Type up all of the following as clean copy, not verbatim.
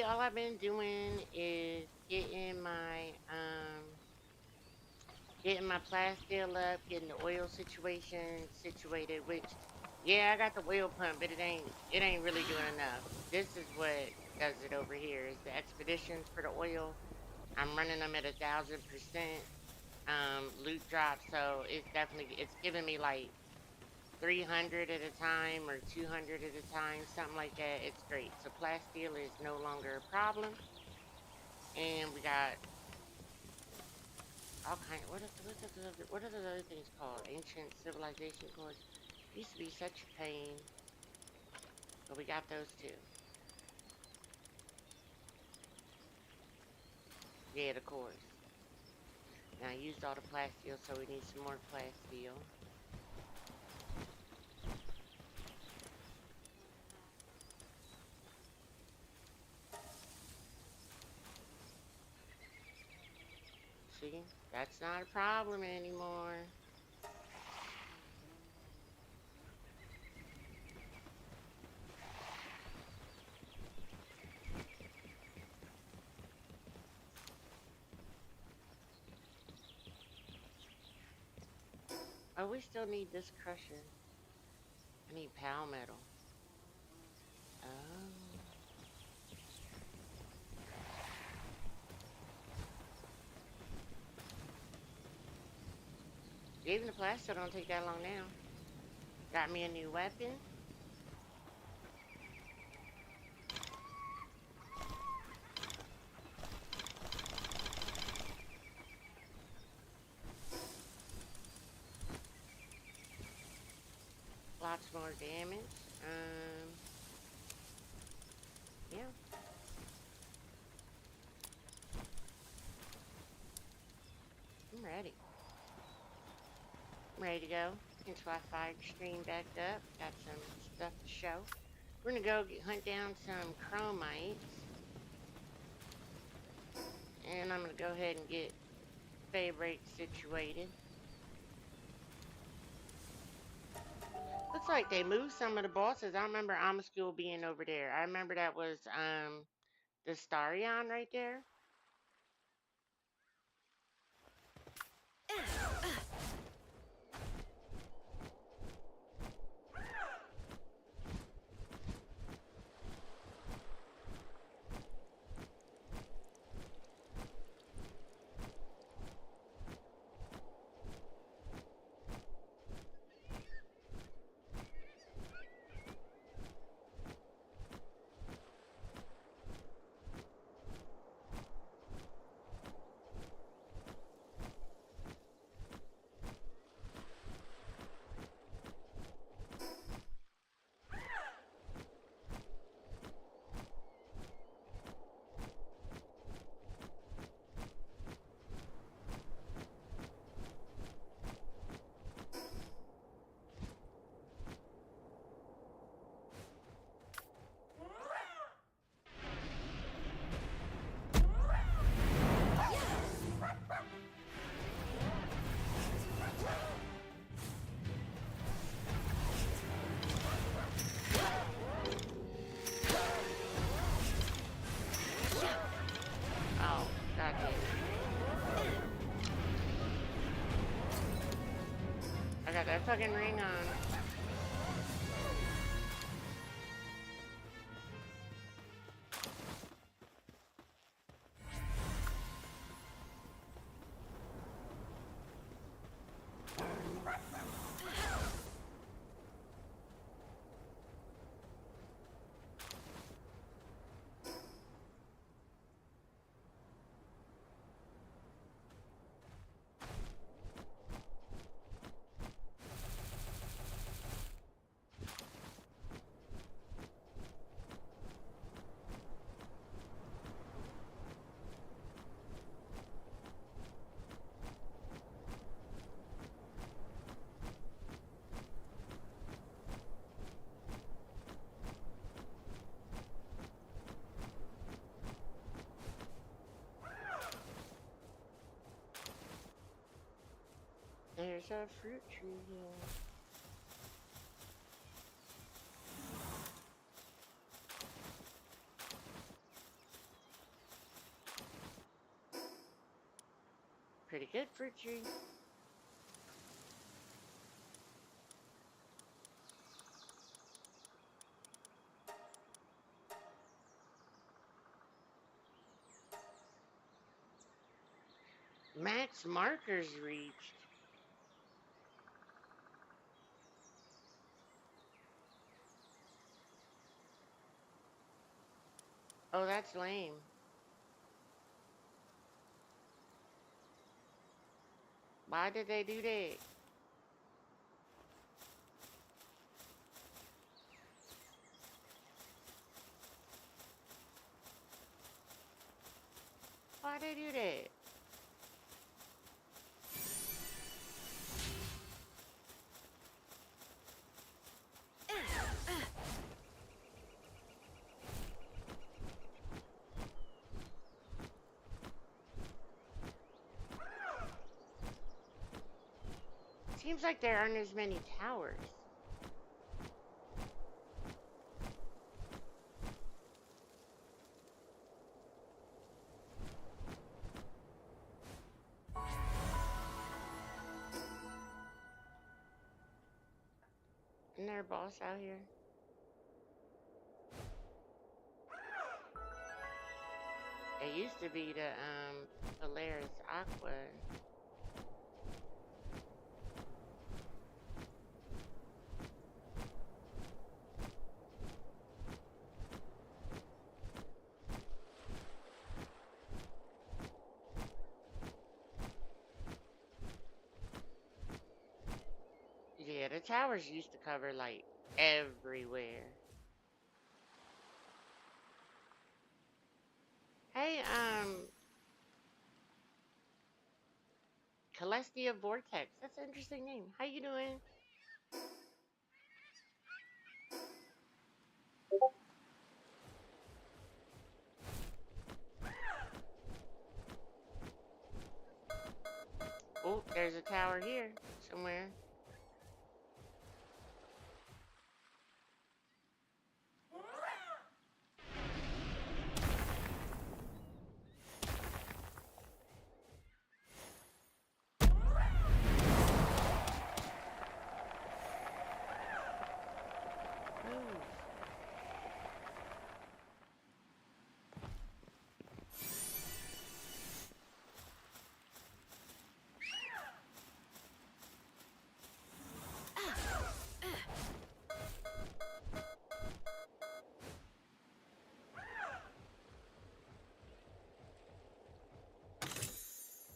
all I've been doing is getting my plasteel up, getting the oil situation situated, which yeah, I got the oil pump, but it ain't really doing enough. This is what does it over here is the expeditions for the oil. I'm running them at 1,000% loot drop, so it's giving me like 300 at a time or 200 at a time, something like that. It's great. So plasteel is no longer a problem, and we got all kind. What are the other things called? Ancient civilization cores. Used to be such a pain, but we got those too. Yeah, the cores. Now I used all the plasteel, so we need some more plasteel. See, that's not a problem anymore. Oh, we still need this crusher. I need pal metal. Oh. Even the plasteel don't take that long now. Got me a new weapon. Lots more damage. Yeah, I'm ready. I'm ready to go. Hence why I fired the stream back up. Got some stuff to show. We're gonna go hunt down some chromites. And I'm gonna go ahead and get Feybreak situated. Looks like they moved some of the bosses. I don't remember Amascule being over there. I remember that was the Starion right there. Oh, god damn it. I got that fucking ring on. There's a fruit tree here. pretty good fruit tree. Max markers reached. Oh, that's lame. Why did they do that? Why they do that? Seems like there aren't as many towers. Isn't there a boss out here? It used to be the Polaris Aqua. Yeah, the towers used to cover like everywhere. Hey, Celestia Vortex. That's an interesting name. How you doing? Oh, there's a tower here somewhere. Move.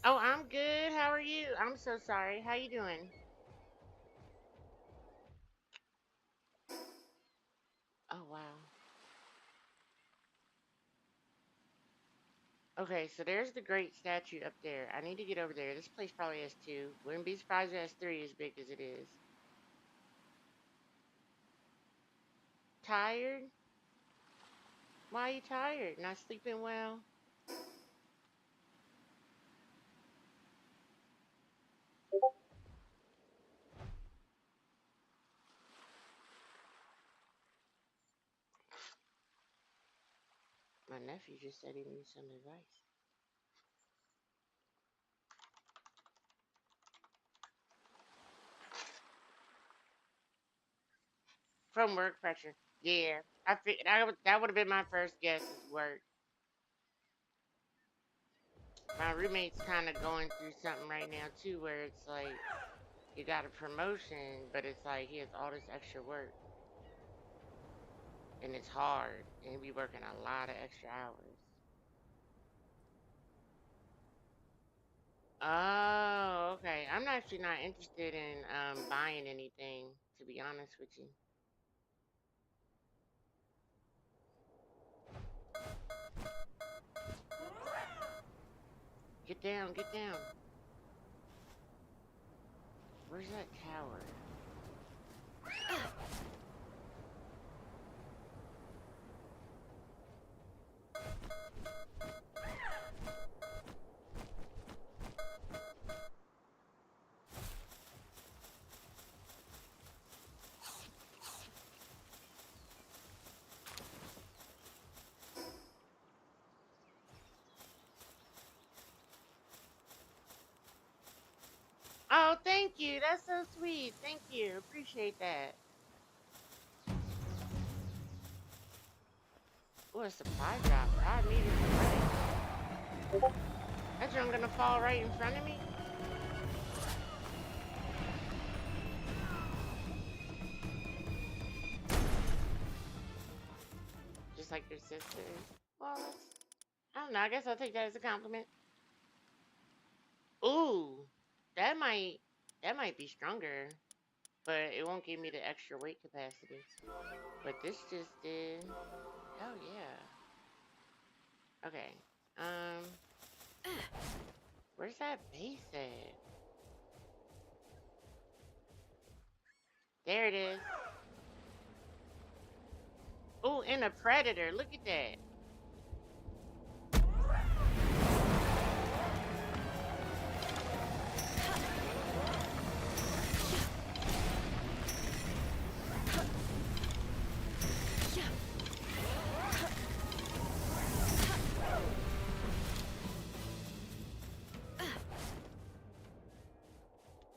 Oh, I'm good. How are you? I'm so sorry. How you doing? Oh, wow. Okay, so there's the great statue up there. I need to get over there. This place probably has two. Wouldn't be surprised if it has three as big as it is. Tired? Why are you tired? Not sleeping well? My nephew just said he needs some advice. From work pressure. Yeah, that would have been my first guess is work. My roommate's kind of going through something right now too, where it's like he got a promotion, but it's like he has all this extra work, and it's hard, and he be working a lot of extra hours. Oh, okay. I'm actually not interested in buying anything, to be honest with you. Get down, get down. Where's that tower? thank you. That's so sweet. Thank you. Appreciate that. Oh, a supply drop. 5 meters away. That junk gonna fall right in front of me? Just like your sister. Well, I don't know. I guess I'll take that as a compliment. Ooh, that might be stronger, but it won't give me the extra weight capacity. But this just did. Hell yeah. Okay. Where's that base at? There it is. Ooh, and a predator. Look at that.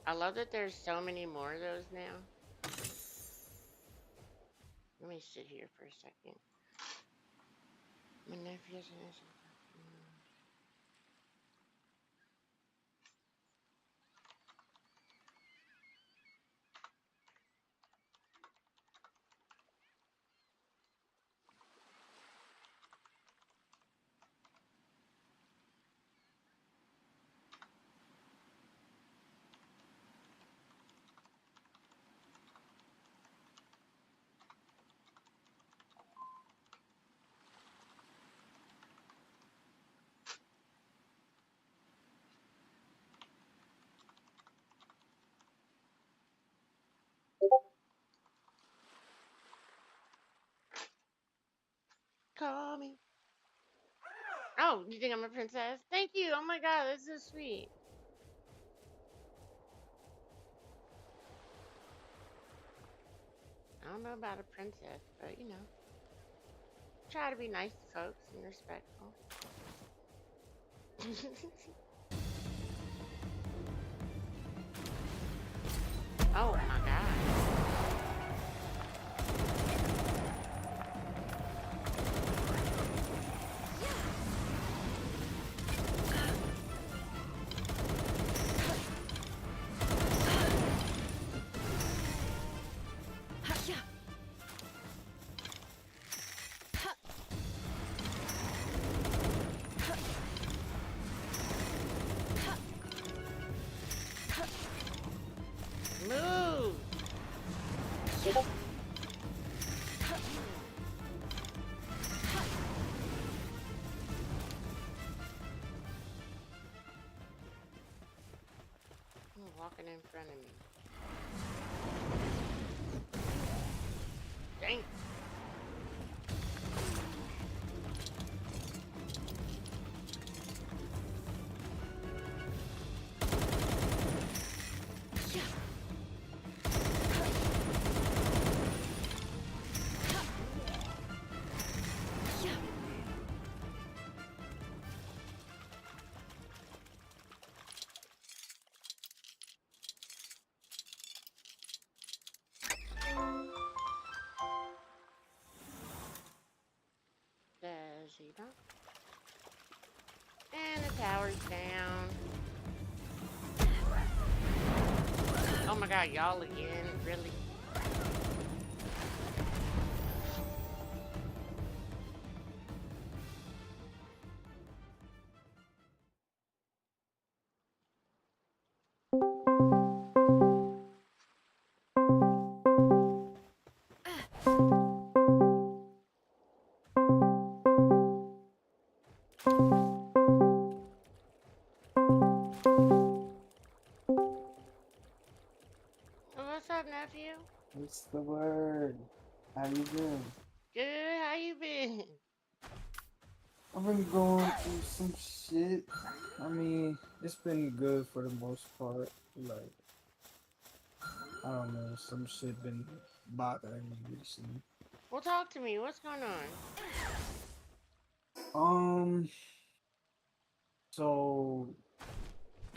I love that there's so many more of those now. Let me sit here for a second. My nephew's call me. Oh, you think I'm a princess? Thank you. Oh my god, that's so sweet. I don't know about a princess, but you know, try to be nice to folks and respectful. Oh my god. Move! You're walking in front of me. Dang. Does he not? And the tower's down. Oh my god, y'all again? Really? What's up, nephew? What's the word? How you doing? Good, how you been? I've been going through some shit. I mean, it's been good for the most part. Like, I don't know, some shit been bothering me recently. Well, talk to me. What's going on? Um, so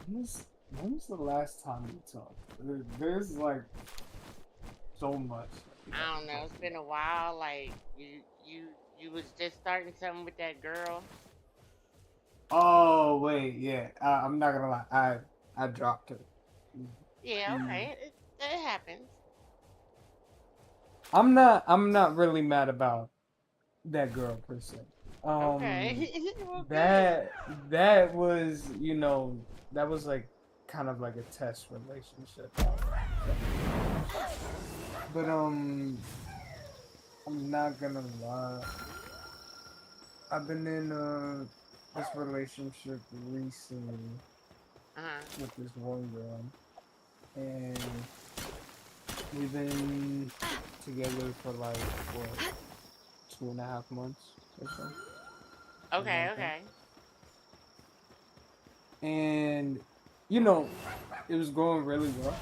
this when was the last time we talked? There's like so much that we I don't haven't know. It's talked been about. a while. Like you was just starting something with that girl. Oh wait, yeah. I'm not gonna lie. I dropped her. Yeah, Mm. okay. It happens. I'm not really mad about that girl per se. Um, Okay. Well, good. that that was that was like kind of like a test relationship. But I'm not gonna lie. I've been in this relationship recently Uh-huh. with this one girl, and we've been together for like what 2.5 months or so, something Okay, like that. okay. And it was going really well.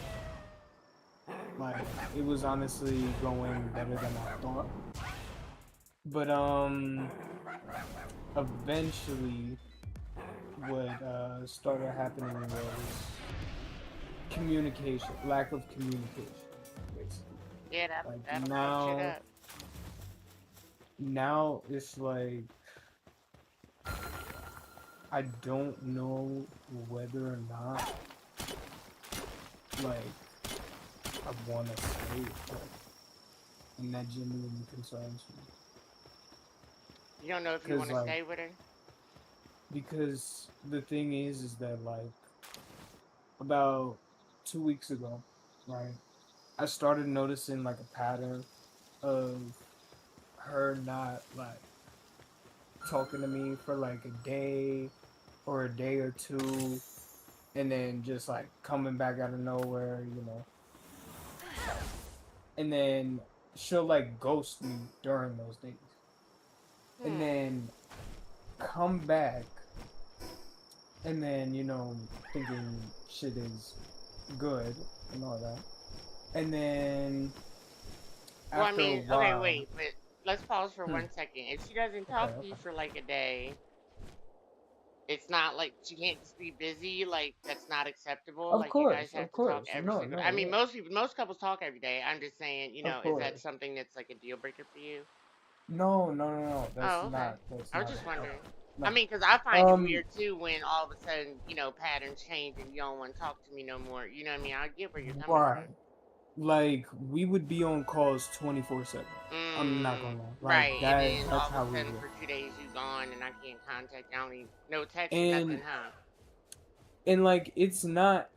Like it was honestly going better than I thought. But eventually, what started happening was communication, lack of communication, basically. Yeah, Like that'll fuck shit up. now it's like I don't know whether or not like I want to stay with her, and that genuinely concerns me. You don't know if you Cause want to like stay with her. because the thing is that like about 2 weeks ago, right? I started noticing like a pattern of her not like talking to me for like a day or a day or two, and then just like coming back out of nowhere. And then she'll like ghost me during those days, and Hmm. then come back, and then thinking shit is good and all that, and then Well, I after a mean, okay, while, wait, but let's pause for hmm, 1 second. If she doesn't okay, talk to you okay, for like a day, it's not like she can't just be busy. Like that's not acceptable. Like you guys have of to talk course, every no, single. no, I mean, yeah, most couples talk every day. I'm just saying, of is that course, something that's like a deal breaker for you? no, no, no, no, Oh, okay. that's I was not just it, wondering. I no, mean, because I find it um, weird too when all of a sudden, patterns change and you don't want to talk to me no more. You know what I mean? I get where you're coming right, from. like we would be on calls 24/7. I'm not Mm, gonna lie, like right. And that. then That's all of a how we sudden were, for 2 days you gone and I can't contact you. I don't even, no text or and nothing, huh? like it's not.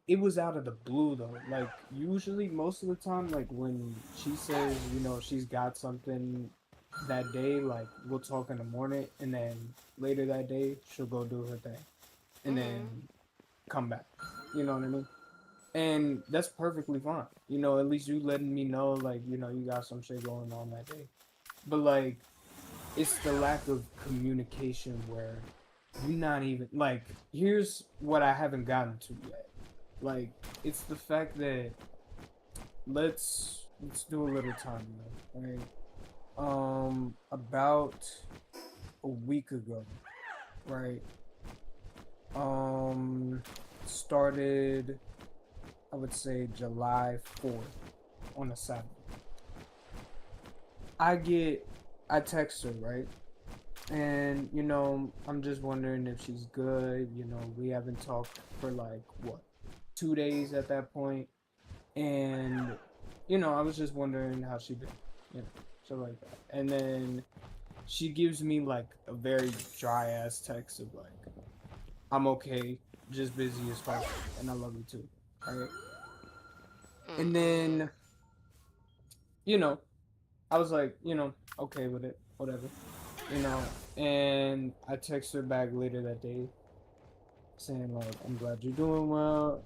It was out of the blue though. Like usually, most of the time, like when she says, she's got something that day, like we'll talk in the morning, and then later that day she'll go do her thing, and then Mm-hmm. come back. You know what I mean? And that's perfectly fine. At least you letting me know, like, you got some shit going on that day. But like, it's the lack of communication where you're not even like. Here's what I haven't gotten to yet. Like, it's the fact that let's do a little time, right? About a week ago, right? Um, started I would say July 4th on a Saturday. I get I text her, right? And I'm just wondering if she's good. We haven't talked for like what 2 days at that point. And I was just wondering how she been, you know, so like that. And then she gives me like a very dry ass text of like, I'm okay, just busy as fuck, and I love you too. Right? And Mm-mm. then, you know, I was like, okay with it, whatever. And I text her back later that day saying like, I'm glad you're doing well.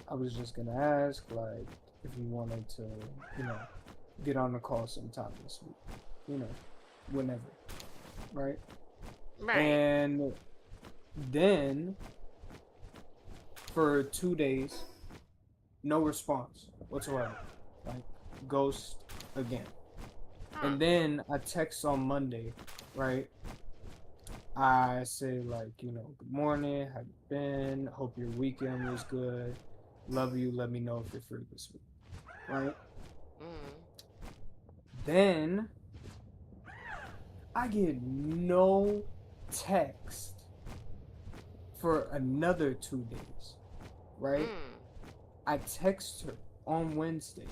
I was just gonna ask like if you wanted to, you know, get on the call sometime this week, you know, whenever, right? Right. And then for 2 days, no response whatsoever, like ghost again. Huh. And then I text on Monday, right? I say like, good morning, how you been? Hope your weekend was good. Love you. Let me know if you're free this week. Right? Mm. Then I get no text for another 2 days. Right? Mm. I text her on Wednesday.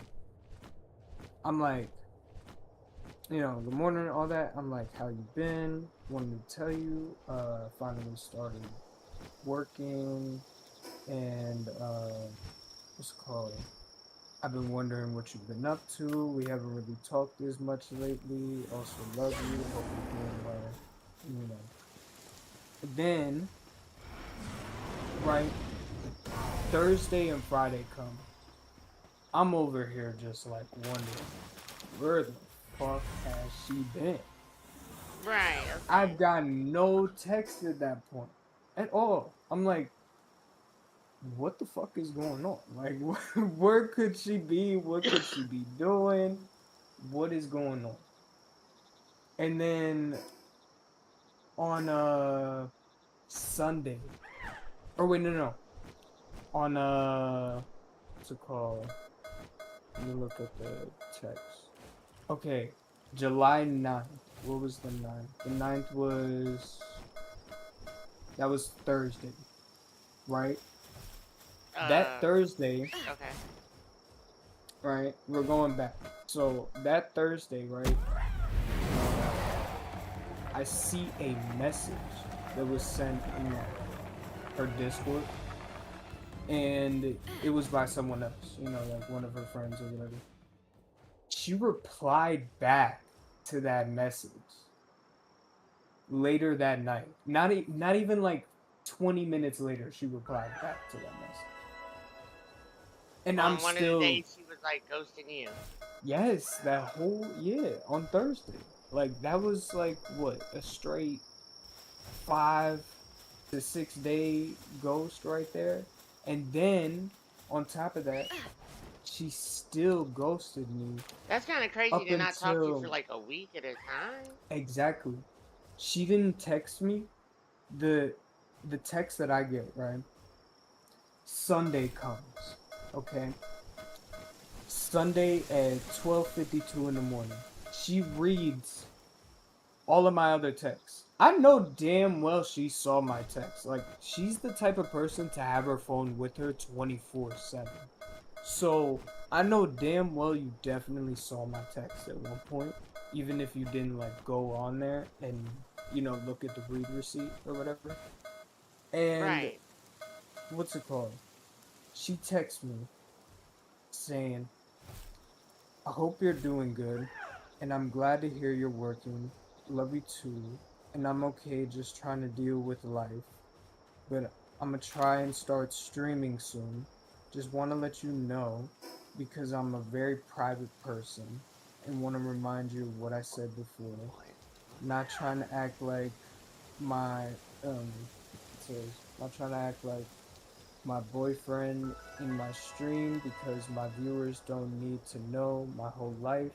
I'm like, good morning, all that. I'm like, how you been? Wanted to tell you, finally started working and what's it called? I've been wondering what you've been up to. We haven't really talked as much lately. Also love you. Hope you're doing well. You know. Then, right, Thursday and Friday come. I'm over here just like wondering where the fuck has she been? Right. I've Okay. gotten no text at that point at all. I'm like, what the fuck is going on? Like, where could she be? What could she be doing? What is going on? And then on Sunday, or wait, no, on what's it called? Let me look at the text. Okay, July 9th. What was the 9th? The 9th was that was Thursday, right? That Uh. Thursday, Okay. right? We're going back. So that Thursday, right? I see a message that was sent in like her Discord, and it was by someone else, like one of her friends or whatever. She replied back to that message later that night. Not even like 20 minutes later, she replied back to that message. And I'm On one of the still, days she was like ghosting you. yes, that whole, yeah, on Thursday. Like, that was like, what, a straight 5 to 6 day ghost right there. And then, on top of that, she still ghosted me That's kind of crazy up to not talk to you for until like a week at a time. exactly. She didn't text me. The the text that I get, right? Sunday comes. Okay. Sunday at 12:52 in the morning. She reads all of my other texts. I know damn well she saw my text. Like, she's the type of person to have her phone with her 24/7. So, I know damn well you definitely saw my text at one point, even if you didn't like go on there and look at the read receipt or whatever. And Right. what's it called? She texts me saying, I hope you're doing good, and I'm glad to hear you're working. Love you too, and I'm okay just trying to deal with life. But I'm gonna try and start streaming soon. Just want to let you know because I'm a very private person and want to remind you of what I said before. Not trying to act like my it says not trying to act like my boyfriend in my stream because my viewers don't need to know my whole life.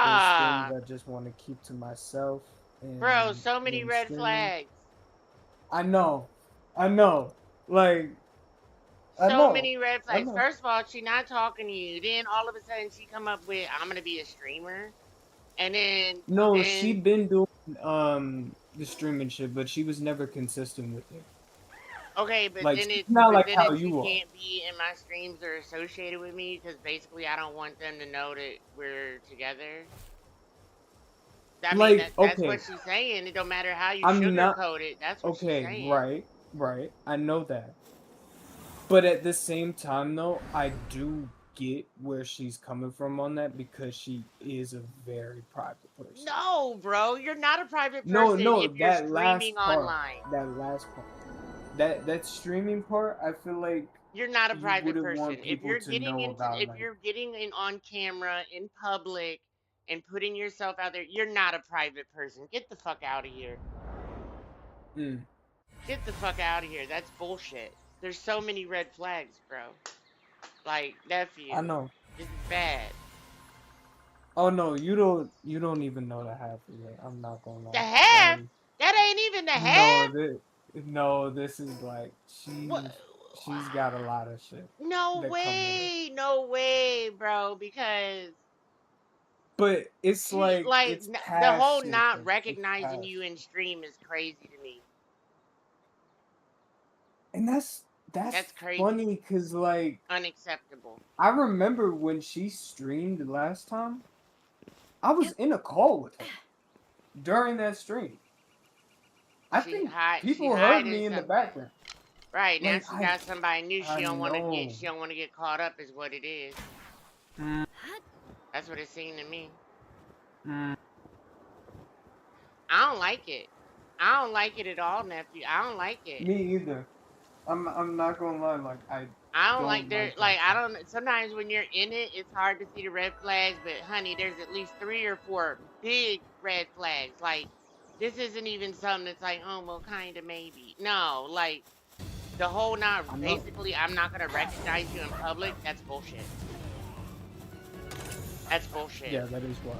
There's things Ah, I just want to keep to myself bro, and so many when red streaming. flags. I know. I know. Like I So know. many red I flags. know. First of all, she not talking to you. Then all of a sudden she come up with I'm gonna be a streamer. And then No, she then been doing the streaming shit, but she was never consistent with it. okay, but Like then she's it's not but like then how it's you you are. can't be in my streams or associated with me because basically I don't want them to know that we're together. I mean Like, that's what okay, she's saying. It don't matter how you I'm not sugarcoat it. That's what she's okay, saying. right, right. I know that. But at the same time though, I do get where she's coming from on that because she is a very private person. No, bro, you're not a private No, person no, if you're that streaming last part, online. that last part. That streaming part, I feel like You're not a you private wouldn't want person. people to know about, If like, you're getting in on camera in public and putting yourself out there, you're not a private person. Get the fuck out of here. mm, Get the fuck out of here. That's bullshit. There's so many red flags, bro. Like, I nephew, know. this is bad. Oh no, you don't even know the half of it. I'm not gonna The lie. half? That ain't even the No, half. this is like What? she's got a lot of shit No that come with her. way, no way, bro. Because But it's she like like it's the past whole shit not though. It's recognizing past you shit. in stream is crazy to me. And that's That's crazy, funny because like unacceptable. I remember when she streamed last time, I was Yep. in a call with her during that stream. I She think hide. She people heard hiding me in the something. background. Right now, Like she got somebody new. I She don't want to get. know. She don't want to get caught up. Is what it is. Mm, That's what it seemed to me. mm. I don't like it. I don't like it at all, nephew. I don't like it. Me either. I'm not gonna lie. Like I I don't like don't there. like that Like I shit. don't. Sometimes when you're in it, it's hard to see the red flags. But honey, there's at least 3 or 4 big red flags. Like this isn't even something that's like, oh well, kind of maybe. No, like the whole not. I know. Basically, I'm not gonna recognize you in public. That's bullshit. That's bullshit. Yeah, that is wild.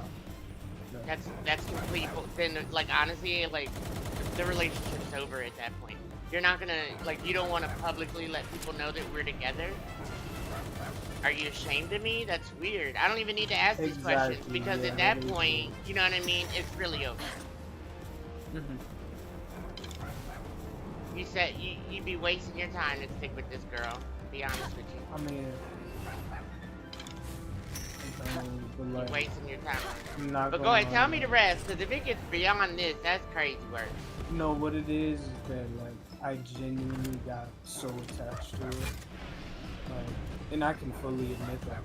Yeah. That's complete. Then like honestly, like the relationship's over at that point. You're not gonna like. You don't want to publicly let people know that we're together. Are you ashamed of me? That's weird. I don't even need to ask these questions Exactly. because Yeah, at that that is point, weird. you know what I mean? It's really over. Hmm. You'd be wasting your time to stick with this girl. To be honest with you, I mean, but you like, wasting your time on her. I'm not But go gonna ahead, lie. tell me the rest. Because if it gets beyond this, that's crazy work. No, what it is that like I genuinely got so attached to it, like, and I can fully admit that.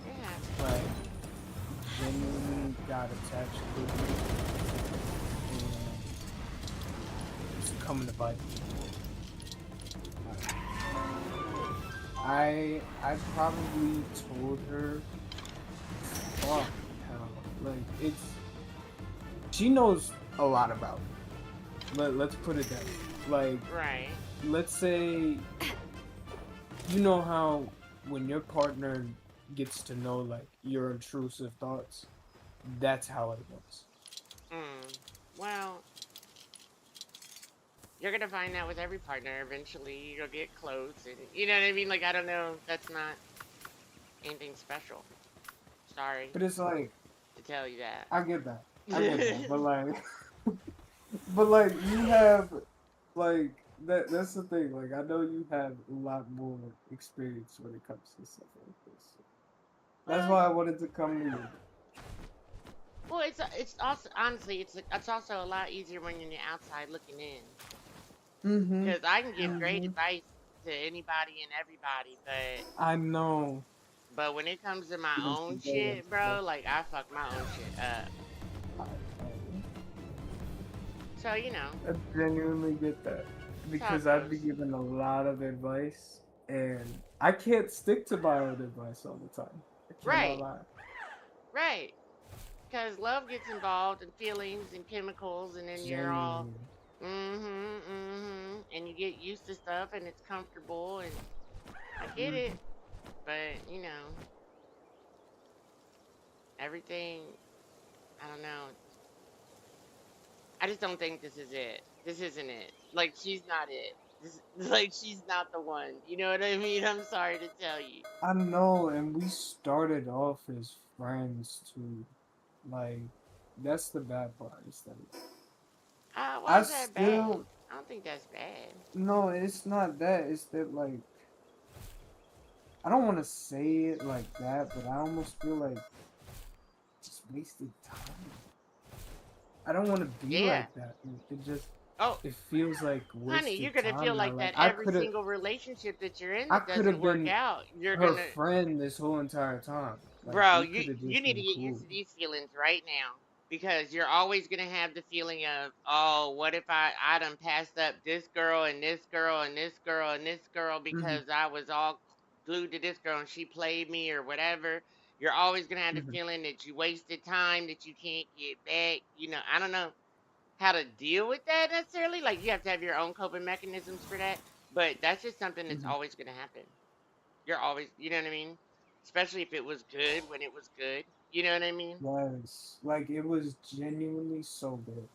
Yeah. Like, genuinely got attached to it, and it's coming to bite me. I probably told her, fuck hell, like it's she knows a lot about me. Let's put it that way. Like, Right. let's say you know how when your partner gets to know like your intrusive thoughts, that's how it was. Mm. Well, you're gonna find that with every partner eventually. You'll get close, and you know what I mean. Like I don't know. That's not anything special. Sorry But it's like to tell you that. I get that, but like, but like you have like that's the thing. Like I know you have a lot more experience when it comes to stuff like this. That's well, why I wanted to come to you. well, it's also honestly it's also a lot easier when you're outside looking in Mm-hmm. because I can give great Mm-hmm. advice to anybody and everybody, I know. but when it comes to my Yes, you own do. shit, bro, like I fuck my own shit up. So you know, I genuinely get that that's how it because I'd be goes. given a lot of advice, and I can't stick to my own advice all the time. I cannot Right, lie. right. Because love gets involved and feelings and chemicals, and then you're all Genuinely. and you get used to stuff and it's comfortable, and I get Mm-hmm. it, but you know, everything. I don't know. I just don't think this is it. This isn't it. Like she's not it. This like she's not the one. You know what I mean? I'm sorry to tell you. I know, and we started off as friends too. Like, that's the bad part. Is that Why I is that bad? still I don't think that's bad. no, it's not that. It's that like I don't want to say it like that, but I almost feel like just wasted time. I don't want to be Yeah. like that. It just Oh, it feels like honey, you're wasted gonna feel time now. like Like that every single relationship that you're in I that could doesn't have work been out. You're her gonna, friend this whole entire time. Like bro. we You could have you just need to been get used cool. to these feelings right now because you're always gonna have the feeling of, oh, what if I done passed up this girl and this girl and this girl and this girl Hmm. because I was all glued to this girl and she played me or whatever. You're always gonna have the Hmm. feeling that you wasted time that you can't get back. You know, I don't know how to deal with that necessarily. Like you have to have your own coping mechanisms for that. But that's just something that's Hmm. always gonna happen. You're always, you know what I mean? Especially if it was good when it was good. You know what I mean? Yes, like it was genuinely so good.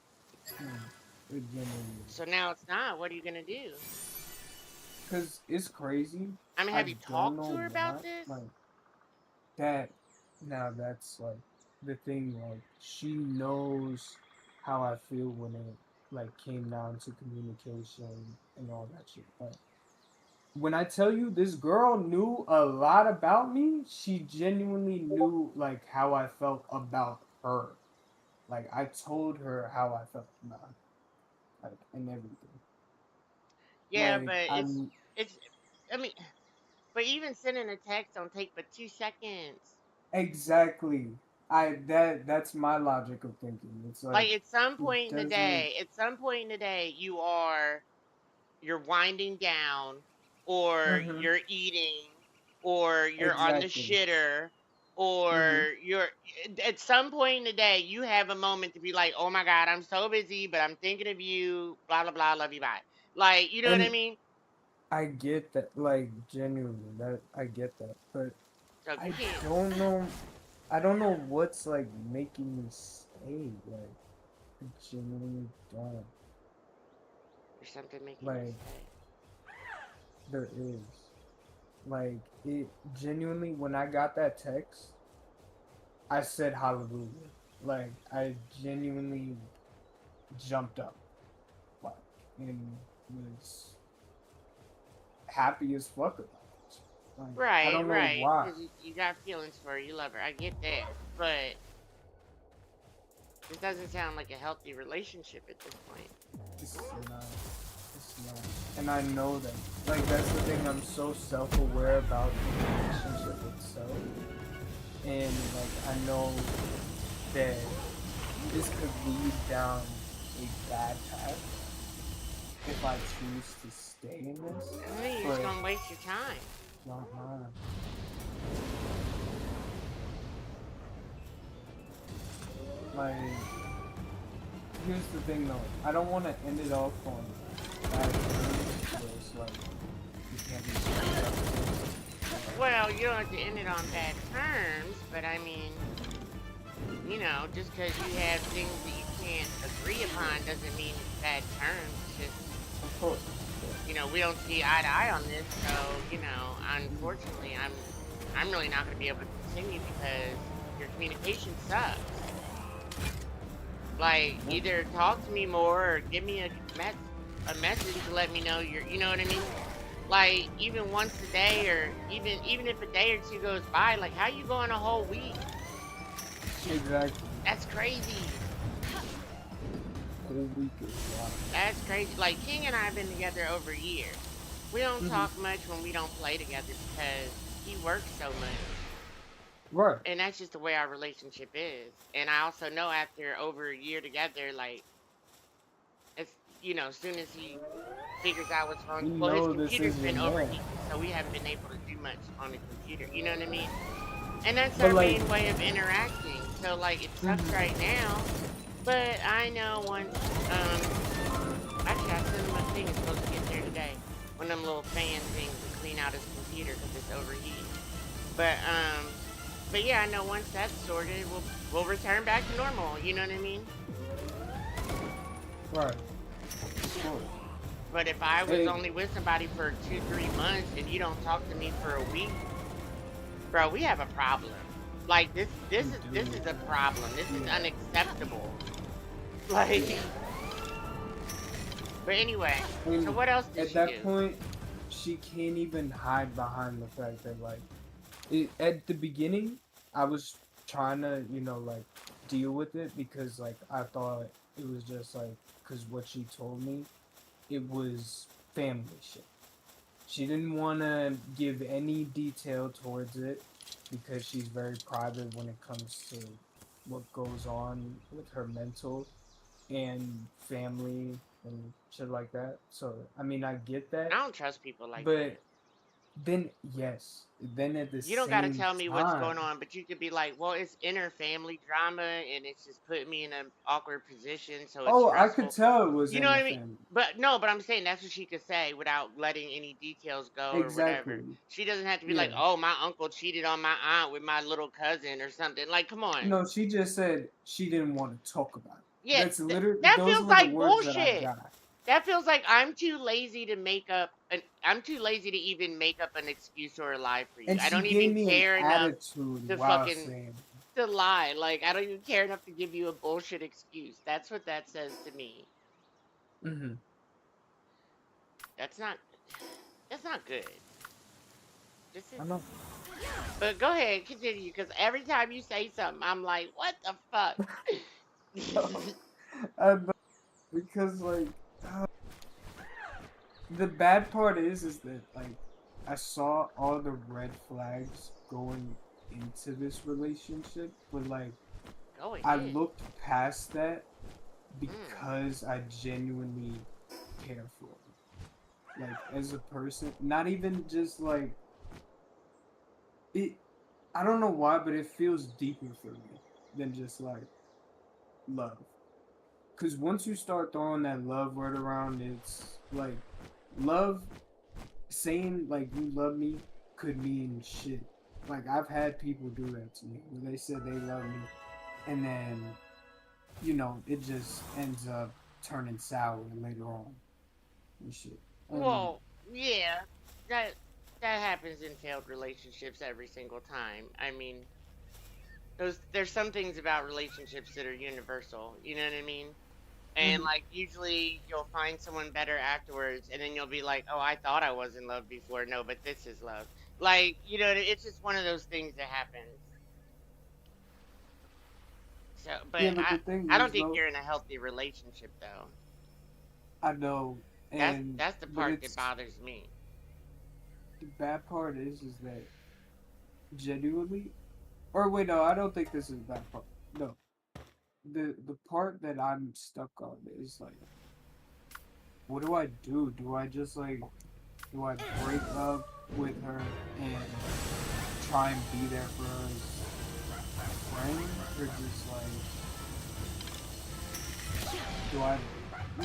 Mm. It genuinely So is. now it's not. What are you gonna do? Cause it's crazy. I mean, I have you don't talked to know her about why. this? Like that. Now that's like the thing. Like she knows how I feel when it like came down to communication and all that shit. Like when I tell you this girl knew a lot about me, she genuinely knew like how I felt about her. Like I told her how I felt about her, like and everything. Yeah, Like but I'm it's. I mean, but even sending a text don't take but 2 seconds. exactly. That's my logic of thinking. It's like Like at some it point in the doesn't. day, you're winding down, or Mm-hmm. you're eating, or you're on the Exactly. shitter, Mm-hmm. or you're at some point in the day you have a moment to be like, oh my god, I'm so busy, but I'm thinking of you, blah blah blah, love you, bye. Like, you know what I And mean? I get that, like genuinely, that I get that, but So if you I can't, don't know. I don't know what's like making me stay. Like I genuinely don't. there's something making you Like stay. there is. Like it genuinely when I got that text, I said hallelujah. Like I genuinely jumped up, like, and was happy as fuck about it. Like I Right, don't know right, why. because you got feelings for her, you love her. I get that, but this doesn't sound like a healthy relationship at this point. It's not. It's not. And I know that. Like that's the thing. I'm so self-aware about the relationship itself, and like I know that this could lead down a bad path if I choose to stay in this. I don't think you're just But gonna waste your time. it's not mine. Like here's the thing though. I don't want to end it off on bad terms where it's like you can't be straight up against it. Well, you don't have to end it on bad terms, but I mean, just because you have things that you can't agree upon doesn't mean it's bad terms. It's just, Of course. Of course. we don't see eye to eye on this. So, unfortunately, I'm really not going to be able to continue because your communication sucks. Like, Yep. either talk to me more or give me a message to let me know you know what I mean? Like, even once a day, or even if a day or two goes by, like, how you going a whole week? Exactly. That's crazy. Whole week is wild. That's crazy. Like, King and I have been together over a year. We don't Mm-hmm. talk much when we don't play together because he works so much. Right. And that's just the way our relationship is. And I also know after over a year together, like, it's, as soon as he figures out what's wrong, You well, his know this computer's is your been man. overheating, so we haven't been able to do much on the computer. You know what I mean? And that's But our like, main way of interacting. So, like, it sucks mm-hmm. right now, but I know once, actually, I sent him a thing. It's supposed to get there today. One of them little fan things to clean out his computer because it's overheating. But, but yeah, I know once that's sorted, we'll return back to normal. You know what I mean? Right. Of course. But if I was Hey, only with somebody for 2, 3 months and you don't talk to me for a week, bro, we have a problem. Like, this, this we is do. this is a problem. This is Yeah. unacceptable. Yeah. Like, but anyway, so And what else did at she that do? point, she can't even hide behind the fact that like, at the beginning, I was trying to like deal with it because like I thought it was just like because what she told me, it was family shit. She didn't want to give any detail towards it because she's very private when it comes to what goes on with her mental and family and shit like that. So, I mean, I get I that, don't trust people like but that. then, yes, then at the You don't got to same tell me what's time, going on, but you could be like, well, it's inner family drama and it's just put me in an awkward position, so it's oh, I could stressful. tell it was You know in what the I mean? family. But no, but I'm saying that's what she could say without letting any details go or whatever. Exactly. She doesn't have to be like, Yeah. oh, my uncle cheated on my aunt with my little cousin or something. Like, come on. No, she just said she didn't want to talk about it. Yeah, That's literally, that those feels were the like words that I bullshit. got. That feels like I'm too lazy to I'm too lazy to even make up an excuse or a lie for you. And I she don't gave even me an care enough attitude to while fucking saying, to lie. Like I don't even care enough to give you a bullshit excuse. That's what that says to me. mm-hmm. That's not that's not good. This is I know. but go ahead, continue because every time you say something I'm like, what the fuck? I know. Because, like, uh, the bad part is that, like, I saw all the red flags going into this relationship, but, like, Going I in. looked past that Mm. because I genuinely care for her. Like, as a person, not even just, like, it, I don't know why, but it feels deeper for me than just, like, love. Because once you start throwing that love word around, it's like love, saying like you love me could mean shit. Like I've had people do that to me where they said they love me, and then it just ends up turning sour later on and shit. And Well, yeah, that that happens in failed relationships every single time. I mean, there's some things about relationships that are universal. You know what I mean? And mhm. like usually you'll find someone better afterwards, and then you'll be like, "Oh, I thought I was in love before. No, but this is love." Like it's just one of those things that happens. So, Yeah, but but I the thing I don't is think though, you're in a healthy relationship though. I know, and That's the but part that it's bothers me. the bad part is that genuinely, or wait, no, I don't think this is the bad part. No, the part that I'm stuck on is like, what do I do? Do I just like do I break up with her and try and be there for her as a friend, or just like do I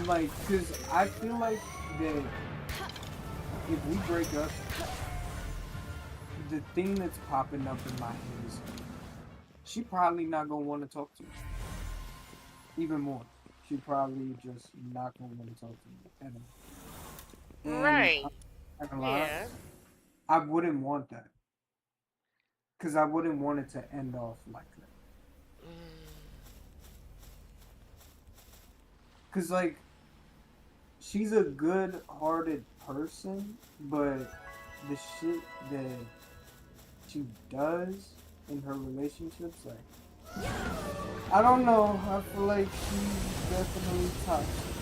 like? Cause I feel like that if we break up, the thing that's popping up in my head is she probably not gonna want to talk to me even more. She probably just not gonna want to talk to me at all. And I'm Right. not gonna lie, Yeah. I wouldn't want that because I wouldn't want it to end off like that. Mm. Cause like she's a good-hearted person, but the shit that she does in her relationships, like I don't know. I feel like she's definitely toxic.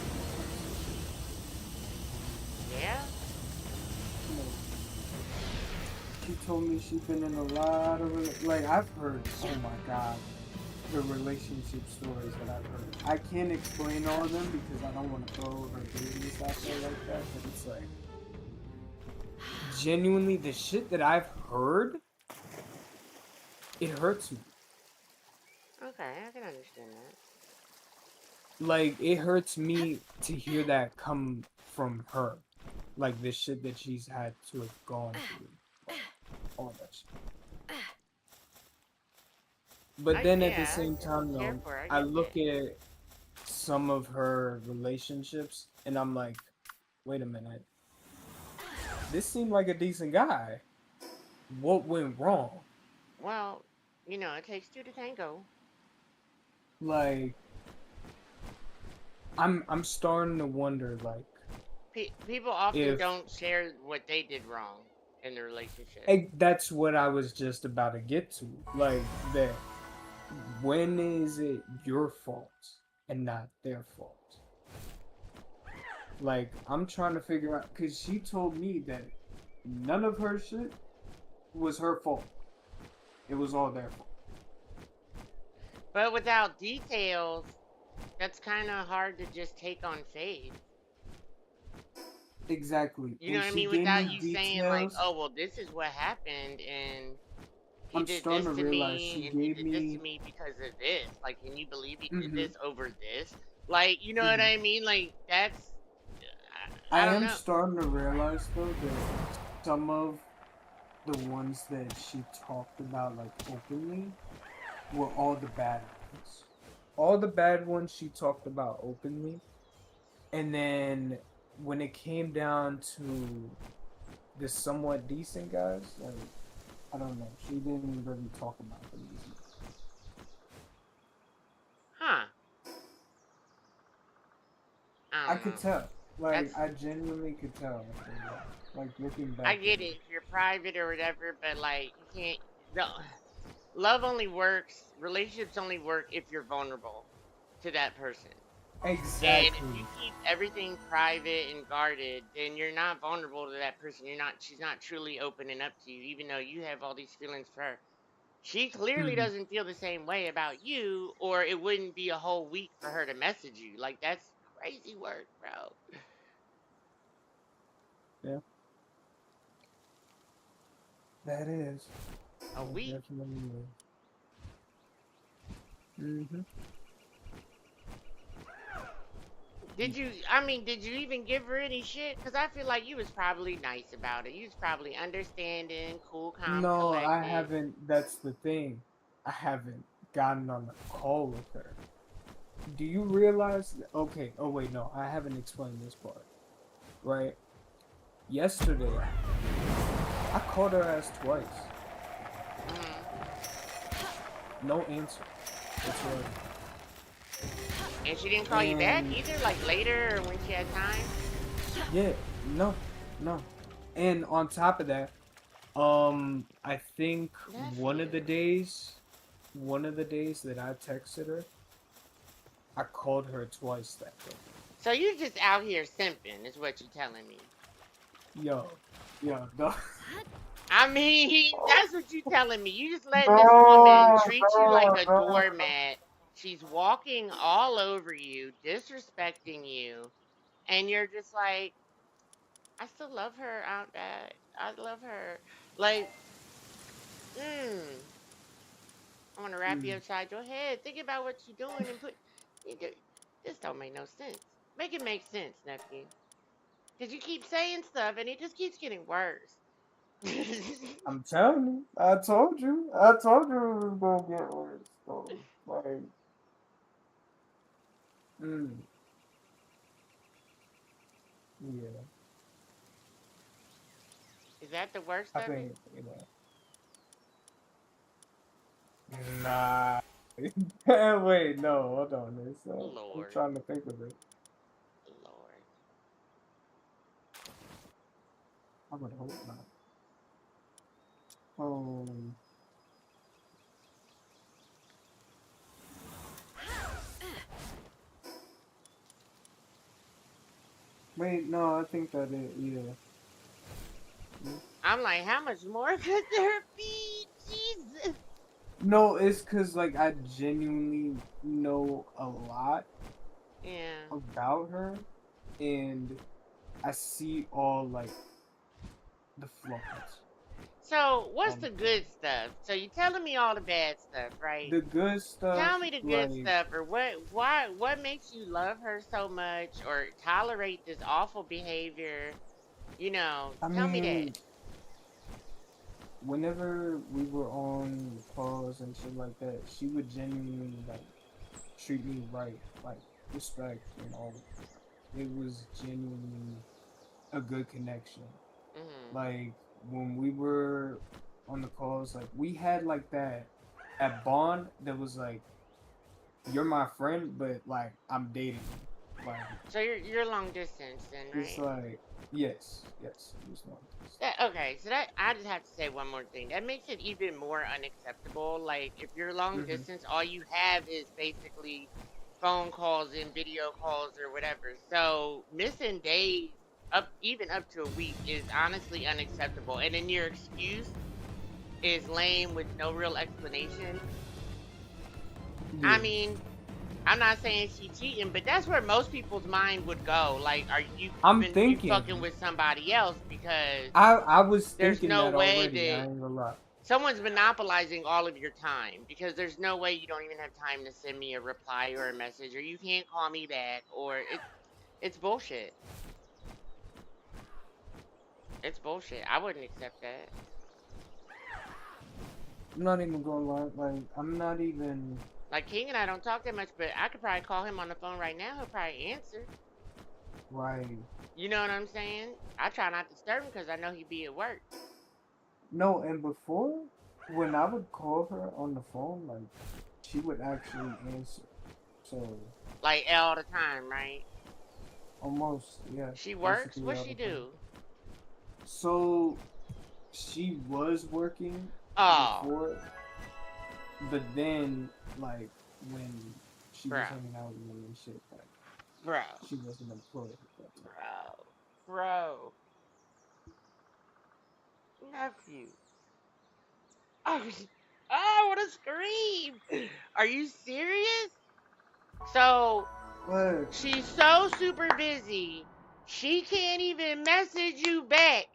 Yeah. Like she told me she's been in a lot of like I've heard. Oh my god, the relationship stories that I've heard. I can't explain all of them because I don't want to throw her business out there like that. But it's like genuinely the shit that I've heard, it hurts me. Okay, I can understand that. Like it hurts me to hear that come from her. Like the shit that she's had to have gone through. Like all that shit. But I then at the yeah, same I time care though, for her. I I get look that. at some of her relationships and I'm like, wait a minute. This seemed like a decent guy. What went wrong? Well, it takes two to tango. Like I'm starting to wonder like People often if don't share what they did wrong in the relationship. that's what I was just about to get to. Like that when is it your fault and not their fault? Like I'm trying to figure out because she told me that none of her shit was her fault. It was all their fault. But without details, that's kind of hard to just take on faith. Exactly. You know And what I she mean? gave me Without you saying like, details. "Oh, well, this is what happened and he I'm did starting this to to realize she me and he gave did this to me. me because of this." Like, can you believe he did Mm-hmm, this over this? Like, you know what mm-hmm. I mean? Like that's I I don't am know. starting to realize though that some of the ones that she talked about like openly were all the bad ones. all the bad ones she talked about openly, and then when it came down to the somewhat decent guys, like I don't know, she didn't really talk about them as much. Huh. I I don't could know. tell, like That's I genuinely could tell after that. Like looking I back at get it it. if you're private or whatever, but like you can't. No, love only works. Relationships only work if you're vulnerable to that person. And if you Exactly. keep everything private and guarded, then you're not vulnerable to that person. You're not. She's not truly opening up to you, even though you have all these feelings for her. She clearly Hmm. doesn't feel the same way about you, or it wouldn't be a whole week for her to message you. Like that's crazy work, bro. Yeah, that is. A That week. definitely is. Mm-hmm. Did you? I mean, did you even give her any shit? Cause I feel like you was probably nice about it. You was probably understanding, cool, calm, No, I collected. haven't. That's the thing. I haven't gotten on a call with her. Do you realize? Okay. Oh wait, no, I haven't explained this part. Right. Yesterday, I called her ass twice. Hmm. No answer whatsoever. And she didn't call you back And either, like later or when she had time. yeah, no, no. And on top of that, I think Nephew. one of the days that I texted her, I called her twice that day. So you just out here simping, is what you telling me. Yo, yo, no, I mean, that's what you telling me. You just letting this woman no, treat you like no, a no. doormat. She's walking all over you, disrespecting you, and you're just like, I still love her, Aunt Dad. I love her. Like, mm, I want to wrap you Mm, upside your head. Think about what you're doing and put. You do, this don't make no sense. Make it make sense, nephew. Because you keep saying stuff and it just keeps getting worse. I'm telling you, I told you it was gonna get worse. So, like, mm, yeah, Is that the worst I of it? think Nah. Wait, no, hold on. I'm Lord. trying to think of it. Lord. I would hope not. Um, wait, no, I think that it, yeah. Mm. I'm like, how much more could there be? Jesus. No, it's because, like, I genuinely know a lot Yeah. about her, and I see all, like, the flaws. So, what's On the the good flaws. stuff? So, you telling me all the bad stuff, right? The good stuff, Tell me the good like, stuff, or what makes you love her so much, or tolerate this awful behavior? I Tell me that. mean, whenever we were on calls and shit like that, she would genuinely, like, treat me right, like respect and all. It was genuinely a good connection. Hmm. Like when we were on the calls, like we had like that at bond that was like you're my friend, but like I'm dating you. Like So you're long distance then, it's right? like yes, yes, it was long distance. Okay, so that I just have to say one more thing. That makes it even more unacceptable. Like if you're long Mm-hmm. distance, all you have is basically phone calls and video calls or whatever. So missing days even up to a week is honestly unacceptable. And then your excuse is lame with no real explanation. I Yeah, mean, I'm not saying she cheating, but that's where most people's mind would go. Like, are I'm you fucking thinking. with somebody else because I was there's thinking no that way already. I that ain't gonna lie. someone's monopolizing all of your time because there's no way you don't even have time to send me a reply or a message or you can't call me back or it's bullshit. It's bullshit. I wouldn't accept that. I'm not even gonna lie. Like I'm not even. Like King and I don't talk that much, but I could probably call him on the phone right now. He'll probably answer. Right. You know what I'm saying? I try not to disturb him because I know he'd be at work. No, and before, when I would call her on the phone, like, she would actually answer. So, Like all the time, right? almost, yeah, She works? basically What all she the time. do? So, she was working Oh, before, but then, like, when she bro, was hanging out with me and shit, like, bro, she wasn't employed at that time. bro, nephew. Oh, I want to scream. Are you serious? So What? she's so super busy, she can't even message you back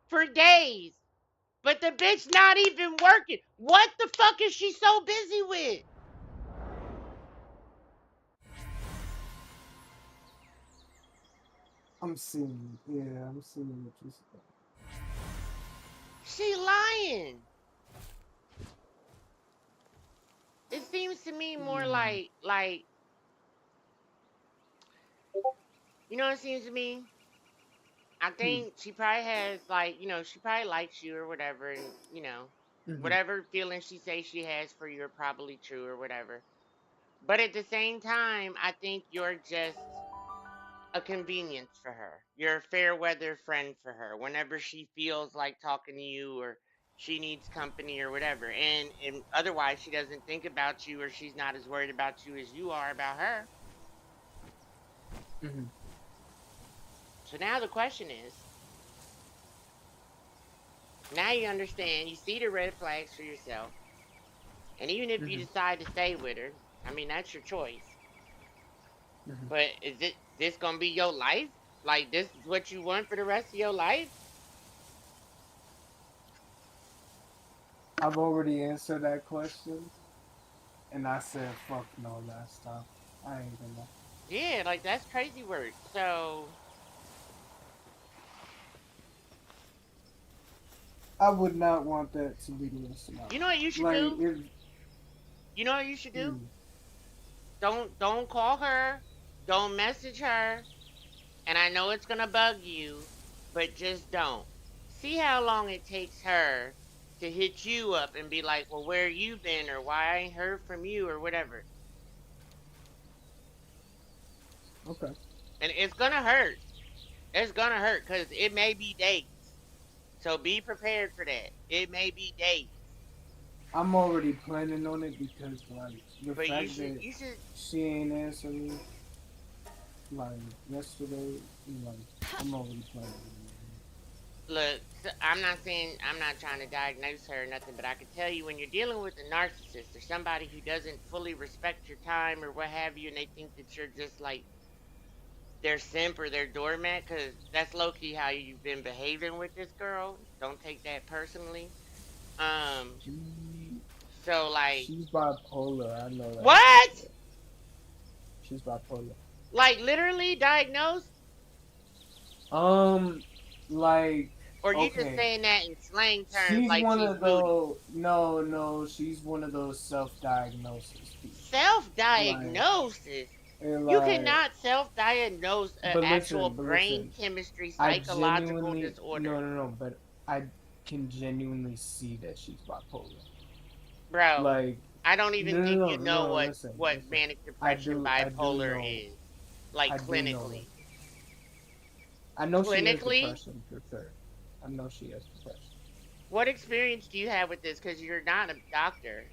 for days. But the bitch not even working. What the fuck is she so busy with? I'm seeing what you're saying. She lying. It seems to me more Hmm. like you know what it seems to me? I Hmm. think she probably has like, she probably likes you or whatever, and Hmm. whatever feelings she says she has for you are probably true or whatever. But at the same time, I think you're just a convenience for her. You're a fair weather friend for her whenever she feels like talking to you or she needs company or whatever. And otherwise she doesn't think about you or she's not as worried about you as you are about her. Hmm. So now the question is, now you understand, you see the red flags for yourself. And even if you Hmm. decide to stay with her, I mean that's your choice. Hmm. But is it this gonna be your life? Like this is what you want for the rest of your life? I've already answered that question, and I said, fuck no last time. I ain't gonna. Yeah, like that's crazy work. So I would not want that to be the rest of my you know what life. you should Like, do? if. You know what you should do? Mm, Don't call her. Don't message her. And I know it's gonna bug you, but just don't. See how long it takes her to hit you up and be like, "Well, where you been?" or "Why I ain't heard from you?" or whatever. okay. And it's gonna hurt. It's gonna hurt because it may be days. So be prepared for that. It may be days. I'm already planning on it because, like, the But you fact should that you should she ain't answering me, like, yesterday, like, I'm already planning on look. I'm not saying I'm not trying to diagnose her or nothing, but I can tell you when you're dealing with a narcissist or somebody who doesn't fully respect your time or what have you, and they think that you're just like their simp or their doormat, because that's low key how you've been behaving with this girl. Don't take that personally. Um. it. So like, She's bipolar. I know that for what? sure. She's bipolar. Like literally diagnosed, Um, like, or you just okay. saying that in slang terms, She's like one she's of moody? those. No, no, she's one of those self-diagnosis people. Like, Self-diagnosis. and You like, cannot self-diagnose an actual but brain listen. chemistry I psychological genuinely disorder. no, but I can genuinely see that she's bipolar. Bro, Like, I don't even think you know no. what Listen. manic depression I do bipolar know. is. Like I do know that. clinically. I know she has Clinically, depression for sure. I know she has depression. what experience do you have with this? Because you're not a doctor.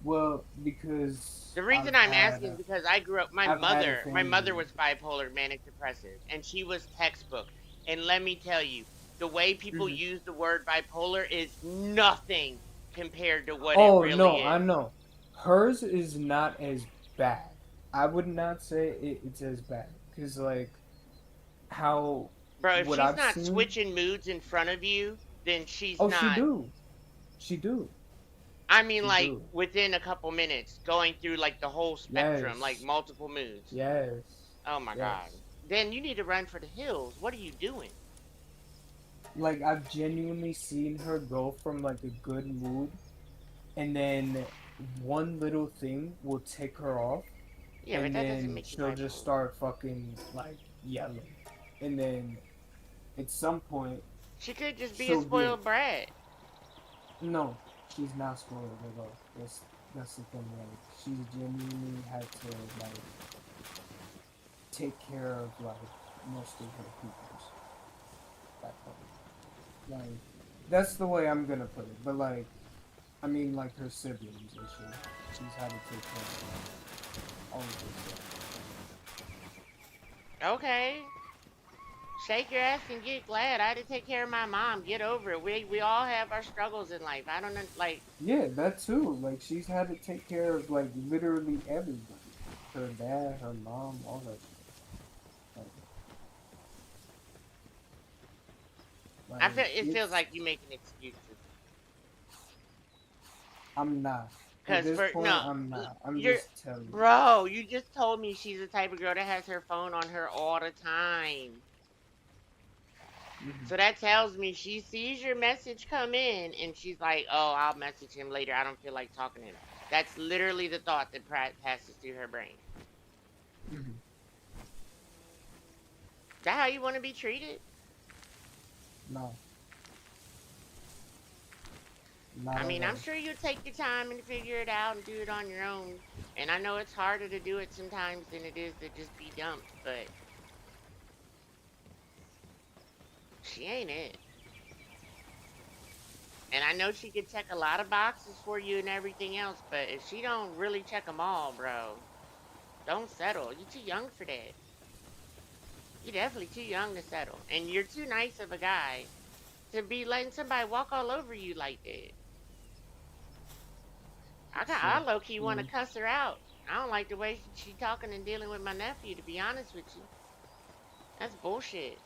Well, because The reason I'm asking is because I grew up, I've had a my mother family. was bipolar manic depressive, and she was textbook. And let me tell you, the way people Hmm. use the word bipolar is nothing compared to what it Oh really no, I is. know. Hers is not as bad. I would not say it's as bad because like how Bro, if what she's I've not seen. switching moods in front of you, then she's Oh, not. she do, I mean, she like do. within a couple minutes, going through like the whole spectrum, like Yes, multiple moods. yes, Oh my God. yes. Then you need to run for the hills. What are you doing? Like I've genuinely seen her go from like a good mood and then one little thing will tick her off, Yeah, but and that doesn't then make you she'll just bipolar. start fucking like yelling, and then at some point She could just be a she'll get spoiled brat. no, she's not spoiled at all. That's the thing. Like she's genuinely had to like take care of like most of her peoples back home. Like that's the way I'm gonna put it. But like I mean like her siblings and shit. She's had to take care of like all of her stuff. Okay. Shake your ass and get glad. I had to take care of my mom. Get over it. We all have our struggles in life. I don't know, like, Yeah, that too. Like she's had to take care of like literally everybody. Her dad, her mom, all that shit. I feel it feels It's like you making excuses. I'm not. At Cause this for point no, I'm not. I'm you're, just telling you. bro. You just told me she's the type of girl that has her phone on her all the time. Hmm. So that tells me she sees your message come in and she's like, "Oh, I'll message him later. I don't feel like talking to him." That's literally the thought that passes through her brain. Hmm. That how you want to be treated? No, not I at mean, I'm all. sure you take the time and figure it out and do it on your own. And I know it's harder to do it sometimes than it is to just be dumped, but she ain't it. And I know she could check a lot of boxes for you and everything else, but if she don't really check them all, bro, don't settle. You're too young for that. You're definitely too young to settle. And you're too nice of a guy to be letting somebody walk all over you like that. I Shit. low key want to Mm, cuss her out. I don't like the way she talking and dealing with my nephew, to be honest with you. That's bullshit.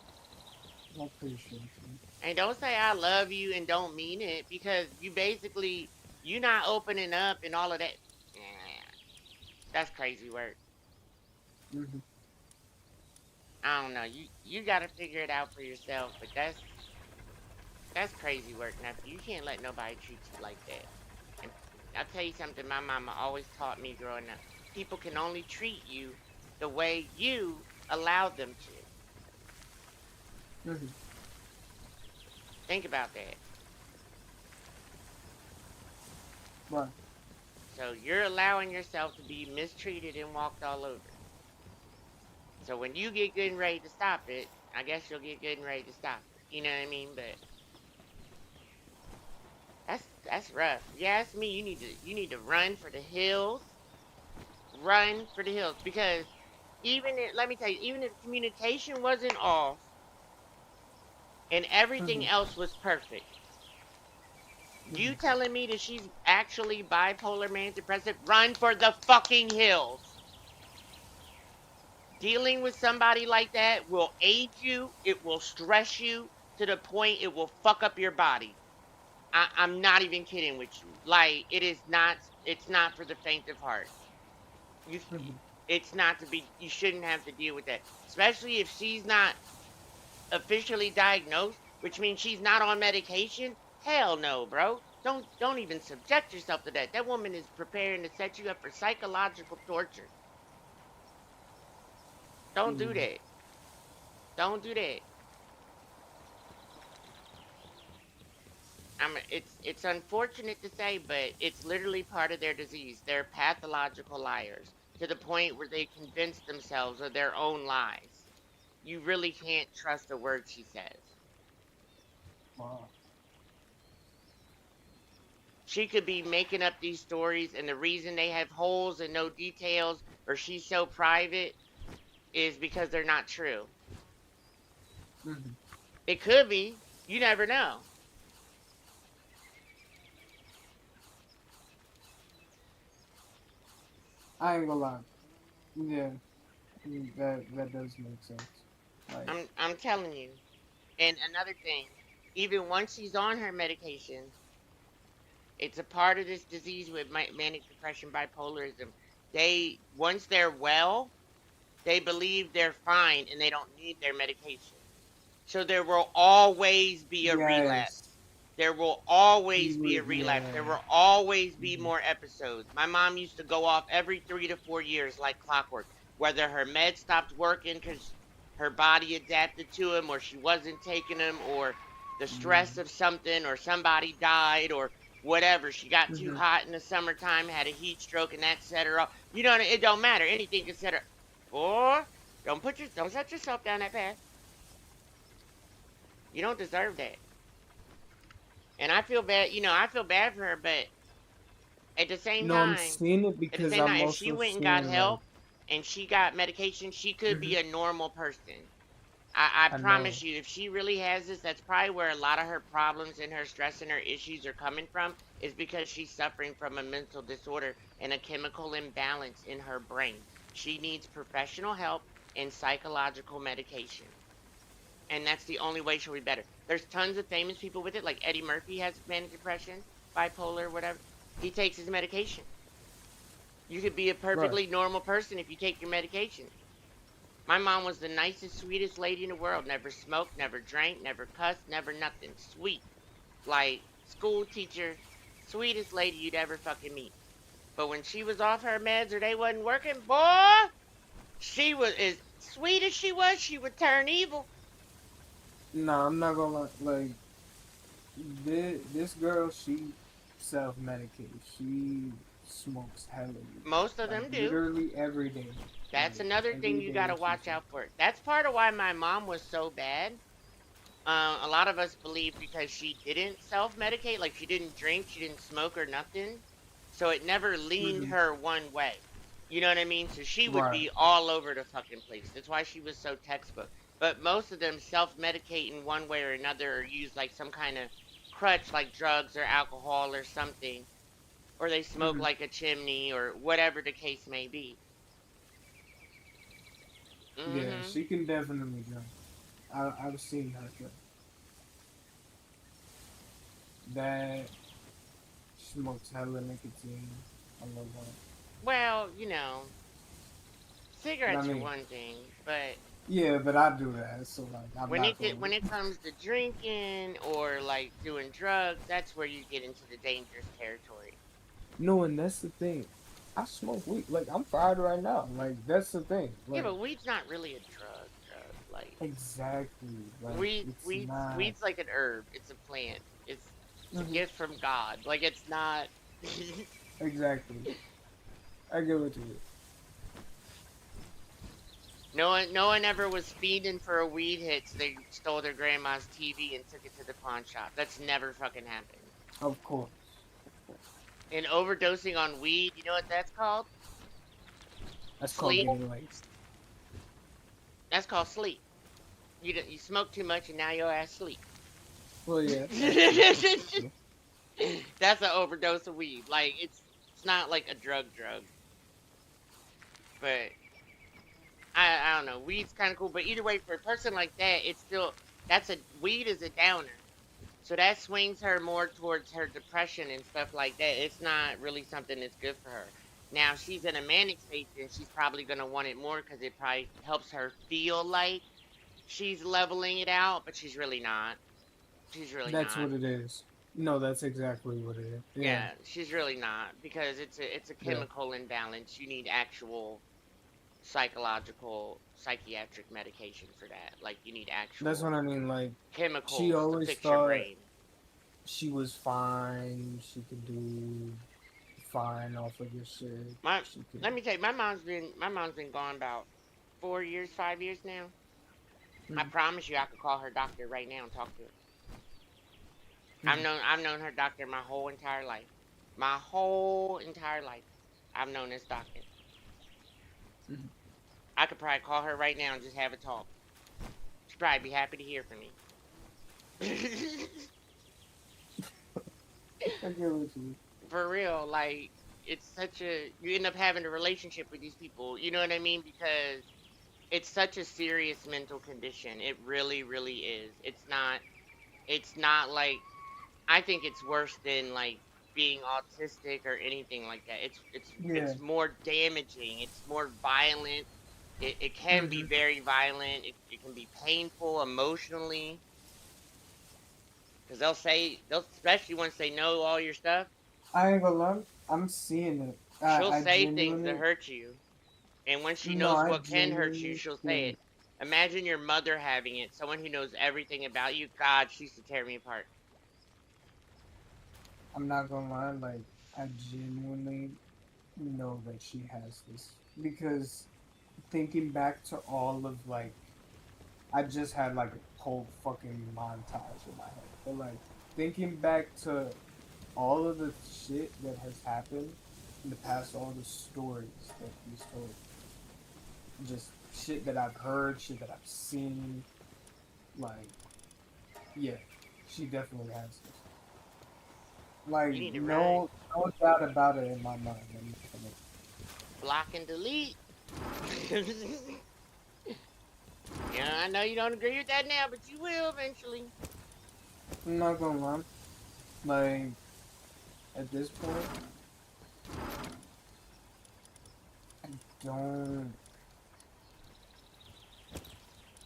I appreciate you. And don't say I love you and don't mean it because you not opening up and all of that. Yeah, that's crazy work. Hmm. I don't know. You got to figure it out for yourself, but that's crazy work, nephew. You can't let nobody treat you like that. And I'll tell you something my mama always taught me growing up. People can only treat you the way you allowed them to. Hmm. Think about that. But So you're allowing yourself to be mistreated and walked all over. So when you get good and ready to stop it, I guess you'll get good and ready to stop it. You know what I mean? But that's rough. If you ask me, you need to run for the hills. Run for the hills because let me tell you, even if communication wasn't off and everything hmm. else was perfect, you Hmm. telling me that she's actually bipolar manic depressive, run for the fucking hills. Dealing with somebody like that will age you, it will stress you to the point it will fuck up your body. I'm not even kidding with you. Like it's not for the faint of heart. You Hmm. it's not to be you shouldn't have to deal with that. Especially if she's not officially diagnosed, which means she's not on medication. Hell no, bro. Don't even subject yourself to that. That woman is preparing to set you up for psychological torture. Don't do Hmm. that. Don't do that. It's unfortunate to say, but it's literally part of their disease. They're pathological liars to the point where they convince themselves of their own lies. You really can't trust a word she says. Wow. She could be making up these stories, and the reason they have holes and no details, or she's so private, is because they're not true. Hmm. It could be. You never know. I ain't gonna lie. Yeah, that does make sense. Like, I'm telling you. And another thing, even once she's on her medication, it's a part of this disease with manic depression, bipolarism. They once they're well, they believe they're fine and they don't need their medication. So there will always be a yes, relapse. There will He always be a would, relapse. yeah. There will always be Mhm. more episodes. My mom used to go off every 3 to 4 years like clockwork, whether her meds stopped working because her body adapted to them, or she wasn't taking them, or the stress Mhm. of something, or somebody died, or whatever. She got too Mhm. hot in the summertime, had a heat stroke, and that set her off. You know, it don't matter. Anything can set her. Or don't set yourself down that path. You don't deserve that. And I feel bad. I feel bad for her, but at the same No, I'm time, seeing it because I'm if she also went and got seeing like. help and she got medication, she could be Mhm. a normal person. I I promise know. you, if she really has this, that's probably where a lot of her problems and her stress and her issues are coming from, is because she's suffering from a mental disorder and a chemical imbalance in her brain. She needs professional help and psychological medication. And that's the only way she'll be better. There's tons of famous people with it, like Eddie Murphy has manic depression, bipolar, whatever. He takes his medication. You could be a Right. perfectly normal person if you take your medication. My mom was the nicest, sweetest lady in the world. Never smoked, never drank, never cussed, never nothing. Sweet. Like school teacher, sweetest lady you'd ever fucking meet. But when she was off her meds or they wasn't working, boy, she was as sweet as she would turn evil. No, I'm not gonna like this girl. She self medicates. She smokes heavily, Most of like them do. literally every day. That's Like another thing every you got day to she watch smokes. out for. That's part of why my mom was so bad. A lot of us believe because she didn't self medicate, like she didn't drink, she didn't smoke or nothing. So it never leaned Hmm. her one way. You know what I mean? So she would Right. be all over the fucking place. That's why she was so textbook. But most of them self medicate in one way or another, or use like some kind of crutch like drugs or alcohol or something, or they smoke Hmm. like a chimney or whatever the case may be. Yeah, Hmm. she can definitely drink. I've seen her drink. That smokes hella nicotine. I love that. Well, But I cigarettes are mean, one thing, but yeah, but I do that, so like I'm when not going when it comes to drinking or like doing drugs, that's where you get into the dangerous territory. No, and that's the thing. I smoke weed. Like I'm fried right now. Like that's the thing. Yeah, Like but weed's not really a drug. Like exactly. Like it's not. weed's like an herb. It's a plant. It's a Hmm. gift from God. Like it's not. Exactly. I give it to you. No one ever was fiending for a weed hit, so they stole their grandma's TV and took it to the pawn shop. That's never fucking happened. Of course. Of course. And overdosing on weed, you know what that's called? That's called Sleep. getting laced. That's called sleep. You smoke too much and now your ass sleep. Well, yeah, that's true. That's an overdose of weed. Like it's not like a drug, but I don't know. Weed's kind of cool, but either way, for a person like that, it's still that's a weed is a downer. So that swings her more towards her depression and stuff like that. It's not really something that's good for her. Now, if she's in a manic state, then she's probably gonna want it more because it probably helps her feel like she's leveling it out, but she's really not. She's really That's not. what it is. No, that's exactly what it is. Yeah. Yeah, she's really not because it's a Yeah. chemical imbalance. You need actual psychological psychiatric medication for that. Like you need That's what actual I mean. Like she chemicals to always fix your thought brain. she was fine. She could do fine off of this shit. My She could. Let me tell you, my mom's been gone about 4 years, 5 years now. I Mhm. promise you, I could call her doctor right now and talk to her. Mhm. I've known her doctor my whole entire life. My whole entire life, I've known this doctor. Mhm. I could probably call her right now and just have a talk. She'd probably be happy to hear from me. I get what you. For real, like it's such a you end up having a relationship with these people. You know what I mean? Because it's such a serious mental condition. It really, really is. It's not like I think it's worse than like being autistic or anything like that. Yeah. It's more damaging. It's more violent. It can be Hmm. very violent. It can be painful emotionally. Because they'll, especially once they know all your stuff, I ain't gonna lie. I'm seeing it. she'll I say things that genuinely, hurt you. And when she no, knows I what can hurt you, genuinely she'll say see it. it. Imagine your mother having it, someone who knows everything about you. God, she used to tear me apart. I'm not gonna lie. Like, I genuinely know that she has this because thinking back to all of like, I just had like a whole fucking montage in my head. But like, thinking back to all of the shit that has happened in the past, all the stories that he's told, just shit that I've heard, shit that I've seen. Like, yeah, she definitely has this. You Like, need to run, no doubt about it in my mind. block, and delete. Yeah, I know you don't agree with that now, but you will eventually. I'm not gonna lie. Like, at this point, I don't.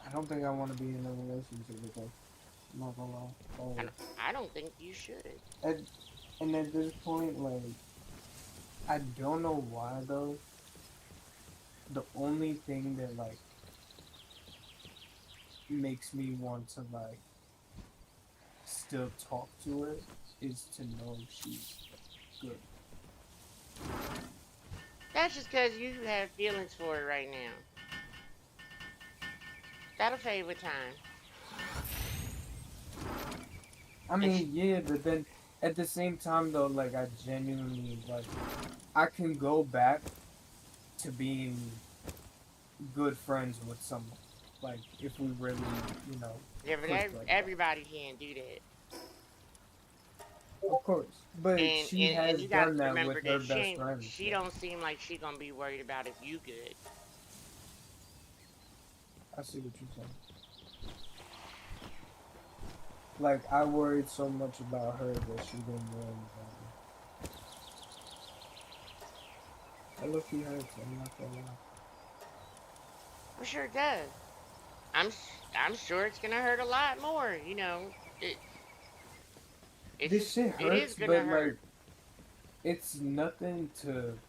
I don't think I want to be in a relationship with her. I'm not gonna lie. I Like, don't, I don't think you should. at, and at this point, like, I don't know why though. The only thing that like makes me want to like still talk to her is to know she's good. That's just because you have feelings for it right now. That'll fade with time. I And sh mean, yeah, but then at the same time though, like I genuinely like I can go back to being good friends with someone. Like if we really, you know, yeah, but click like that. everybody can't do that. Of course. But And, she and and has you got to done that remember with her that best friends. she Though. don't seem like she gonna be worried about if you good. I see what you're saying. Like I worried so much about her that she didn't worry about me. That look he hurts, I'm not gonna lie. I'm sure it does. I'm sure it's gonna hurt a lot more. You know, it's This just shit it is hurts, gonna but hurt. like it's nothing to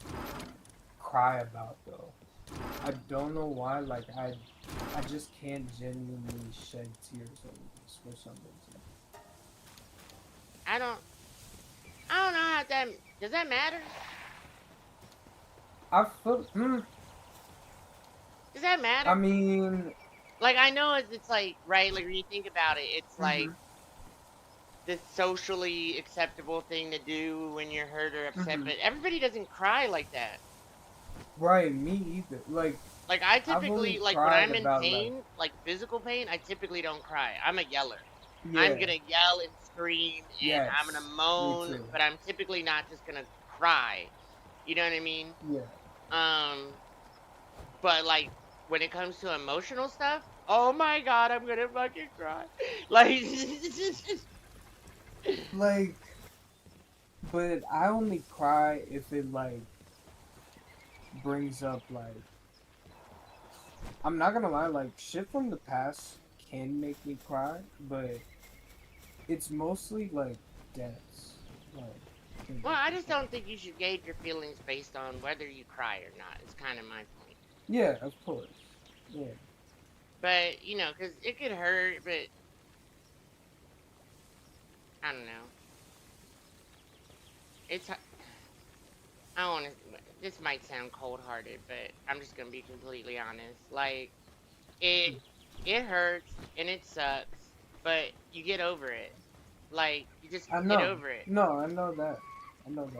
cry about though. I don't know why, like I just can't genuinely shed tears over this for some reason. I don't I don't know how that does that matter. I feel Does that I matter? mean Like I know it's like right. Like when you think about it, it's like mhm, the socially acceptable thing to do when you're hurt or upset. mhm. But everybody doesn't cry like that. Right, me either. Like Like I I've typically only like when cried I'm in about like pain, like physical pain, I typically don't cry. I'm a yeller. I'm yeah, gonna yell and scream and I'm gonna yes, me moan, too. but I'm typically not just gonna cry. You know what I mean? Yeah. Um, but like when it comes to emotional stuff, oh my god, I'm gonna fucking cry. Like Like but I only cry if it like brings up like I'm not gonna lie, like shit from the past can make me cry, but it's mostly like deaths. Like can well, make I me just cry. don't think you should gauge your feelings based on whether you cry or not. It's kind of my point. Yeah, of course. Yeah. But you know, because it could hurt, but I don't know. It's I don't want to. This might sound cold hearted, but I'm just gonna be completely honest. Like it, it hurts and it sucks, but you get over it. Like you just I get know. over it. No, I know that. I know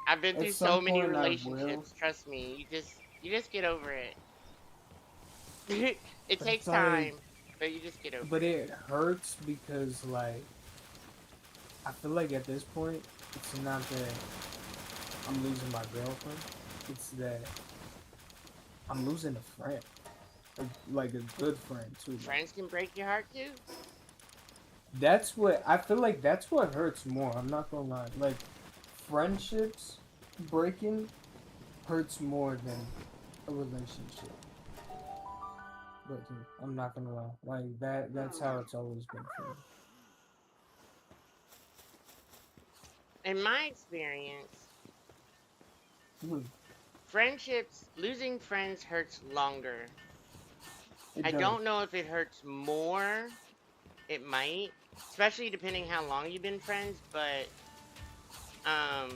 I've been that. At through some so many point I will. relationships. Trust me. You just get over it. It But it's takes like time, but you just get over but it. it hurts because like I feel like at this point it's not that I'm losing my girlfriend. It's that I'm losing a friend. Like a good friend too. Like Friends can break your heart too. that's what I feel like that's what hurts more. I'm not gonna lie. Like friendships breaking hurts more than a relationship breaking. I'm not gonna lie. Like that's how it's always been for me. in my experience, Hmm, friendships, losing friends hurts longer. it I does. don't know if it hurts more. It might, especially depending how long you've been friends, but um,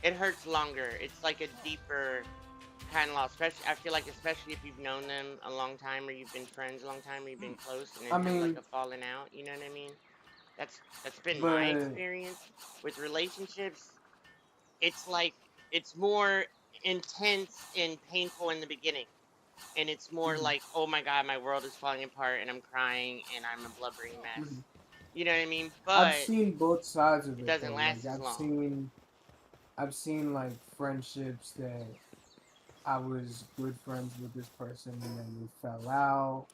it hurts longer. It's like a deeper kind of loss. Especially, I feel like, especially if you've known them a long time, or you've been friends a long time, or you've been close, and I then have like mean, a falling out. You know what I mean? That's been my but experience with relationships. It's like it's more intense and painful in the beginning, and it's more mhm, like, oh my god, my world is falling apart, and I'm crying, and I'm a blubbery mhm. mess. You know what I mean? I've But seen both sides of it it doesn't though. last Like as long. I've seen like friendships that I was good friends with this person and then we fell out,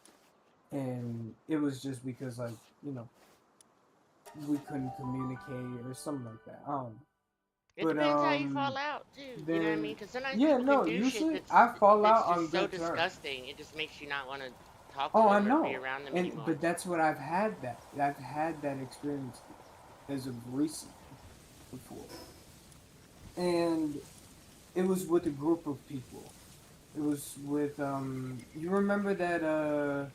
and it was just because like you know we couldn't communicate or something like that. I don't know. It But depends how you fall out too. You know what I mean? then Because sometimes yeah, people can no. do shit Usually I fall that's out on just so good terms. disgusting. It just makes you not want to talk to Oh, I them or be know, around them and anymore. but that's what I've had. I've had that experience as of recent before, and it was with a group of people. It was with you remember that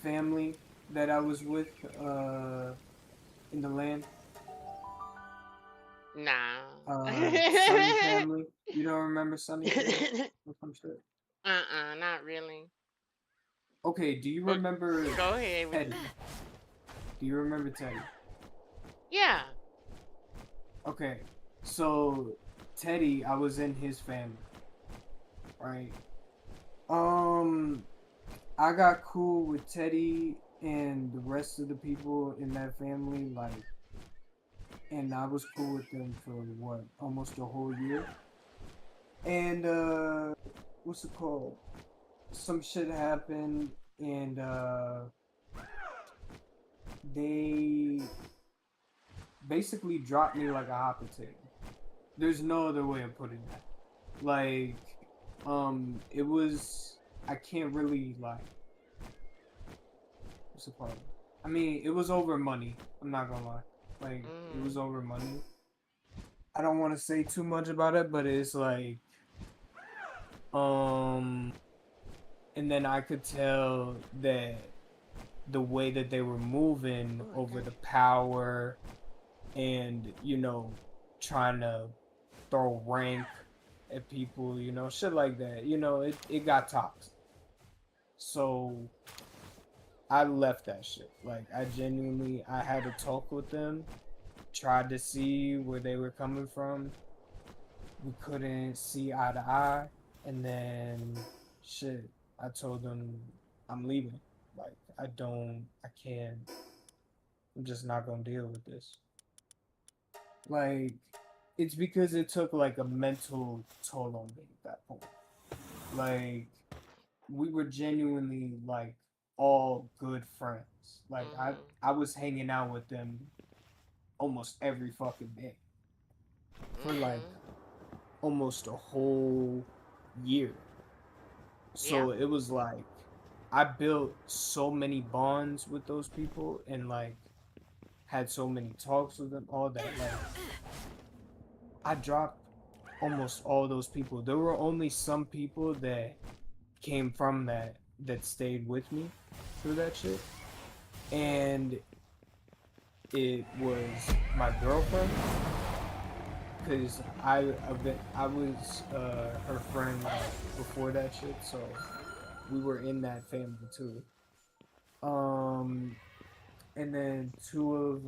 family that I was with in the land, Nah. Sunny family. You don't remember Sunny family or some shit? Not really. Okay, do you But remember go ahead with Teddy? Do you remember Teddy? yeah. Okay, so Teddy, I was in his family, right? Um, I got cool with Teddy and the rest of the people in that family, like, and I was cool with them for what, almost a whole year. And what's it called? Some shit happened, and they basically dropped me like a hot potato. There's no other way of putting that. Like, it was. I can't really like. What's it called? I mean, it was over money. I'm not gonna lie. Like, it was Mm. over money. I don't want to say too much about it, but it's like, um, and then I could tell that the way that they were moving Oh, I over got the you. power and trying to throw rank at people, shit like that. It got toxic. So I left that shit. Like I had to talk with them, tried to see where they were coming from. We couldn't see eye to eye, and then shit, I told them I'm leaving. Like I can't. I'm just not gonna deal with this. Like, it's because it took like a mental toll on me at that point. Like, we were genuinely like all good friends. Like, Mhm. I was hanging out with them almost every fucking day for like Mhm. almost a whole year. Yeah. So it was like I built so many bonds with those people and like had so many talks with them, all that. Like, I dropped almost all those people. There were only some people that came from that stayed with me through that shit. And it was my girlfriend because I was her friend before that shit, so we were in that family too. Um, and then two of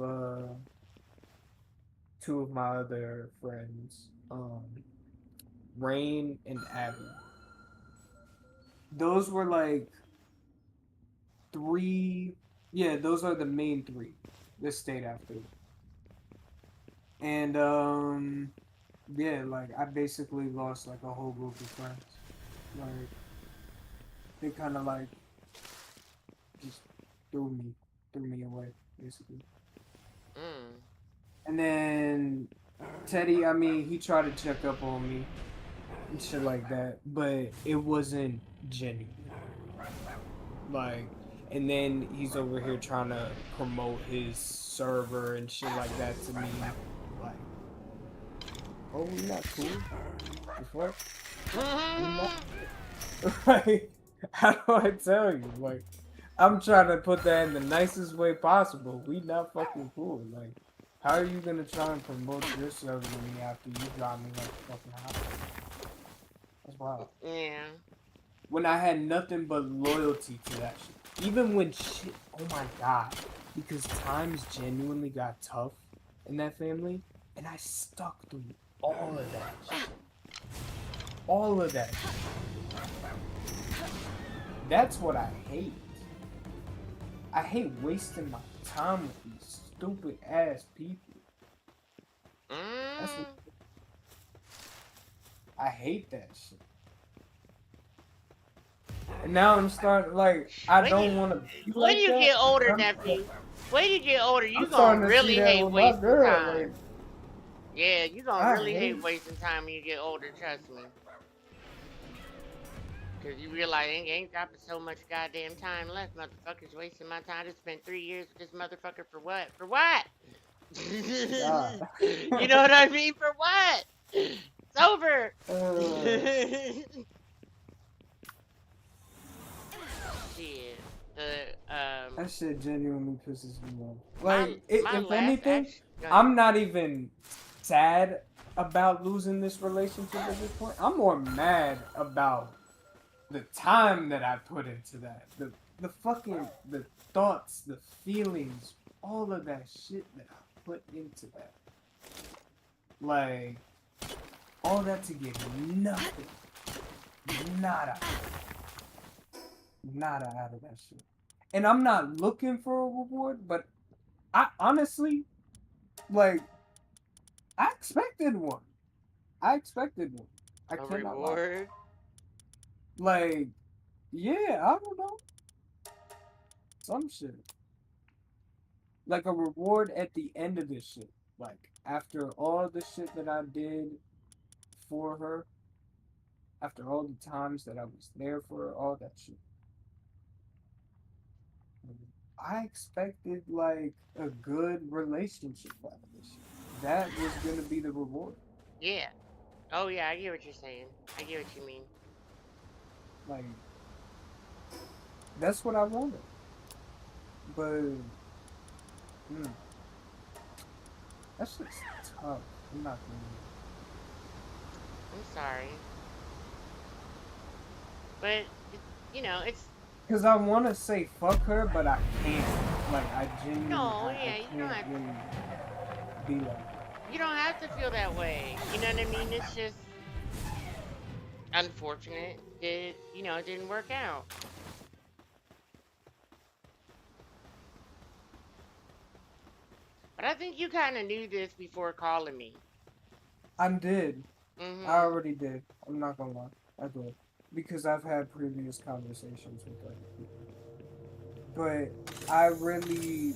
my other friends, Rain and Abby. Those were like three. Yeah, those are the main three that stayed after. And yeah, like I basically lost like a whole group of friends. Like they kind of like just threw me away basically. Mm. And then Teddy, I mean, he tried to check up on me and shit like that, but it wasn't genuine. Like, and then he's over here trying to promote his server and shit like that to me. Like, Oh, we not cool. The fuck? We not. Mhm. Like, how do I tell you? Like, I'm trying to put that in the nicest way possible. We not fucking cool. Like, how are you gonna try and promote yourself to me after you drop me like a fucking house? That's wild. Yeah. When I had nothing but loyalty to that shit. Even when shit, oh my god. Because times genuinely got tough in that family, and I stuck through all of that shit. All of that shit. That's what I hate. I hate wasting my time with these stupid ass people. That's what Mm. I hate that shit. And now I'm starting like I When you don't want to be when like you that. get older, I'm, nephew, when you get older, you I'm gonna starting to see really that hate with my wasting girl. time. Like Yeah, you gonna I really hate hate. wasting time when you get older. Trust me, cause you realize ain't got so much goddamn time left. Motherfuckers wasting my time. I just spent 3 years with this motherfucker for what? For what? God. You know what I mean? For what? It's over. uh, Shit. The that shit genuinely pisses me off. my Like, my if last anything, action. Go ahead. I'm not even sad about losing this relationship at this point. I'm more mad about the time that I put into that. The fucking the thoughts, the feelings, all of that shit that I put into that. Like, all that to get nothing. Nada. Nada out of that shit. And I'm not looking for a reward, but I honestly, like, I expected one. I expected one. I A cannot lie. reward. Like, yeah, I don't know. Some shit. Like a reward at the end of this shit. Like, after all the shit that I did for her, after all the times that I was there for her, all that shit. I expected, like, a good relationship out of this shit. That was gonna be the reward. Yeah. Oh yeah, I get what you're saying. I get what you mean. Like, that's what I wanted. But, mm, that's just tough. I'm not gonna. I'm sorry, but it's Because I want to say fuck her, but I can't. Like, I genuinely, no, I yeah, you don't can't have really be like that. you don't have to feel that way. You know what I mean? It's just unfortunate that it didn't work out. But I think you kind of knew this before calling me. I did. I Mhm. already did. I'm not gonna lie. I did. Because I've had previous conversations with other people. But I really,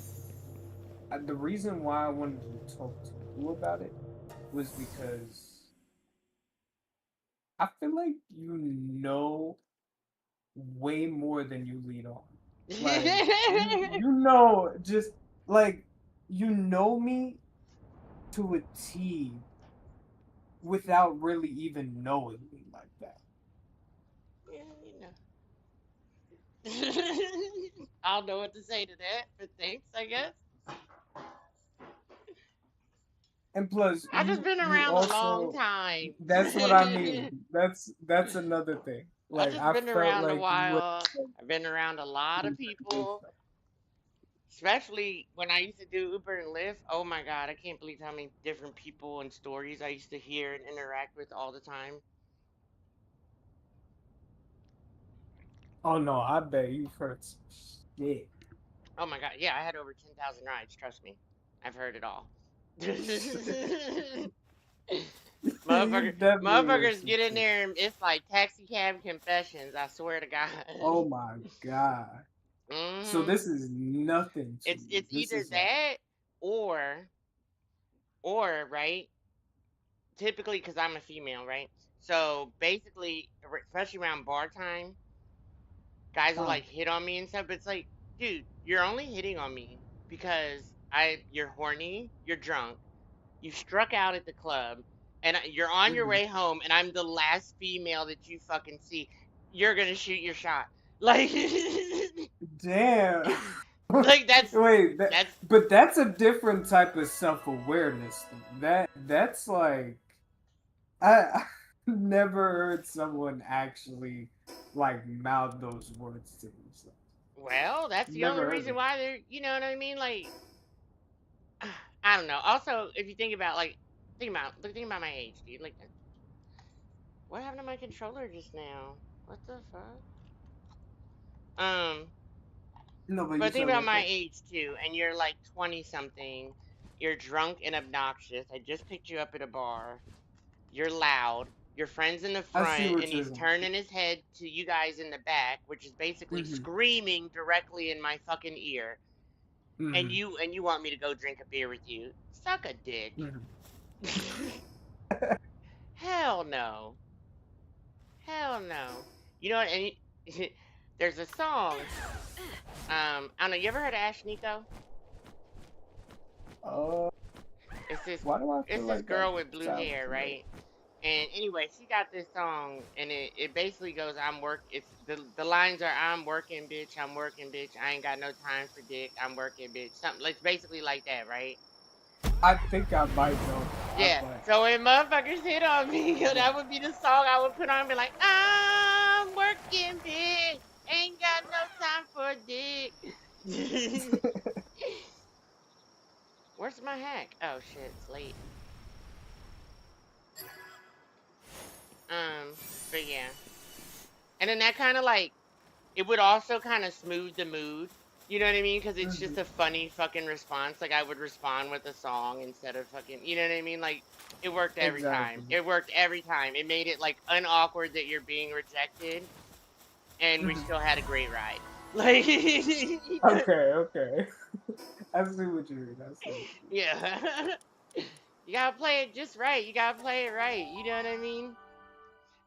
the reason why I wanted to talk to you about it was because I feel like you know way more than you lead on. Like you know just like you know me to a T without really even knowing me like that. Yeah. I don't know what to say to that, but thanks, I guess. And plus I've just been you around a long also time. that's what I mean. That's another thing. I've Like just I been felt around a like you would while. I've been around a lot of people, especially when I used to do Uber and Lyft. Oh my God, I can't believe how many different people and stories I used to hear and interact with all the time. Oh no, I bet you've heard some shit. Oh my God, yeah, I had over 10,000 rides. Trust me, I've heard it all. You Motherfucker, definitely heard motherfuckers some get in shit. there and it's like taxi cab confessions. I swear to God. Oh my god. So hmm this is nothing to you. It's This either is like, that or right. Typically, because I'm a female, right? So basically, especially around bar time, guys will huh? like hit on me and stuff. But it's like, dude, you're only hitting on me because you're horny, you're drunk, you struck out at the club. and you're on your Mhm. way home, and I'm the last female that you fucking see, you're gonna shoot your shot. Like, Damn. like Wait, that's but that's a different type of self-awareness. That's like I never heard someone actually like mouth those words to themselves. well, that's the Never only heard reason of why they're, you know what I mean? Like, I don't know. Also, if you think about like, think about my age, dude. Like, what happened to my controller just now? What the fuck? Um, it. No, but you but think said about what my though? age too, and you're like 20 something. You're drunk and obnoxious. I just picked you up at a bar. You're loud. Your friend's in the I see front, what and you're he's saying. turning his head to you guys in the back, which is basically Mm-hmm. screaming directly in my fucking ear. Mm-hmm. And you want me to go drink a beer with you? Suck a dick. Mm-hmm. Hell no. Hell no. You know what? And there's a song. I don't know. You ever heard of Ash Nico? uh, It's this. why do I feel It's this like that girl with blue sounds hair, familiar? right? And anyway, she got this song, and it basically goes, "I'm work." It's the lines are, "I'm working, bitch. I'm working, bitch. I ain't got no time for dick. I'm working, bitch." Something. It's basically like that, right? I think I might know. I Yeah. might. So when motherfuckers hit on me, Yeah. that would be the song I would put on, and be like, "I'm working, bitch. Ain't got no time for dick." Where's my hack? Oh shit, it's late. But yeah. And then that kind of like, it would also kind of smooth the mood. You know what I mean? Because it's Mhm. just a funny fucking response. Like, I would respond with a song instead of fucking, you know what I mean? Like, it worked every time. Exactly. It worked every time. It made it like unawkward that you're being rejected, and we Mhm. still had a great ride. Like, Okay, okay. I see what you mean. I see what you mean. yeah. You gotta play it just right. You gotta play it right. You know what I mean?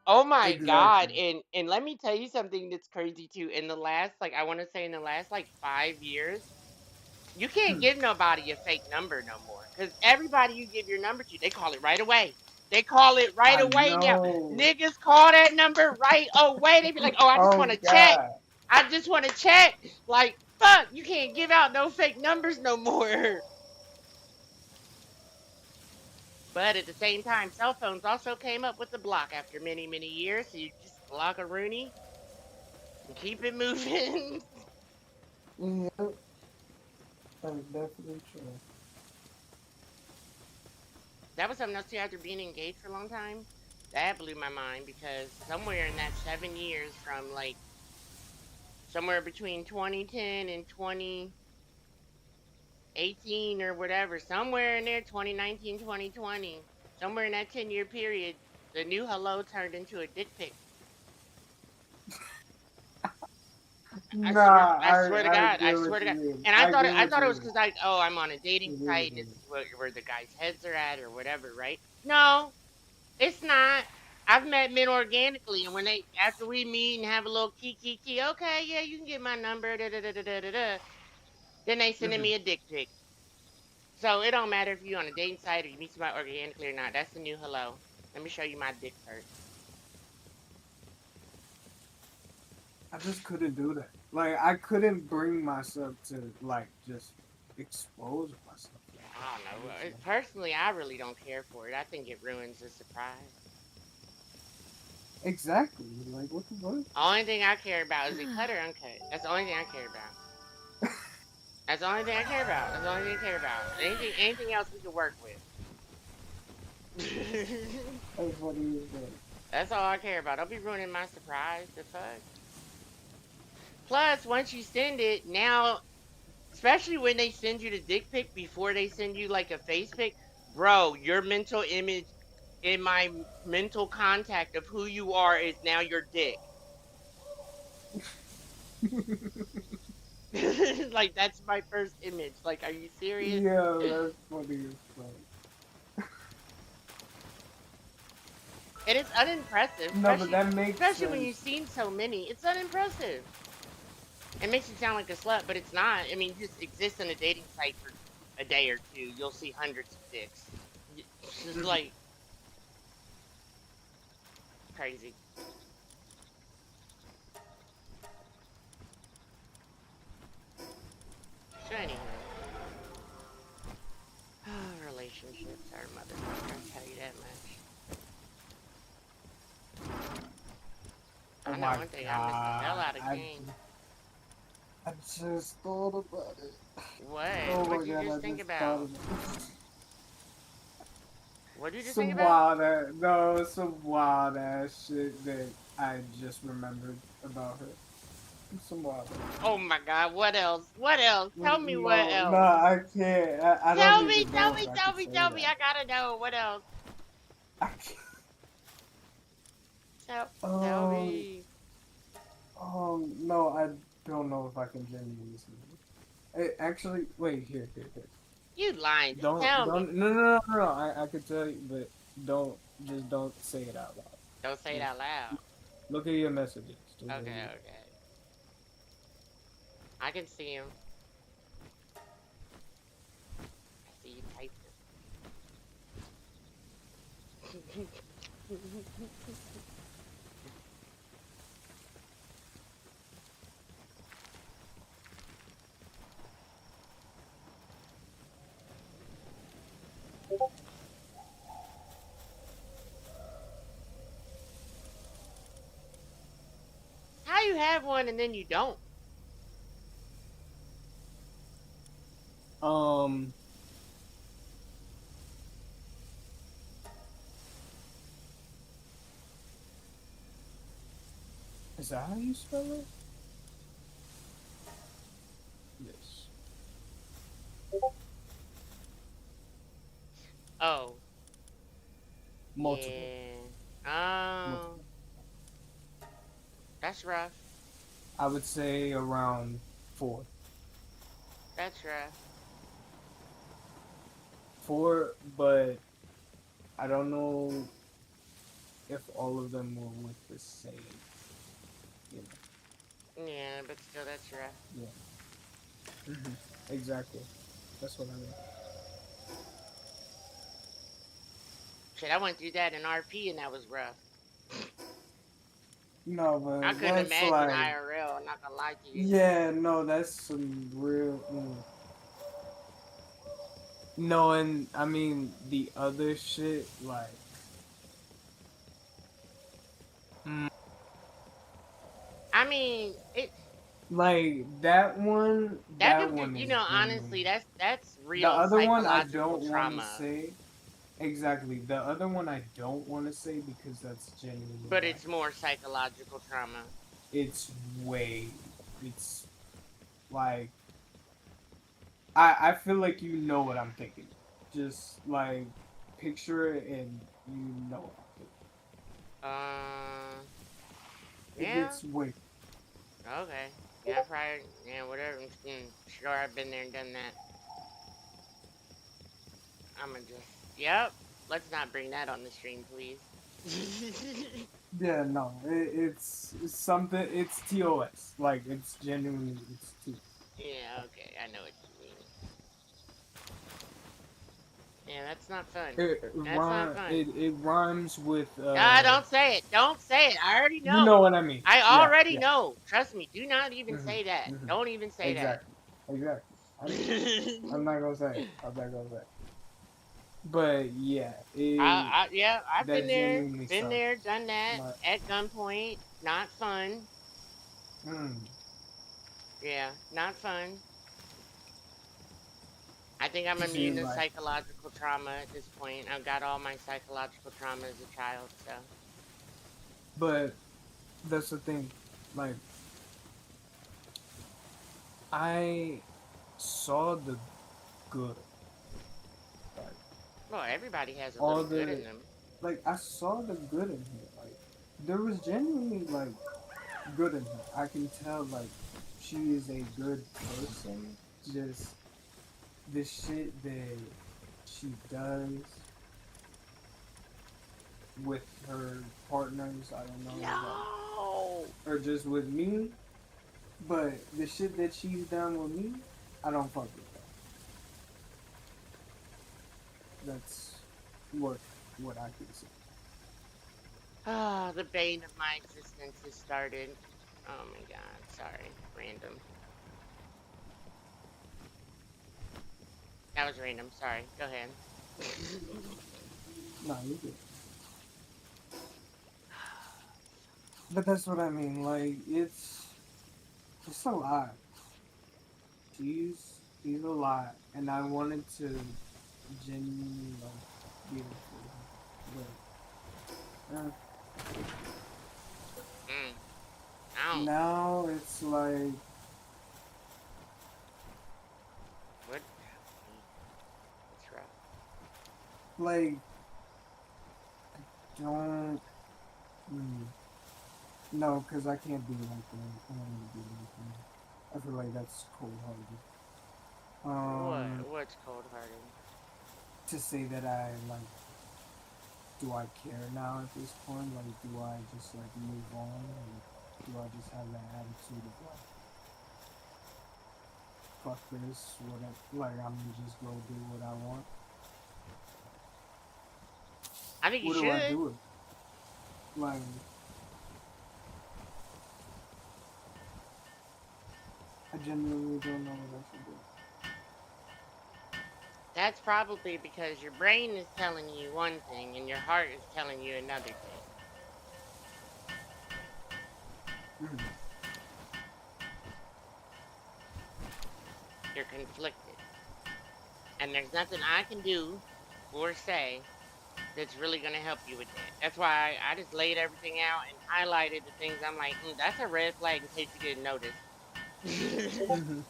Oh my God. Exactly. And let me tell you something that's crazy too. In the last, like, I want to say in the last like 5 years, you can't Hmm. give nobody a fake number no more. Because everybody you give your number to, they call it right away. They call it right I away now. know. Niggas call that number right away. They be like, "Oh, I just want Oh to check. God. I just want to check." Like, fuck, you can't give out no fake numbers no more. But at the same time, cell phones also came up with the block after many, many years. So you just block a Rooney and keep it moving. Yeah, that's definitely true. That was something else too. After being engaged for a long time, that blew my mind because somewhere in that 7 years, from like somewhere between 2010 and 2018 or whatever, somewhere in there, 2019, 2020, somewhere in that 10-year period, the new hello turned into a dick pic. Nah, I swear to I God, I get swear what to you God. mean. And I get I what thought you it was mean. because like, oh, I'm on a I dating get site what and you this mean. is where the guys' heads are at or whatever, right? No, it's not. I've met men organically, and when they after we meet and have a little kiki, okay, yeah, you can get my number, da da da da da da da. Then they sending Mhm. me a dick pic. So it don't matter if you on a dating site or you meet somebody organically or not. That's the new hello. Let me show you my dick first. I just couldn't do that. Like I couldn't bring myself to like just expose myself like I that. don't know. You know what I'm saying? Personally, I really don't care for it. I think it ruins the surprise. Exactly. Like what the fuck? Only thing I care about is it cut or uncut. That's the only thing I care about. That's the only thing I care about. That's the only thing I care about. Anything else we can work with. That's funny as hell. That's all I care about. Don't be ruining my surprise. The fuck. Plus, once you send it, now, especially when they send you the dick pic before they send you like a face pic, bro, your mental image in my mental contact of who you are is now your dick. Like, that's my first image. Like, are you serious? Yeah, that's funny as fuck. And it's unimpressive, No, but that makes especially when you've sense. seen so many. It's unimpressive. It makes you sound like a slut, but it's not. I mean, just exist on a dating site for a day or two. You'll see hundreds of dicks. It's just Mhm. like, Crazy. So anywho, relationships are a motherfucker. I tell you that much. Oh I know my one thing. I miss the hell god. out of King. I just thought about it. What? Oh my What'd you god, I just think just thought about? about it. What'd you just think Some about? wild ass, no, some wild ass shit that I just remembered about her. Some wild ass Oh shit. my God. What else? What else? Tell me what No, no, else. I can't. I don't Tell me. even Tell know if me. I Tell could me. say Tell me. that. I gotta know. What else? I can't. Tell Um, me. no, I don't know if I can genuinely say it. Actually, wait, here. You lying. Just Don't, tell me. don't, no. I could tell you, but don't say it out loud. Don't say it Just out loud. look at your messages. Just Okay. Okay. I can see him. I see you typing. How you have one and then you don't? um, is that how you spell it? Yes. Oh. Multiple. Yeah. Multiple. That's rough. I would say around 4. That's rough. 4, but I don't know if all of them were with the same. You Yeah, but still, that's rough. know. Yeah. Exactly. That's what I mean. Shit, I went through that in RP and that was rough. No, I but couldn't that's imagine like, IRL. I'm not gonna lie to you. yeah, no, that's some real. No, and I mean the other shit, like, mm, I mean, it like that that could one be, is honestly, genuine. that's The real other one I psychological don't want to trauma, say exactly. The other one I don't want to say because that's genuinely but like it's more psychological trauma. it's way, it's like I feel like you know what I'm thinking. Just like picture it and you know what I'm thinking. Uh, It yeah, gets way. okay, yeah, probably, yeah, whatever. Sure, I've been there and done that. I'ma just, yep. Let's not bring that on the stream, please. Yeah, no, it's something. It's TOS. Like it's genuinely it's T. Yeah, okay, I know what you mean. Yeah, that's not fun. That's not fun. It rhymes with Ah, don't say it. Don't say it. I already you know. know what I mean. I Yeah, already yeah. know. Trust me. Do not even Mhm. say that. Mhm. Don't even say that. Exactly. Exactly. I know. I'm not gonna say it. I'm not gonna say it. But yeah, Yeah, I've that genuinely been sucks. there, done that Like, at gunpoint. Not fun. mm, Yeah, not fun. I think I'm see, immune to like, psychological trauma at this point. I've got all my psychological trauma as a child, so. but that's the thing. Like, I saw the good. Like, Well, everybody has a all little good the in them. like, I saw the good in her. Like, there was genuinely like good in her. I can tell like she is a good person. Just the shit that she does with her partners, I don't know, like, No! or just with me. But the shit that she's done with me, I don't fuck with that. That's what what I could say. Ah, the bane of my existence has started. Oh my god, sorry. Random. That was random, sorry. Go ahead. No, you good. But that's what I mean. Like it's a lot. She's a lot, and I wanted to genuinely like be there for her, but Mm. Ow. now it's like What? Mm, that's rough. like don't mm, no, because I can't be like that. I don't want to be like that. I feel like that's cold hearted. What? Um, What's cold hearted? to say that I like, do I care now at this point? Like, do I just like move on? Or do I just have that attitude of like, fuck this, whatever? Like, I'm gonna just go do what I want. I think you What do I should. do it? Like, I genuinely don't know what I should do. That's probably because your brain is telling you one thing and your heart is telling you another thing. Mm. You're conflicted. And there's nothing I can do or say that's really going to help you with that. That's why I just laid everything out and highlighted the things I'm like, that's a red flag in case you didn't notice. Mm-hmm.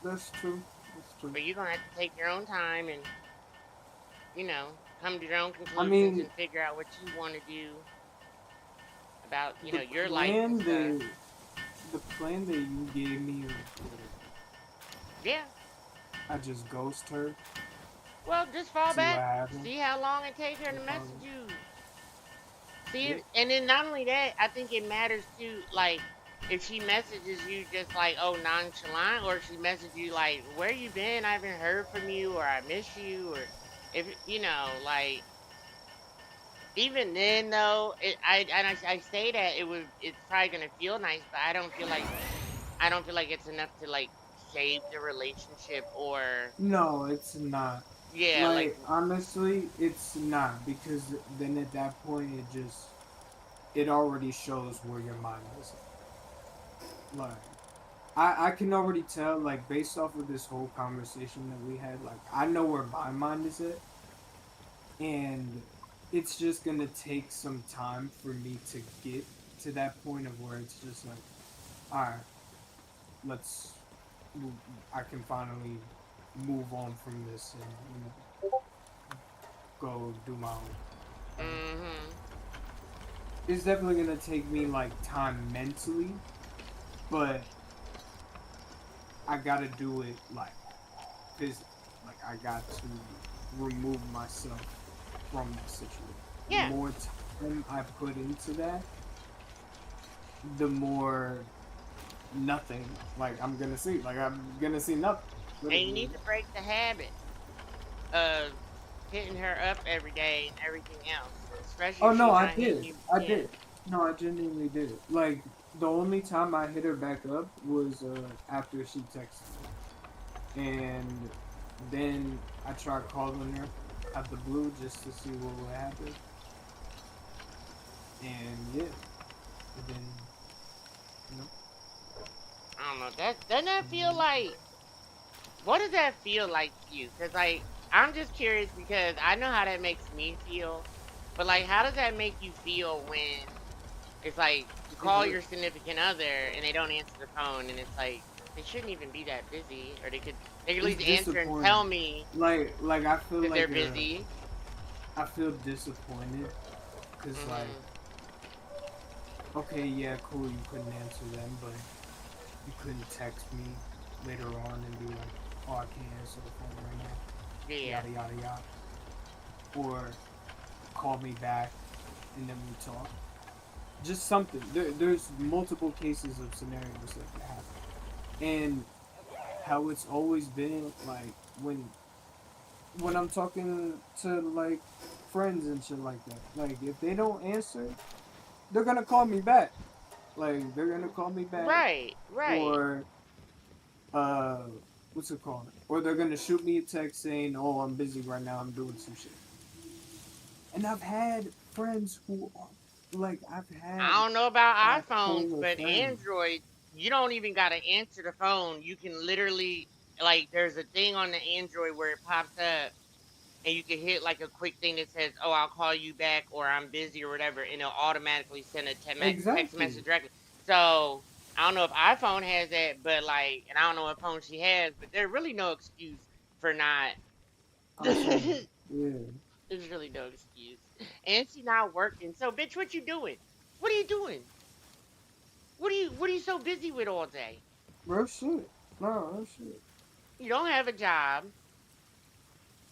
That's true. That's true. But you're going to have to take your own time and, come to your own I conclusions mean, and figure out what you want to do about, the your life and plan stuff. that the plan that you gave me, Yeah. I just ghost her, Well, just fall see what back. happens. See how long it takes her to If I, message you. See, yeah. and then not only that, I think it matters too. Like, if she messages you just like, oh, nonchalant, or if she messages you like, where you been? I haven't heard from you, or I miss you, or if like, even then though, I say that it's probably gonna feel nice, but I don't feel like it's enough to like save the relationship or No, it's not. yeah, like Like honestly, it's not because then at that point it already shows where your mind is at. Like I can already tell like based off of this whole conversation that we had, like I know where my mind is at, and it's just gonna take some time for me to get to that point of where it's just like, all right, let's I can finally move on from this and go do my own thing. mm-hmm. It's definitely gonna take me like time mentally, but I gotta do it like physically. Like I got to remove myself from that situation. The Yeah. more time I put into that, the more nothing like I'm gonna see. Like I'm gonna see nothing. And you Literally. need to break the habit of hitting her up every day and everything else, especially Oh if no, she's I not hitting did. you. I Yeah. did. No, I genuinely did. Like the only time I hit her back up was after she texted me, and then I tried calling her out the blue just to see what would happen, and yeah, and then you know, I don't know. That doesn't that feel like what does that feel like to you? Cause like I'm just curious because I know how that makes me feel, but like how does that make you feel when it's like you it call hurt. your significant other and they don't answer the phone and it's like they shouldn't even be that busy or they could at It's least answer and tell disappointing. me Like I feel that they're like busy. I feel disappointed because like Mhm. okay, yeah, cool, you couldn't answer them, but you couldn't text me later on and be like, oh, I can't answer the phone right now, Yeah. yada yada yada, or call me back and then we talk. Just something. There's multiple cases of scenarios that could happen, and how it's always been like when I'm talking to like friends and shit like that. Like if they don't answer, they're gonna call me back. Like they're gonna call me back, Right, right. or uh, what's it called? Or they're gonna shoot me a text saying, "Oh, I'm busy right now. I'm doing some shit." And I've had friends who, like, I've had I don't know about iPhones, bipolar but friends. Android, you don't even got to answer the phone. You can literally, like, there's a thing on the Android where it pops up and you can hit like a quick thing that says, "Oh, I'll call you back," or "I'm busy," or whatever, and it'll automatically send a text Exactly. message directly. So I don't know if iPhone has that, but like, and I don't know what phone she has, but there's really no excuse for not. Answering. Yeah. There's really no excuse, and she not working. So, bitch, what you doing? What are you doing? What are you so busy with all day? Real shit. No, real shit. You don't have a job.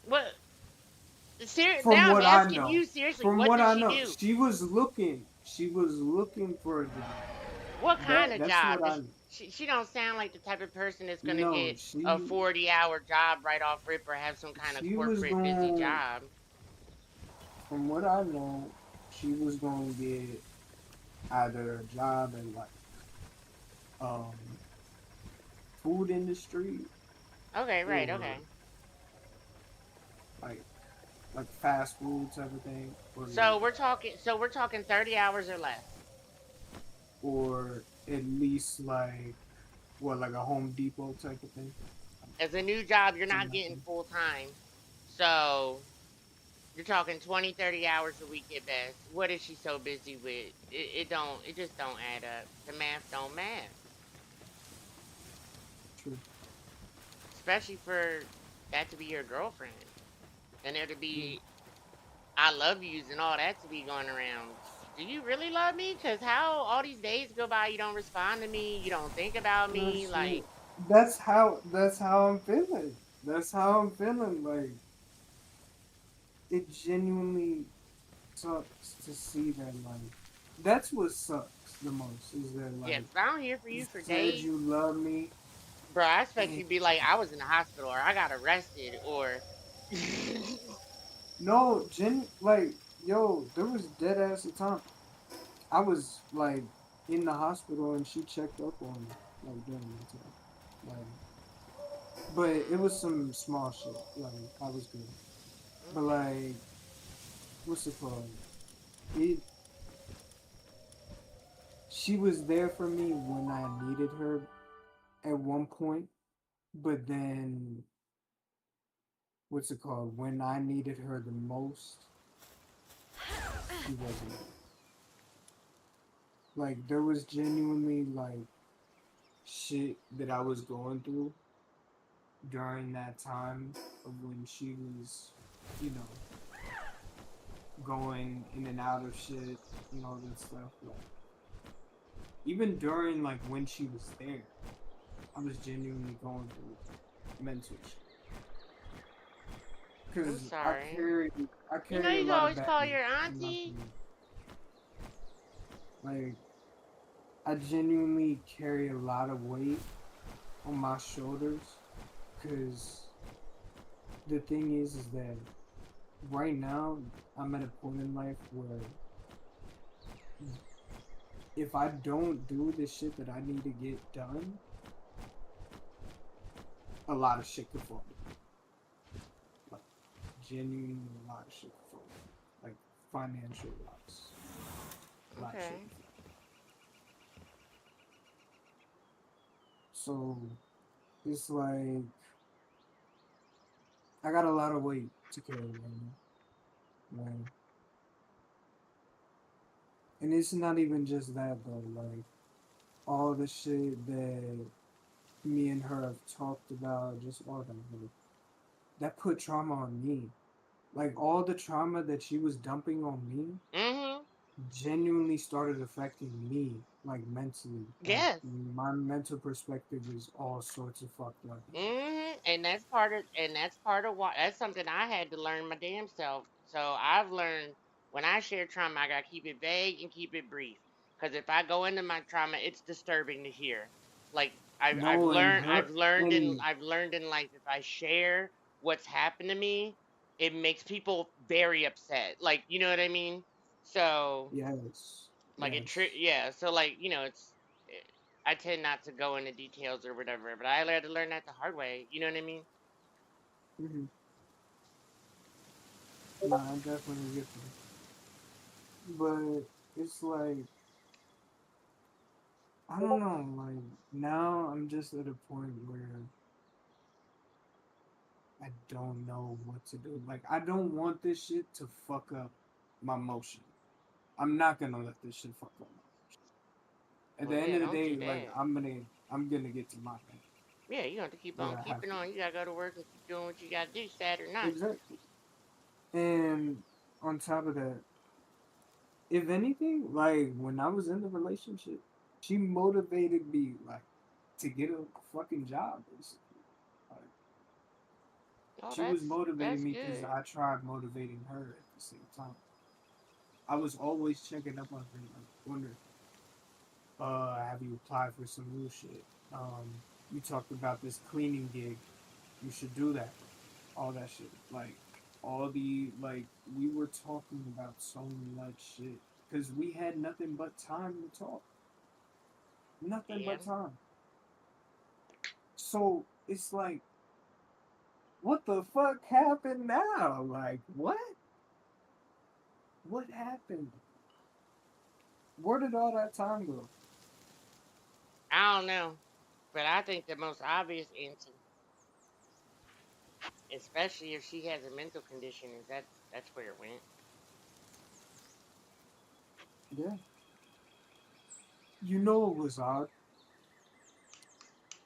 What? From Now I'm what I asking know. you seriously. From What what does I she know. do? She was looking. She was looking for a job. What kind of That's job? what I Does know. she don't sound like the type of person that's gonna No, get a 40-hour job right off rip or have some kind of she was corporate busy going, job. from what I know, she was going to get either a job in like um food industry, Okay, right, or okay. like fast food type of thing, or So we're talking 30 hours or less. at least like what, like a Home Depot type of thing, As a new job, you're something not like getting that. full time. So you're talking 20, 30 hours a week at best. What is she so busy with? It just don't add up. The math don't math. True. Especially for that to be your girlfriend. And there to Yeah. be I love yous and all that to be going around. Do you really love me? Cause how all these days go by, you don't respond to me, you don't think about Real me, like shit. That's how I'm feeling. That's how I'm feeling. Like it genuinely sucks to see that. Like that's what sucks the most is that yeah, like 'cause I don't hear from you you for said days. you love me Bro, I expect and you to be like, I was in the hospital or I got arrested or no, like yo, there was dead ass a time I was like in the hospital and she checked up on me like during that time. Like, but it was some small shit. Like I was good, but okay. like what's it called? It She was there for me when I needed her at one point, but then what's it called? When I needed her the most, she wasn't there. Like there was genuinely like shit that I was going through during that time of when she was, you know, going in and out of shit and all that stuff. Like even during like when she was there, I was genuinely going through mental shit. I'm Because sorry. I You know carry a you can lot of always call baggage your in my auntie. community. Like I genuinely carry a lot of weight on my shoulders. Because the thing is that right now I'm at a point in life where if I don't do the shit that I need to get done, a lot of shit could fall. Like genuinely, a lot of shit could fall. Like financial loss, a lot of shit Okay. could fall. So it's like I got a lot of weight to carry right now. Like, and it's not even just that though. Like all the shit that me and her have talked about, just all that. Like, that put trauma on me. Like all the trauma that she was dumping on me Mm-hmm. genuinely started affecting me, like mentally. Like Yes. my mental perspective is all sorts of fucked up. And that's part of what that's something I had to learn my damn self. So I've learned when I share trauma, I gotta keep it vague and keep it brief. Because if I go into my trauma, it's disturbing to hear. Like I've No, and learned her and I've learned in life if I share what's happened to me, it makes people very upset. Like, you know what I mean? So, Yes. like Yes. yeah. So, like, eh, I tend not to go into details or whatever, but I had to learn that the hard way. You know what I mean? Hmm. Nah, I definitely get that. But it's like I don't know. Like now, I'm just at a point where I don't know what to do. Like I don't want this shit to fuck up my motion. I'm not gonna let this shit fuck up my. At Well, the end yeah, of the don't do day, like that. I'm gonna get to my bed. Yeah, you have to keep Like on I have keeping to. on. You gotta go to work and keep doing what you gotta do, sad or not. Exactly. And on top of that, if anything, like when I was in the relationship, she motivated me like to get a fucking job. Basically, like Oh, she was that's motivating me because good. I tried motivating her at the same time. I was always checking up on her, like wondering, have you applied for some new shit? You talked about this cleaning gig. You should do that. All that shit. Like all the like we were talking about so much shit because we had nothing but time to talk. Nothing Yeah. but time. So it's like, what the fuck happened now? Like, what? What happened? Where did all that time go? I don't know, but I think the most obvious answer, especially if she has a mental condition, is that's where it went. Yeah. You know what was odd?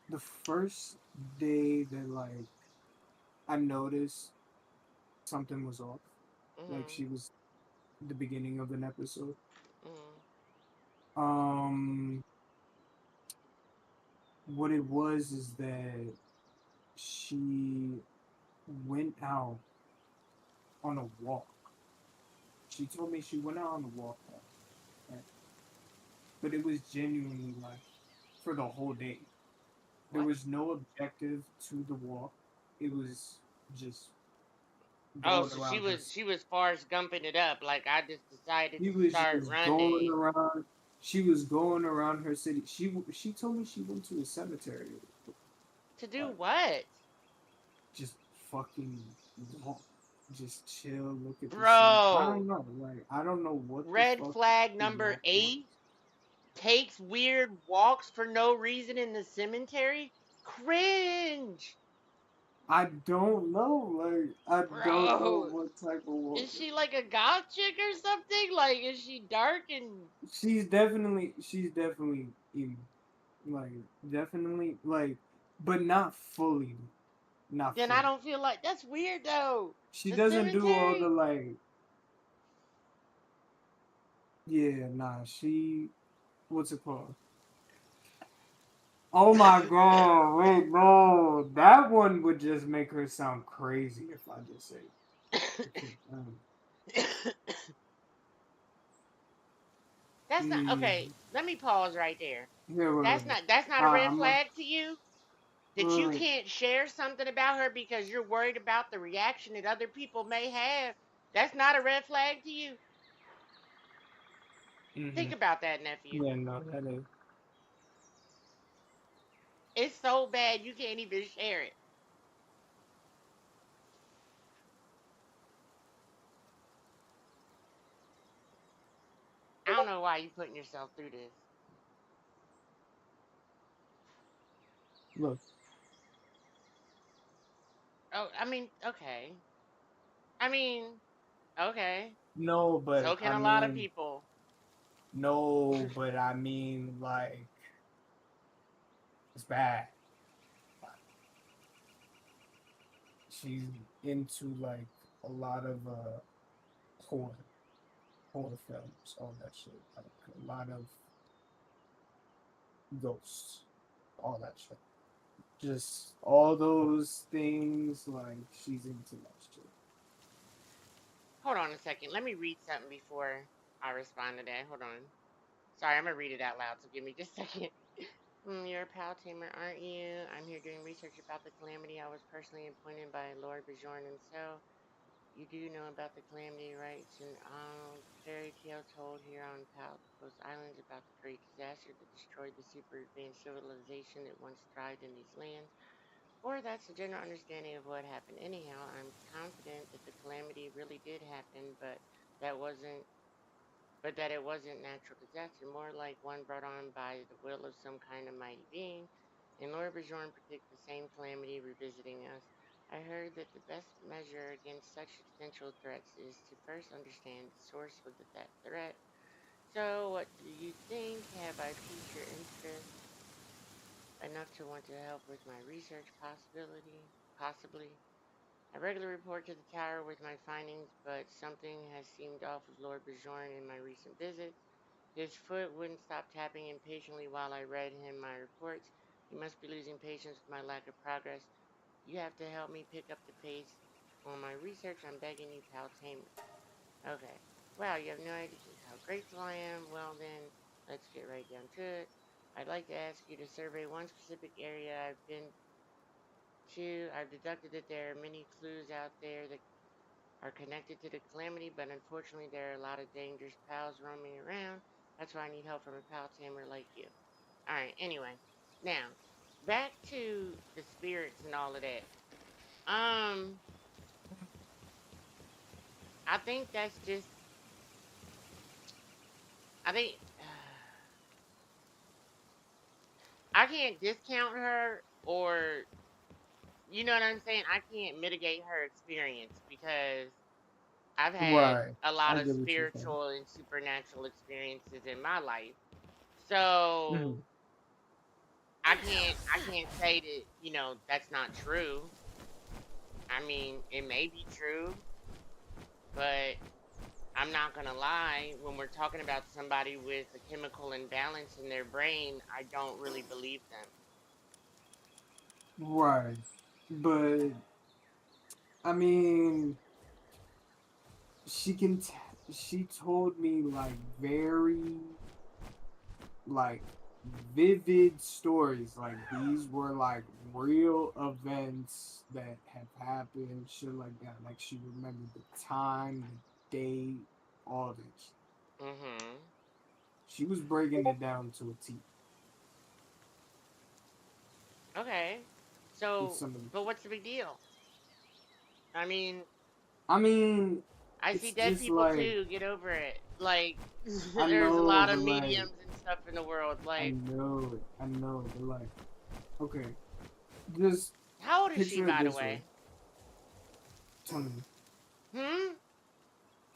The first day that like I noticed something was off, like Mhm. she was the beginning of an episode. Mhm. Um, what it was is that she went out on a walk. She told me she went out on a walk, right? But it was genuinely like for the whole day. There What? was no objective to the walk. It was just Oh, going so she around her. was she was Forrest Gumping it up. Like I just decided She to was start just going running. around. She was going around her city. She told me she went to a cemetery, To do like what? just fucking walk, just chill, look at the city. I don't Bro, know, like I don't know what the red fuck flag the number walk was. 8 takes weird walks for no reason in the cemetery? Cringe. I don't know, like I don't know Bro, what type of walk. is she like a goth chick or something? Like, is she dark and. She's definitely emo. Like definitely like, but not fully, not Then I fully. don't feel like that's weird though. She The doesn't do all the cemetery? like. Yeah, nah. She what's it called? Oh my god! Wait, no. That one would just make her sound crazy if I just say. Okay. That's not okay. Mm, Let me pause right there. yeah, wait, wait. That's not a red I'm a, flag to you that you wait, can't share something about her because you're worried about the reaction that other people may have. That's not a red flag to you. mm-hmm. Think about that, nephew. Yeah, no, that is. It's so bad you can't even share it. I don't know why you putting yourself through this. Look, Oh, I mean, okay. I mean, okay. no, So but can I a lot of mean, people. no, but I mean, like, it's bad. Like, she's into like a lot of horror, horror films, all that shit. Like a lot of ghosts, all that shit. Just all those things, like she's into that shit. Hold on a second. Let me read something before I respond to that. Hold on. Sorry, I'm gonna read it out loud, so give me just a second. You're a pal tamer, aren't you? I'm here doing research about the calamity. I was personally appointed by Lord Bajorn himself. you do know about the calamity, right? It's an fairy tale told here on Palworld Islands about the great disaster that destroyed the super advanced civilization that once thrived in these lands. Or that's the general understanding of what happened. Anyhow, I'm confident that the calamity really did happen, that wasn't that it wasn't natural disaster, more like one brought on by the will of some kind of mighty being. And Lord Bajorn predicts the same calamity revisiting us. I heard that the best measure against such potential threats is to first understand the source of that threat. So, what do you think? Have I piqued your interest enough to want to help with my research possibility? Possibly. I regularly report to the tower with my findings, but something has seemed off with Lord Bajorn in my recent visits. His foot wouldn't stop tapping impatiently while I read him my reports. He must be losing patience with my lack of progress. You have to help me pick up the pace on my research. I'm begging you, pal tamer. Okay. Wow, you have no idea how grateful I am. Well, then, let's get right down to it. I'd like to ask you to survey one specific area I've been to. I've deducted that there are many clues out there that are connected to the calamity, but unfortunately, there are a lot of dangerous pals roaming around. That's why I need help from a pal tamer like you. Alright, anyway. Now, back to the spirits and all of that. Um, I think that's just, I think, I can't discount her or, you know what I'm saying? I can't mitigate her experience because I've had Right. a I lot of get what you're saying. spiritual and supernatural experiences in my life. So Mhm. I can't say that, that's not true. I mean, it may be true, but I'm not gonna lie, when we're talking about somebody with a chemical imbalance in their brain, I don't really believe them. Right. But I mean, she can. She told me like very like vivid stories. Like these were like real events that have happened. Shit like that. Like she remembered the time, the date, all this. Mm-hmm. She was breaking it down to a T Okay. with So, some of the but shit. what's the big deal? I mean, I mean, I see it's dead just people like too. Get over it. Like, I there's a know, lot of but like mediums and stuff in the world. I Like, know it. I know, but like okay, just how old is she, picture it by the this way: way? 20, Hmm?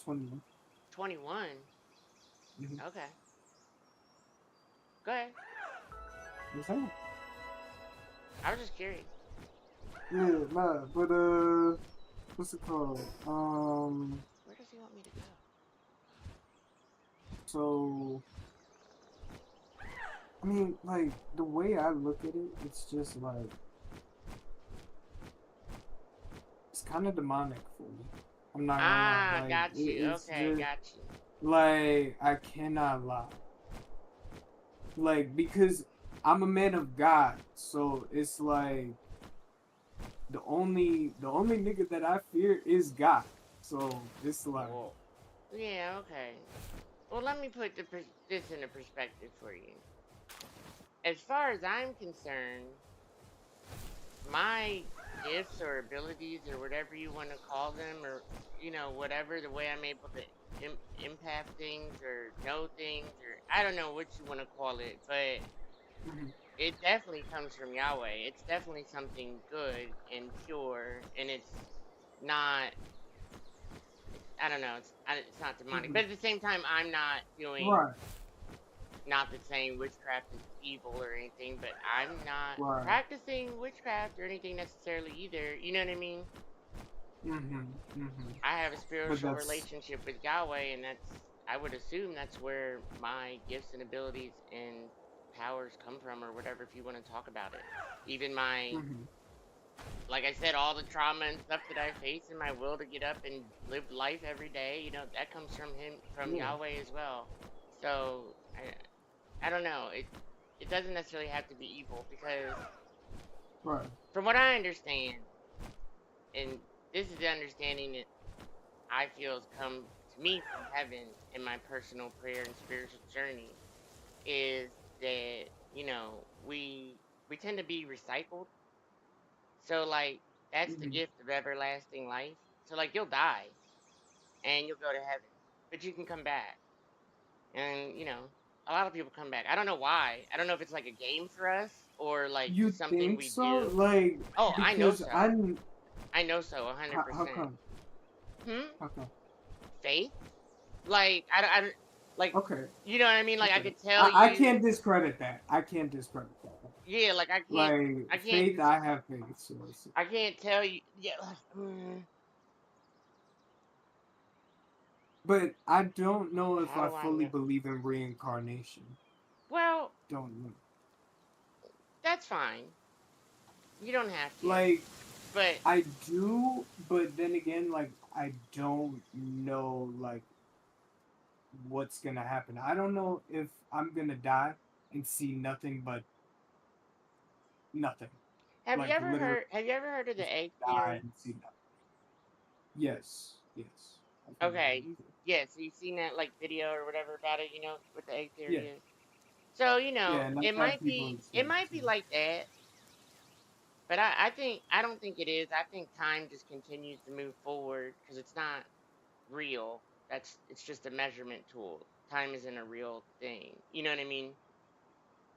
20. 21. Mm-hmm. Okay. Go ahead. What's that? I was just curious. Yeah, nah, but what's it called? Where does he want me to go? So I mean, like the way I look at it, it's just like it's kind of demonic for me. I'm not gonna lie, Ah, like got you. it's Okay, just got you. like I cannot lie, like because I'm a man of God, so it's like the only nigga that I fear is God. So it's like, Well, yeah, okay. Well, let me put this into perspective for you. As far as I'm concerned, my gifts or abilities or whatever you want to call them, or whatever, the way I'm able to empath things or know things, or I don't know what you want to call it, but mhm, it definitely comes from Yahweh. It's definitely something good and pure, and it's not. I don't know. It's not demonic, mhm, but at the same time, I'm not doing. right, Not that saying witchcraft is evil or anything, but I'm not right, practicing witchcraft or anything necessarily either. You know what I mean? mhm, mhm. I have a But spiritual that's relationship with Yahweh, and I would assume that's where my gifts and abilities and powers come from, or whatever, if you want to talk about it. Even my, mhm, like I said, all the trauma and stuff that I face, and my will to get up and live life every day, that comes from Him, from yeah, Yahweh as well. So I don't know. It doesn't necessarily have to be evil, because right, from what I understand, and this is the understanding I feel has come to me from heaven in my personal prayer and spiritual journey is that, we tend to be recycled. So like that's the Mhm. gift of everlasting life. So like you'll die and you'll go to heaven, but you can come back. And a lot of people come back. I don't know why. I don't know if it's like a game for us or like You just something think we so? do. Like, Oh, I know because so. I'm. I know so, a hundred How percent. come? Hmm. How come? Faith. Like I don't like. Okay. You know what I mean? Like I Okay. could tell I you. can't discredit that. I can't discredit that. Yeah. Like I can't. Like I can't. faith, I have faith. So I can't tell you. Yeah. but I don't know if How I do I fully know? believe in reincarnation. Well, Don't know. that's fine. You don't have to. Like But I do, but then again, like I don't know like what's gonna happen. I don't know if I'm gonna die and see nothing but nothing. Like literally have you ever heard of just the egg die theory? and see nothing. Yes, yes. I've heard of Okay, it. yeah, so you've seen that like video or whatever about it, what the egg Yeah, theory is. So, yeah, and I've had people it explain it might to be me. like that, but I don't think it is. I think time just continues to move forward because it's not real. It's just a measurement tool. Time isn't a real thing. You know what I mean?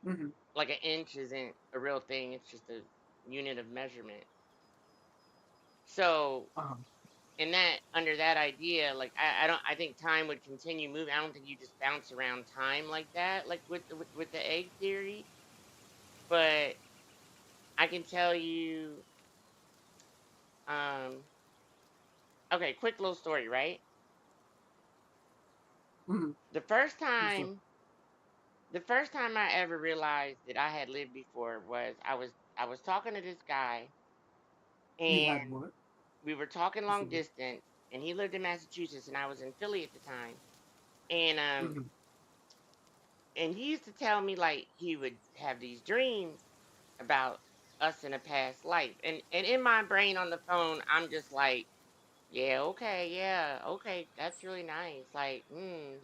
Mm-hmm. Like an inch isn't a real thing. It's just a unit of measurement. So, Uh-huh. in that under that idea, like I don't I think time would continue moving. I don't think you just bounce around time like that, like with the egg theory. But I can tell you, um, okay, quick little story, right? Mm-hmm. The first What's up? time, the first time I ever realized that I had lived before was I was talking to this guy, You had and what? we were talking You long said what? distance, and he lived in Massachusetts, and I was in Philly at the time, and Mm-hmm. he used to tell me like he would have these dreams about us in a past life. And in my brain on the phone, I'm just like, yeah, okay, that's really nice. Like,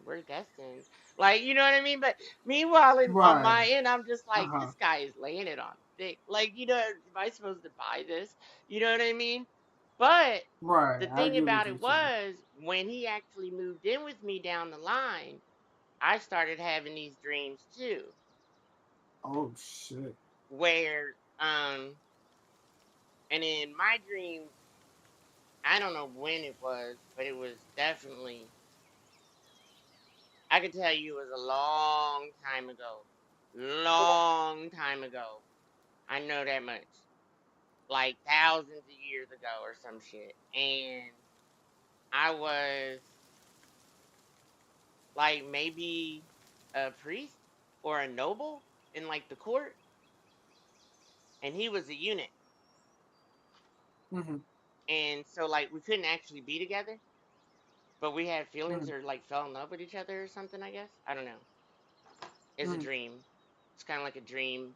we're destined. Like, you know what I mean? But meanwhile, on Right. my end, I'm just like, Uh-huh. this guy is laying it on thick. Like, am I supposed to buy this? You know what I mean? But Right. the I thing get what about you're it saying. was when he actually moved in with me down the line, I started having these dreams too, Oh shit. where and in my dream, I don't know when it was, but it was definitely, I could tell you it was a long time ago. Long time ago. I know that much. Like thousands of years ago or some shit. And I was like maybe a priest or a noble in like the court, and he was a eunuch. Mm-hmm. And so like we couldn't actually be together, but we had feelings Mm-hmm. or like fell in love with each other or something, I guess. I don't know. It's a Mm-hmm. dream. It's kind of like a dream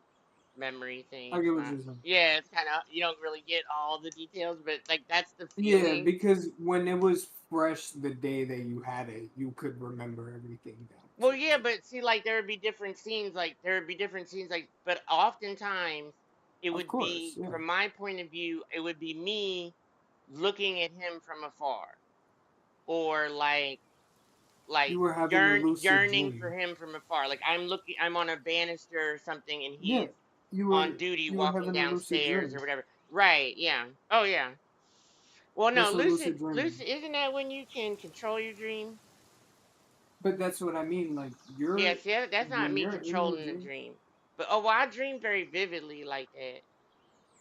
memory thing. I It's get what not. you're saying. Yeah, it's kind of, you don't really get all the details, but like that's the Yeah, feeling. because when it was fresh the day that you had it, you could remember everything down Well, to yeah, but see, like there would be different scenes. Like there would be different scenes. Like, but oftentimes it Of would course, be, yeah. from my point of view, it would be me looking at him from afar, or like You were having a lucid yearning for dream. him from afar. Like I'm on a banister or something, and Yeah, he's you on were duty you were walking having a lucid downstairs or dream. whatever. Right, yeah. Oh yeah. Well, no, That's a lucid dream. lucid isn't that when you can control your dream? But that's what I mean. Like Yeah, you're see, that's not when me you're in the controlling the dream. dream. But well, I dream very vividly like that.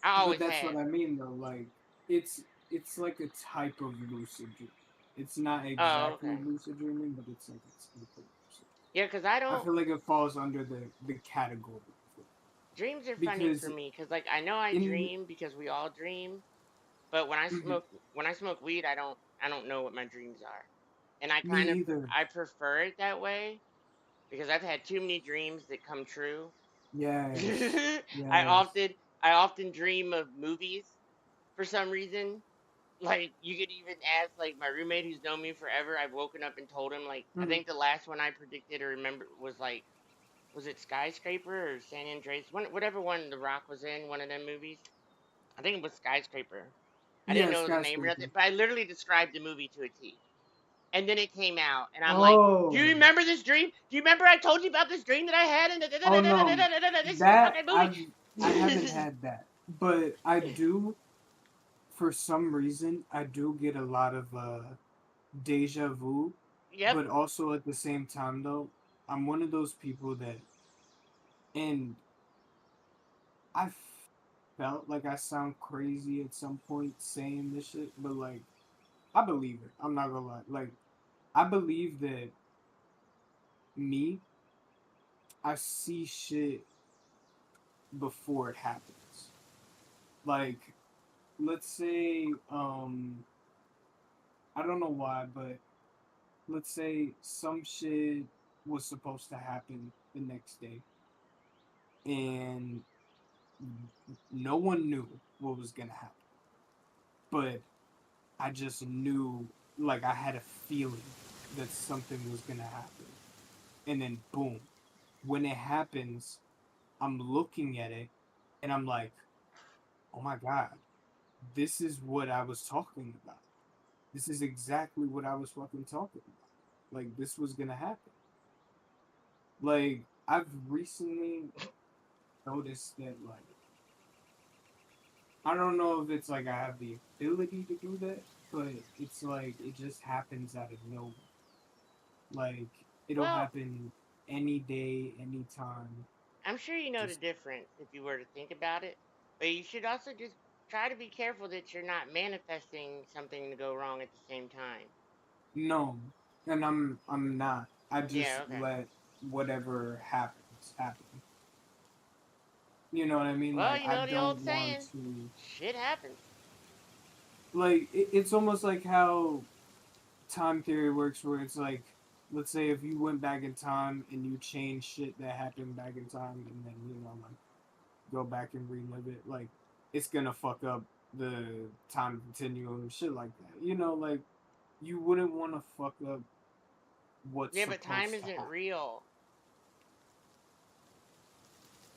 I But always that's what have. I mean though. Like it's it's like a type of lucid dream. It's not Oh, exactly okay. lucid dreaming, but it's like a type of lucid. Yeah, cause I I don't. feel like it falls under the category of it. Dreams are funny for Because me, cause like I know I in dream because we all dream. But mhm, when I smoke weed, I don't know what my dreams are, and me either. I prefer it that way because I've had too many dreams that come true. Yes. I Yes. often I often dream of movies for some reason, Like you could even ask like my roommate who's known me forever. I've woken up and told him like I Mm. think the last one I predicted or remember was like was it Skyscraper or San Andreas? Whatever one The Rock was in, one of them movies. I think it was Skyscraper. I didn't Yeah, know the name or skyscraper. nothing, but I literally described the movie to a T. And then it came out, and I'm like, "Do you Oh, remember this dream? Do you remember I told you about this dream that I had?" And oh no, this is the that fucking movie. I haven't had that, but I do. For some reason, I do get a lot of deja vu, Yep. but also at the same time though, I'm one of those people that, and I felt like I sound crazy at some point saying this shit, but like I believe it. I'm not gonna lie. Like I believe that me, I see shit before it happens. Like let's say, I don't know why, but let's say some shit was supposed to happen the next day, and no one knew what was gonna happen. But I just knew, like, I had a feeling that something was gonna happen. And then, boom, when it happens, I'm looking at it and I'm like, oh my God, this is what I was talking about. This is exactly what I was fucking talking about. Like, this was gonna happen. Like, I've recently noticed that, like, I don't know if it's like I have the ability to do that, but it's like it just happens out of nowhere. Like it'll Well, happen any day, any time. I'm sure you know the Just difference if you were to think about it, but you should also just try to be careful that you're not manifesting something to go wrong at the same time. no, and I'm not. I just Yeah. Okay. let whatever happens happen. You know what I mean? Well, Like you I know the don't old want saying, to. shit happens. Like it's almost like how time theory works, where it's like, let's say if you went back in time and you changed shit that happened back in time, and then like go back and relive it, like it's gonna fuck up the time continuum, shit like that. Like you wouldn't want to fuck up what's Yeah, but time supposed to isn't happen. real.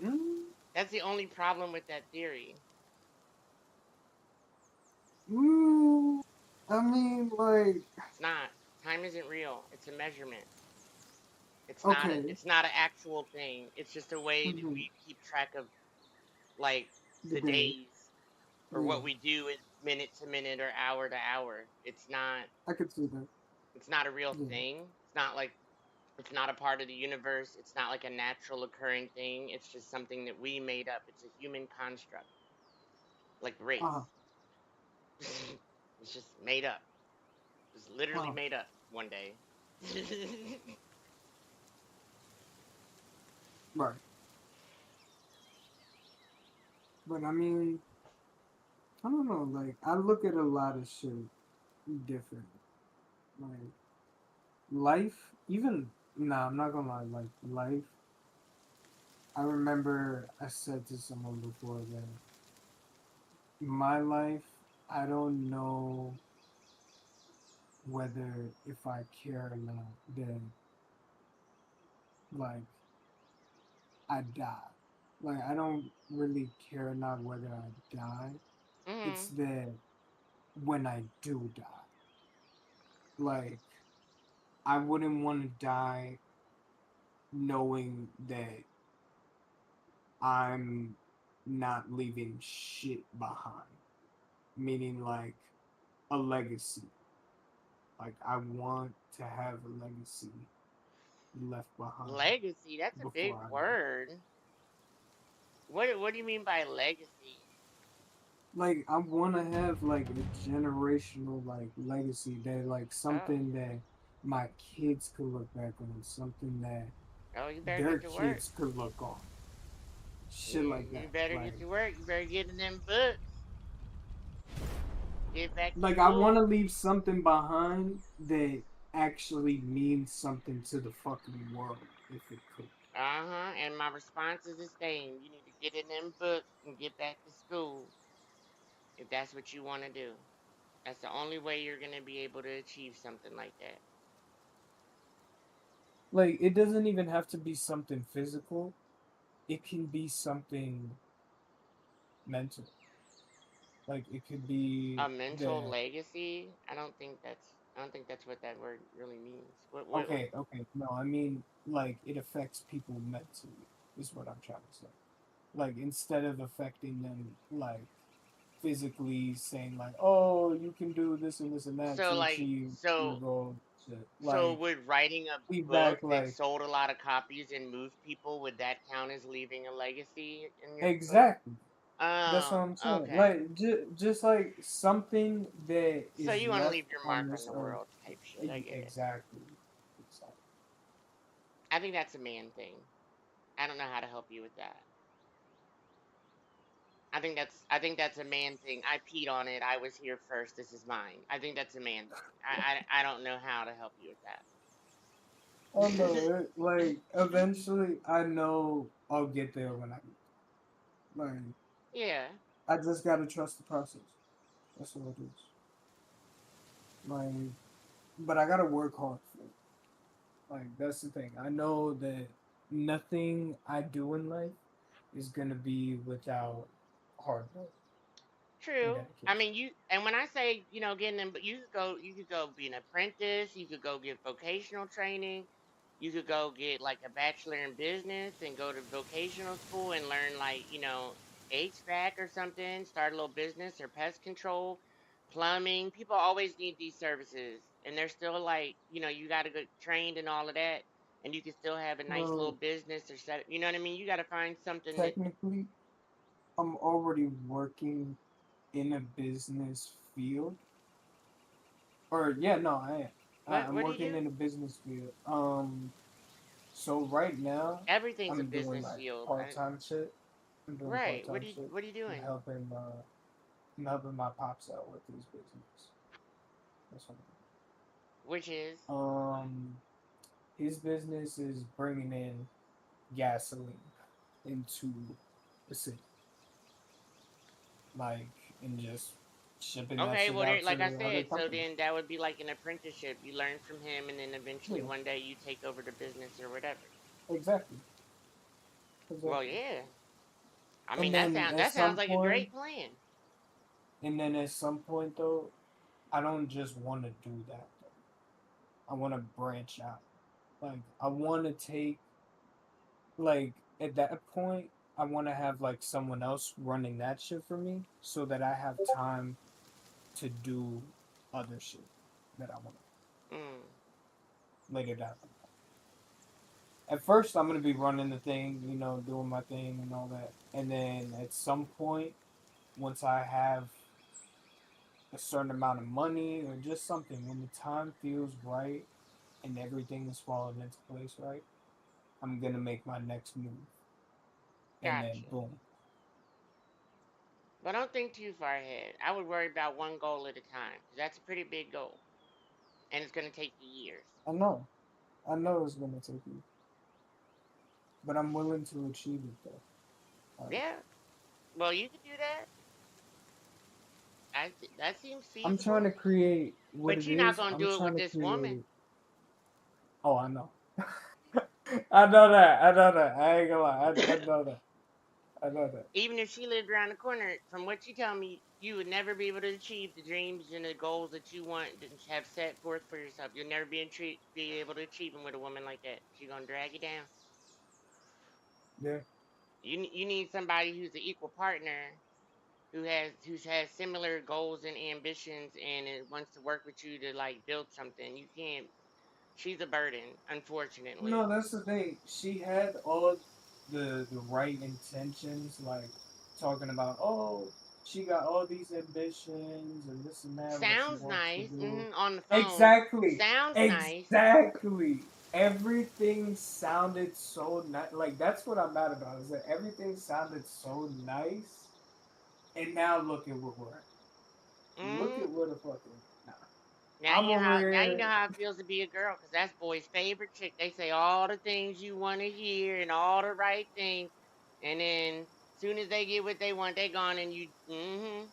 Mm, That's the only problem with that theory. mm, I mean, like, It's not. Time isn't real. It's a measurement. It's not. okay, It's not an actual thing. It's just a way that mm-hmm, we keep track of like the the day, days or yeah, what we do is minute to minute or hour to hour. It's not. I could see that, It's not a real yeah, thing. It's not like it's not a part of the universe. It's not like a natural occurring thing. It's just something that we made up. It's a human construct, like uh, race. It's just made up. It's literally uh, made up one day. right. But I mean, I don't know. Like, I look at a lot of shit different. Like life, even nah, I'm not gonna lie. Like life, I remember I said to someone before that my life, I don't know whether if I care or not that like I die. Like I don't really care not whether I die. It's Hmm. that when I do die, like I wouldn't want to die knowing that I'm not leaving shit behind. Meaning like a legacy. Like I want to have a legacy left behind Legacy. That's a before big I die. word. What do you mean by legacy? Like I want to have like a generational like legacy that like Oh, something that my kids could look back on, something that oh, you better their get to work. kids could look on, shit You like you that. better get to work. You better get in them books. Get back to Like I want to school. leave something behind that actually means something to the fucking world if it could. Uh-huh. And my response is the same. You need to get in them books and get back to school if that's what you want to do. That's the only way you're gonna be able to achieve something like that. Like it doesn't even have to be something physical. It can be something mental. Like it could be A mental that legacy? I don't think that's what that word really means. What okay, no, I mean like it affects people mentally is what I'm trying to say. Like instead of affecting them like physically saying like, oh, you can do this and this and that so to like achieve your so goal. Shit. so Like would writing a book feedback, that like sold a lot of copies and moved people, would that count as leaving a legacy in your book? exactly. That's what Oh, I'm saying. okay. Like just like something that So is you want to left leave your on mark on this the earth. world type shit. I get it. Exactly. Exactly. I think that's a man thing. I don't know how to help you with that. I think that's a man thing. I peed on it. I was here first. This is mine. I think that's a man thing. I don't know how to help you with Oh that. no, like eventually I know I'll get there when I like Yeah. I just gotta trust the process. That's all it is. Like but I gotta work hard for it. Like that's the thing. I know that nothing I do in life is gonna be without hard work and True. I dedication. mean, you and when I say, getting them, but you could go be an apprentice, you could go get vocational training, you could go get like a bachelor in business and go to vocational school and learn like, HVAC or something, start a little business or pest control, plumbing. People always need these services and they're still like, you got to get trained and all of that and you can still have a nice little Well, business or set, you know what I mean? You got to find something that technically, I'm already working in a business field. Or yeah, no, I am. I'm what do you working do? in a business field. So right now, Everything's a I'm doing business like field. part time shit. I'm doing part Right. time shit. What are you I'm doing? helping. I'm helping my pops out with his business. That's what Which is his business is bringing in gasoline into the city, like, and just shipping that okay. shit Well, out like I to other said, so companies. then that would be like an apprenticeship. You learn from him, and then eventually Yeah, one day you take over the business or whatever. exactly, Well, exactly. yeah. I mean, And then at that sounds some like a point, great plan. though, I don't just want to do that. Though. I want to branch out. Like, I want to take like at that point, I want to have like someone else running that shit for me, so that I have time to do other shit that I want Mm. later down. At first, I'm gonna be running the thing, doing my thing and all that, and then at some point, once I have a certain amount of money or just something, when the time feels right and everything is falling into place right, I'm gonna make my next move, and then Gotcha. boom. But don't think too far ahead. I would worry about one goal at a time because that's a pretty big goal, and it's going to take you years. I know, I know it's gonna take you, but I'm willing to achieve it though. Like, Yeah. Well, you could do that. That seems I'm trying feasible. to create what But it you're not is. going to I'm do it trying with to this woman. create. Oh, I know. I know that. I know that. I ain't gonna lie. I know that. I know that. Even if she lived around the corner, from what you tell me, you would never be able to achieve the dreams and the goals that you want and have set forth for yourself. You'll never be able to achieve them with a woman like that. She's gonna drag you down. Yeah. You need somebody who's an equal partner, who has similar goals and ambitions, and it wants to work with you to like build something. You can't. She's a burden, No, unfortunately. that's the thing. She had all the right intentions, like talking about, oh, she got all these ambitions and this and that, what she Sounds wants to nice, do. on the phone. Exactly. Sounds nice. Exactly. Everything sounded so nice. Like that's what I'm mad about is that everything sounded so nice, and now look at what we're at. Look Mm. at where the fucking nah. I'm over Now you know here. how it feels to be a girl, 'cause that's boy's favorite chick. They say all the things you want to hear and all the right things, and then soon as they get what they want, they gone and you. Mm-hmm.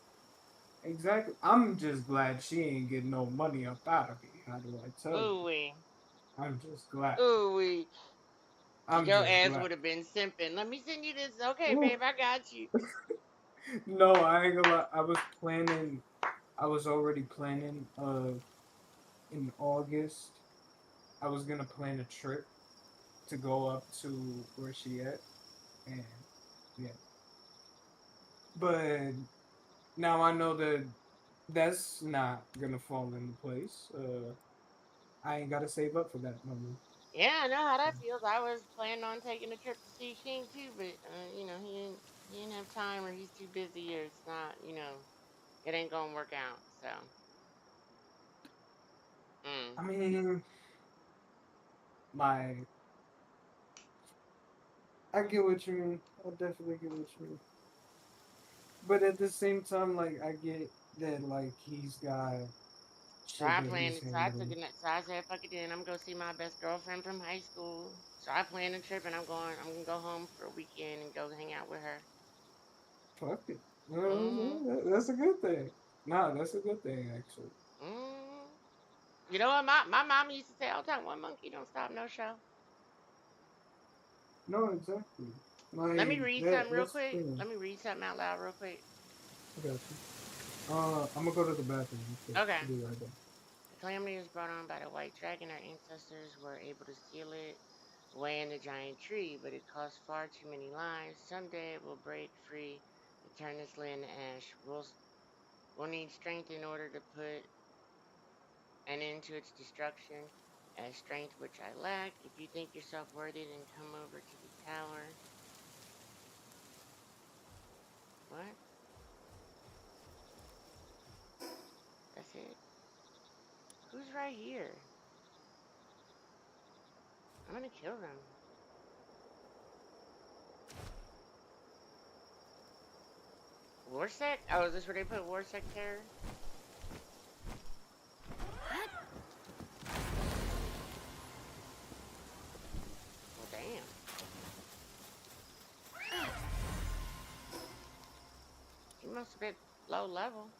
exactly. I'm just glad she ain't getting no money up out of me. How do I tell you? Ooh wee. I'm just glad. Ooh wee. I'm Your just ass glad. would have been simping. Let me send you this. Okay, Ooh. babe, I got you. No, I ain't gonna lie. I was planning. I was already planning. In August, I was gonna plan a trip to go up to where she at, and yeah. But now I know that that's not gonna fall into place. I ain't gotta save up for that no more. Yeah, I know how that feels. I was planning on taking a trip to see King too, but he didn't have time, or he's too busy, or it's not, it ain't gonna work out. So, mm. I mean, my I get what you mean. I definitely get what you mean. But at the same time, like I get that like he's got So shit I that planned he's it. So I took handling. it. So I said, "Fuck it, then I'm gonna go see my best girlfriend from high school." So I planned a trip, and I'm gonna go home for a weekend and go hang out with her. Fuck it. You know what I'm Mm-hmm. saying? That's a good thing. Nah, that's a good thing actually. Mm-hmm. You know what? My mom used to say all the time, "One monkey don't stop no show." No, exactly. Let me Like read something real that's the quick. thing. Let me read something out loud real quick. I got you. I'm gonna go to the bathroom real quick. Okay. I'll be right back. The calamity was brought on by the white dragon. Our ancestors were able to seal it away in the giant tree, but it cost far too many lives. Someday it will break free and turn this land to ash. We'll need strength in order to put an end to its destruction, as strength which I lack. If you think yourself worthy, then come over to the tower. What? That's it? Who's right here? I'm gonna kill them. Warsec? Oh, is this where they put Warsec Terror? Well, damn. She must have been low level.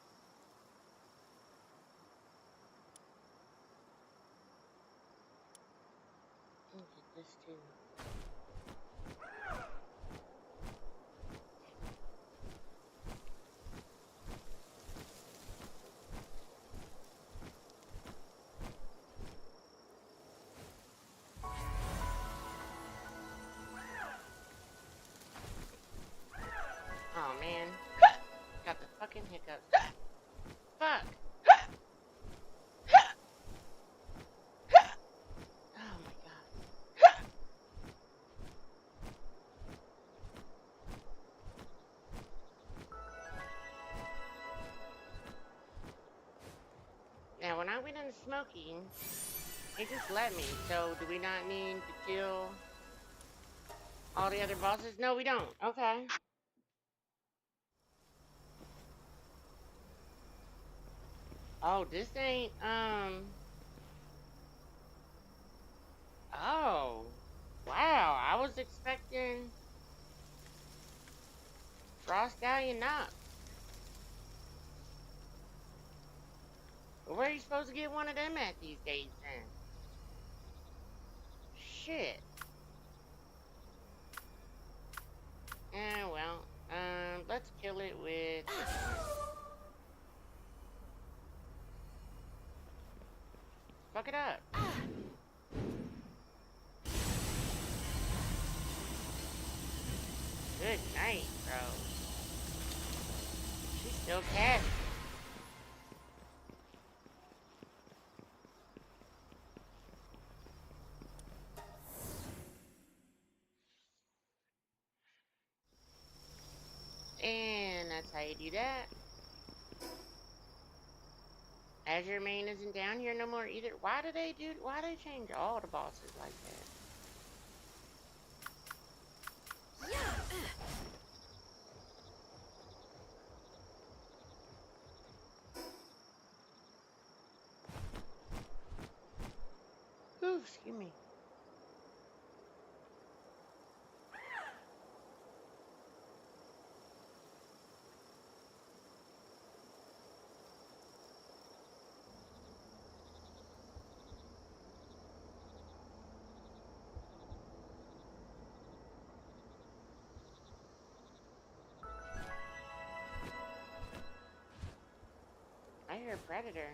Let me get this too. Oh man. Got the fucking hiccups. Fuck. Oh my god. Now, when I went into smoking, it just let me. So, do we not need to kill all the other bosses? No, we don't. Okay. Oh, this ain't, oh. Wow, I was expecting Frost Galleon Knox. But where are you supposed to get one of them at these days then? Shit. Well, let's kill it with this one. Fuck it up. Good night, bro. She's still casting. And that's how you do that. Azure Main isn't down here no more either. Why do they change all the bosses like that? Ooh, excuse me. hear a predator.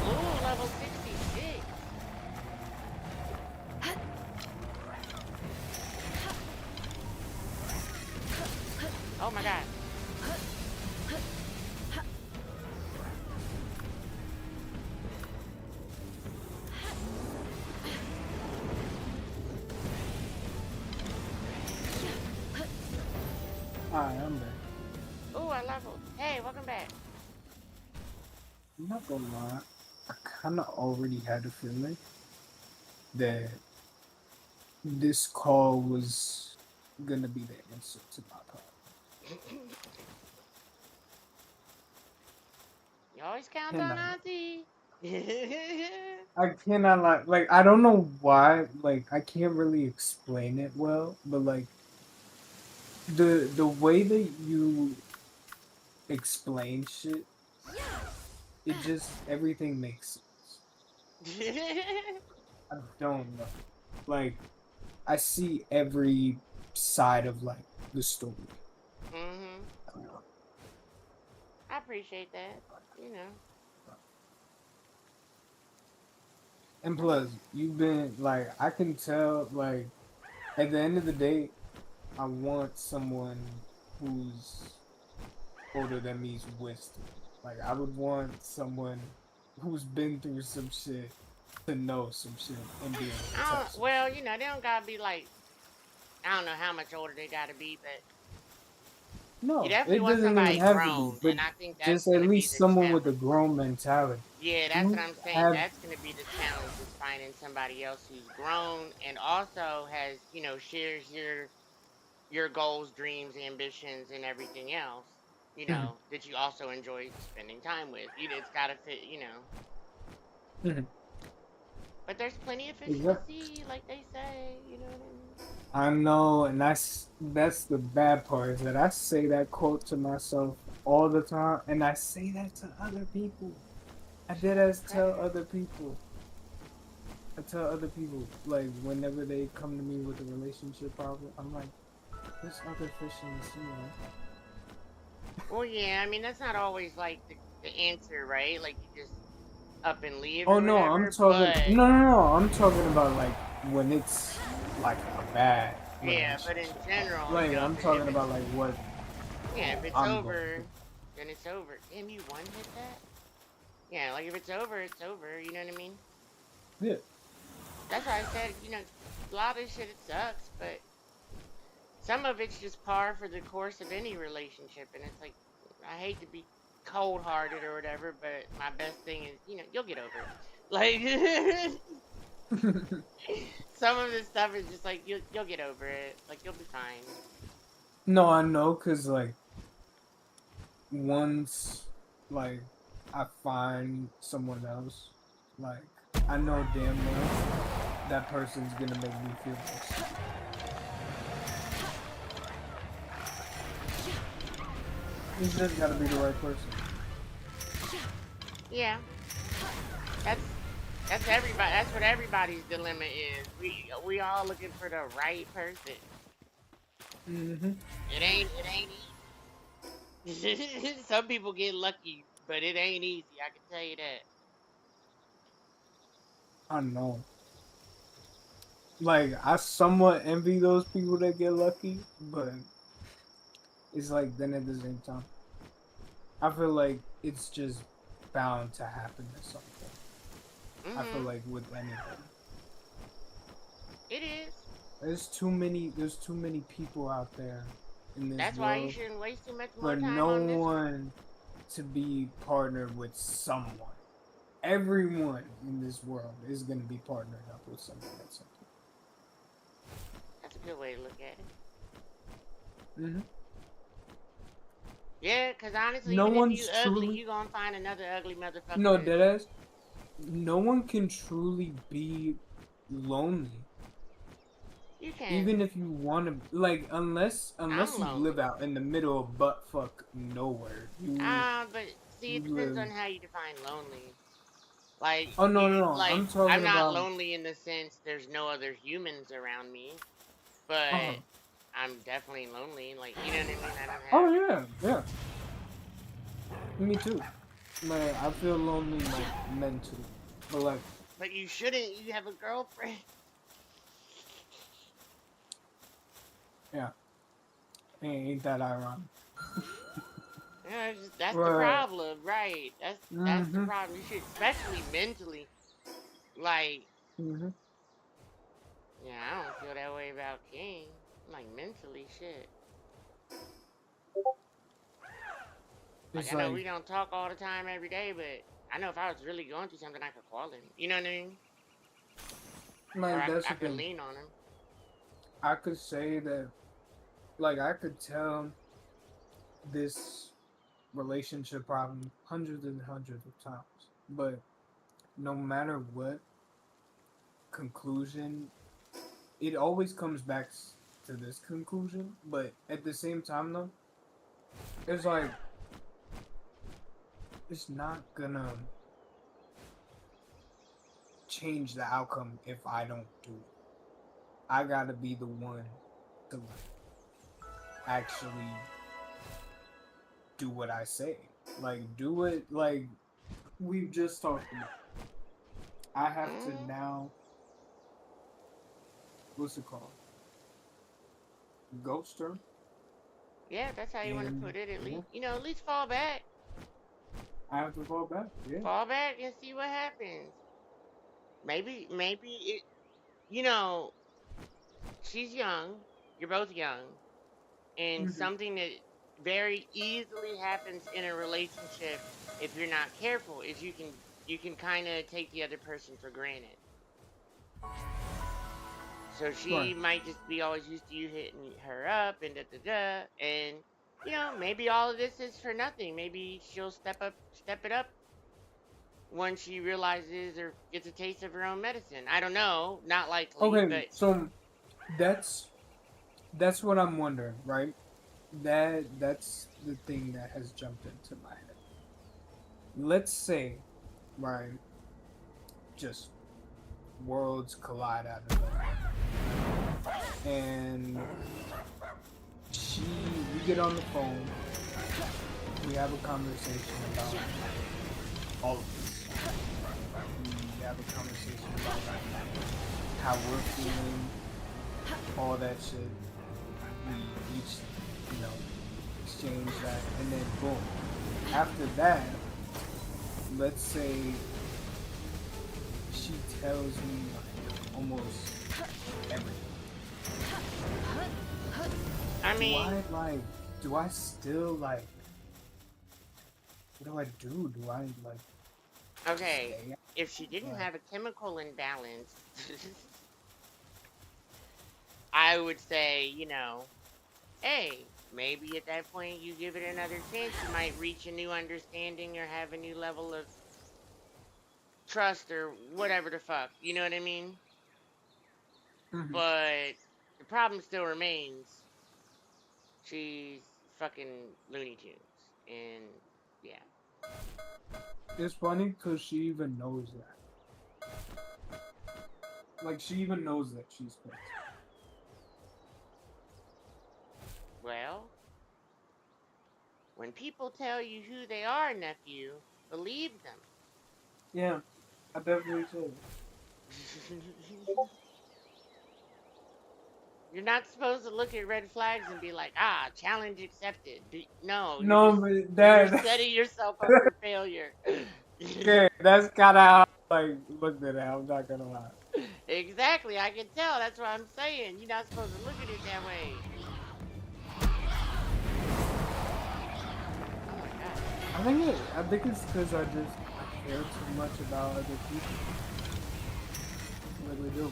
Ooh, level 66. Oh my god. Alright, I'm back. Ooh, I leveled. Hey, welcome back. I'm not gonna lie, I kinda already had a feeling that this call was gonna be the answer to my problem. You always count on Cannot, Auntie. I cannot like I don't know why, like I can't really explain it well, but like the way that you explain shit, it just everything makes sense. I don't know. Like I see every side of like the story. Mhm. I appreciate that. You know. And plus, you've been like I can tell like at the end of the day, I want someone who's older than me's wisdom. Like I would want someone who's been through some shit to know some shit and be able to tell some Well, shit. you know, they don't gotta be like, I don't know how much older they gotta be, but you No, definitely it want doesn't even somebody have to be, grown, but and I think that's just at gonna be least the someone with a challenge. grown mentality. Yeah, that's what You I'm saying. have That's gonna be the challenge is finding somebody else who's grown and also has, you know, shares your goals, dreams, ambitions, and everything else. You Mhm, know that you also enjoy spending time with. You know, it's gotta fit. You know, mhm. but there's plenty of fish in the Exactly. sea, like they say. You know what I mean? I know, and that's the bad part is that I say that quote to myself all the time, and I say that to other people. I did as tell Predator. other people. I tell other people like whenever they come to me with a relationship problem, I'm like, there's other fish in the sea, man. Well, yeah. I mean, that's not always like the answer, right? Like you just up and leave Oh or no, I'm whatever. talking. But No, no, no. I'm talking about like when it's like a bad yeah, but in relationship problem. general, you Like know, I'm if talking it's about like what yeah, if it's I'm going through. over, then it's over. Damn, you one hit that? Yeah, like if it's over, it's over. You know what I mean? Yeah. That's why I said, you know, a lot of this shit it sucks, but some of it's just par for the course of any relationship, and it's like I hate to be cold hearted or whatever, but my best thing is, you know, you'll get over it. Like some of this stuff is just like you'll get over it. Like you'll be fine. No, I know, cause like once like I find someone else, like I know damn well that person's gonna make me feel this. It's just gotta be the right person. Yeah, that's that's everybody. That's what everybody's dilemma is. We all looking for the right person. Hmm. It ain't easy. Some people get lucky, but it ain't easy. I can tell you that. I know. Like I somewhat envy those people that get lucky, but it's like then at the same time, I feel like it's just bound to happen at some point. I feel Mhm. like with anybody. It is. There's too many people out there in this That's why you world shouldn't waste too much for more time no on this one. one to be partnered with someone. Everyone in this world is gonna be partnered up with someone at some That's a good way to look at it. point. Hmm. Yeah, because honestly, No even if you one's ugly, truly you gonna find another ugly motherfucker no to. deadass. No one can truly be lonely. You can. Even if you want to, like, unless I'm you live lonely. out in the middle of butt fuck nowhere, But see, you it depends live. on how you define lonely. Like Oh no, you, no, no. like I'm I'm talking not about. lonely in the sense there's no other humans around me, but Oh, I'm definitely lonely. Like you know what I mean? I don't oh have. yeah, yeah. Me too. Like I feel lonely, like mentally, but like But you shouldn't. You have a girlfriend. yeah, ain't that ironic? Yeah, that's the Right. problem, right? That's the Mhm. problem. You should, especially mentally. Like, Mhm. yeah, I don't feel that way about King. Like mentally, shit. Like It's I know like we don't talk all the time every day, but I know if I was really going through something, I could call him. You know what I mean? Or that's I the could thing. lean on him. I could say that, like I could tell this relationship problem hundreds and hundreds of times, but no matter what conclusion, it always comes back to this conclusion. But at the same time, though, it's like it's not gonna change the outcome if I don't do it. I gotta be the one to like actually do what I say. Like do it like we've just talked about. I have to Hmm. now what's it called? Ghost her Yeah, that's how you want to and put it. At yeah, least, at least fall back, I have to fall back. Yeah. fall back and see what happens. Maybe it. You know, she's young. You're both young, and Mm-hmm. something that very easily happens in a relationship if you're not careful is you can kind of take the other person for granted. So Right. she might just be always used to you hitting her up and da da da, and maybe all of this is for nothing. Maybe she'll step it up when she realizes or gets a taste of her own medicine. I don't know, not likely, Okay, but so that's that's what I'm wondering, right? That's the thing that has jumped into my head. Let's say, right, just worlds collide out of nowhere, and she, we get on the phone, we have a conversation about all of this. We have a conversation about how we're feeling, all that shit. We each, you know, exchange that, and then boom. After that, let's say she tells me like almost everything. I Do mean, I like? Do I still like? What do I do? Do I like okay, stay? if she didn't Like, have a chemical imbalance, I would say, hey, maybe at that point you give it another chance. You might reach a new understanding or have a new level of trust or whatever the fuck. You know what I mean? hmm But the problem still remains. She's fucking Looney Tunes. And yeah. it's funny because she even knows that. Like, she even knows that she's crazy. Well, when people tell you who they are, nephew, believe them. Yeah, I definitely say You're not supposed to look at red flags and be like, challenge accepted. No, no, but you're that setting yourself up for failure. okay. That's kind of how I like looked at it. I'm not gonna lie. Exactly, I can tell. That's what I'm saying. You're not supposed to look at it that way. Oh my god. I think it's because I care too much about other people. I really do.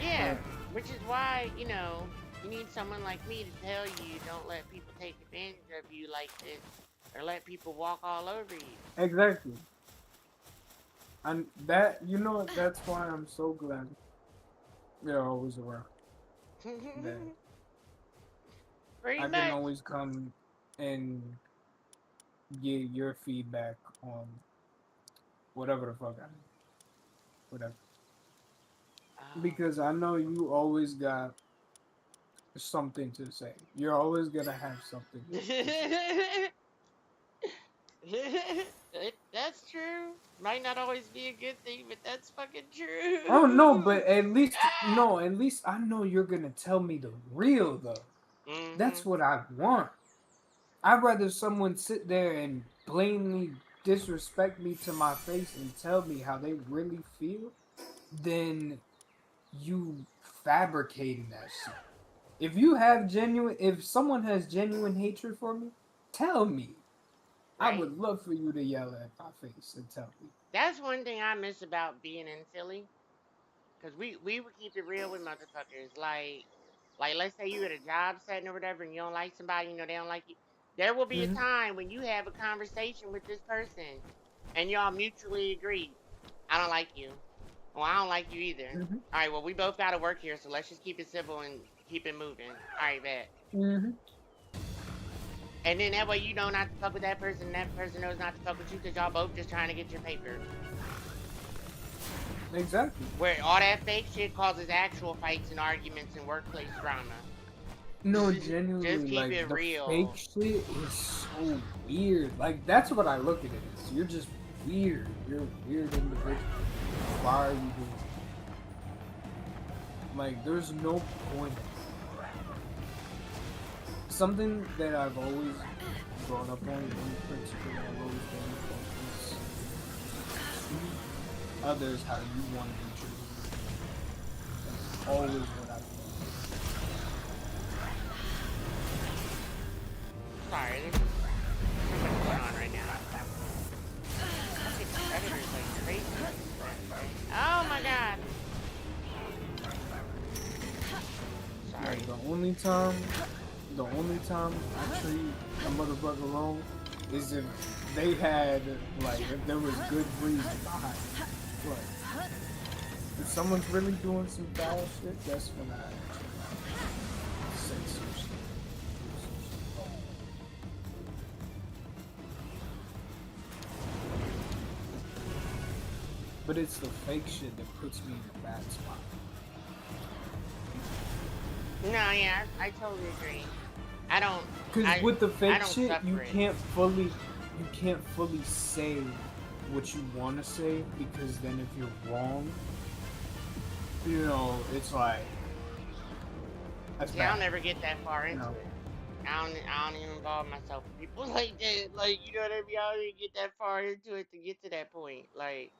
Yeah, But which is why, you need someone like me to tell you don't let people take advantage of you like this or let people walk all over you. exactly, and that, that's why I'm so glad. They're always around. That Pretty I can much. always come and get your feedback on whatever the fuck I need. Whatever. Oh. Because I know you always got something to say. You're always gonna have something to say. That's true. Might not always be a good thing, but that's fucking true. Oh no, but at least no, at least I know you're gonna tell me the real though. Mm-hmm. That's what I want. I'd rather someone sit there and blatantly disrespect me to my face and tell me how they really feel than you fabricating that shit. If someone has genuine hatred for me, tell me. I Right? would love for you to yell at my face and tell me. That's one thing I miss about being in Philly. Cause we would keep it real with motherfuckers. Like let's say you at a job setting or whatever, and you don't like somebody, they don't like you. There will be a Mm-hmm. time when you have a conversation with this person, and y'all mutually agree, I don't like you. Well, I don't like you either. Mm-hmm. All right, well we both got to work here, so let's just keep it civil and keep it moving. All right, bet. Mm-hmm. And then that way you know not to fuck with that person, and that person knows not to fuck with you, cause y'all both just trying to get your paper. Exactly. Where all that fake shit causes actual fights and arguments and workplace drama. No, Just genuinely, keep it like the fake real. shit is so weird. Like that's what I look at it as. You're just weird. You're a weird individual. Why are you doing it? Like there's no point. Something that I've always grown up on, in particular, I've always been is treat others how you want to be treated. That's always what I've Sorry, there's just so much going on right now. Fucking predators like crazy. Oh my god. done. Sorry. Like the only time I treat a motherfucker wrong is if they had, like, if there was good reason behind it. Like, if someone's really doing some foul shit, that's when I say some shit. But it's the fake shit that puts me in a bad spot. No, yeah, I totally agree. I don't, Because with the I fake don't shit, suffer it. you can't fully say what you want to say, because then if you're wrong, it's like that's See, I'll bad. never get that far You into know. it. I don't even involve myself with people like that. Like, you know what I mean? I don't even get that far into it to get to that point. Like,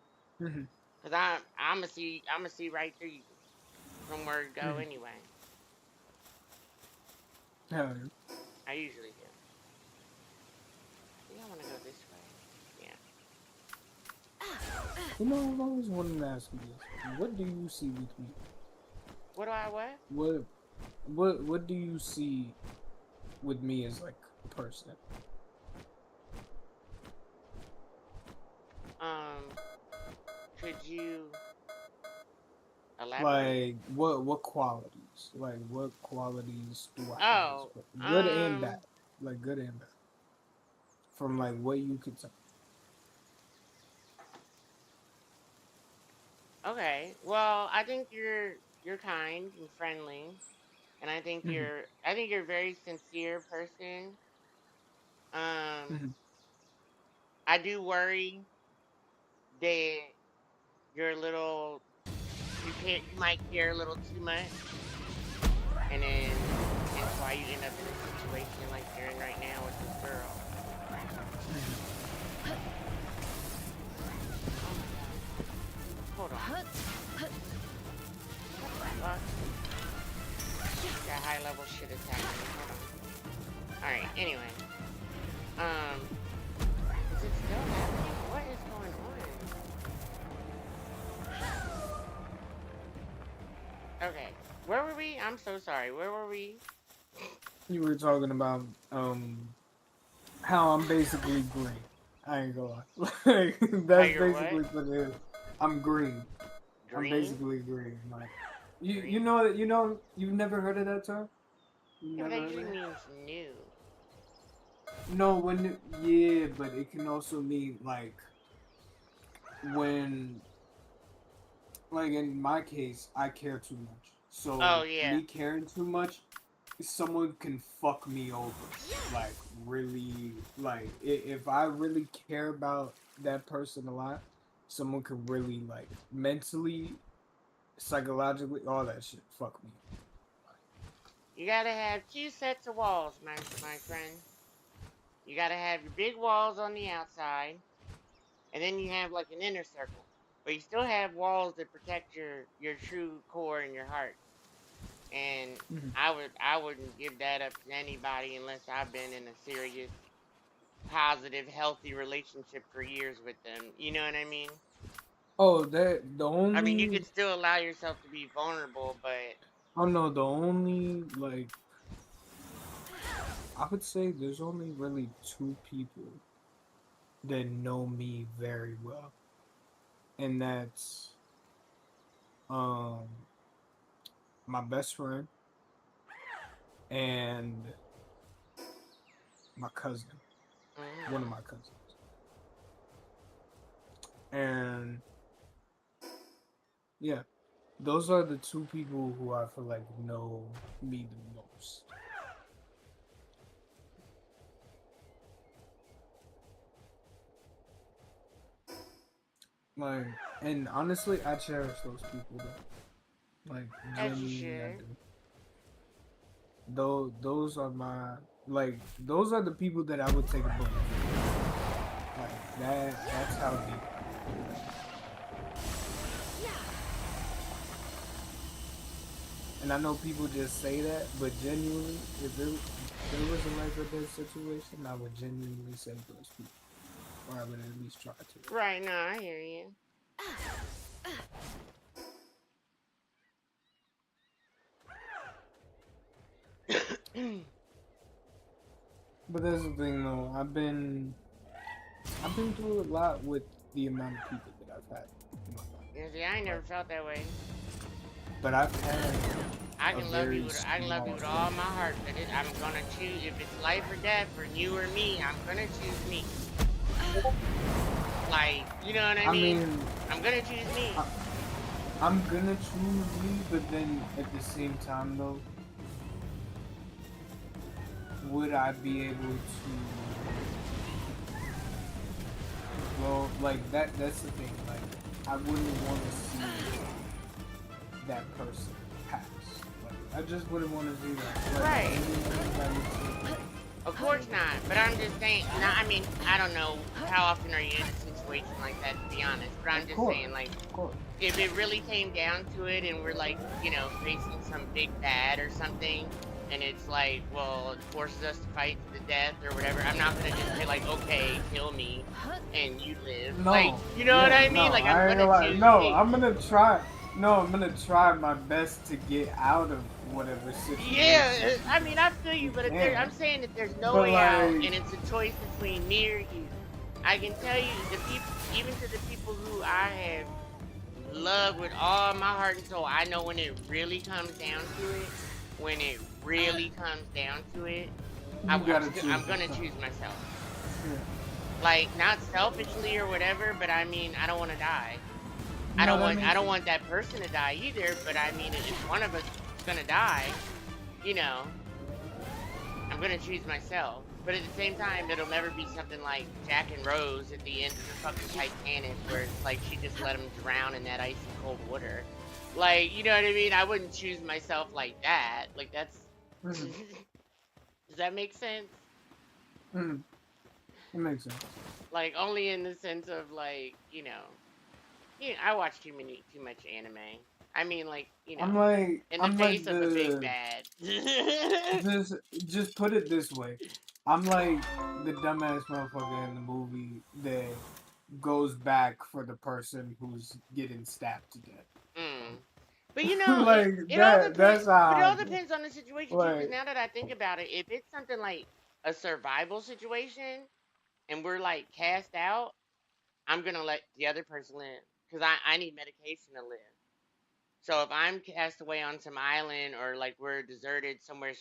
Mm-hmm. cause I'm gonna see right through you from where to go Mm-hmm. anyway. Hell yeah. I usually do. I think I want to go this way. Yeah. I've always wanted to ask you this. What do you see with me? What do I what? What do you see with me as like a person? Um, could you elaborate? Like what qualities? Like what qualities do I have as Oh, a person? Good and bad. Like good and bad. From like what you could tell. okay. Well, I think you're kind and friendly, and Mm-hmm. I think you're a very sincere person. Mm-hmm. I do worry that you're a little you might care a little too much, and then hence why you end up in a situation like you're in right now with this girl. Oh my god. Hold on. What the fuck? That high level shit is happening. Hold on. Alright, anyway. Um, is it still happening? What is going on? Okay. Where were we? I'm so sorry. Where were we? You were talking about how I'm basically green. I ain't gonna lie. Like, How that's you're what? basically what it is. I'm green. I'm Green? basically green. Like, You Green? know that you've never heard of that term. You've Yeah, but never that heard of usually it. means new. No, yeah, but it can also mean like when like in my case, I care too much. Oh, So yeah. me caring too much, someone can fuck me over. Like really, like if I really care about that person a lot, someone could really like mentally, psychologically, all that shit fuck me. You gotta have two sets of walls, my friend. You gotta have your big walls on the outside, and then you have like an inner circle. But you still have walls that protect your true core and your heart. And Mhm. I wouldn't give that up to anybody unless I've been in a serious, positive, healthy relationship for years with them. You know what I mean? Oh, that the I mean, you only could still allow yourself to be vulnerable, but oh no, the only like I would say there's only really two people that know me very well, and that's um my best friend and my cousin, one of mm, my cousins, and yeah, those are the two people who I feel like know me the most. Like, and honestly, I cherish those people though. Like, as you genuinely, I should. do. Those are my like those are the people that I would take a bullet for. Like that's how deep I am with them. And I know people just say that, but genuinely, if there was a life or death situation, I would genuinely save those people, or I would at least try Right now, I hear you. But that's the thing, though. I've been through a lot with the amount of people that I've had in my life. Yeah, see, I ain't never Like, felt that way. but I've had a very I can love you small with all my circle. heart, but I'm gonna choose if it's life or death for you or me. I'm gonna choose me. Like, you know what I I mean? mean, I'm gonna choose me. I, I'm gonna choose me, but then at the same time, though, would I be able to? Well, like that's the thing. Like, I wouldn't want to see that person pass. Like, I just wouldn't want to see that. Like, Right. genuinely, that would take me Of so course not. But I'm just saying. No, I mean, I don't know how often are you in a situation like that, to be honest. But I'm of just course, saying, like, of course. if it really came down to it, and we're like, facing some big bad or something, and it's like, well, it forces us to fight to the death or whatever. I'm not gonna just say like, okay, kill me, and you live. Like, No, you know what yeah, I no, mean? Like, I'm I ain't gonna gonna lie. choose No, me. I'm gonna try. No, I'm gonna try my best to get out of whatever Yeah, situation I mean, I feel you, we but I'm can. saying if there's no But way out like, and it's a choice between me or you, I can tell you the people, even to the people who I have loved with all my heart and soul, I know when it really comes down to it, when it really comes down to it, you gotta choose I'm gonna yourself. choose myself. Yeah. Like, not selfishly or whatever, but I mean, I don't want to die. No, that I makes don't sense. want that person to die either, but I mean, if one of us is gonna die, you know, I'm gonna choose myself. But at the same time, it'll never be something like Jack and Rose at the end of the fucking Titanic, where it's like she just let him drown in that icy cold water. Like, you know what I mean? I wouldn't choose myself like that. Like, that's. Mm-hmm. Does that make sense? Mm-hmm. It makes sense. Like, only in the sense of, like, I watch too much anime. I mean, like, in the I'm like face of a big bad. just just put it this way. I'm like the dumbass motherfucker in the movie that goes back for the person who's getting stabbed to death. Mm. But Like it all depends. that's But it how I all do. depends on the situation too. Because Like, now that I think about it, if it's something like a survival situation and we're like cast out, I'm gonna let the other person live because I need medication to live. So if I'm cast away on some island or like we're deserted somewhere,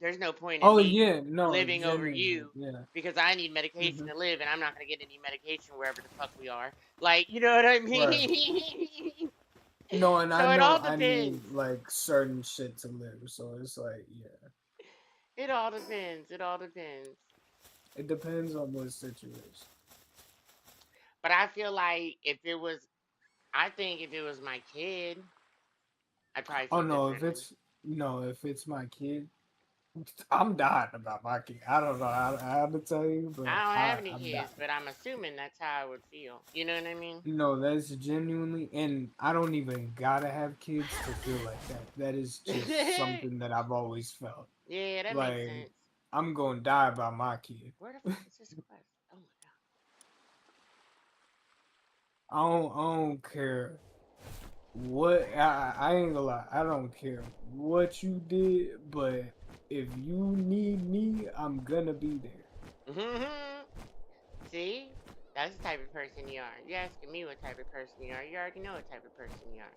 there's no point in Oh me yeah, no, living over genuinely, you yeah. because I need medication Hmm. to live, and I'm not gonna get any medication wherever the fuck we are. Like, you know what I Right. mean? No, and I So it know all I need depends. like certain shit to live, so it's like, yeah, It all depends. It all depends. it depends on what situation. But I feel like I think if it was my kid, I'd probably Oh feel no, differently. if it's my kid, I'm dying about my kid. I don't know how to tell you, but I don't have any I'm kids, dying. but I'm assuming that's how I would feel. You know what I mean? No, that's genuinely, and I don't even gotta have kids to feel like that. That is just something that I've always felt. Yeah, that makes Like, sense. I'm gonna die by my kid. Where the fuck is this quest? Oh my I don't care what, I ain't gonna lie, I don't care what you did, but if you need me, I'm gonna be there. god. See? That's the type of person you are. You're asking me what type of person you are. You already know what type of person you are.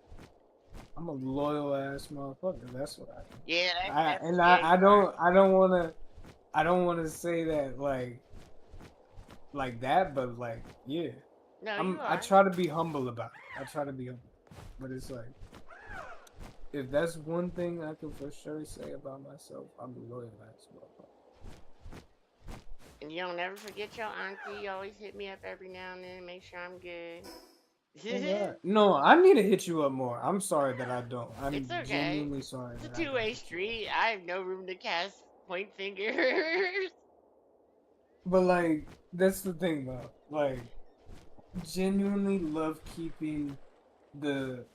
I'm a loyal ass motherfucker. That's what I am. Yeah, yeah, I you are. I don't wanna say that like that, but like, yeah. No, you I are. try to be humble about it. I try to be humble. But it's like, if that's one thing I can for sure say about myself, I'm a loyal ass motherfucker. And you don't ever forget your auntie. You always hit me up every now and then, make sure I'm good. Oh God. No, I need to hit you up more. I'm sorry that I don't. It's I'm okay. genuinely sorry It's a that I don't two-way hit you up. street. I have no room to cast point fingers. But like, that's the thing though. Like, genuinely love keeping the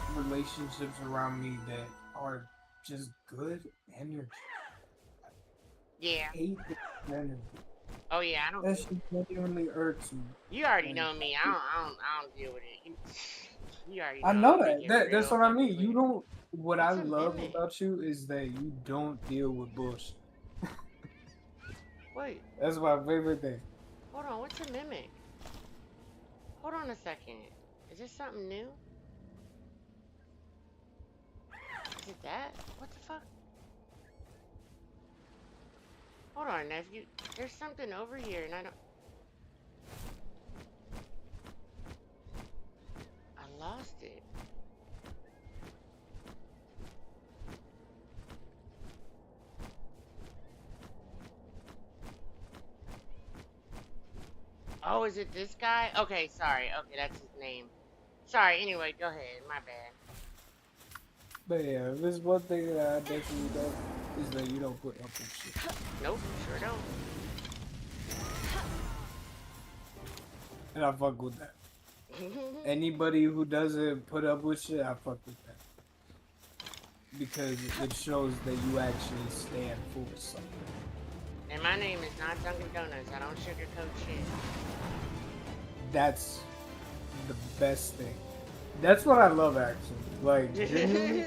relationships around me that are just good energy. Yeah. Hate the energy. Oh yeah, I don't That deal with shit it. genuinely irks me. You already Like, know me. I don't deal with it. You already I know I'm know gonna make that. it That's real what I fucking mean. You clear. don't. What I What's a love mimic? about you is that you don't deal with bullshit. Wait, That's my favorite thing. hold on. What's a mimic? Hold on a second. Is this something new? Is it that? What the fuck? Hold on, nephew. There's something over here, and I don't. I lost it. Oh, is it this guy? Okay, sorry. Okay, that's his name. Sorry. Anyway, go ahead. My bad. But yeah, if there's one thing that I definitely don't is that you don't put up with shit. Nope, sure don't. And I fuck with that. Anybody who doesn't put up with shit, I fuck with that. Because it shows that you actually stand for something. And my name is not Dunkin' Donuts. I don't sugarcoat shit. That's the best thing. That's what I love actually. Like genuinely,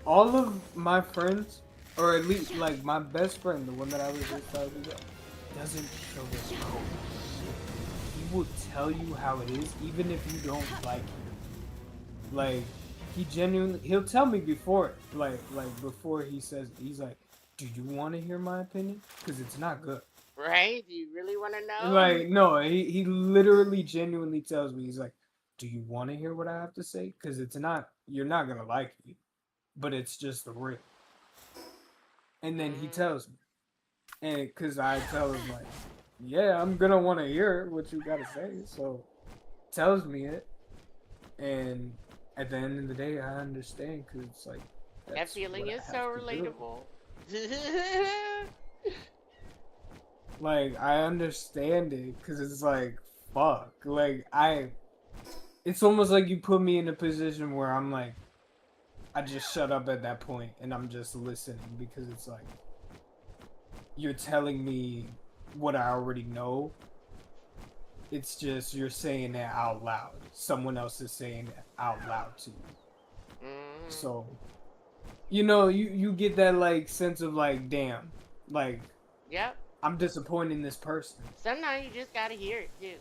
all of my friends, or at least like my best friend, the one that I was just talking about, doesn't sugarcoat shit. He will tell you how it is, even if you don't like it. Like he'll tell me before, like before he says it. He's like, "Do you want to hear my opinion? Because it's not good." Right? Do you really want to know? Like no, he literally genuinely tells me, he's like, "Do you want to hear what I have to say? Because it's not, you're not gonna like it, but it's just the real." And then he Mm, tells me, and because I tell him like, "Yeah, I'm gonna want to hear what you gotta say," so tells me it, and at the end of the day, I understand because it's like that that's feeling what I is so have to do. relatable. Like I understand it because it's like fuck, like it's almost like you put me in a position where I'm like, I just shut up at that point and I'm just listening because it's like you're telling me what I already know. It's just you're saying it out loud. Someone else is saying it out loud to you. Mm, So, you know, you get that like sense of like, damn, like yep. I'm disappointing this person. Sometimes you just gotta hear it too.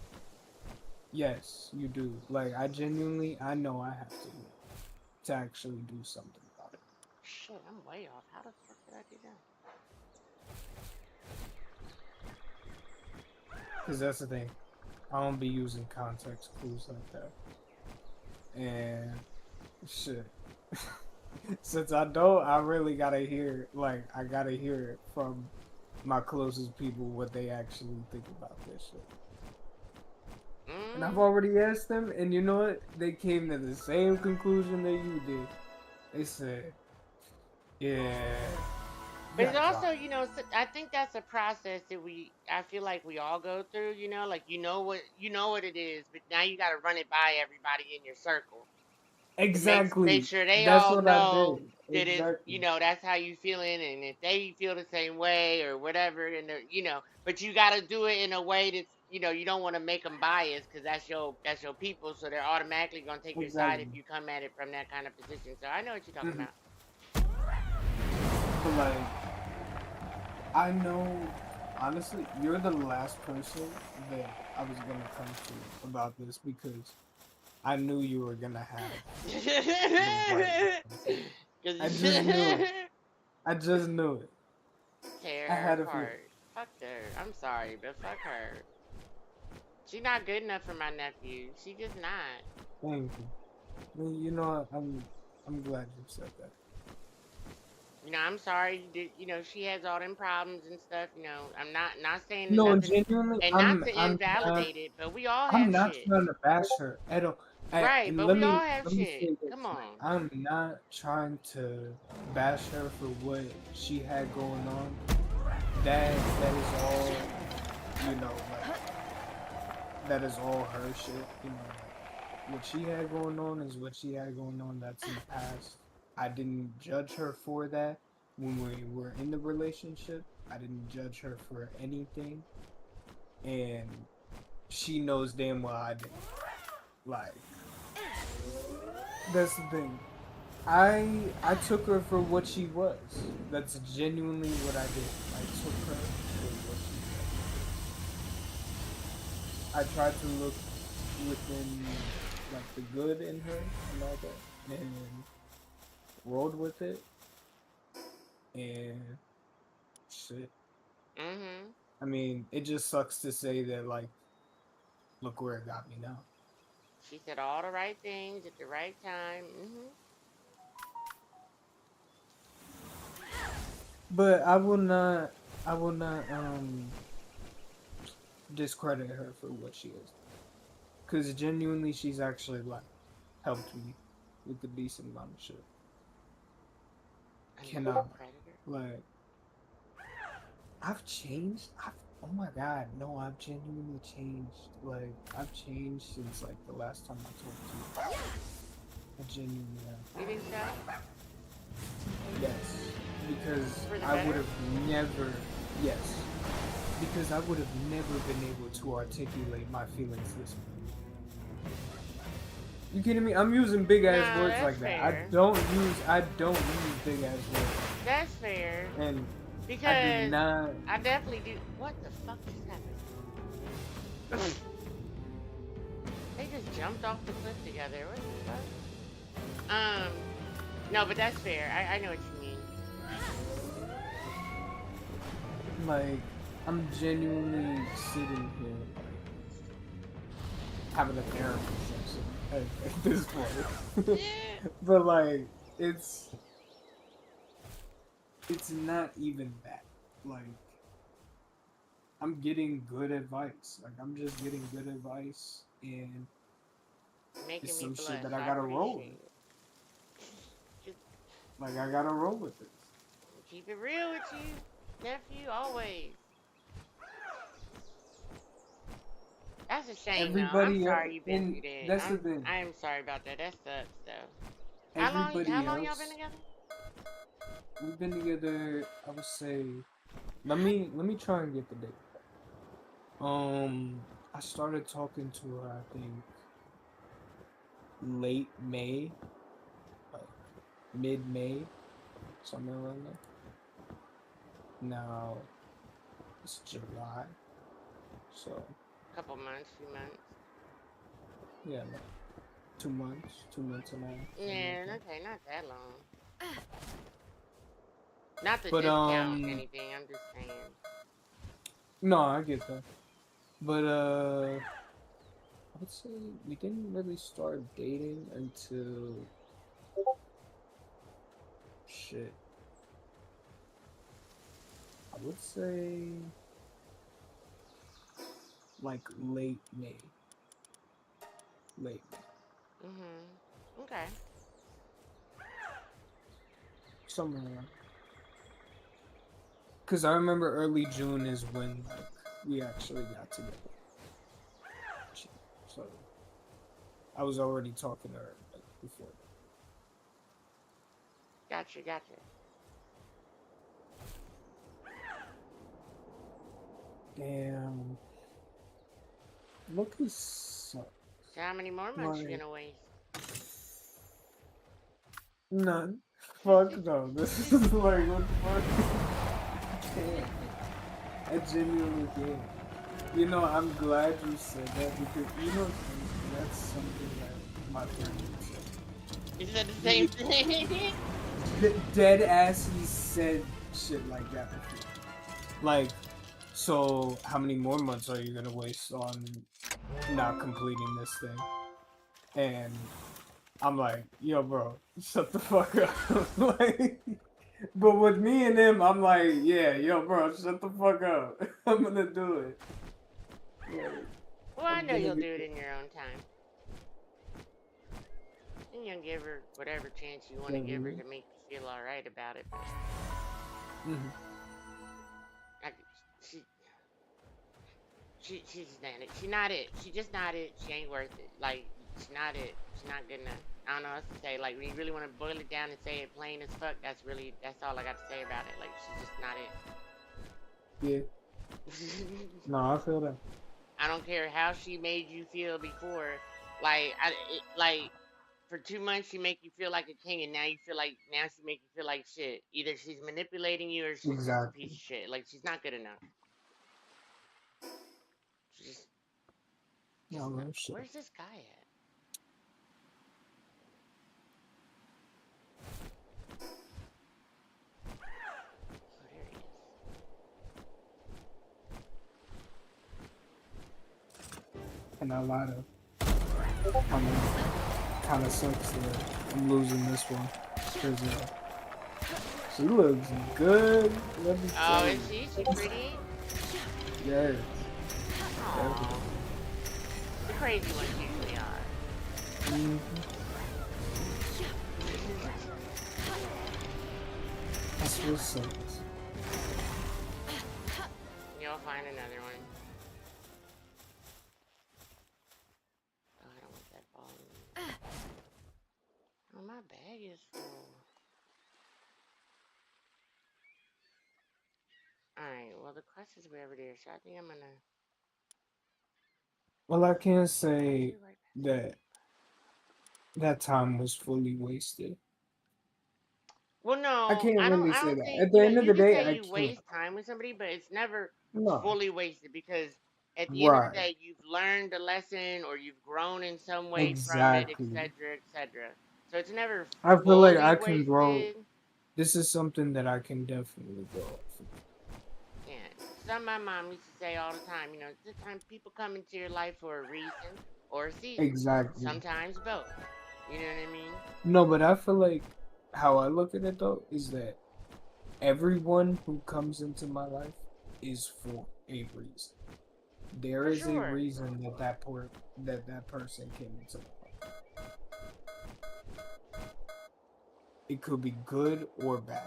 Yes, you do. Like I genuinely, I know I have to. to actually do something about it. Shit, I'm way off. How the fuck did I do that? Because that's the thing. I don't be using context clues like that. And shit. Since I don't, I really gotta hear, like, I gotta hear it from my closest people what they actually think about this shit. And I've Mm. already asked them, and you know what? They came to the same conclusion that you did. They said, yeah, you But it's gotta also, drop you know, I think that's a process that I feel like we all go through, you know, like you know what it is, but now you got to run it by everybody in your circle it. to make Exactly. sure they That's all what I know did. that it's, Exactly. you know, that's how you feeling, and if they feel the same way or whatever, and you know, but you got to do it in a way that's, you know, you don't want to make them biased because that's your people, so they're automatically gonna take your side if Exactly. you come at it from that kind of position. So I know what you're talking Hmm. about. But like, I know, honestly, you're the last person that I was gonna come to about this because I knew you were gonna have the right answer. I just knew it. I just knew it. Tear I her had a feeling. apart. Fuck her. I'm sorry, but fuck her. She not good enough for my nephew. She just not. Thank you. I mean, you know, what? I'm glad you said that. You know, I'm sorry that, you know, she has all them problems and stuff. You know, I'm not saying that No, nothing, genuinely, and not to I'm not. invalidate it, but we all I'm have not shit. trying to bash her at all. Right, And but we all have let me shit. say Come this: like, on. I'm not trying to bash her for what she had going on. That is all, you know, like that is all her shit. You know, like what she had going on is what she had going on. That's in the past. I didn't judge her for that when we were in the relationship. I didn't judge her for anything, and she knows damn well I didn't. Like, that's the thing. I took her for what she was. That's genuinely what I did. I took her for what she was. I tried to look within like the good in her and all that, and rolled with it. And shit. Mhm. I mean, it just sucks to say that. Like, look where it got me now. She said all the right things at the right time. Mhm. But I will not. I will not discredit her for what she is. Because genuinely, she's actually like helped me with a decent amount of shit. Another Cannot predator. like I've changed. Oh my god, no, I've genuinely changed. Like I've changed since like the last time I talked to you. I genuinely have. You think so? Yes, because For the I would better? have never. Yes, because I would have never been able to articulate my feelings this way. You kidding me? I'm using big No, ass words that's like that. I fair. don't use. I don't use big ass words, That's fair. and I do Because not. I definitely do. What the fuck just happened? They just jumped off the cliff together. What the fuck? No, but that's fair. I know what you mean. Like, I'm genuinely sitting here, like, having a therapy session at this point. But, like, it's, it's not even that. Like, I'm getting good advice. Like, I'm just getting good advice, and it's Making me some shit blush. that I I gotta roll appreciate with. it. Just Like, I gotta roll with this. keep it real with you, nephew, always. That's a shame, though. I'm Everybody else, sorry you've been and through that. that's the thing. I am sorry about that. That sucks, though. How Everybody long y'all been else, together? we've been together, I would say, let me try and get the date. Um, I started talking to her, I think, late May, like mid-May, somewhere around there. Now it's July, so Couple months, few months. yeah, no. 2 months and a half, something like Yeah, that. okay, not that long. Not to But discount anything, I'm just saying. no, I get that. But I would say we didn't really start dating until shit. I would say like late May, Okay. somewhere around. Because I remember early June is when like we actually got together. So I was already talking to her like before Gotcha, gotcha. that. Damn, look this sucks. So how many more months you Like gonna waste? none. Fuck no. This is like what the fuck. Damn. I genuinely can't. You know, I'm glad you said that because you know that's something that my friend would say. You said the He same thing. dead ass. He said shit like that before. Like, so how many more months are you gonna waste on not completing this thing? And I'm like, yo, bro, shut the fuck up. Like, but with me and him, I'm like, yeah, yo, bro, shut the fuck up. I'm gonna do it. Like, Well, I I'm know gonna you'll get. do it in your own time. And you'll give her whatever chance you want to give her Mhm. to make you feel alright about it. But Mhm. I, she, she's not it. She not it. She just not it. She ain't worth it. Like, she's not it. She's not good enough. I don't know what else to say. Like, when you really want to boil it down and say it plain as fuck, that's all I got to say about it. Like, she's just not Yeah. it. No, I feel that. I don't care how she made you feel before. Like for 2 months she make you feel like a king, and now she make you feel like shit. Either she's manipulating you or she's just a piece Exactly. of shit. Like she's not good enough. She's No, just not. real shit. Where's this guy at? Oh, there he is. And a lot of kind of sucks that I'm losing this one because she looks good. Let me tell Oh, you. is she? She pretty? Yes. Oh, the crazy ones usually are. Mm-hmm. That's what sucks. You'll find another one. Oh, I don't want that ball anymore. Oh, my bag is full. Alright, well, the quest is way over there, so I think I'm gonna. Well, I can't I say flew right past it. that that time was fully wasted. Well, I no, can't really I say don't that. think, At the end of you the can day, say I you can't. waste time with somebody, but it's never No. fully wasted because at the end of the Right. day, you've learned a lesson or you've grown in some way from it, Exactly. etc., etc. So it's never I feel like fully I can grow. wasted. This is something that I can definitely grow up from. Yeah, some my mom used to say all the time, sometimes people come into your life for a reason or a season, Exactly. sometimes both. You know what I mean? No, but I feel like how I look at it though is that everyone who comes into my life is for a reason. There For is a sure. reason that person came into my life. It could be good or bad.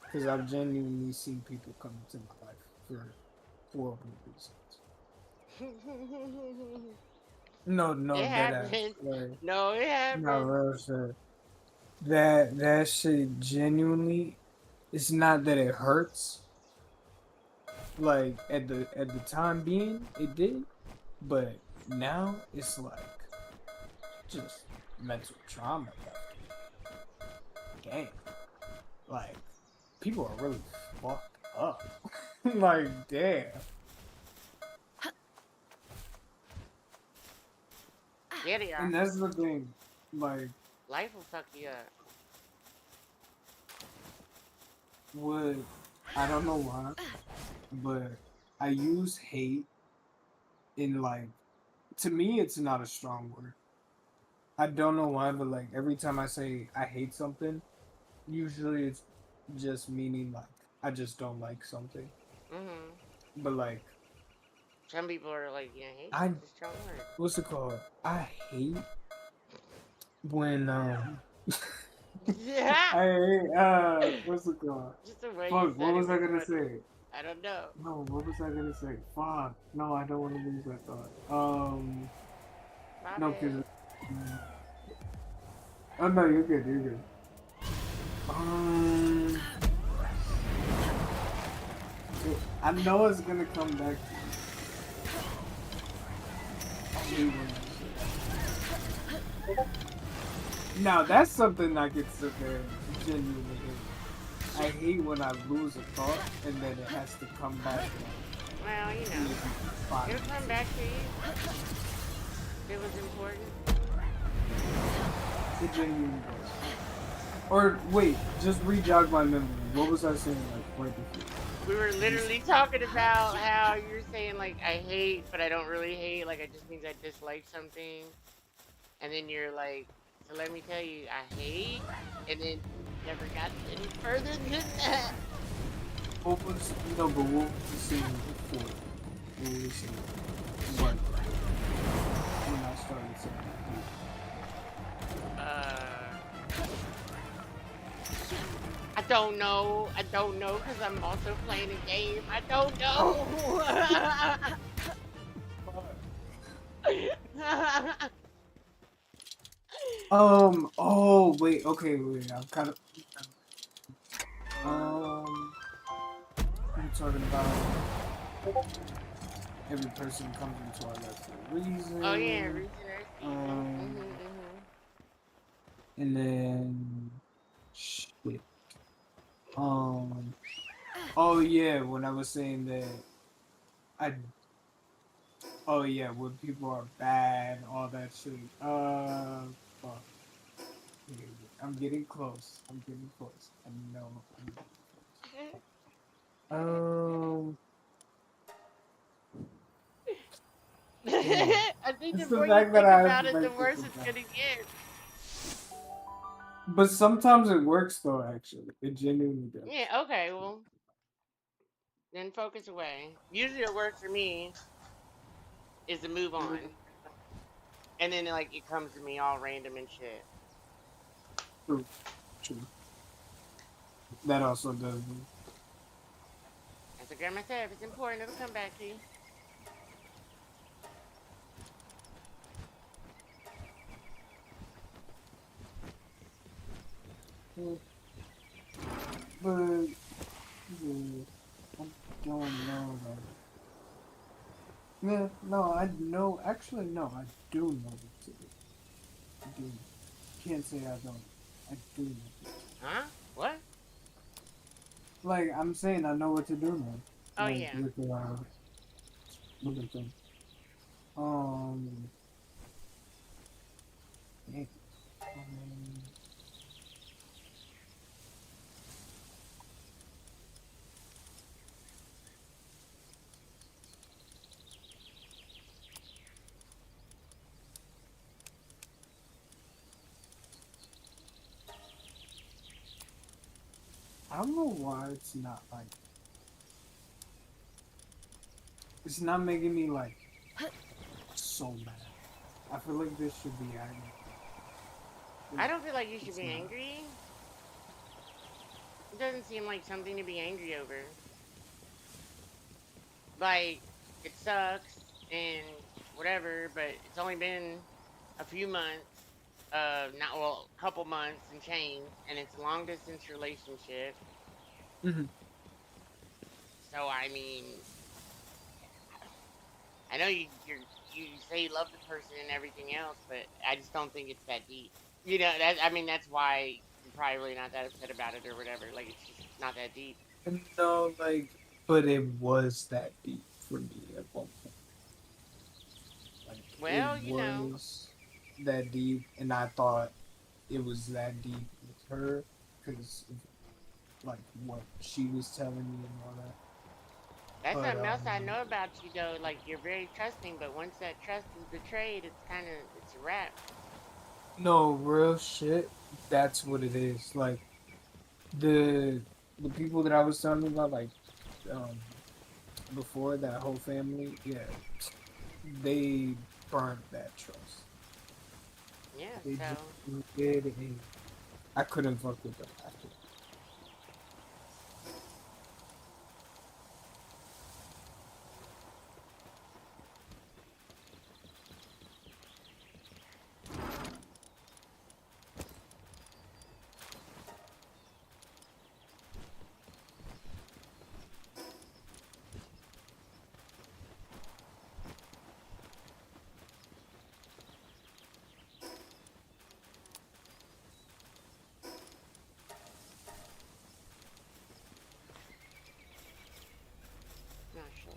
Because I've genuinely seen people come into my life for horrible reasons. No, no, It dead ass. happens. Like, No, it not happens. real shit. That shit genuinely, it's not that it hurts. Like at the time being, it did, but now it's like just mental trauma after. Damn, like people are really fucked up. Like damn. Yeah, they And are. that's the thing. Like, Life will fuck you up. what I don't know why, but I use hate in like to me it's not a strong word. I don't know why, but like every time I say I hate something, usually it's just meaning like I just don't like something. Hmm. But like Some people are like, yeah, hate I is a strong word. what's it called? I hate when Yeah. I hate what's it called? Just the way you Fuck, what said it was I was gonna funny. say? I don't know. No, what was I gonna say? Fuck. No, I don't want to lose that thought. My No, bad. cause oh no, you're good. You're good. Um, I know it's gonna come back to me. I hate when that shit happens. Now that's something I could sit there and genuinely hate. I hate when I lose a thought and then it has to come back Well, like maybe five it'll come seconds. back to you if it was important. It genuinely does. Or wait, just re-jog my memory. What was I saying like right before? We were Just literally talking about how you're saying like I hate, but I don't really hate. Like it just means I dislike something. And then you're like, so let me tell you, I hate. And then never got any further than that. what was no, but what was the saying before? What was the saying? When when I started saying Uh, I don't know. I don't know because I'm also playing a game. I don't know. Oh wait, okay, wait. I'm kind of um. I'm talking about every person comes into our life for a Oh yeah, reason. reason or season. Um, Mhm. and then shit. Um. Oh yeah, when I was saying that I. Oh yeah, when people are bad, all that shit. Fuck. I'm getting close. I'm getting close. I know. I'm getting close. Damn. I think It's the the more you fact that think I have about to it, the make this worse a it's fact. gonna get. But sometimes it works though. Actually, it genuinely does. Yeah. Okay. Well, then focus away. Usually, what works for me is to move on, and then like it comes to me all random and shit. True. True. That also does. As a grandma said, if it's important, it'll come back to you. But I don't know. Like, yeah, no, I know. Actually, no, I do know what to do. I do. Can't say I don't. I do know what to do. Huh? What? Like I'm saying, I know what to do now. Oh Like yeah. with the thing. Um, yeah, um, I don't know why it's not like it's not making me like so mad. I feel like this should be angry. I don't feel like you should It's be not. angry. It doesn't seem like something to be angry over. Like it sucks and whatever, but it's only been a few months. Not well, a couple months and change, and it's a long distance relationship. Mhm. So I mean, I know you say you love the person and everything else, but I just don't think it's that deep. That I mean that's why you're probably really not that upset about it or whatever. Like it's just not that deep. And no, like, but it was that deep for me at one point. Like, it Well, was. that deep, and I thought it was that deep with her because of like what she was telling me and all that. That's But something else I know about you though. Like you're very trusting, but once that trust is betrayed, it's a wrap. no, real shit. That's what it is. Like the the people that I was telling you about, like um before that whole family, yeah, they burnt that trust. Yeah, They so just did, and I couldn't fuck with them after. not sure.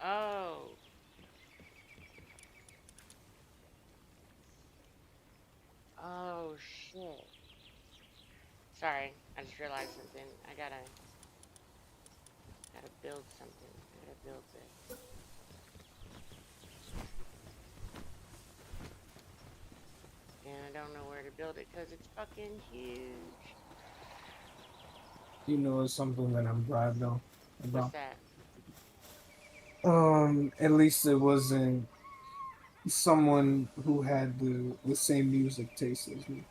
Oh, oh shit. Sorry, I just realized something. I gotta build something. I gotta build this. And I don't know where to build it because it's fucking huge. You know, it's something that I'm glad though What's about. that? At least it wasn't someone who had the same music taste as me.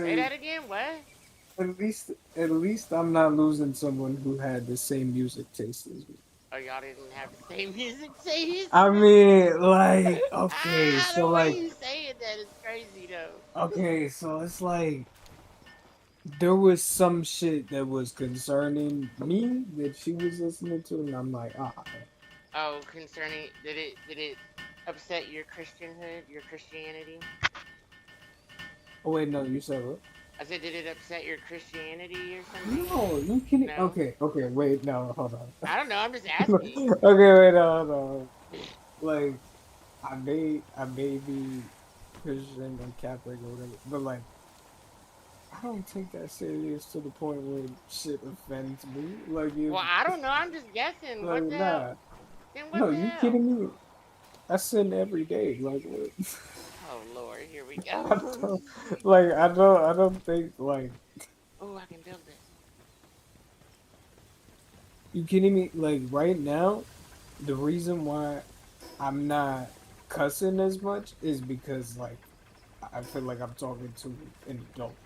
Say Like that again. What? at least I'm not losing someone who had the same music taste as me. Oh, y'all didn't have the same music taste. I mean, like, okay, Ah, so the way like, you saying that is crazy though. okay, so it's like there was some shit that was concerning me that she was listening to, and I'm like, ah, Oh, concerning did it upset your Christianhood, your Christianity? oh wait, no, you said what? I said, did it upset your Christianity or something? No, you kidding? No, Okay, okay, wait, no, hold on. I don't know. I'm just Okay, asking. wait, no, no. Like, I may be Christian or Catholic or whatever, but like, I don't take that serious to the point where shit offends me. Like, if, Well, I don't know. I'm just guessing. like, What the hell? nah, Then what no, the you hell? kidding me? I sin every day. Like, what? Oh Lord, here we I go. don't, like, I don't think like Oh, I can build this. you kidding me. Like right now, the reason why I'm not cussing as much is because like I feel like I'm talking to an adult.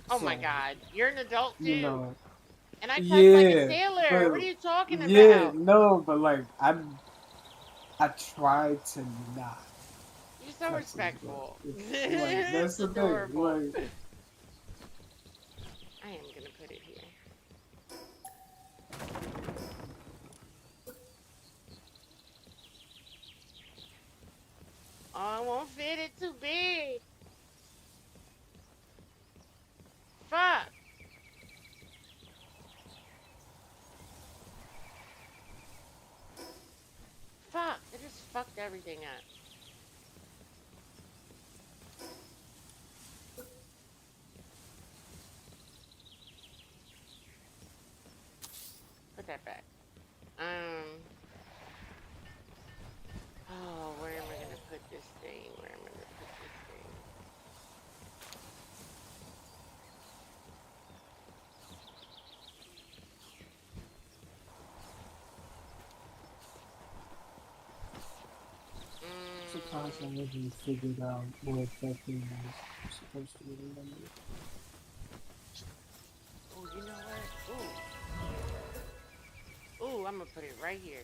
Oh my So, God, you're an adult you too, know, and I cuss like a yeah, sailor. What but are you talking yeah, about? no, but like I try to not You're so cuss as much. respectful. Like that's It's the thing. adorable. Like I am gonna put it here. Oh, I won't fit it too big. Fuck. Fuck. I just fucked everything up. Put that back. Um. Oh, where am I gonna put this thing? Where am I gonna put this thing? so Mm. constantly we figured out what that thing was supposed to remember. Oh, you know what? Ooh. Ooh, I'm gonna put it right here.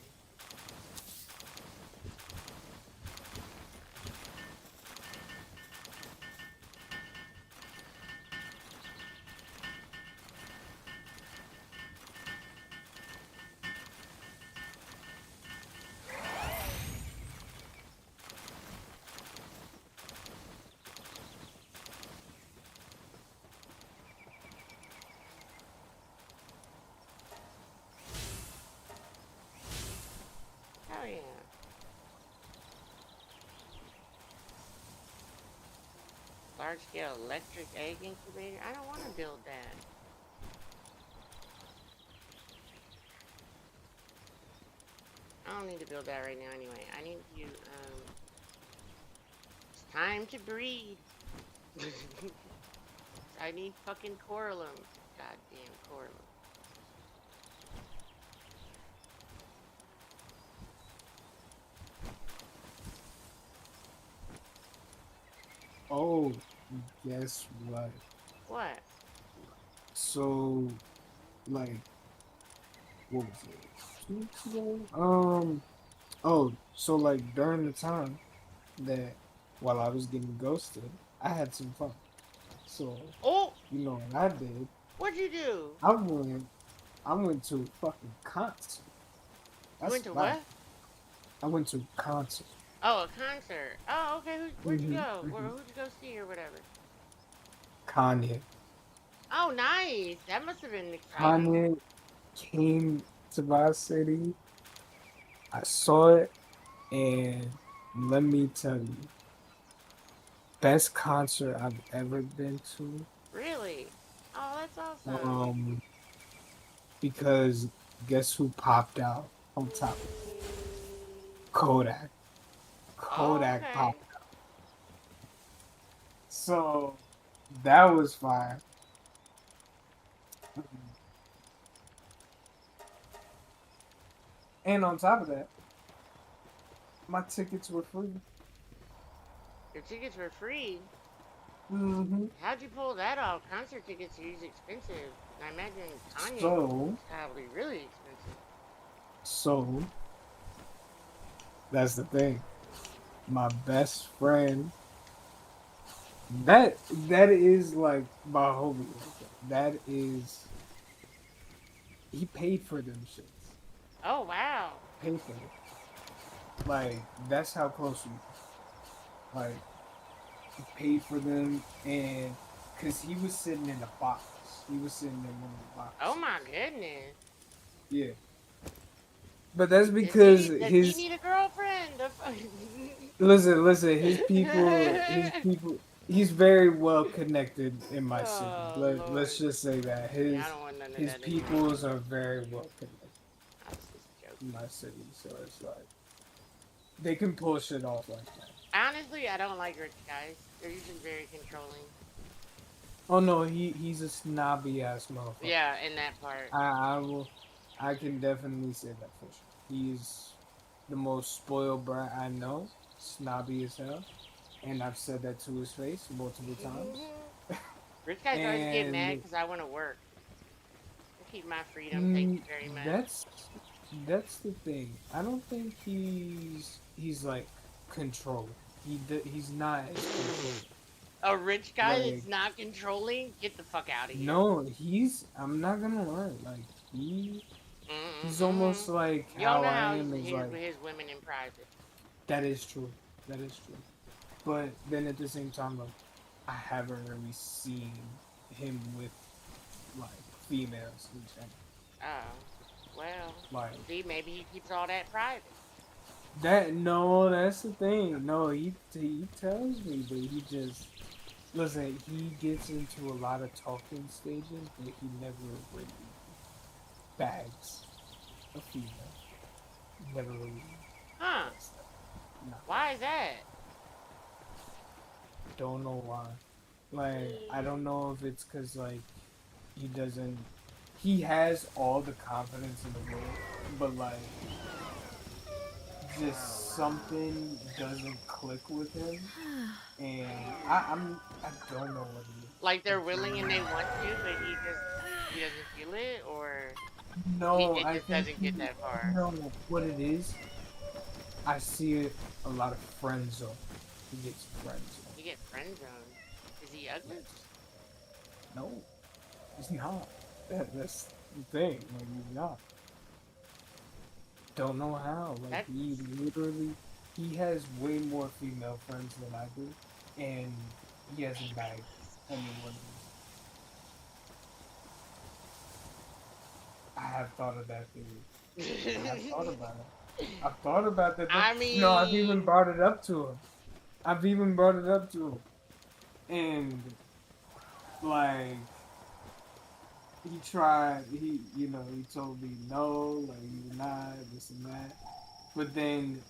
Large scale electric egg incubator. I don't want to build that. I don't need to build that right now anyway. I need to, it's time to breed. I need fucking coralum. Goddamn coralum. Oh, guess what? What? So, like, what was it? 2 weeks ago? Oh, so like during the time that while I was getting ghosted, I had some fun. So, Oh! you know what I did? What'd you do? I went, I went to a fucking concert. You That's went to right. what? I went to a concert. Oh, a concert. Oh, okay. Where'd you Mm-hmm, go? mm-hmm. Who'd you go see or whatever? Kanye. Oh, nice. That must have been exciting. Kanye came to my city. I saw it, and let me tell you, best concert I've ever been to. Really? Oh, that's awesome. Um, because guess who popped out on top of it? Kodak. Oh, Kodak okay. popped. So that was fire. And on top of that, my tickets were free. Your tickets were free. Hmm. How'd you pull that off? Concert tickets are usually expensive. And I imagine Kanye So, is probably really expensive. so that's the thing. My best friend, that is like my homie. That is, he paid for them shits. Oh, wow. Paid for it. Like that's how close we are. Like he paid for them, and because he was sitting in a box, he was sitting in one of the Oh, boxes. my goodness. Yeah, but that's Does because he his need a girlfriend? listen, his people. He's very well connected in my city. Oh, Let's Lord. just say that Yeah, I don't want none of his that anyway. peoples are very well connected I was just in joking. my city, so it's like they can pull shit off like that. Honestly, I don't like rich guys. They're usually very controlling. Oh no, he's a snobby ass motherfucker. Yeah, in that part. I will, I can definitely say that for sure. He's the most spoiled brat I know, snobby as hell, and I've said that to his face multiple times. Rich guys always get mad And because I want to work. I keep my freedom. Thank you very much. that's the thing. I don't think he's like controlling. He's not as controlling. A rich guy Like that's not controlling, get the fuck out of here. no, he's. I'm not gonna lie. Like he's almost Mm-mm-mm. like You don't how know I how am. he Is is like with his women in private. that is true. That is true. But then at the same time, like I haven't really seen him with like females in general. Oh, well, Like see, maybe he keeps all that private. that. No, that's the thing. No, he tells me, but he just listen. He gets into a lot of talking stages, but he never really bags a female. Never really Huh? does that. No, Why is that? don't know why. Like I don't know if it's because like he doesn't. He has all the confidence in the world, but like just something doesn't click with him, and I don't know what it is. Like they're willing and they want to, but he doesn't feel it, or No, it I just think doesn't he. get that far. No, what it is. I see it a lot of friend zone. He gets friend zone. He get friend zoned. Is he ugly? No, he's not. That's the thing. Like he's not. Don't know how. Like That's he literally, he has way more female friends than I do, and he hasn't bagged anyone. I have thought of that theory. I have thought about it. I've thought about that. I No, I've even mean, brought it up to him. I've even brought it up to him. and like he tried. He told me no, like you're not this and that. But then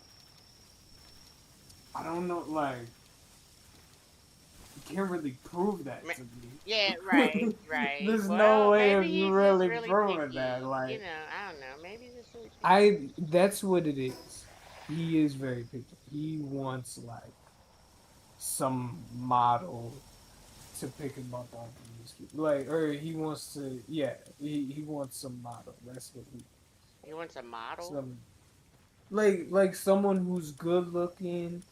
I don't know, like you can't really prove that Ma- to Yeah, right, me. right. There's no Well, way maybe of you he's just really really proving that. picky. You Like know, I don't know. Maybe he's just really picky. I, that's what it is. He is very picky. He wants like some model to pick him up on his like, or he wants to, yeah, he wants some model. That's what he He wants a model. some like someone who's good looking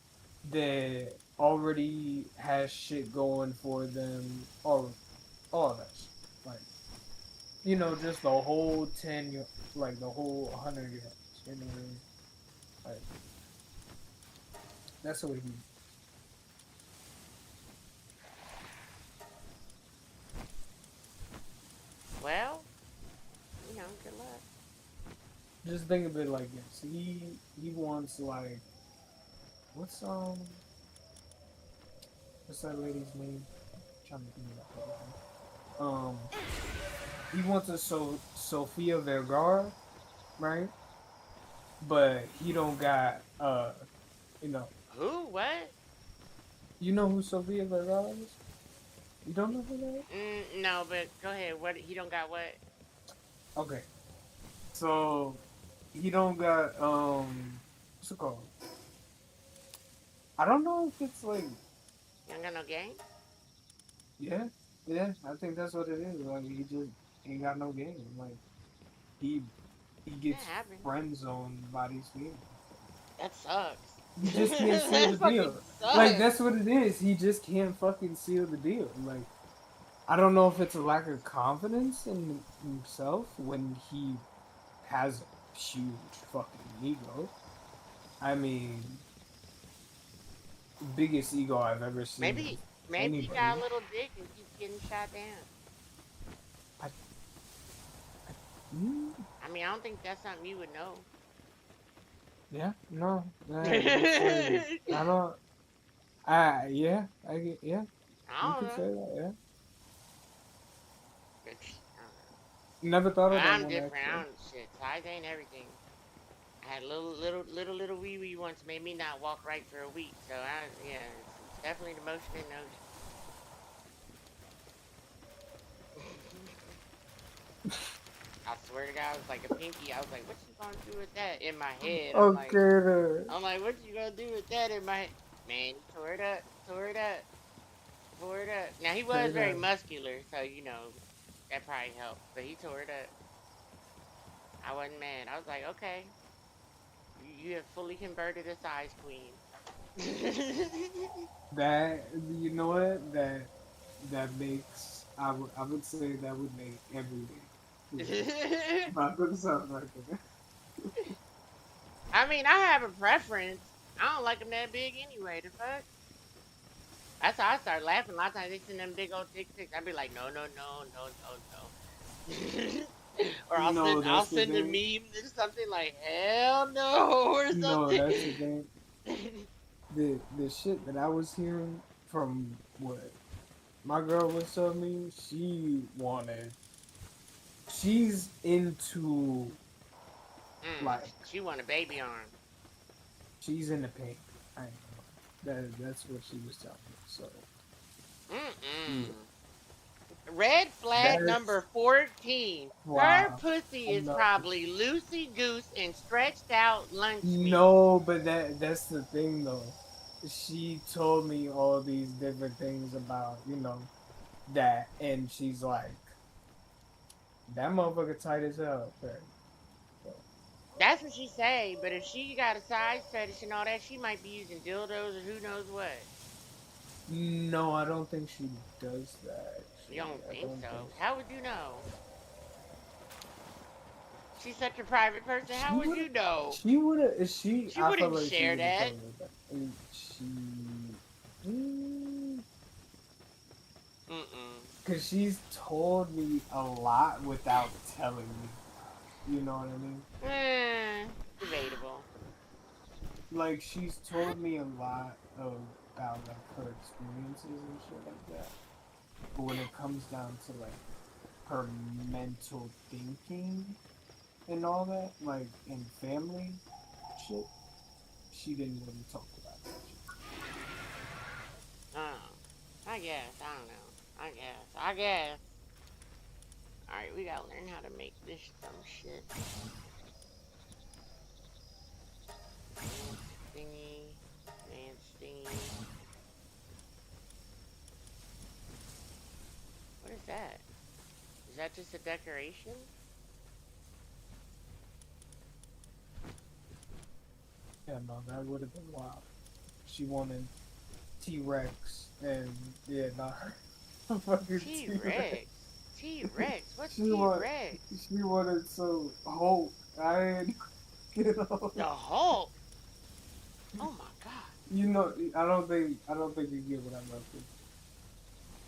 that already has shit going for them, all that shit. Like just the whole 10 year, like the whole 100 years. You know what I mean? Like that's what he. Well, good luck. Just think of it like this. He wants like what's what's that lady's name? I'm trying to think of that lady's name. He wants a Sofia Vergara, right? But he don't got you know Who? What? you know who Sofia Vergara is? You don't know who that is? No, but go ahead. What? He don't got what? Okay. So he don't got what's it called? I don't know if it's like You don't got no game? yeah, yeah, I think that's what it is. Like he just ain't got no game. Like he he That gets happens. friend zoned by these females. That sucks. He just can't seal That the fucking deal. Like sucks. that's what it is. He just can't fucking seal the deal. Like I don't know if it's a lack of confidence in himself when he has a huge fucking ego. I mean, biggest ego I've ever seen of Maybe, maybe he anybody. got a little dick and keeps getting shot down. I, mm, I mean, I don't think that's something you would know. yeah, no, that's what it is. I don't. Yeah, yeah. You I don't could know. say that. Yeah, I don't know. never thought of that I'm one different. I actually. don't shit. Size ain't everything. I had a little wee wee once made me not walk right for a week. So yeah, it's definitely the motion in ocean. I swear to God, I was like a pinky. I was like, what you gonna do with that in my head? Okay. I'm like, what you gonna do with that in my head? Man, he tore it up, tore it up, tore it up. Now he was Say very that. muscular, so that probably helped. But he tore it up. I wasn't mad. I was like, okay, you have fully converted a size queen. That you know what that makes I would say that would make every day clear. But look something right there. I mean, I have a preference. I don't like them that big anyway. The fuck? That's how I start laughing. A lot of times they send them big old dick pics. I'd be like, no, no, no, no, no, no. Or I'll No, send I'll that's the send a thing. meme or something like hell no or No, something. that's the thing. The shit that I was hearing from what my girl was telling me, she's into like She want a baby arm. she's into pink. I ain't gonna lie. That's what she was telling me. So yeah, Mm-mm. Red flag that's number 14. Her wow. pussy is Enough. probably loosey goose and stretched out lunch meat. No, but that's the thing though. She told me all these different things about that, and she's like, that motherfucker tight as hell. Right? So, That's what she say, but if she got a size fetish and all that, she might be using dildos or who knows what. no, I don't think she does that. You Actually, don't I think don't think so? How would you know? She's such a private person. How she would would. you know? She would have. She. She I feel wouldn't like she share would have that. told me that. And mm, Mm-mm. cause she's told me a lot without telling me. You know what I mean? Eh, debatable. Like she's told me a lot of about like her experiences and shit like that. But when it comes down to like her mental thinking and all that, like in family shit, she didn't really talk about that shit. Oh, I guess. I don't know. I guess. I guess. Alright, we gotta learn how to make this dumb shit. Dance thingy. Dance thingy. What is that? Is that just a decoration? Yeah, no, that would have been wild. She wanted T-Rex and yeah, not her fucking T-Rex. T-Rex. T-Rex. What's She want T-Rex? she wanted some Hulk. I ain't get on. The Hulk. Oh my god. You know, I don't think you get what I'm up to.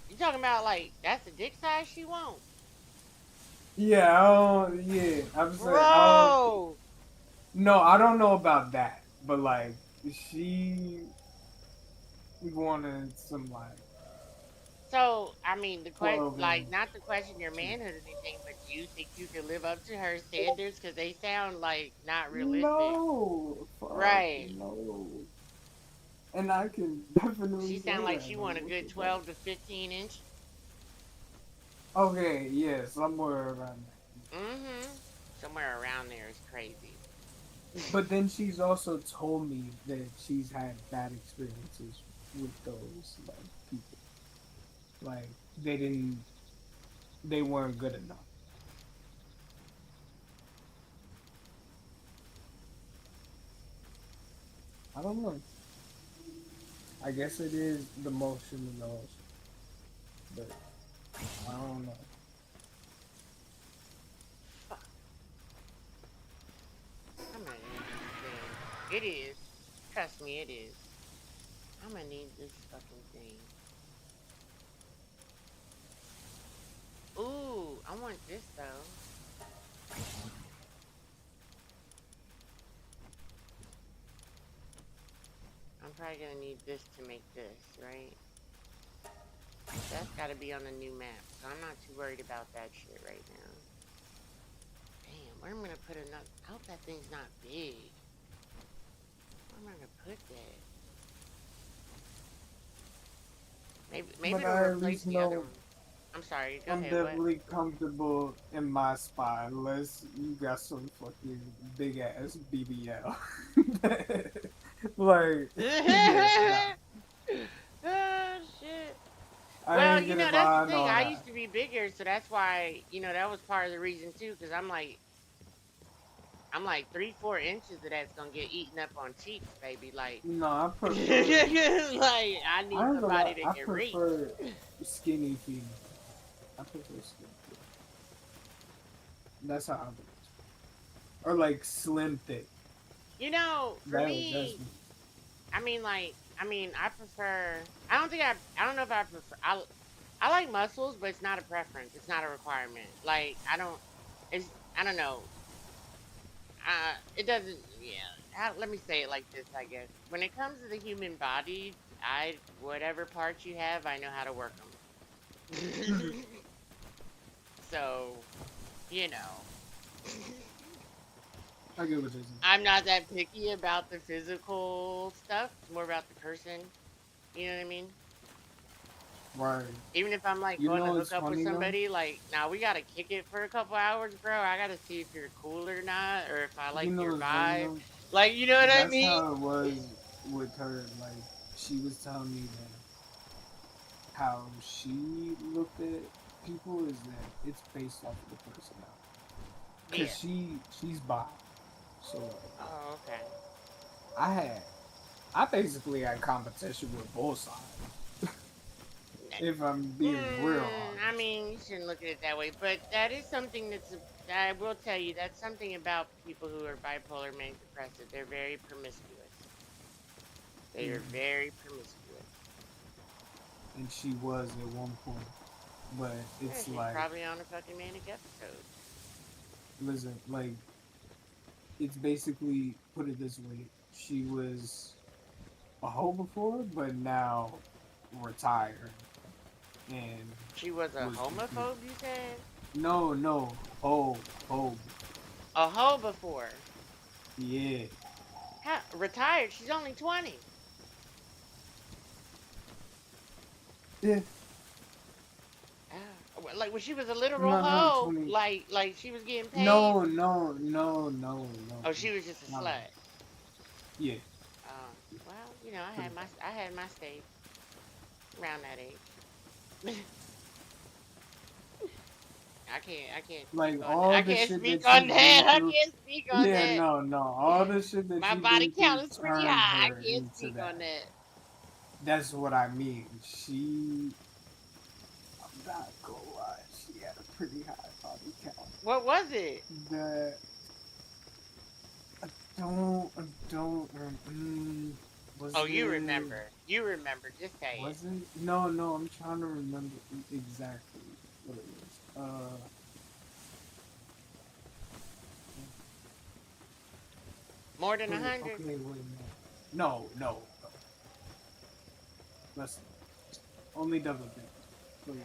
You talking about like that's the dick size she wants? Yeah, I don't. Yeah, I'm saying I don't. Bro. No, I don't know about that, but like she wanted some like So, I mean, the question, 12 inch. like, not to question your manhood or anything, but do you think you could live up to her standards? Because they sound like not realistic. No, fuck Right. no. And I can definitely She say sound like that. she Like, want a what good the fuck? 12 to 15 inch. Okay, yeah, somewhere around there. Mm-hmm. Somewhere around there is crazy. But then she's also told me that she's had bad experiences with those like people. Like they weren't good enough. I don't know. I guess it is the motion and all, but I don't know. I'm gonna need this thing. It is. Trust me, it is. I'm gonna need this fucking thing. Ooh, I want this though. I'm probably gonna need this to make this, right? That's gotta be on a new map, so I'm not too worried about that shit right now. Damn, where am I gonna put another? I hope that thing's not big. Where am I gonna put that? Maybe But it'll I at replace least the other know one. I'm sorry, go I'm ahead, what? definitely comfortable in my spot unless you got some fucking big ass BBL. Like, yeah, nah. Oh shit. I Well, ain't getting that's the behind thing. all I that. used to be bigger, so that's why, that was part of the reason too, because I'm like 3, 4 inches of that's gonna get eaten up on cheeks, baby. Like, No, I like prefer. I need I ain't gonna lie. somebody that I can reach. prefer skinny female. I prefer skinny. That's how I do it. Or like slim thick. For That's me, I prefer. I don't know if I prefer. I like muscles, but it's not a preference. It's not a requirement. Like, I don't. It's. I don't know. It doesn't. Yeah. Let me say it like this. I guess when it comes to the human body, whatever parts you have, I know how to work them. So, you know. I get what you're saying. I'm not that picky about the physical stuff. It's more about the person. You know what I mean? Right. Even if I'm like You going to know hook it's up with funny though? somebody, like now we gotta kick it for a couple hours, bro. I gotta see if you're cool or not, or if I You like know your it's funny vibe. though? Like, you know what I That's mean? how it was with her. Like she was telling me that how she looked at people is that it's based off of the personality. Cause Yeah. she's bi. So like Oh, okay. I had I basically had competition with both sides. If I'm being real I honest. mean, you shouldn't look at it that way, but that is something I will tell you, that's something about people who are bipolar manic depressive. They're very promiscuous. They are Mm. very promiscuous. And she was at one point. But Yeah, it's she's like probably on a fucking manic episode. listen, like it's basically put it this way. She was a hoe before, but now retired and She was a was just homophobe, you said? no hoe. A hoe before. Yeah, How, retired. She's only 20. yeah. Like when she was a I'm literal not hoe, 20. like she was getting paid. No. Oh, she was just a No. slut. Yeah. Well, Pretty much. I had my stage around that age. I can't speak Like on that. all I the can't shit speak that on she's been that. I through. can't speak on Yeah, that. no. All the shit that My she's body been through count is pretty turned high. I her can't into speak on that. that. That's what I mean. I'm not gonna lie, she had a pretty high body count. What was it? That I don't, was Oh, you it, remember. You remember. Just say it. was it? No, I'm trying to remember exactly what it was. More than 100? Okay, wait, no. Let's only double check. Wait.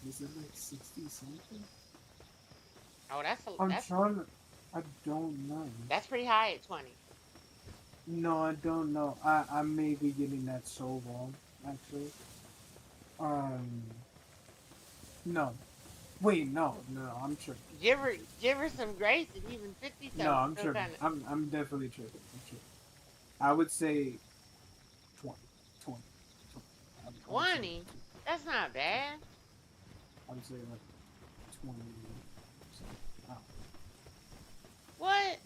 Is it like 60 something? Oh, I'm trying to, I don't know. that's pretty high at 20. No, I don't know. I may be getting that so wrong, actually. Um, no. Wait, no, I'm tripping. Give her some grace and even 50 No, something. I'm So tripping. kind of I'm definitely tripping. I'm tripping. I would say 20, 20, 20. I would say 20. That's not bad. I would say like 20. Oh. What?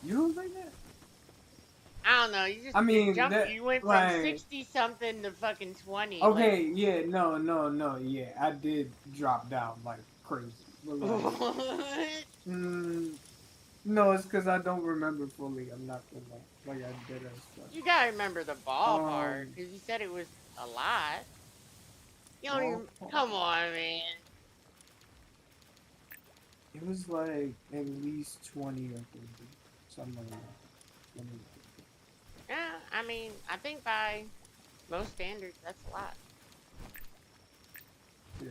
You don't think that? I don't know. I You mean, jumped. that You went from like 60 something to fucking 20. Like, okay, yeah, no, yeah, I did drop down like crazy, but like, what? mm, no, it's because I don't remember fully. I'm not gonna like I did as fuck. You gotta remember the ballpark Um, because you said it was a lot. You don't even. ballpark. Come on, man. It was like at least 20 or 30, something like that. 20. Yeah, I mean, I think by most standards, that's a lot. Yeah.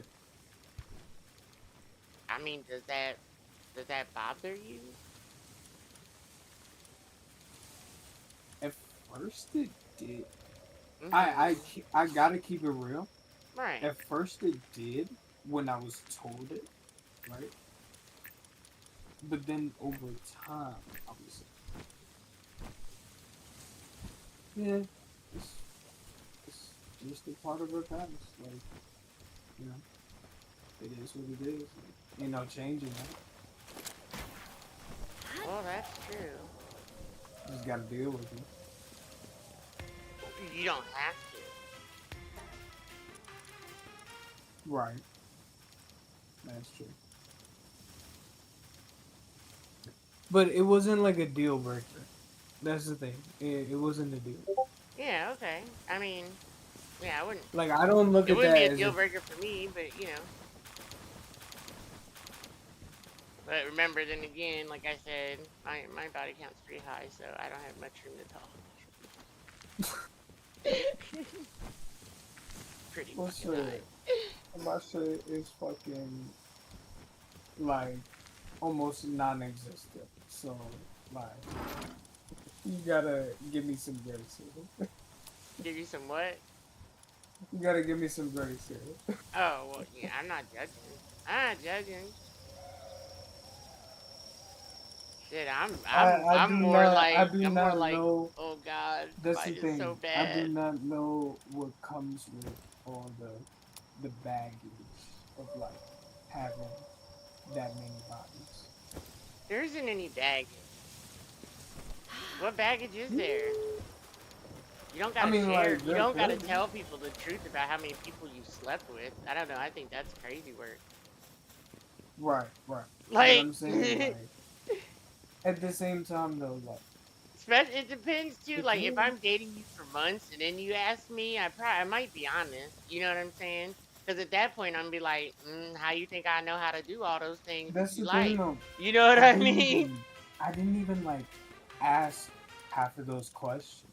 I mean, does that bother you? At first it did. Mm-hmm. I gotta keep it real. Right. At first it did when I was told it, right? But then over time, I was yeah, it's, it's just a part of her past. Like, you know, it is what it is. Ain't no changing that. Well, that's true. Just gotta deal with it. You don't have to. Right. That's true. But it wasn't like a deal breaker. That's the thing. It wasn't a deal. Yeah. Okay. I mean, yeah, I wouldn't. Like I don't look It at wouldn't be that a as deal a breaker for me, but you know. But remember, then again, like I said, my body count's pretty high, so I don't have much room to talk. Pretty what's fucking high. it? My shit is fucking like almost non-existent. So like you gotta give me some grace here. Give you some what? You gotta give me some grace here. Oh well, yeah. I'm not judging. I'm not judging. Shit, I do I'm more not like, know. oh god, That's the fight is so thing. I do bad. not know what comes with all the baggage of like having that many bodies. There isn't any baggage. What baggage is there? You don't I gotta mean, share. like You there don't gotta could be. tell people the truth about how many people you slept with. I don't know. I think that's crazy work. Right. But Like, I'm saying like at the same time though, like it depends too. if Like, if you I'm dating you for months and then you ask me, I might be honest. You know what I'm saying? Because at that point, I'm gonna be like, how you think I know how to do all those things that That's you the thing like? though. You know what I I didn't mean? even I didn't even like ask half of those questions.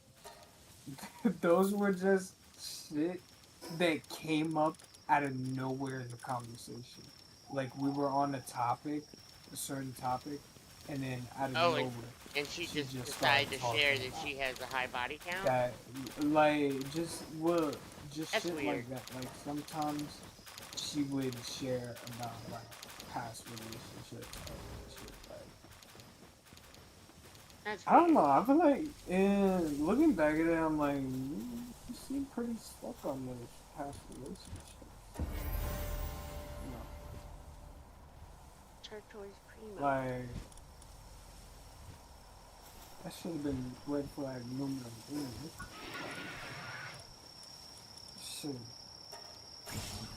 Those were just shit that came up out of nowhere in the conversation. Like we were on a topic, a certain topic, and then out of Oh, nowhere, and she she just just started decided to share talking that about she has a high body count. that. Like just well, just That's shit weird. like that. Like sometimes she would share about like past relationships and shit. Like That's I don't weird. know. I feel like, looking back at it, I'm like, you seem pretty stuck on those past relationships. You know, Turquoise primo. like that should have been red flag number one. Shit,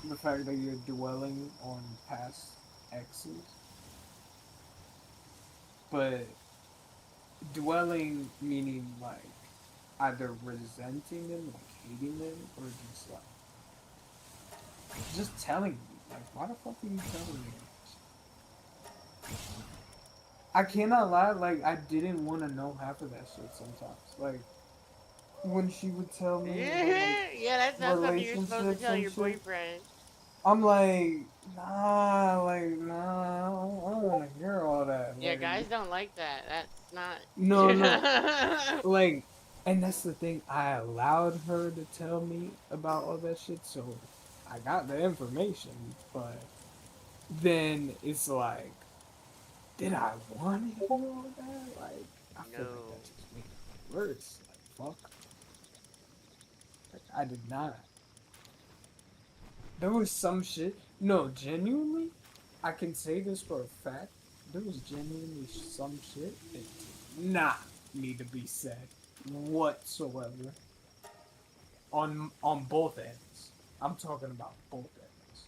the fact that you're dwelling on past exes, but dwelling meaning like either resenting them, like hating them, or just telling me. Like, why the fuck are you telling me? I cannot lie, like I didn't want to know half of that shit sometimes. Like when she would tell me about like Yeah, that's not something you're supposed to relationships tell and your shit, boyfriend. I'm like, nah, I don't want to hear all that. Yeah, Like, guys don't like that. That's not. no, no, like, and that's the thing. I allowed her to tell me about all that shit, so I got the information. But then it's like, did I want to hear all that? Like, I feel like No. that just made it worse. Like, fuck. Like, I did not. There was some shit. No, genuinely, I can say this for a fact. There was genuinely some shit that did not need to be said whatsoever on both ends. I'm talking about both ends.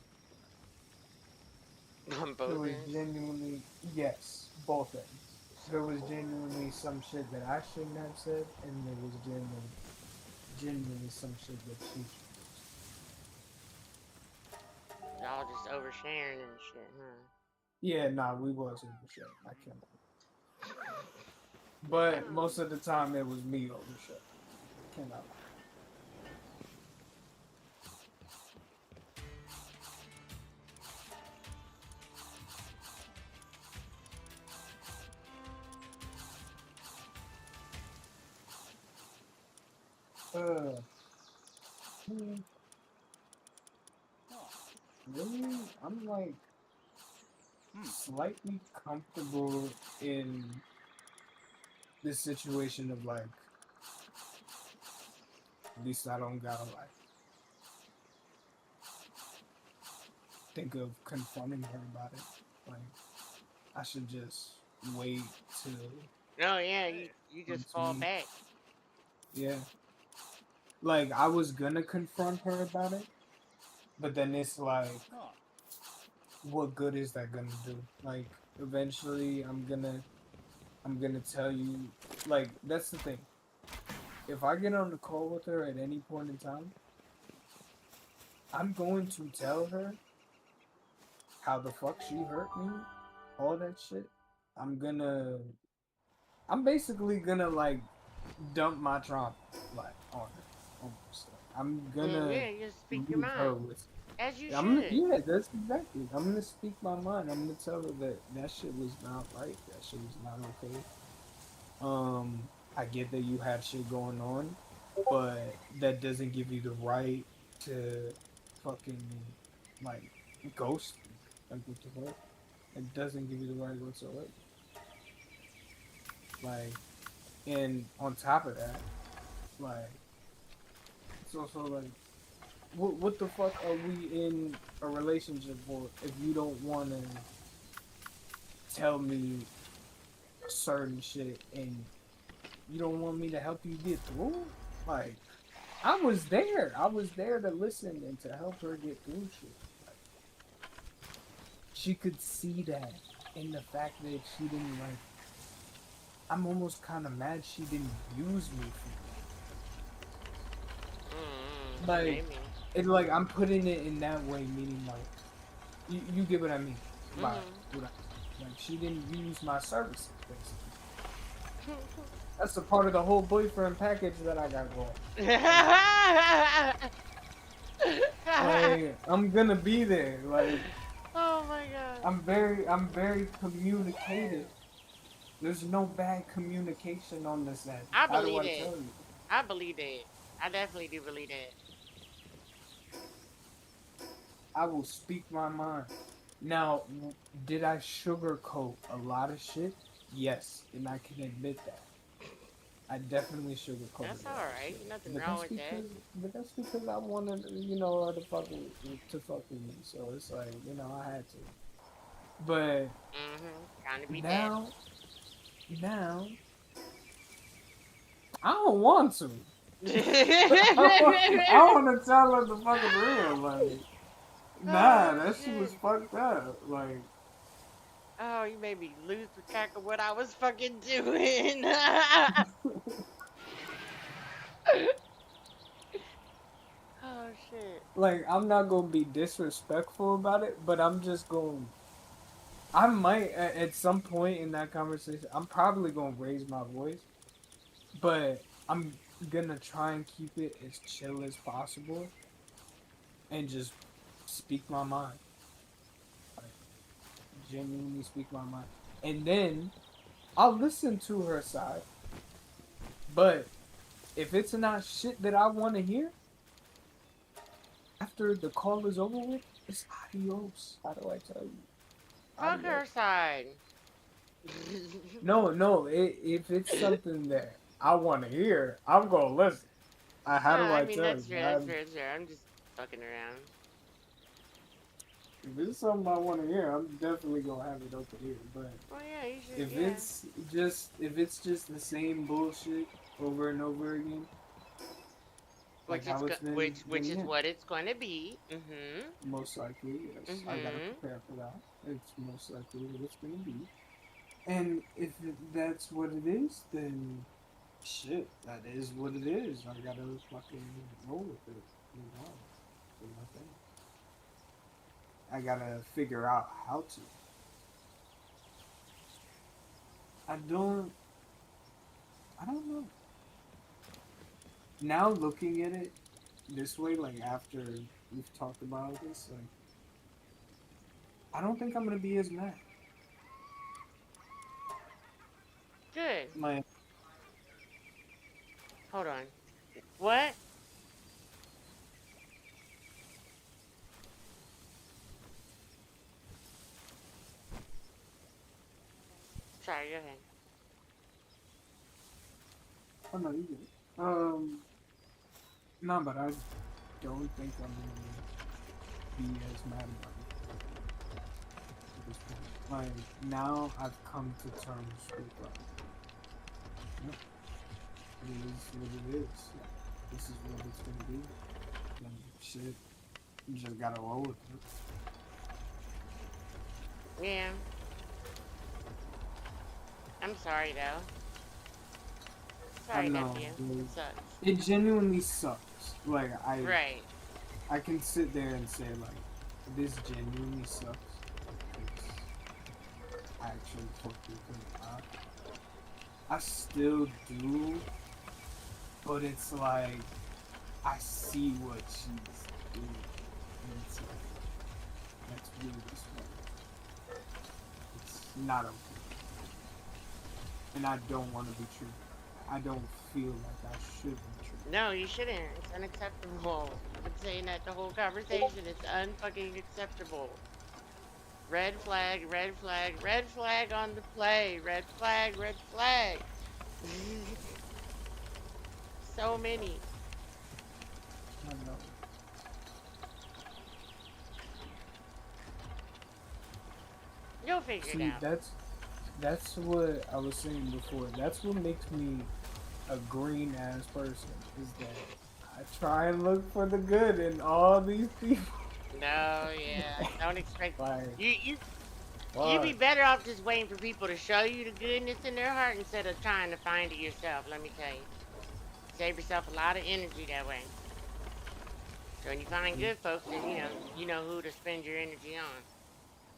On There both was ends. genuinely yes, both ends. There was genuinely some shit that I shouldn't have said, and there was genuinely some shit that she should Y'all just oversharing and shit, huh? Yeah, nah, we was over shit. I can't. But Um, most of the time it was me over shit. Cannot lie. Hmm, really, I'm like slightly comfortable in this situation of like, at least I don't gotta like think of confronting her about it. Like, I should just wait till no, yeah, you come just to fall me. back. Yeah, like I was gonna confront her about it, but then it's like, what good is that gonna do? Like, eventually, I'm gonna tell you. Like, that's the thing. If I get on the call with her at any point in time, I'm going to tell her how the fuck she hurt me, all that shit. I'm gonna, I'm basically gonna like dump my trauma like on her, almost. Like, I'm gonna Yeah, you just speak your leave her mind with. as you I'm gonna, should. yeah, that's exactly. I'm gonna speak my mind. I'm gonna tell her that that shit was not right. That shit was not okay. I get that you have shit going on, but that doesn't give you the right to fucking like ghost me. Like what the fuck? It doesn't give you the right whatsoever. Like, and on top of that, like, it's also like, what the fuck are we in a relationship for if you don't want to tell me certain shit and you don't want me to help you get through? Like, I was there. I was there to listen and to help her get through shit. Like, she could see that in the fact that she didn't like. I'm almost kind of mad she didn't use me for Mm, that. Like, maybe. It's like I'm putting it in that way, meaning like you get what I mean by Mhm. what I like. She didn't use my services, basically. That's a part of the whole boyfriend package that I got going. Like I'm gonna be there. Like Oh my god. I'm very communicative. There's no bad communication on this end. I How do believe I it. tell you? I believe it. I definitely do believe that. I will speak my mind. Now, did I sugarcoat a lot of shit? Yes, and I can admit that. I definitely sugarcoated That's a all lot of right. shit. Nothing But wrong that's with that. because but that's because I wanted, her to fuck with me. So it's like, I had to. But Trying to be bad. now now I don't want to. I want to tell her the fucking real. Like, nah, Oh that shit was shit. fucked up. Like, Oh, you made me lose the track of what I was fucking doing. Oh shit. I'm not gonna be disrespectful about it, but I'm just going. I might at some point in that conversation. I'm probably gonna raise my voice, but I'm gonna try and keep it as chill as possible and just speak my mind. Like, genuinely speak my mind, and then I'll listen to her side. But if it's not shit that I want to hear after the call is over with, it's adios. How do I tell you? Fuck Adios. her side. No, no. If it's something that I want to hear, I'm gonna listen. No, How do I I mean tell that's you? fair. That's fair. That's fair. I'm just fucking around. If it's something I want to hear, I'm definitely gonna have it over here. But Well, yeah, you should. if Yeah. it's if it's just the same bullshit over and over again, like how it's Which been is here, what it's going to be. Mhm. most likely, yes, I gotta Mhm. prepare for that. It's most likely what it's gonna be. And if that's what it is, then shit, that is what it is. I gotta fucking roll with it. Move on. Do my thing. I gotta figure out how to. I don't. I don't know. Now looking at it this way, like after we've talked about this, like I don't think I'm gonna be as mad. Good. Like Hold on. What? Sorry. Go ahead. I don't know you get it. No, but I don't think I'm gonna be as mad about it at this point. Like now, I've come to terms with yeah, it is what it is. This is what it's gonna be. And shit, you just gotta roll with it. Yeah. I'm sorry though. I Sorry, know, nephew. It dude. sucks. It genuinely sucks. Like Right. I can sit there and say like, this genuinely sucks. It's actually fucking good. I still do, but it's like I see what she's doing, and it's like that's really disappointing. It's not okay, and I don't want to be true. I don't feel like I should be true. No, you shouldn't. It's unacceptable. I've been saying that the whole conversation. It's unfucking acceptable. Red flag, red flag, red flag on the play. Red flag, red flag. So many. I know. You'll figure it See, out. that's what I was saying before. That's what makes me a green ass person is that I try and look for the good in all these people. No, yeah. Don't expect Like, you you you'd be fuck. better off just waiting for people to show you the goodness in their heart instead of trying to find it yourself, let me tell you. Save yourself a lot of energy that way. So when you find good folks, then you know who to spend your energy on.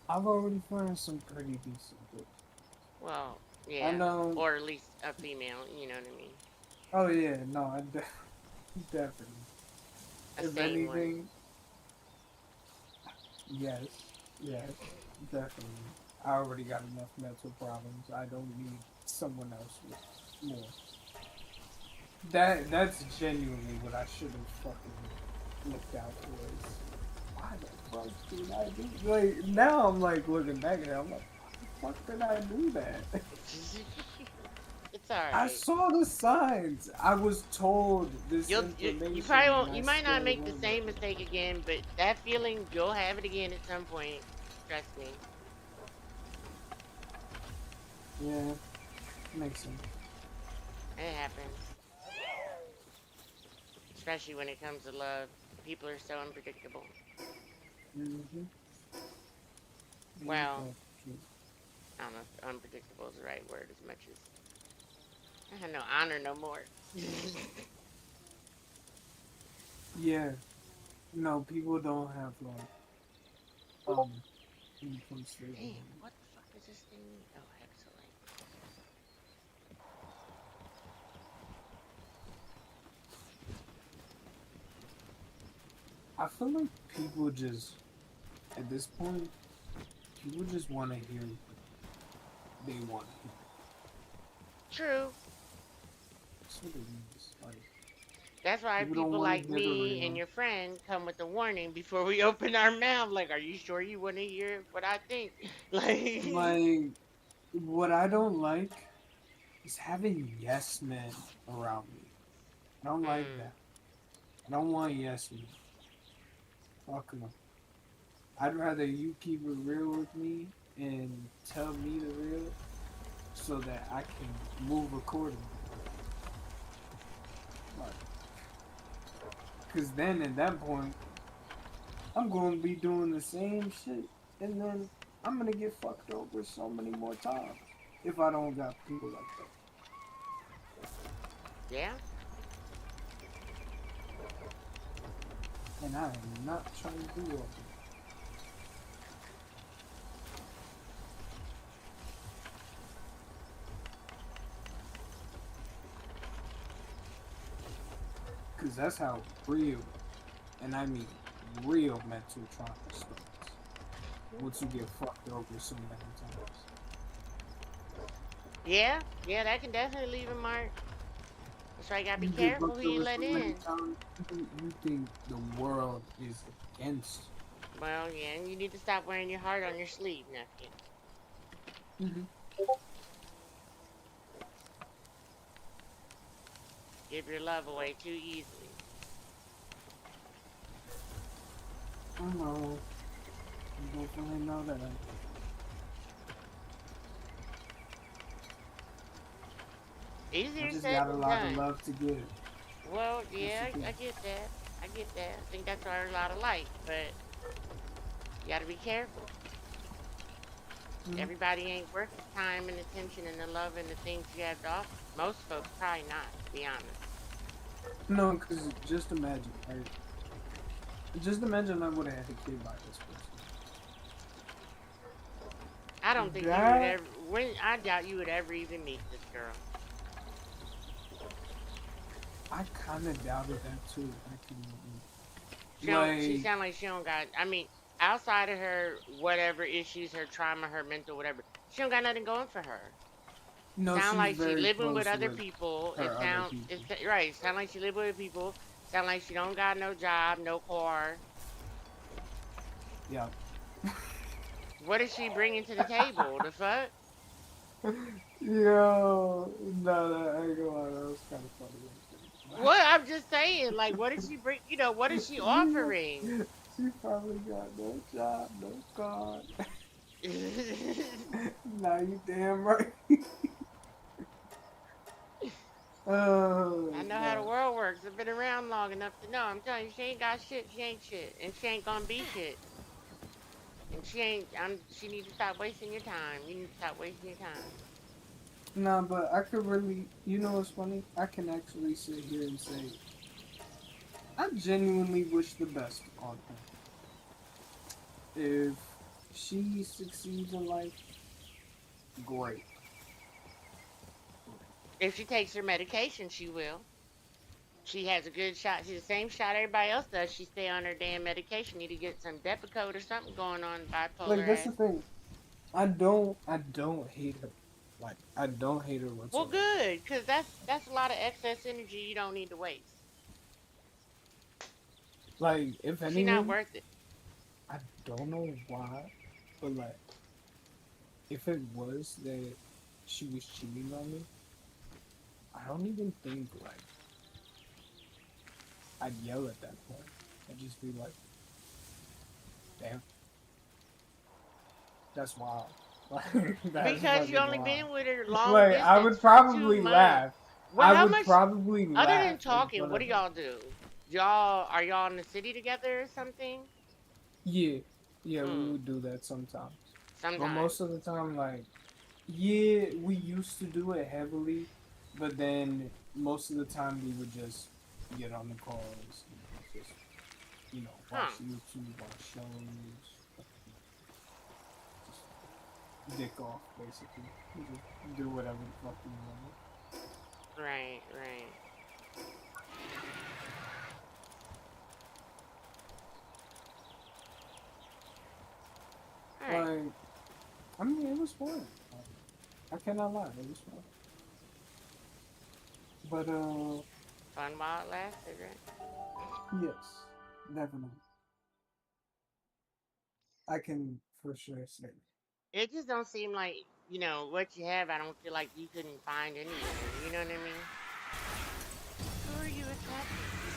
I've already found some pretty decent good. Well, I yeah, know. or at least a female. You know what I mean? Oh yeah, no, definitely. A If sane one. anything, yes, yes, definitely. I already got enough mental problems. I don't need someone else with more. That's genuinely what I should have fucking looked out for. Is why the fuck did I do? Like now, I'm like looking back at it. I'm like, why the fuck did I do that? It's all I right. saw the signs. I was told this You information, probably and won't. I You might not still make the went with same it. mistake again, but that feeling you'll have it again at some point. Trust me, Yeah, makes sense. it happens. Especially when it comes to love, people are so unpredictable. Mm-hmm. Well, That's true. I don't know if unpredictable is the right word as much as I have no honor no more. Yeah, no, people don't have um when it comes to Damn, what the fuck does this thing mean? Oh, excellent. I feel like people just at this point, people just want to hear what they want to hear. True. That's what it is. Like That's why people don't people want to like hear the me and real. your friend come with a warning before we open our mouth. Like, are you sure you want to hear what I think? Like, Like what I don't like is having yes men around me. I don't like mm, that. I don't want yes men. Fuck no. I'd rather you keep it real with me and tell me the real so that I can move accordingly. Like, cause then at that point, I'm going to be doing the same shit, and then I'm gonna get fucked over so many more times if I don't got people like that. yeah. And I am not trying to do all that. Cause that's how real, and I mean real mental trauma starts. Once you get fucked over so many times. Yeah, yeah, that can definitely leave a mark. That's why you gotta be You get careful who fucked you over let so many in. times, you think the world is against Well, yeah, and you need to stop wearing your heart on your sleeve, nephew. you. Mm-hmm. Give your love away too easily. I know. I definitely know that. I Easier just said got a than lot of done. love to give. Well, That's yeah, the thing. I get that. I get that. I think that's why a lot of like, but you gotta be careful. Mm-hmm. Everybody ain't worth the time and attention and the love and the things you have to offer. Most folks probably not, to be honest. No, because just imagine, right? Just imagine I would have had a kid by this person. I don't think you would That ever. When I doubt you would ever even meet this girl. I kind of doubted that too. Actually, She don't. She like sound like she don't got. I mean, outside of her whatever issues, her trauma, her mental whatever, she don't got nothing going for her. no, Sound she's like she very living with close other with people. her other people. It's right. Sound like she live with people. Sound like she don't got no job, no car. Yeah. What is she bringing to the table? The fuck? Yo, no, that, I ain't gonna lie, that was kind of funny. What I'm just saying, like, what is she bring? What is she Yeah, offering? she probably got no job, no car. Nah, you damn right. I Oh, know how the no. world works. I've been around long enough to know. I'm telling you, she ain't got shit. She ain't shit, and she ain't gonna be shit. And she ain't. She need to stop wasting your time. You need to stop wasting your time. Nah, but I could really, you know what's funny? I can actually sit here and say, I genuinely wish the best on her. If she succeeds in life, great. If she takes her medication, she will. She has a good shot. She's the same shot everybody else does. She stay on her damn medication. Need to get some Depakote or something going on, bipolar Like that's the ass. thing. I don't hate her. Like I don't hate her Well, whatsoever. good, cause that's a lot of excess energy you don't need to waste. Like if She not anything, worth it. I don't know why, but like if it was that she was cheating on me, I don't even think like I'd yell at that point. I'd just be like, damn, that's wild. Like that's Because you fucking only wild. been with her long Like I distance would for 2 probably months. laugh. Well, I how would much probably other than laugh in talking? front What of do her. y'all do? Y'all are y'all in the city together or something? Yeah, yeah, we Mm, would do that sometimes. But sometimes. most of the time, like, yeah, we used to do it heavily, but then most of the time we would just get on the calls and just, Huh? watch YouTube, watch shows, just dick off, basically. We just do whatever the fuck we wanted. Right, right. All right. Like, I mean, it was fun. Like, I cannot lie, it was fun. But, Fun while it lasted, right? yes, definitely. I can for sure say. It just don't seem like what you have. I don't feel like you couldn't find anywhere. You know what I mean? Who are you attaching to?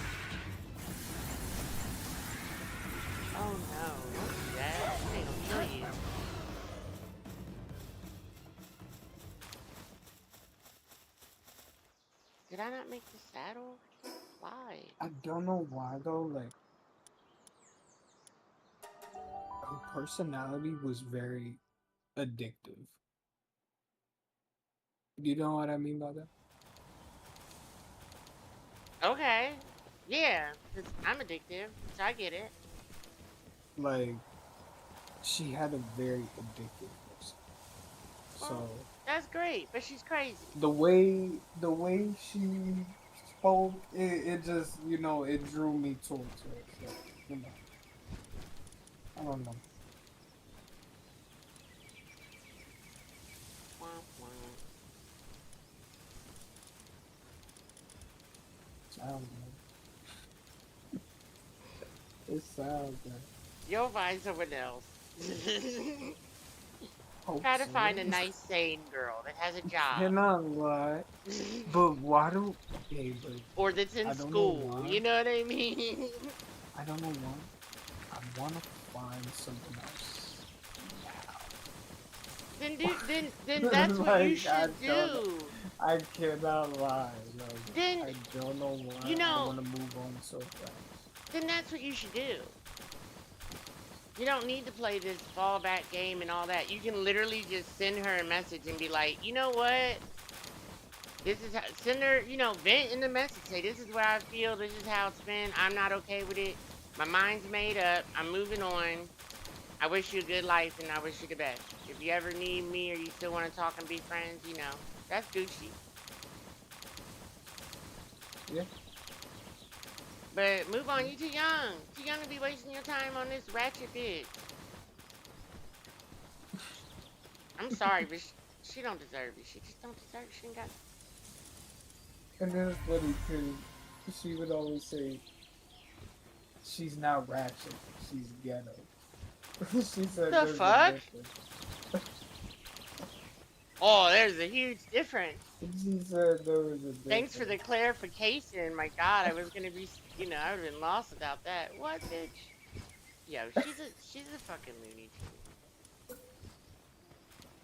Oh no! Don't do that. This thing gonna kill you. Did I not make the saddle? I can't fly. I don't know why though, like, her personality was very addictive. Do you know what I mean by that? Okay. Yeah, because I'm addictive, so I get it. Like, she had a very addictive person. Well, So that's great, but she's crazy. the way she spoke, it just it drew me towards her. So you know, I don't know. Womp womp. Sounds good. It sounds good. You'll find someone else. Hope Try to so. find a nice, sane girl that has a job. Cannot lie. But why do? Okay, but Or that's in I don't know school. why. You know what I mean? I don't know why. I want to find something else then now. that's what you Like I should don't know. do. I cannot lie. Like Then I don't know why you I know, want to move on so fast. then that's what you should do. You don't need to play this fallback game and all that. You can literally just send her a message and be like, you know what? This is how, send her, vent in the message. Say, this is what I feel. This is how it's been. I'm not okay with it. My mind's made up. I'm moving on. I wish you a good life and I wish you the best. If you ever need me or you still want to talk and be friends, that's Gucci. Yeah. But move on. Yeah. You too young. Too young to be wasting your time on this ratchet bitch. I'm sorry, but she don't deserve it. She just don't deserve it. She ain't got. And then it's funny because she would always say she's not ratchet. She's ghetto. She said The there's a fuck? difference. Oh, there's a huge difference. She said there was a Thanks for difference. the clarification. My God, I was gonna be, I would have been lost without that. What, bitch? Yo, she's a fucking Looney Tune.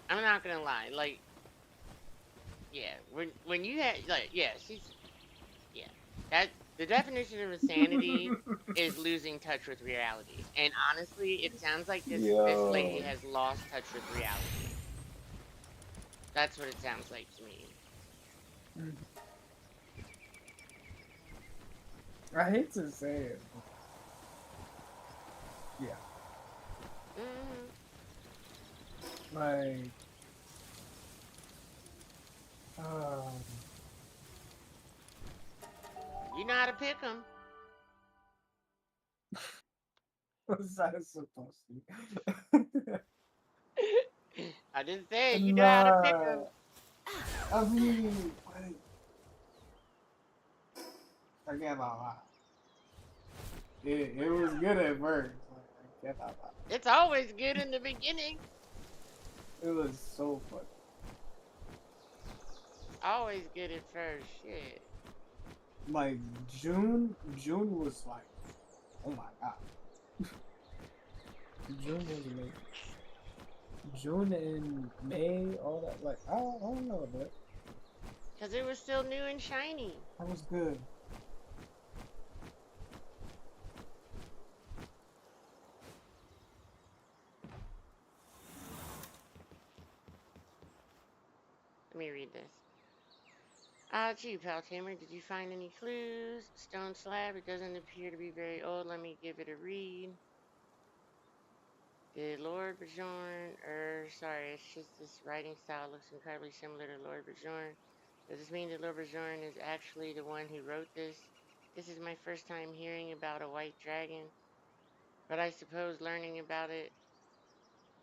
I'm not gonna lie. Like, yeah, when you had yeah, yeah. That the definition of insanity is losing touch with reality. And honestly, it sounds like this lady Yo. has lost touch with reality. That's what it sounds like to me. I hate to say it, but yeah. Mm-hmm. Like, um, You know how to pick them. what was I supposed to? I just said you know how to pick Nah, them. I mean, like, forget about that. It was good at first. Like, I cannot lie. It's always good in the beginning. It was so funny. Always good at first. Shit. Like June was like, oh my god, June was amazing. June and May, all that, like, I don't know, but Because it was still new and shiny. that was good. Let me read this. Ah, gee, pal Tamer, did you find any clues? Stone slab, it doesn't appear to be very old. Let me give it a read. Did Lord Bajorn, sorry, it's just this writing style looks incredibly similar to Lord Bajorn. Does this mean that Lord Bajorn is actually the one who wrote this? This is my first time hearing about a white dragon, but I suppose learning about it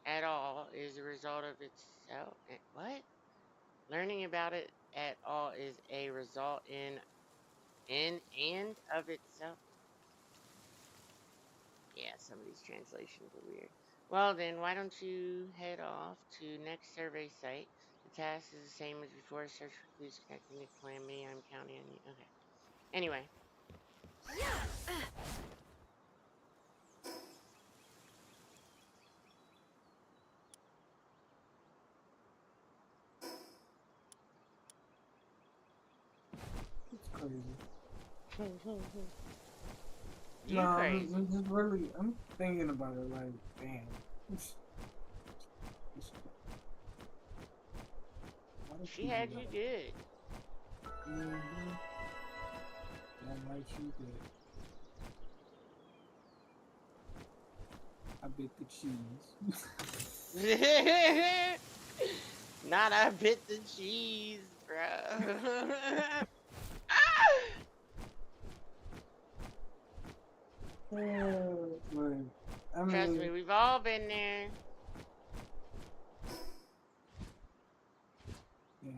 at all is a result of itself. What? Learning about it at all is a result in and of itself. Yeah, some of these translations are weird. Well then, why don't you head off to next survey site? The task is the same as before. Search for clues connecting to calamity. I'm counting on you. Okay. Anyway, It's crazy. No, you crazy. I'm just really, I'm thinking about it. Like, damn, it's, why do She people had you gotta? good. Mm-hmm. Damn right you did. I bit the cheese. Not I bit the cheese, bro. But I Trust me, mean, we've all been there. yeah,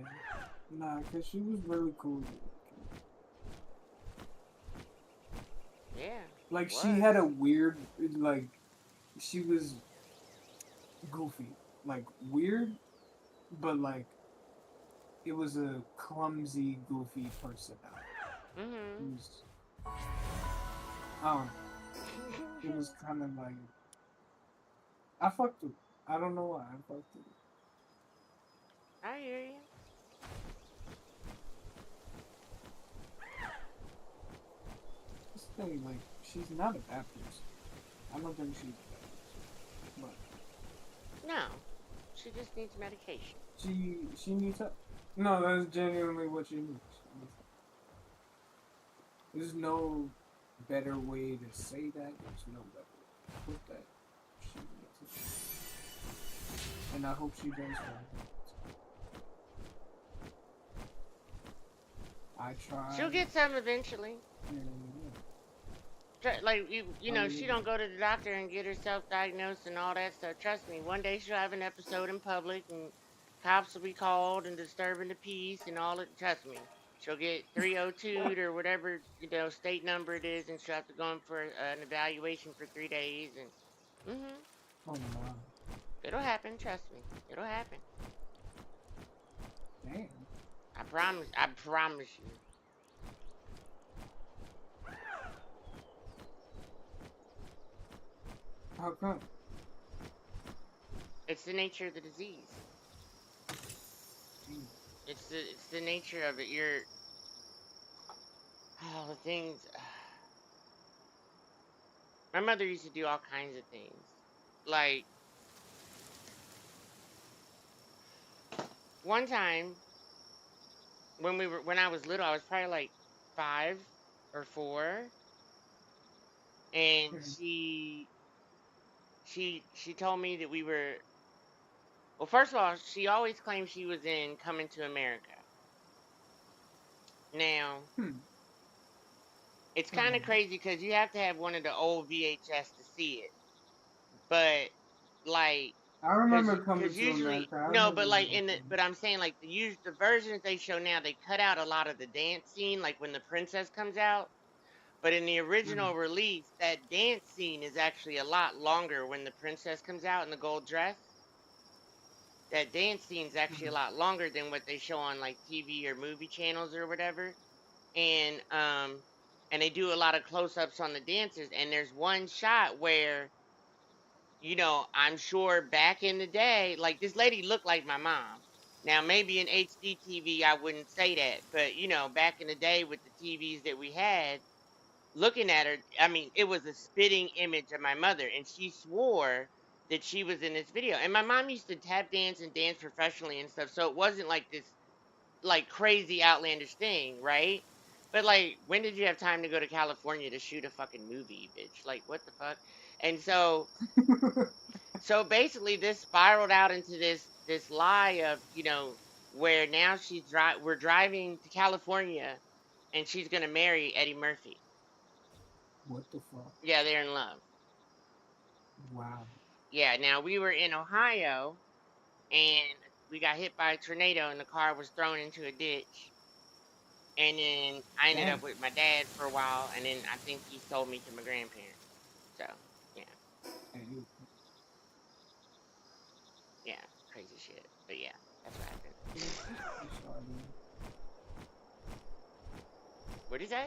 nah, cause she was really cool. Yeah, she Like she was. had a weird, like she was goofy, like weird, but like it was a clumsy, goofy personality. It Mm-hmm. was, I don't know. It was kind of like I fucked with. I don't know why I fucked with. I hear you. This thing, like, she's not a bad person. I don't think she's a bad person, but No, she just needs medication. she needs help. No, that's genuinely what she needs. She needs help. There's no better way to say that. There's no better way to put that. She needs it, and I hope she does well. I She'll tried, get some eventually. and Like you I know, she mean, don't go to the doctor and get herself diagnosed and all that stuff. Trust me, one day she'll have an episode in public and cops will be called and disturbing the peace and all it. Trust me, she'll get 302 or whatever state number it is, and she'll have to go in for an evaluation for 3 days. And oh my, it'll happen. Trust me, it'll happen. damn, I promise. I promise you. how come? It's the nature of the disease. Damn. It's the nature of it. The things. My mother used to do all kinds of things. Like one time when I was little, I was probably like 5 or 4. and Mhm. she told me that we were. Well, first of all, she always claimed she was in Coming to America. Now, Hmm. it's kind of Uh-huh. crazy because you have to have one of the old VHS to see it. But like, I cause, remember Coming cause to usually America. I no, remember but like in the, watching. but I'm saying like the versions they show now, they cut out a lot of the dance scene, like when the princess comes out. But in the Mhm. original release, that dance scene is actually a lot longer when the princess comes out in the gold dress. That dance scene's actually a Mhm. lot longer than what they show on like TV or movie channels or whatever. And and they do a lot of close-ups on the dancers, and there's one shot where, I'm sure back in the day, like this lady looked like my mom. Now maybe in HD TV I wouldn't say that, but back in the day with the TVs that we had, looking at her, I mean, it was a spitting image of my mother, and she swore that she was in this video. And my mom used to tap dance and dance professionally and stuff, so it wasn't like this like crazy outlandish thing, right? But like, when did you have time to go to California to shoot a fucking movie, bitch? Like, what the fuck? And so basically, this spiraled out into this lie of where now we're driving to California, and she's gonna marry Eddie Murphy. What the fuck? Yeah, they're in love. Wow. Yeah, now we were in Ohio, and we got hit by a tornado, and the car was thrown into a ditch. And then I ended up Damn. with my dad for a while, and then I think he sold me to my grandparents. So, yeah, Hey, yeah, crazy shit. But yeah, that's what happened. I'm sorry, man. What'd you say?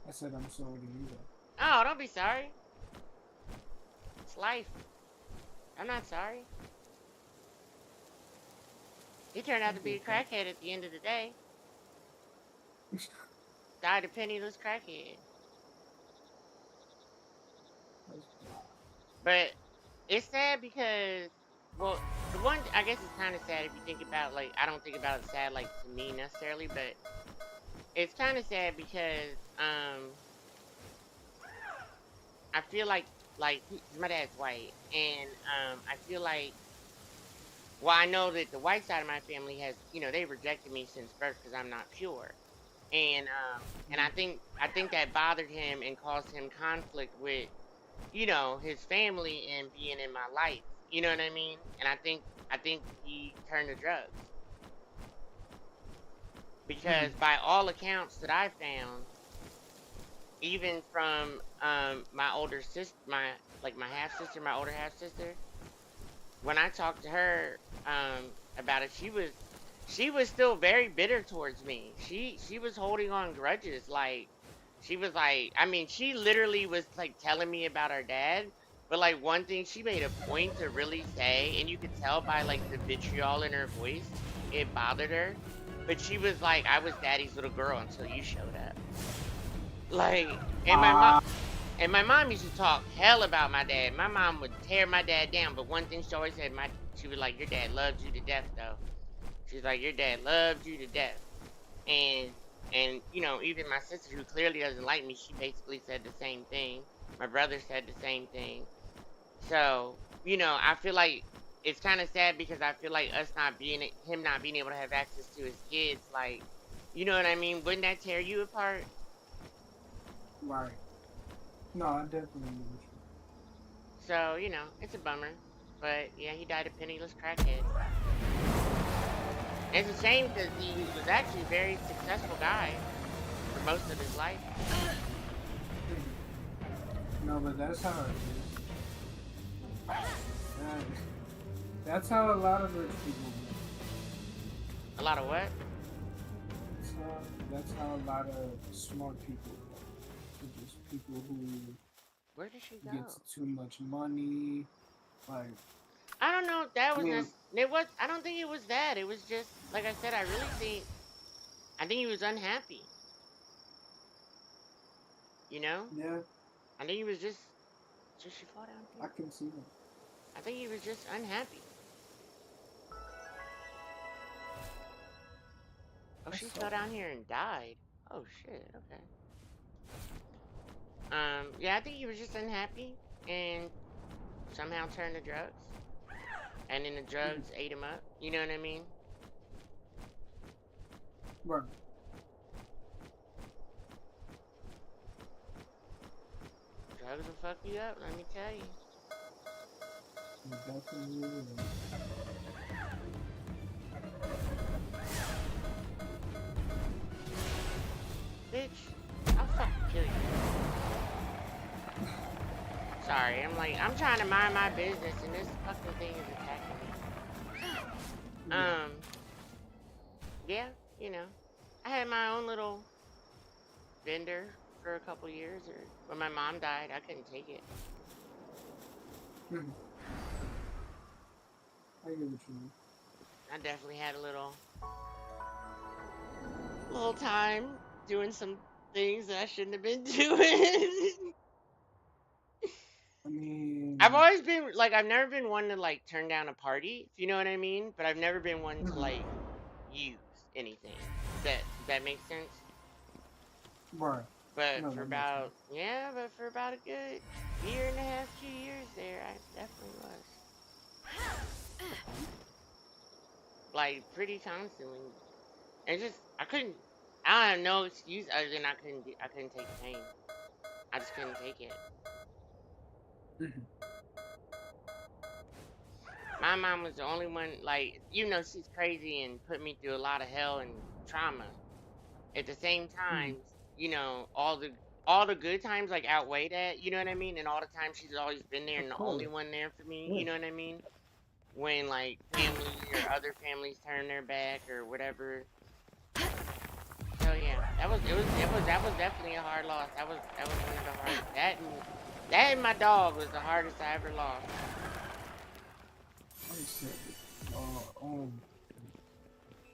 I said I'm sorry to hear that. Oh, don't be sorry. It's life. I'm not sorry. He turned I out to be a get that. crackhead at the end of the day. Died a penniless crackhead. That's wow. But it's sad because, well, the one, I guess it's kind of sad if you think about, like, I don't think about it sad, like, to me necessarily, but it's kind of sad because, I feel like, 'cause my dad's white, and, I feel like, well, I know that the white side of my family has, they rejected me since birth because I'm not pure. And Mm. I think that bothered him and caused him conflict with, his family and being in my life. You know what I mean? And I think he turned to drugs Mm. because by all accounts that I found, even from my older sister, my half sister, my older half sister, when I talked to her about it, she was still very bitter towards me. She was holding on grudges. Like, she was like, I mean, she literally was like telling me about her dad. But like, one thing she made a point to really say, and you could tell by like the vitriol in her voice, it bothered her. But she was like, I was daddy's little girl until you showed up. Like, Ah. and my mom used to talk hell about my dad. My mom would tear my dad down, but one thing she always said, she was like, your dad loves you to death, though. She's like, your dad loved you to death. And even my sister, who clearly doesn't like me, she basically said the same thing. My brother said the same thing. So, I feel like it's kind of sad because I feel like him not being able to have access to his kids, like, you know what I mean? Wouldn't that tear you apart? Right. No, I definitely know what you So, it's a bummer. But yeah, he died a penniless crackhead. And it's a shame because he was actually a very successful guy for most of his life. mean. No, but that's how it is. That, that's how a lot of rich people go. A lot of what? That's how a lot of smart people go. They're just people who Where did she get go? too much money. Like, I don't know if that I was mean, it was. I don't think it was that. It was just like I said. I think he was unhappy. You know. yeah, I think he was just she fall down I here. can see that. I think he was just unhappy. Oh, I she saw fell that. down here and died. Oh shit. Okay. Yeah, I think he was just unhappy and somehow turned to drugs, and then the Mhm. drugs ate him up. You know what I mean? Right. Drugs will fuck you up. Let me tell you, It definitely is. bitch. I'll fucking kill you. Sorry, I'm trying to mind my business, and this fucking thing is attacking me. Yeah. Yeah, you know, I had my own little vendor for a couple years, or when my mom died, I couldn't take it. Mhm. I get what you mean. I definitely had a little time doing some things that I shouldn't have been doing. I I've mean, always been like I've never been one to like turn down a party, if you know what I mean. But I've never been one to mhm. like use anything. Does that make sense? Right. But No, for that makes about sense. yeah, but for about a good year and a half, 2 years there, I definitely was like pretty constantly. And just I couldn't. I have no excuse other than I couldn't take the pain. I just couldn't take it. Mhm. My mom was the only one, like, she's crazy and put me through a lot of hell and trauma. At the same Mhm. time, all the good times like outweigh that, you know what I mean? And all the times she's always been there and Of the only course. one there for me, Yeah. you know what I mean? When like family or other families turn their back or whatever. So yeah, that was definitely a hard loss. That was one of the hard that and my dog was the hardest I ever lost. I said,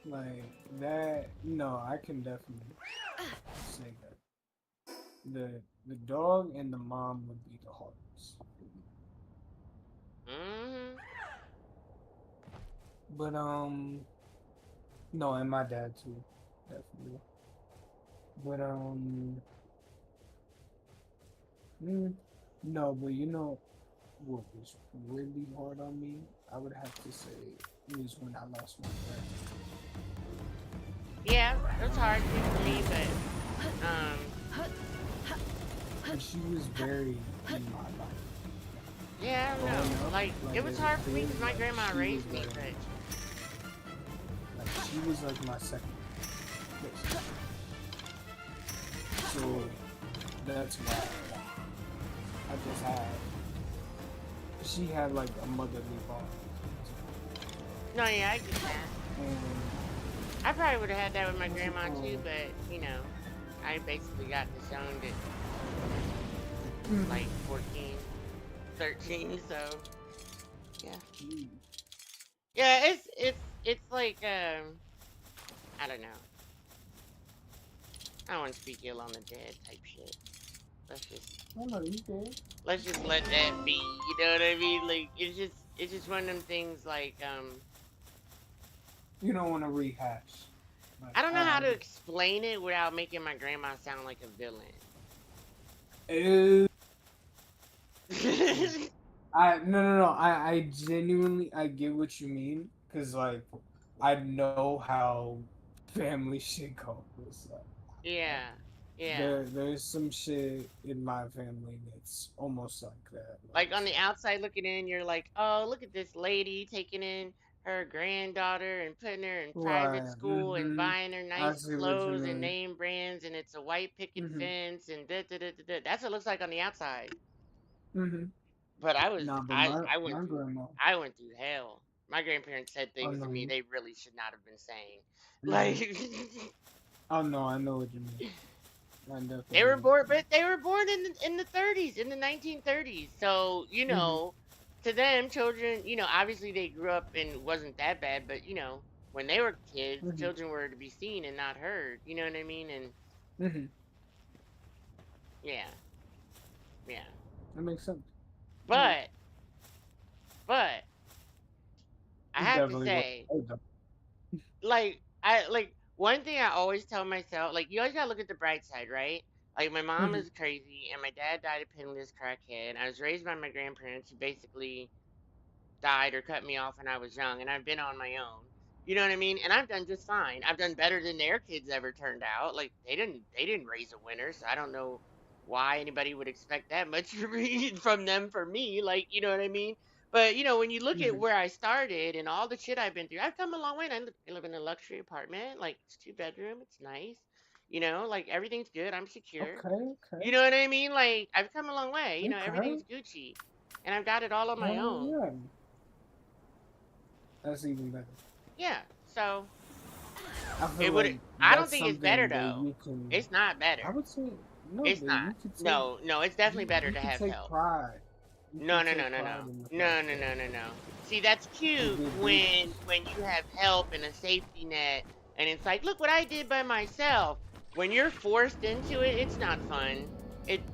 like that. No, I can definitely say that. The dog and the mom would be the hardest. Hmm. But no, and my dad too, definitely. But mm, no, but you know what was really hard on me? I would have to say is when I lost my grandma. Yeah, it was hard too for me, but And she was very in my life. yeah, I don't know. Growing up, Like like it was as a hard for me kid, because my like grandma she was raised me, but she was like my second place. So that's why I just had she had like a motherly bond. no, yeah, I get that. And I probably would have had that with my what's it grandma too, called? but I basically got disowned at Mhm. like 14, 13. So yeah, Mm. yeah, it's like I don't know. I don't want to speak ill on the dead type shit. Let's just Oh no, you did. let's just let that be. You know what I mean? Like it's just one of them things. Like You don't want to rehash. Like I don't know how I to explain it without making my grandma sound like a villain. uh, I no. I genuinely I get what you mean because like I know how family shit goes. Like, Yeah, yeah. there's some shit in my family that's almost like that. Like Like on the outside looking in, you're like, oh, look at this lady taking in her granddaughter and putting her in private right. school and Mm-hmm. buying her I nice see what you clothes and mean. name brands, and it's a white picket Mm-hmm. fence and da da da da da. That's what it looks like on the outside. Mm-hmm. But I was Nah, but I my I went my through grandma. I went through hell. My grandparents said Oh things to no. me they really should not have been saying. Mm-hmm. Like Oh no, I know what you mean. I they definitely were know what born, you but they were born in the 30s, in the 1930s. So mean. to them, children, obviously they grew up and it wasn't that bad, but when they were kids, Mm-hmm. children were to be seen and not heard. You know what I mean? And Mm-hmm. yeah, yeah. That makes sense. Yeah. But but I It have to definitely was. say, Oh, no. like I like one thing I always tell myself, like you always gotta look at the bright side, right? Like my mom Mhm. is crazy, and my dad died a penniless crackhead. I was raised by my grandparents, who basically died or cut me off when I was young, and I've been on my own. You know what I mean? And I've done just fine. I've done better than their kids ever turned out. Like they didn't raise a winner, so I don't know why anybody would expect that much from them for me. Like, you know what I mean? But when you look at Mhm. where I started and all the shit I've been through, I've come a long way. And I live in a luxury apartment. Like it's 2 bedroom, it's nice. Like everything's good. I'm secure. Okay. Okay. You know what I mean? Like I've come a long way. Okay. Everything's Gucci, and I've got it all on my Hell own. yeah. That's even better. Yeah. So I feel it would. like I don't that's think it's better something that though. you can. It's not I better. would say no, It's but not. you could take No, no. It's definitely better you to could have take help. pride. You No, could no, no, take no, no, pride in the no, fact no, that no, no, no. See, that's you cute did do this. when you have help and a safety net, and it's like, look what I did by myself. When you're forced into it, it's not fun.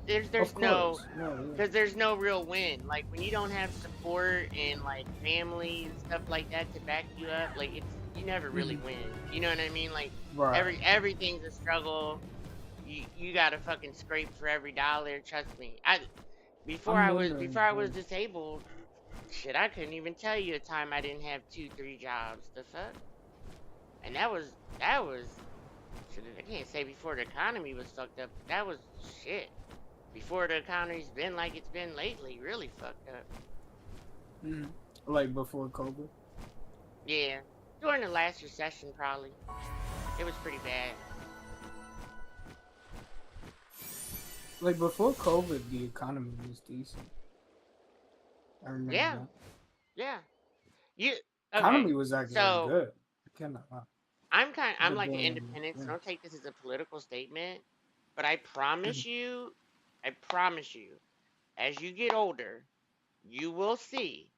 There's Of no course. No, yeah. because there's no real win. Like when you don't have support and like family and stuff like that to back you up, like you never really Mhm. win. You know what I mean? Like Right. everything's a struggle. You gotta fucking scrape for every dollar. Trust me. Before I'm I was wondering. before I was disabled, shit, I couldn't even tell you a time I didn't have 2, 3 jobs. The fuck? And that was shit. I can't say before the economy was fucked up. That was shit. Before the economy's been like it's been lately, really fucked up. Mhm. Like before COVID. Yeah, during the last recession, probably it was pretty bad. Like before COVID, the economy was decent. I remember Yeah, that. yeah. You okay? Economy was actually So good. I cannot lie. I'm But like an then, independent, yeah. so don't take this as a political statement. But Mhm. I promise you, as you get older, you will see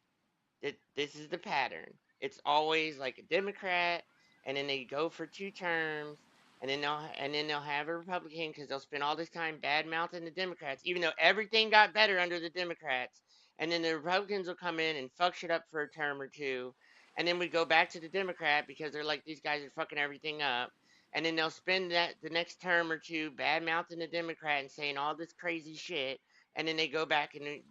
that this is the pattern. It's always like a Democrat, and then they go for 2 terms, and then they'll have a Republican because they'll spend all this time bad mouthing the Democrats, even though everything got better under the Democrats. And then the Republicans will come in and fuck shit up for a term or two, and then we go back to the Democrat because they're like these guys are fucking everything up. And then they'll spend that the next term or two bad mouthing the Democrat and saying all this crazy shit, and then they go back and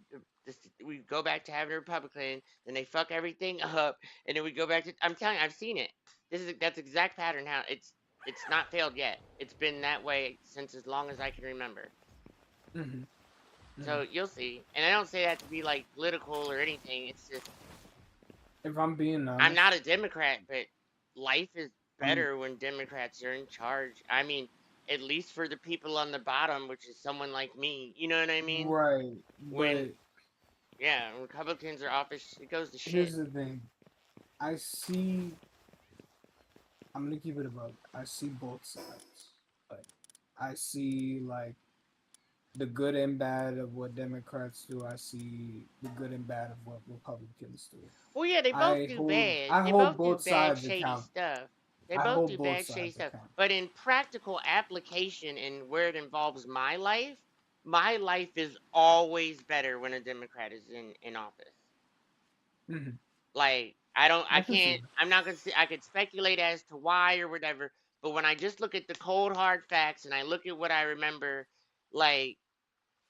we go back to having a Republican, then they fuck everything up, and then we go back to. I'm telling you, I've seen it. That's exact pattern. How it's not failed yet. It's been that way since as long as I can remember. Mhm. So Mhm. you'll see. And I don't say that to be like political or anything. It's just If I'm being I'm not honest, a Democrat, but life is I'm better when Democrats are in charge. I mean, at least for the people on the bottom, which is someone like me. You know what I mean? right. When But yeah, when Republicans are office, it goes to shit. here's the thing. I see. I'm gonna keep it above. I see both sides. Like I see like the good and bad of what Democrats do. I see the good and bad of what Republicans do. Well, yeah, they both I do hold bad. I They hold both do both bad, sides shady account. stuff. They I both hold do both bad, shady sides stuff. account. But in practical application and where it involves my life is always better when a Democrat is in office. Hmm. Like, I can see I'm not gonna say, I could speculate as to why or whatever, but when I just look at the cold hard facts and I look at what I remember, like,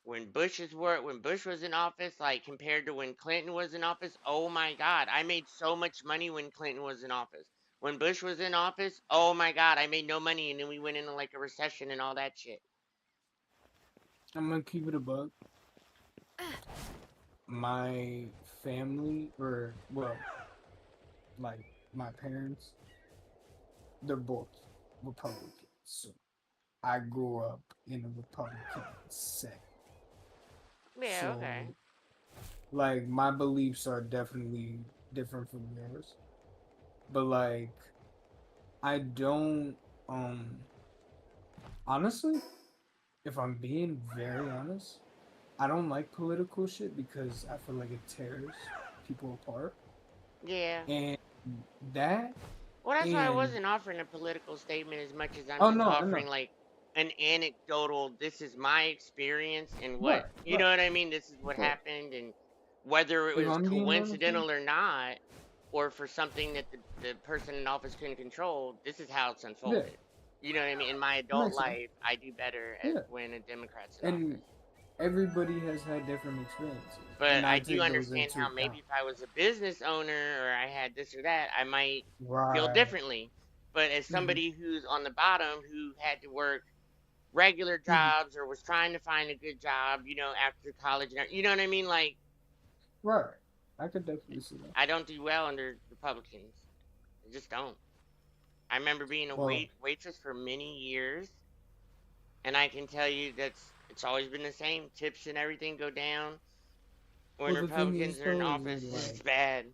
when Bush was in office, like compared to when Clinton was in office, oh my God, I made so much money when Clinton was in office. When Bush was in office, oh my God, I made no money, and then we went into like a recession and all that shit. I'm gonna keep it a buck. My family, or well, like my parents, they're both Republicans. So I grew up in a Republican sect. Yeah, So okay. like my beliefs are definitely different from yours. But like I don't honestly, if I'm being very honest, I don't like political shit because I feel like it tears people apart. Yeah. And that Well, that's why I and wasn't offering a political statement as much as I'm oh just no, no. offering like an anecdotal, this is my experience and Right, what, you right. know what I mean? This is Of what course. happened, and whether it If was I'm being honest with you, coincidental or not, or for something that the person in office couldn't control, this is how it's yeah. unfolded. You know what I mean? In my It adult makes sense. life, I do better Yeah, when a Democrat's in and office. everybody has had different experiences, But and I I do take those understand into how maybe account. if I was a business owner or I had this or that, I might feel Right. differently. But as Mm-hmm. somebody who's on the bottom who had to work regular Mm-hmm. jobs or was trying to find a good job, after college, you know what I mean? Like, Right. I could definitely see that. I don't do well under Republicans. I just don't. I remember being a Well, waitress for many years, and I can tell you it's always been the same. Tips and everything go down when the thing is Republicans are in though is office. that It's like bad.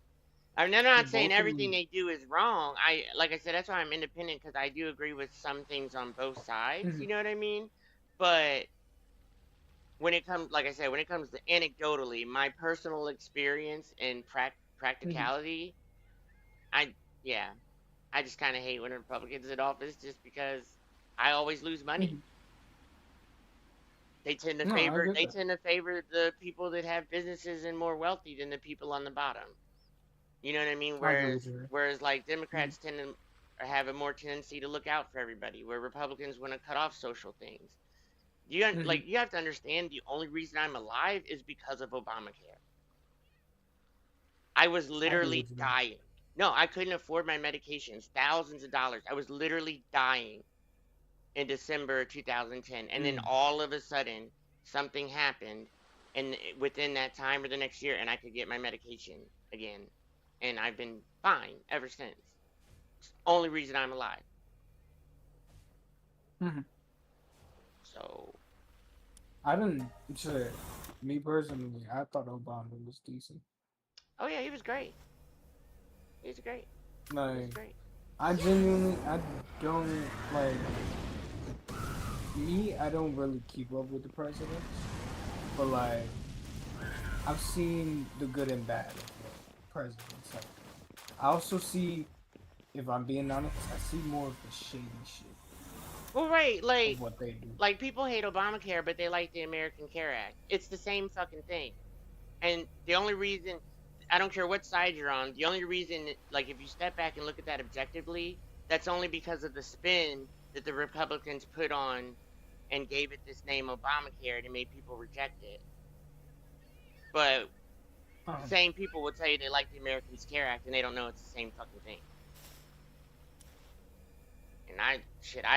I mean, I'm for not saying both of everything them. they do is wrong. Like I said, that's why I'm independent because I do agree with some things on both sides. Mhm. You know what I mean? But when it comes, like I said, when it comes to anecdotally, my personal experience and Mhm. practicality, I yeah, I just kind of hate when Republicans in office just because I always lose money. Mhm. They tend to No, I favor get they that. tend to favor the people that have businesses and more wealthy than the people on the bottom. You know what I mean? I get what Whereas you're. whereas like Mhm. Democrats tend to have a more tendency to look out for everybody, where Republicans want to cut off social things. Mhm. You have to understand the only reason I'm alive is because of Obamacare. I was I get literally what you mean. dying. No, I couldn't afford my medications, thousands of dollars. I was literally dying in December of 2010. And then Mm. all of a sudden, something happened. And within that time or the next year, and I could get my medication again. And I've been fine ever since. It's the only reason I'm alive. Mhm. So, I didn't say me personally. I thought Obama was decent. oh yeah, he was great. He was great. He was Like great. I genuinely, I don't like me. I don't really keep up with the presidents, but like I've seen the good and bad of the presidents. Like I also see, if I'm being honest, I see more of the shady shit Well, right, of what they do. like people hate Obamacare, but they like the American Care Act. It's the same fucking thing. And the only reason, I don't care what side you're on, the only reason, like, if you step back and look at that objectively, that's only because of the spin that the Republicans put on and gave it this name Obamacare and it made people reject it. But the Um, same people will tell you they like the Americans Care Act and they don't know it's the same fucking thing. And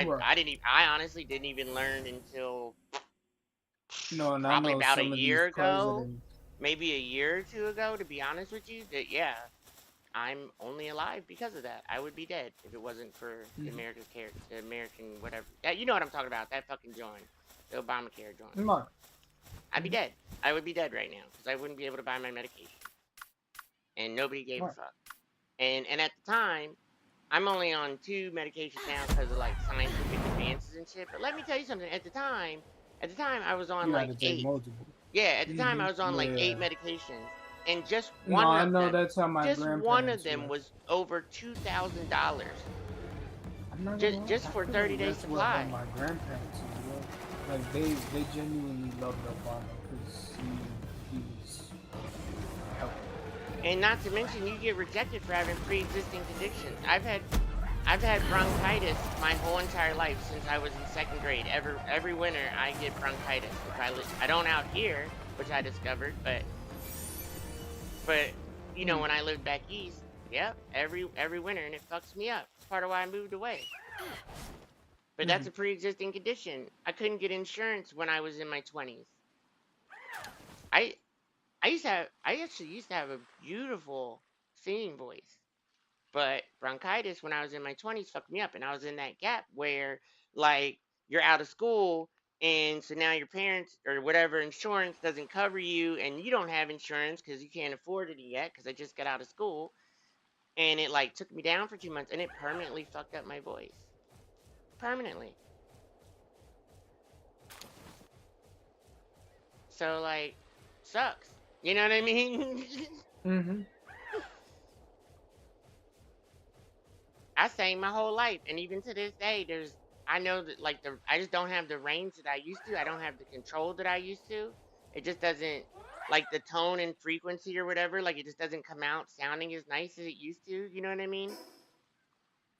right. I honestly didn't even learn until No, and I probably know about a some of these year ago, presidents. maybe a year or two ago, to be honest with you, that yeah, I'm only alive because of that. I would be dead if it wasn't for the American whatever. Yeah, you know what I'm talking about? That fucking joint, the Obamacare joint. Mark. I'd be Mhm. dead. I would be dead right now because I wouldn't be able to buy my medication, and nobody gave a Mark. fuck. And at the time, I'm only on 2 medications now because of like scientific advances and shit. But let me tell you something. At the time I was on You had like to take 8. multiple. Yeah, at the time Hmm. I was on like Yeah. 8 medications, and No, I know that's how my just one of grandparents them were. was over $2,000 I'm not gonna lie. just I for feel 30 day that's what how supply. my grandparents as well. Like they genuinely loved Obama because he was helping. And not to mention, you get rejected for having pre-existing conditions. I've had bronchitis my whole entire life since I was in second grade. Every winter I get bronchitis. I don't out here, which I discovered, but Mm. when I lived back east, yep, every winter, and it fucks me up. It's part of why I moved away. But Mm-hmm. that's a pre-existing condition. I couldn't get insurance when I was in my 20s. I I actually used to have a beautiful singing voice. But bronchitis when I was in my 20s fucked me up. And I was in that gap where, like, you're out of school. And so now your parents or whatever insurance doesn't cover you, and you don't have insurance because you can't afford it yet because I just got out of school. And it, like, took me down for 2 months and it permanently fucked up my voice. Permanently. So, like, sucks. You know what I mean? Mm-hmm. I sang my whole life, and even to this day, I know that like I just don't have the range that I used to. I don't have the control that I used to. It just doesn't like the tone and frequency or whatever. Like it just doesn't come out sounding as nice as it used to. You know what I mean?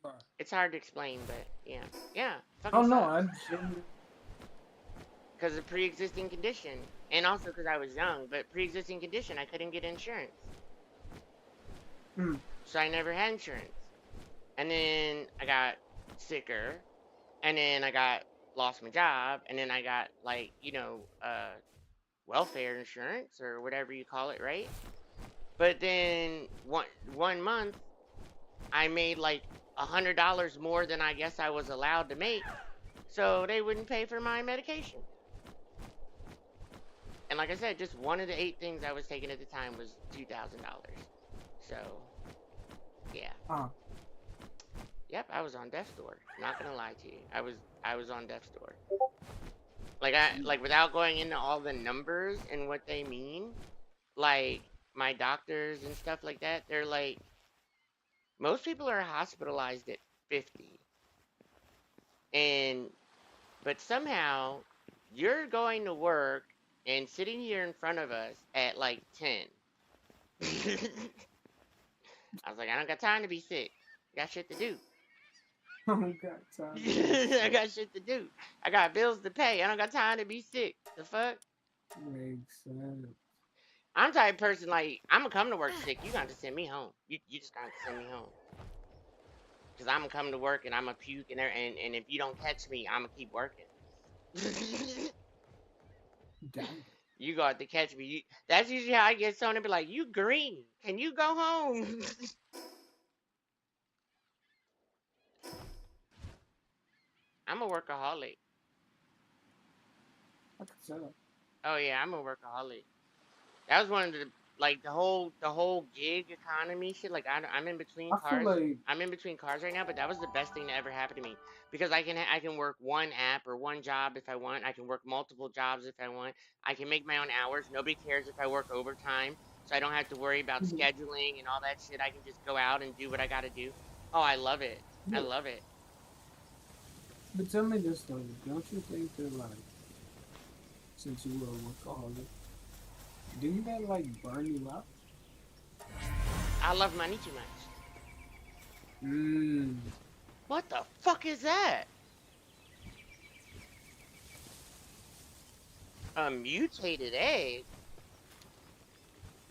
Right. It's hard to explain, but yeah, yeah, fucking Oh no, sucks. I genuinely. Because of pre-existing condition, and also because I was young. But pre-existing condition, I couldn't get insurance, Hmm. so I never had insurance. And then I got sicker, and then I got lost my job, and then I got like welfare insurance or whatever you call it, right? But then one month I made like $100 more than I guess I was allowed to make, so they wouldn't pay for my medication. And like I said, just one of the 8 things I was taking at the time was $2,000. So yeah, yep, I was on death's door. Not gonna lie to you, I was on death's door. Like without going into all the numbers and what they mean, like my doctors and stuff like that, they're like most people are hospitalized at 50, and but somehow you're going to work and sitting here in front of us at like 10. I was like, I don't got time to be sick. I got shit to do. Oh god, time to be I sick. got shit to do. I got bills to pay. I don't got time to be sick. The fuck? Makes sense. I'm the type of person like I'm gonna come to work sick. You got to send me home. You just got to send me home because I'm gonna come to work and I'm gonna puke and there and if you don't catch me, I'm gonna keep working. Dang. You got to catch me. That's usually how I get someone to be like, "You green? Can you go home?" I'm a workaholic. I could tell. Oh yeah, I'm a workaholic. That was one of the like the whole gig economy shit. Like I'm in between I feel cars. like I'm in between cars right now, but that was the best thing that ever happened to me because I can work one app or one job if I want. I can work multiple jobs if I want. I can make my own hours. Nobody cares if I work overtime, so I don't have to worry about Mhm. scheduling and all that shit. I can just go out and do what I got to do. Oh, I love it. I Yeah. love it. But tell me this though, don't you think that like since you were a workaholic, didn't that like burn you out? I love money too much. Mmm. What the fuck is that? A mutated egg?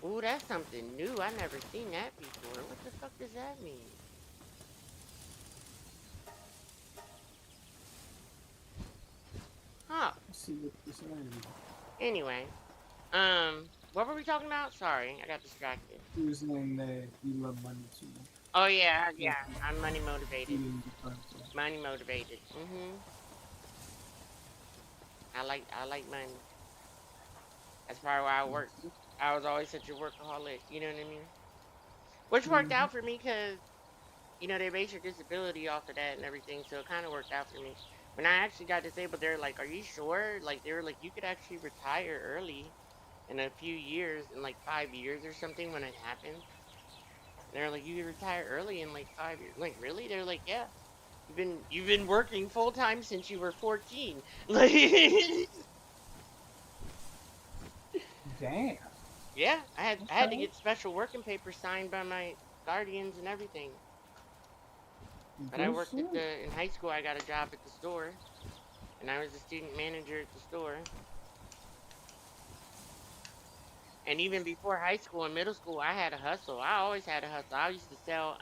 Ooh, that's something new. I never seen that before. What the fuck does that mean? Huh. Let's see what this is. Anyway, what were we talking about? Sorry, I got distracted. You were saying that you love money too much. Oh yeah, Like yeah. I'm money motivated. eating the person. Money motivated. I like money. That's probably why I work. I was always such a workaholic. You know what I mean? Which worked Mm-hmm. out for me because they base your disability off of that and everything, so it kind of worked out for me. When I actually got disabled, they're like, "Are you sure?" Like they were like, "You could actually retire early in a few years, in like 5 years or something when it happened." And they're like, "You could retire early in like 5 years." Like really? They're like, "Yeah, you've been working full time since you were 14." Like, Damn. yeah, I had to Okay. get special working papers signed by my guardians and everything. But I Good worked shit. in high school. I got a job at the store, and I was a student manager at the store. And even before high school and middle school, I had a hustle. I always had a hustle. I used to sell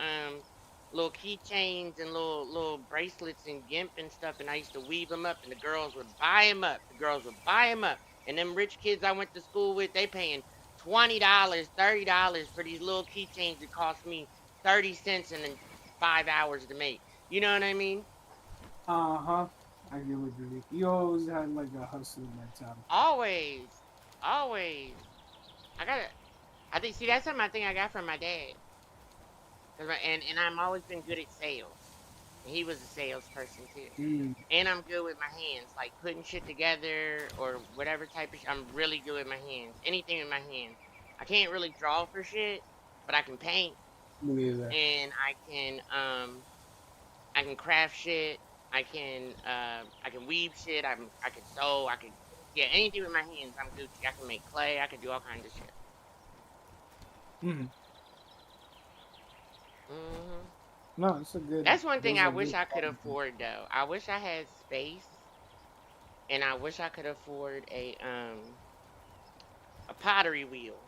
little keychains and little bracelets and gimp and stuff, and I used to weave them up, and the girls would buy them up. The girls would buy them up, and them rich kids I went to school with, they paying $20, $30 for these little keychains that cost me 30 cents and then 5 hours to make. You know what I mean? Uh-huh. I get what you mean. You always had like a hustling mentality. Always, always. I got it. I think. See, that's something I think I got from my dad. And I'm always been good at sales. And he was a salesperson too. Mm. And I'm good with my hands, like putting shit together or whatever type of shit. I'm really good with my hands. Anything with my hands. I can't really draw for shit, but I can paint Believe that. and I can craft shit. I can weave shit. I can sew. I can yeah anything with my hands. I'm Gucci. I can make clay. I can do all kinds of shit. Mm. Hmm No, it's a good. That's one thing Those I are wish good I could qualities. afford though. I wish I had space and I wish I could afford a pottery wheel.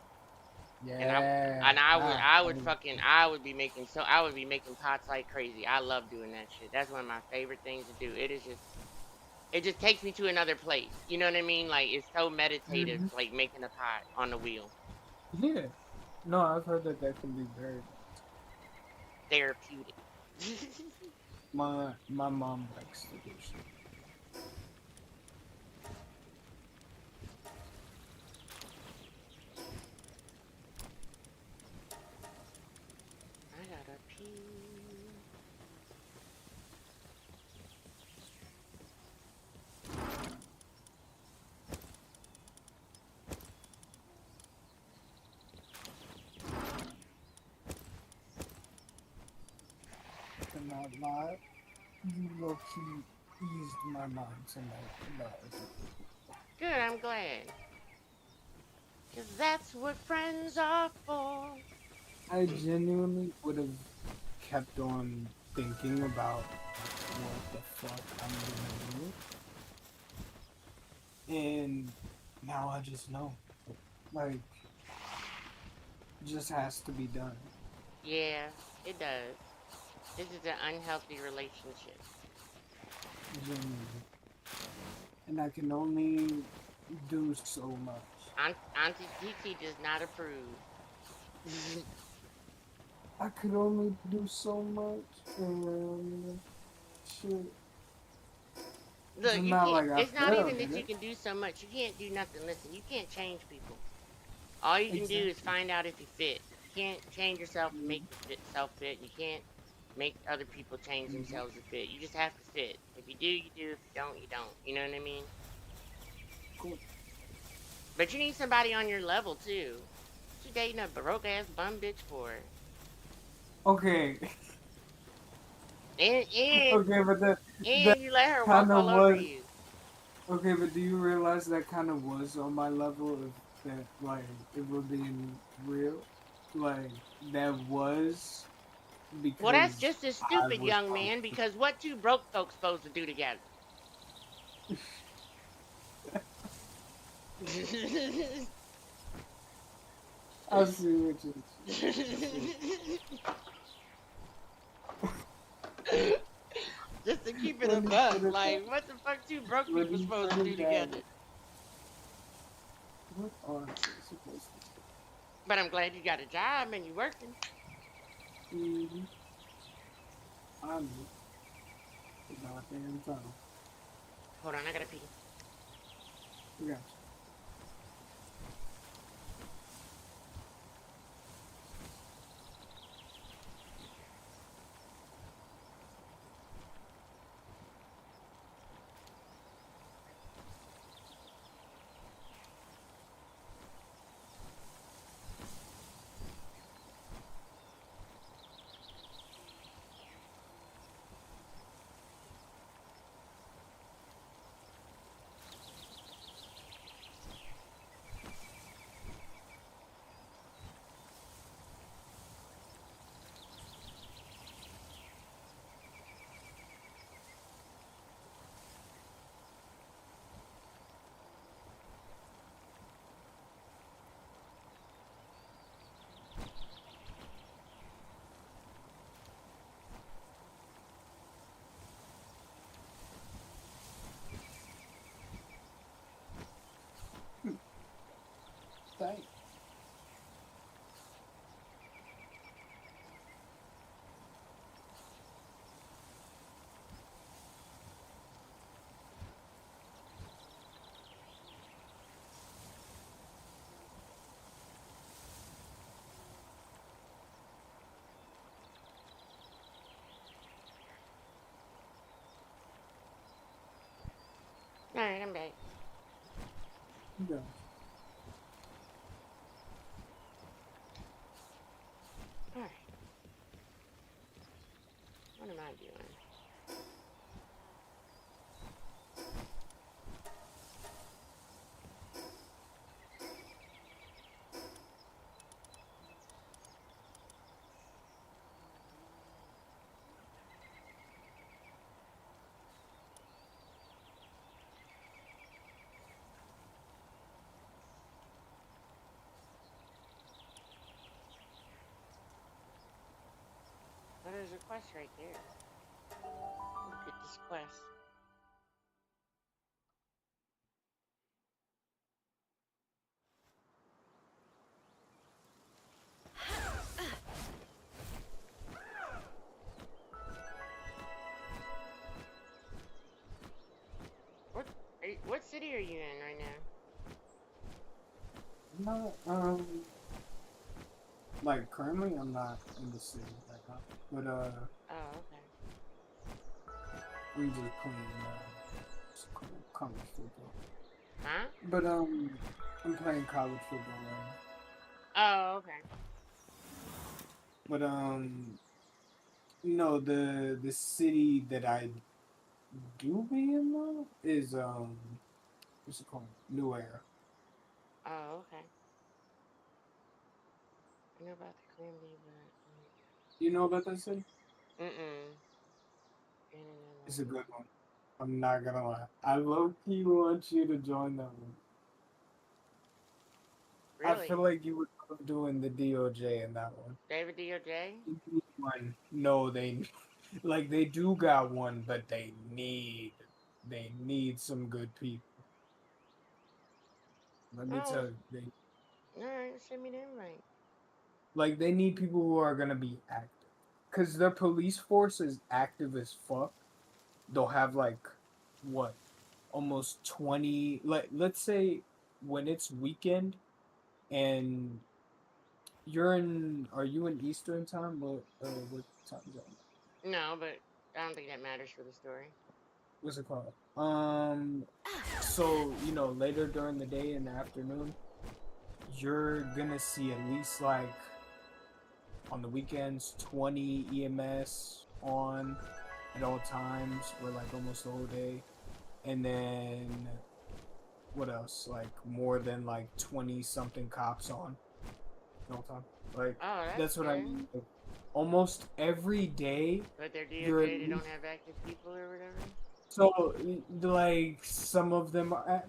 And I Yeah. and I would Ah. I would fucking I would be making so I would be making pots like crazy. I love doing that shit. That's one of my favorite things to do. It just takes me to another place. You know what I mean? Like it's so meditative, Mhm. like making a pot on the wheel. Yeah. No, I've heard that that can be very. Therapeutic. My mom likes to do so. I gotta pee. Cannot lie. You low key eased my mind tonight about everything. Good, I'm glad. Cause that's what friends are for. I genuinely would have kept on thinking about what the fuck I'm gonna do, and now I just know. Like, it just has to be done. Yeah, it does. This is an unhealthy relationship. Genuinely. And I can only do so much. Auntie Titi does not approve. I could only do so much, and shit. It's Look, you not can't. like I It's not failed even at that you it. can do so much. You can't do nothing. Listen, you can't change people. All you can do is Exactly. find out if you fit. You can't change yourself and make Mhm. yourself fit. You can't make other people change Mhm. themselves to fit. You just have to fit. If you do, you do. If you don't, you don't. You know what I mean? Cool. But you need somebody on your level too. What you dating a broke ass bum bitch for? Okay. And and Okay, but that and you let her walk kind of all over was you. okay. But do you realize that kind of was on my level of that? Like, if we're being real, like that was Well, that's because just as I stupid, was young broke. man. Because what two broke folks supposed to do together? I see what you. I see. Just to keep it a When you buck. put it that, Like, what the fuck two broke when people you supposed put to do it that, together? what are they supposed to But I'm glad you got a job and you working. do? Mm-hmm. I know. About damn time. Hold on, I gotta pee. I got you. Thank. Alright, I'm back. Yeah. Alright, what am I doing? quest right there. Look at this quest. What what city are you in right now? No, like currently I'm not in the city right now, but Oh, okay. I'm just playing college football. Huh? But I'm playing college football right now. Oh, okay. But no, the city that I do be in though is what's it called? New Era. Oh, okay. I know about the Crimby, but You know about that city? mm. And another It's a good one. I'm not gonna lie. I low key want you to join that one. I really? feel like you would love doing the DOJ in that one. David DOJ? They need one. No, they like they do got one, but they need some good people. Let me Oh, tell you, all right. Send me the invite. they need people who are gonna be active, cause their police force is active as fuck. They'll have like what, almost 20. Like let's say when it's weekend and are you in Eastern time? What time zone? No, but I don't think that matters for the story. What's it called? So later during the day in the afternoon, you're gonna see at least like on the weekends 20 EMS on at all times, or like almost the whole day, and then what else? Like more than like 20 something cops on the whole time. Like Oh, that's that's what I good. mean. Like, almost every day, But they're you're at DOJ. They don't least have active people or whatever. so like some of them are.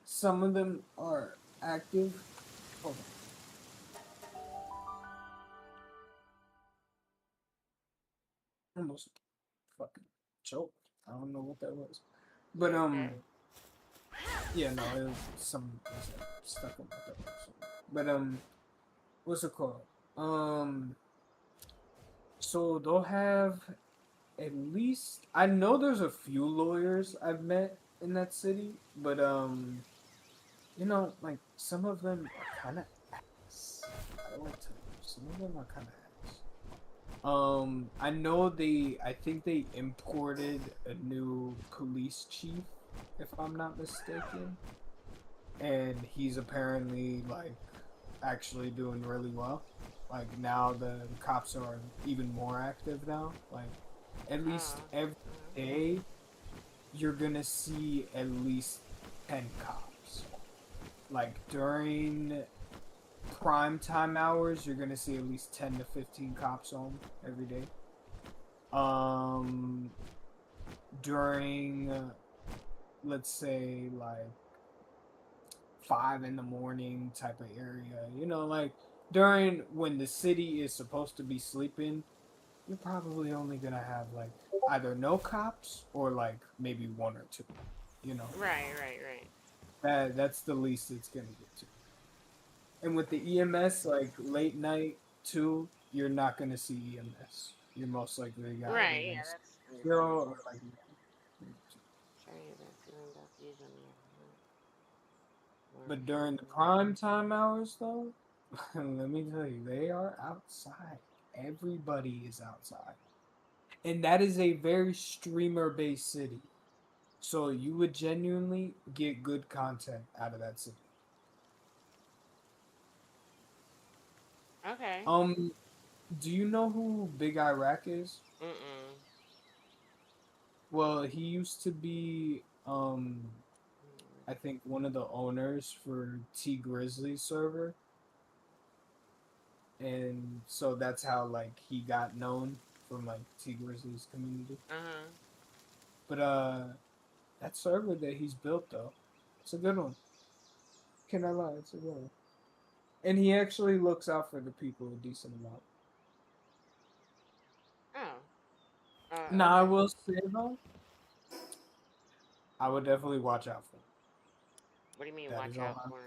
Some of them are active. Hold on. Almost fucking choked. I don't know what that was. You But okay? yeah, no, it was some it was like stuck in my throat. But what's it called? Um so they'll have at least, I know there's a few lawyers I've met in that city, but like some of them are kinda ass. I don't like to some of them are kinda ass. I think they imported a new police chief, if I'm not mistaken, and he's apparently like actually doing really well. Like now the cops are even more active now. Like at least Oh, every day you're gonna see at least 10 cops. Like during prime time hours, you're gonna see at least 10 to 15 cops on every day. Um, during let's say like 5 in the morning type of area, like during when the city is supposed to be sleeping, you're probably only gonna have like either no cops or like maybe one or two. You know, right, right, right. that's the least it's gonna get to. And with the EMS, like late night too, you're not gonna see EMS. You're most likely either Right, yeah, gonna see that's zero understandable. or like. Sorry about feeling about views on the other or But during the feeling. prime time hours, though, let me tell you, they are outside. Everybody is outside. And that is a very streamer based city. So you would genuinely get good content out of that city. Okay. Um, do you know who Big Iraq is? Mm-mm. Well, he used to be, Mm-mm. I think, one of the owners for T Grizzly server. And so that's how like he got known from like T Grizzly's community. Uh-huh. But that server that he's built though, it's a good one. Can I lie? It's a good one. And he actually looks out for the people a decent amount. Now I Okay. will say though, I would definitely watch out for him. What do you mean, That is watch all. out for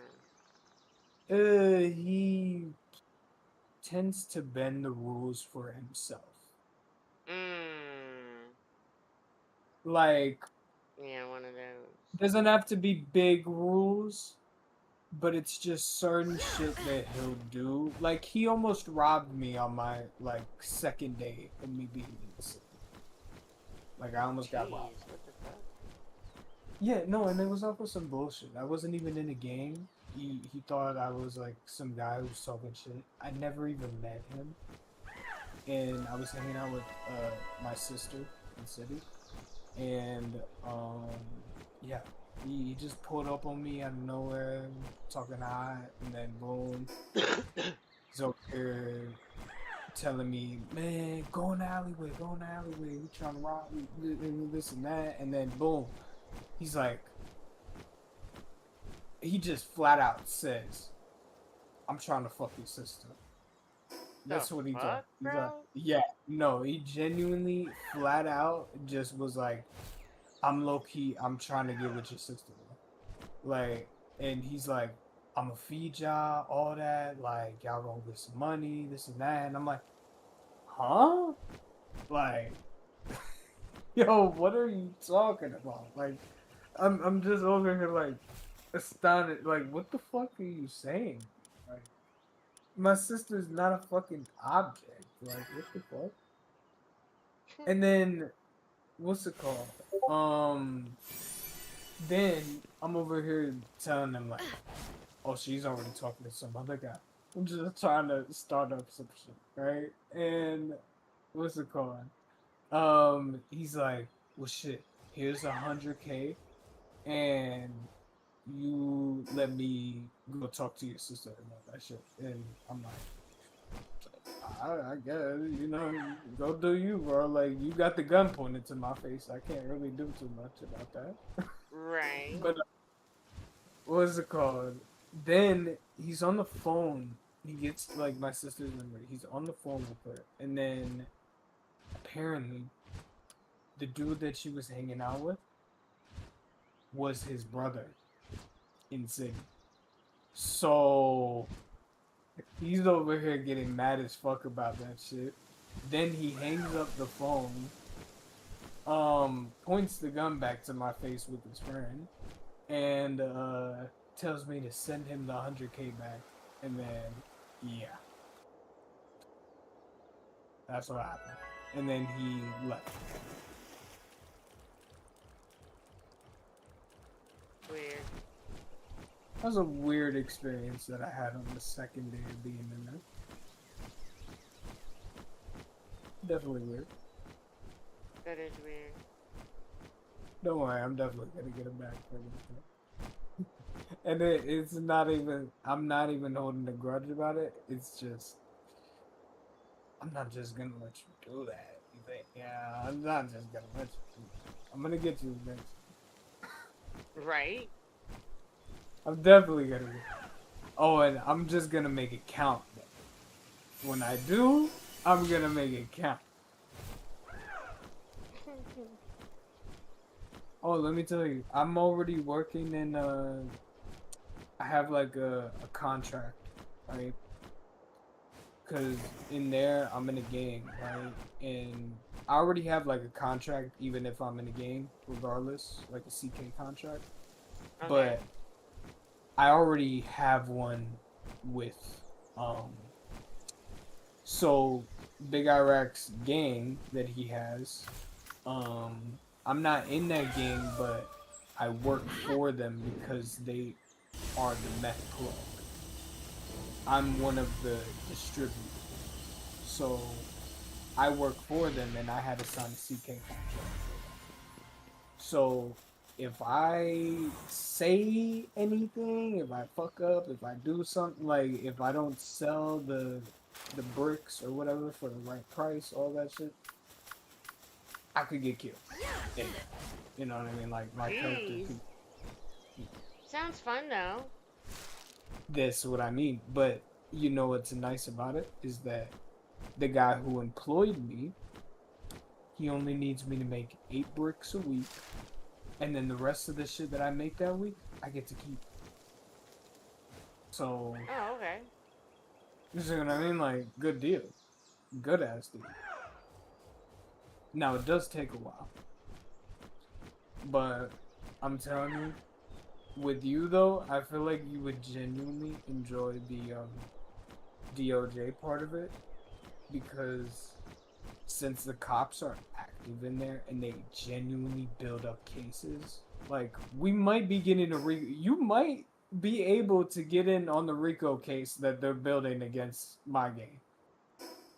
him? He tends to bend the rules for himself. Mmm. Like, Yeah, one of those. doesn't have to be big rules, but it's just certain shit that he'll do. Like, he almost robbed me on my like second day of me being in the city. Like, I almost got robbed. Jeez, what the fuck? Yeah, no, and it was off of some bullshit. I wasn't even in a gang. He thought I was like some guy who was talking shit. I never even met him, and I was hanging out with my sister in the city, and yeah, he just pulled up on me out of nowhere, talking high, and then boom, he's over here telling me, man, go in the alleyway, go in the alleyway, we trying to rob you, this and that, and then boom, he's like, he just flat out says, I'm trying to fuck your sister. The That's what he told. fuck, He's like, bro? yeah, no, he genuinely flat out just was like, I'm low key, I'm trying to get with your sister. Like, and he's like, I'm gonna feed y'all, all that, like, y'all gonna get some money, this and that. And I'm like, huh? Like, yo, what are you talking about? Like, I'm just over here like astounded. Like, what the fuck are you saying? Like, my sister's not a fucking object. Like, what the fuck? And then, what's it called? Then I'm over here telling them like, oh, she's already talking to some other guy. I'm just trying to start up some shit, right? And what's it called? He's like, well, shit. Here's 100K, and you let me go talk to your sister and all that shit. And I'm like, I guess, you know, go do you, bro. Like, you got the gun pointed to my face. I can't really do too much about that. Right. But what's it called? Then he's on the phone. He gets like my sister's number. He's on the phone with her, and then apparently the dude that she was hanging out with was his brother in city. So he's over here getting mad as fuck about that shit. Then he hangs up the phone, points the gun back to my face with his friend, and tells me to send him the 100K back. And then, yeah, that's what happened. And then he left. Weird. That was a weird experience that I had on the second day of being in there. Definitely weird. That is weird. Don't worry, I'm definitely gonna get him back for everything. And it's not even, I'm not even holding a grudge about it. It's just, I'm not just gonna let you do that. You think, yeah, I'm not just gonna let you do that. I'm gonna get you next. Right? I'm definitely gonna get. Oh, and I'm just gonna make it count. When I do, I'm gonna make it count. Oh, let me tell you, I'm already working in I have like a contract, right? Cause in there I'm in a gang, right? And I already have like a contract, even if I'm in a gang, regardless, like a CK contract. Okay. But I already have one with so Big Iraq's gang that he has. I'm not in that gang, but I work for them because they are the meth plug. I'm one of the distributors. So I work for them and I had to sign a CK contract. So if I say anything, if I fuck up, if I do something, like if I don't sell the bricks or whatever for the right price, all that shit, I could get killed. Yeah. You know what I mean? Like my character Jeez. could. Sounds fun though. That's what I mean. But you know what's nice about it is that the guy who employed me, he only needs me to make 8 bricks a week, and then the rest of the shit that I make that week, I get to keep. So, Oh, okay. you see what I mean? Like, good deal. Good ass deal. Now, it does take a while. But, I'm telling you, with you though, I feel like you would genuinely enjoy the DOJ part of it. Because since the cops are active in there and they genuinely build up cases, like we might be getting you might be able to get in on the Rico case that they're building against my game.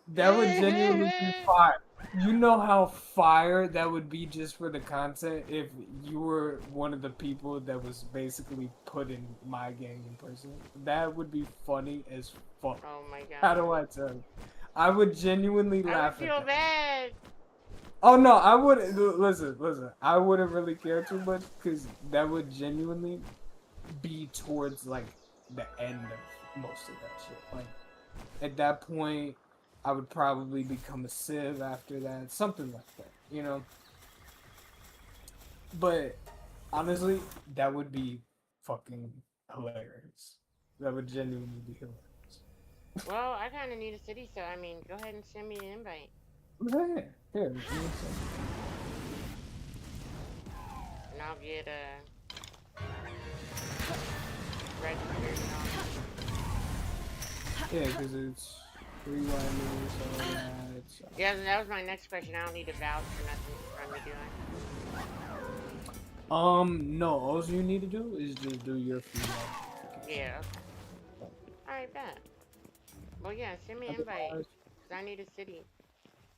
That would genuinely be fire. You know how fire that would be just for the content if you were one of the people that was basically putting my gang in prison. That would be funny as fuck. Oh my How do god. I tell you? I would genuinely I would laugh at feel that. bad. Oh no, I wouldn't. Listen. I wouldn't really care too much because that would genuinely be towards like the end of most of that shit. Like at that point, I would probably become a civ after that, something like that, you know. But honestly, that would be fucking hilarious. That would genuinely be hilarious. Well, I kind of need a city, so I mean, go ahead and send me an invite, Yeah, here, let me see. and I'll get registered and all Yeah, because it's free winders, all that. So. that. Yeah, that was my next question. I don't need a vouch for nothing from me doing. No. All you need to do is just do your free Yeah. Okay. All right, bet. Well, yeah, send me an invite, Otherwise, cause I need a city.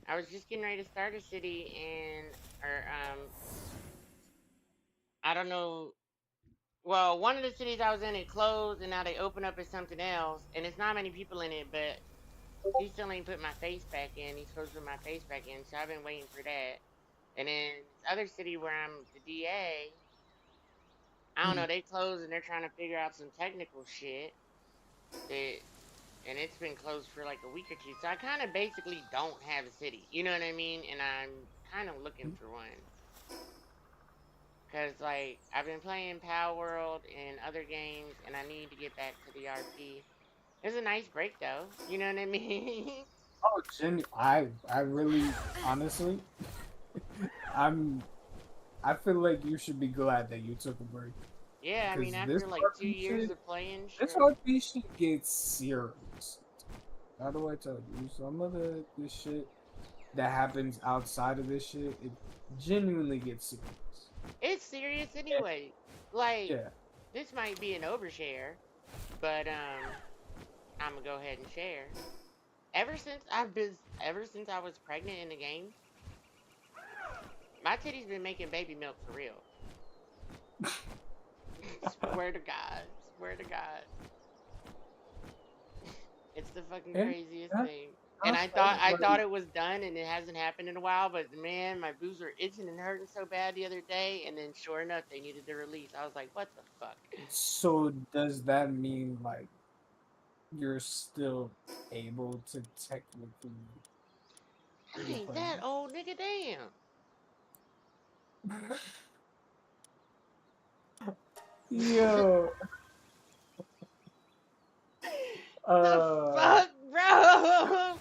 I was just getting ready to start a city, and or I don't know. Well, one of the cities I was in, it closed, and now they open up as something else, and it's not many people in it, but he still ain't put my face back in. He's supposed to put my face back in, so I've been waiting for that. And then this other city where I'm the DA, I don't know, they closed and they're trying to figure out some technical shit. That and it's been closed for like a week or two. So I kind of basically don't have a city. You know what I mean? And I'm kind of looking for one. Cause like I've been playing PALWORLD and other games, and I need to get back to the RP. It's a nice break though. You know what I mean? oh, I really, honestly, I'm, I feel like you should be glad that you took a break. Yeah, I mean Because after like 2 years of playing, this sure. RP shit gets serious. How do I tell you? Some of the shit that happens outside of this shit, it genuinely gets serious. It's serious anyway. Like Yeah. this might be an overshare, but I'm gonna go ahead and share. Ever since I was pregnant in the game, my titty's been making baby milk for real. Swear to God, swear to God, it's the fucking And craziest that, thing. And that's I like, thought it was done, and it hasn't happened in a while. But man, my boobs were itching and hurting so bad the other day, and then sure enough, they needed to release. I was like, what the fuck? so does that mean like you're still able to technically I be ain't that pregnant? old, nigga. Damn. Yo, The uh, fuck, bro?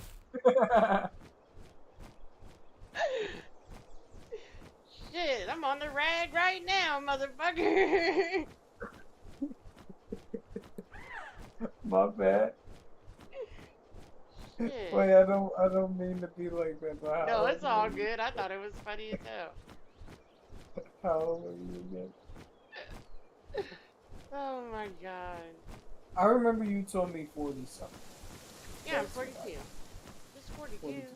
Shit, I'm on the rag right now, motherfucker. my bad. Wait, Shit. I don't mean to be like that. But No, it's all good. I thought it was funny as hell. how old are you again? Oh my god. I remember you told me 40 something. Yeah, I'm That's what 42. Just 42. 42.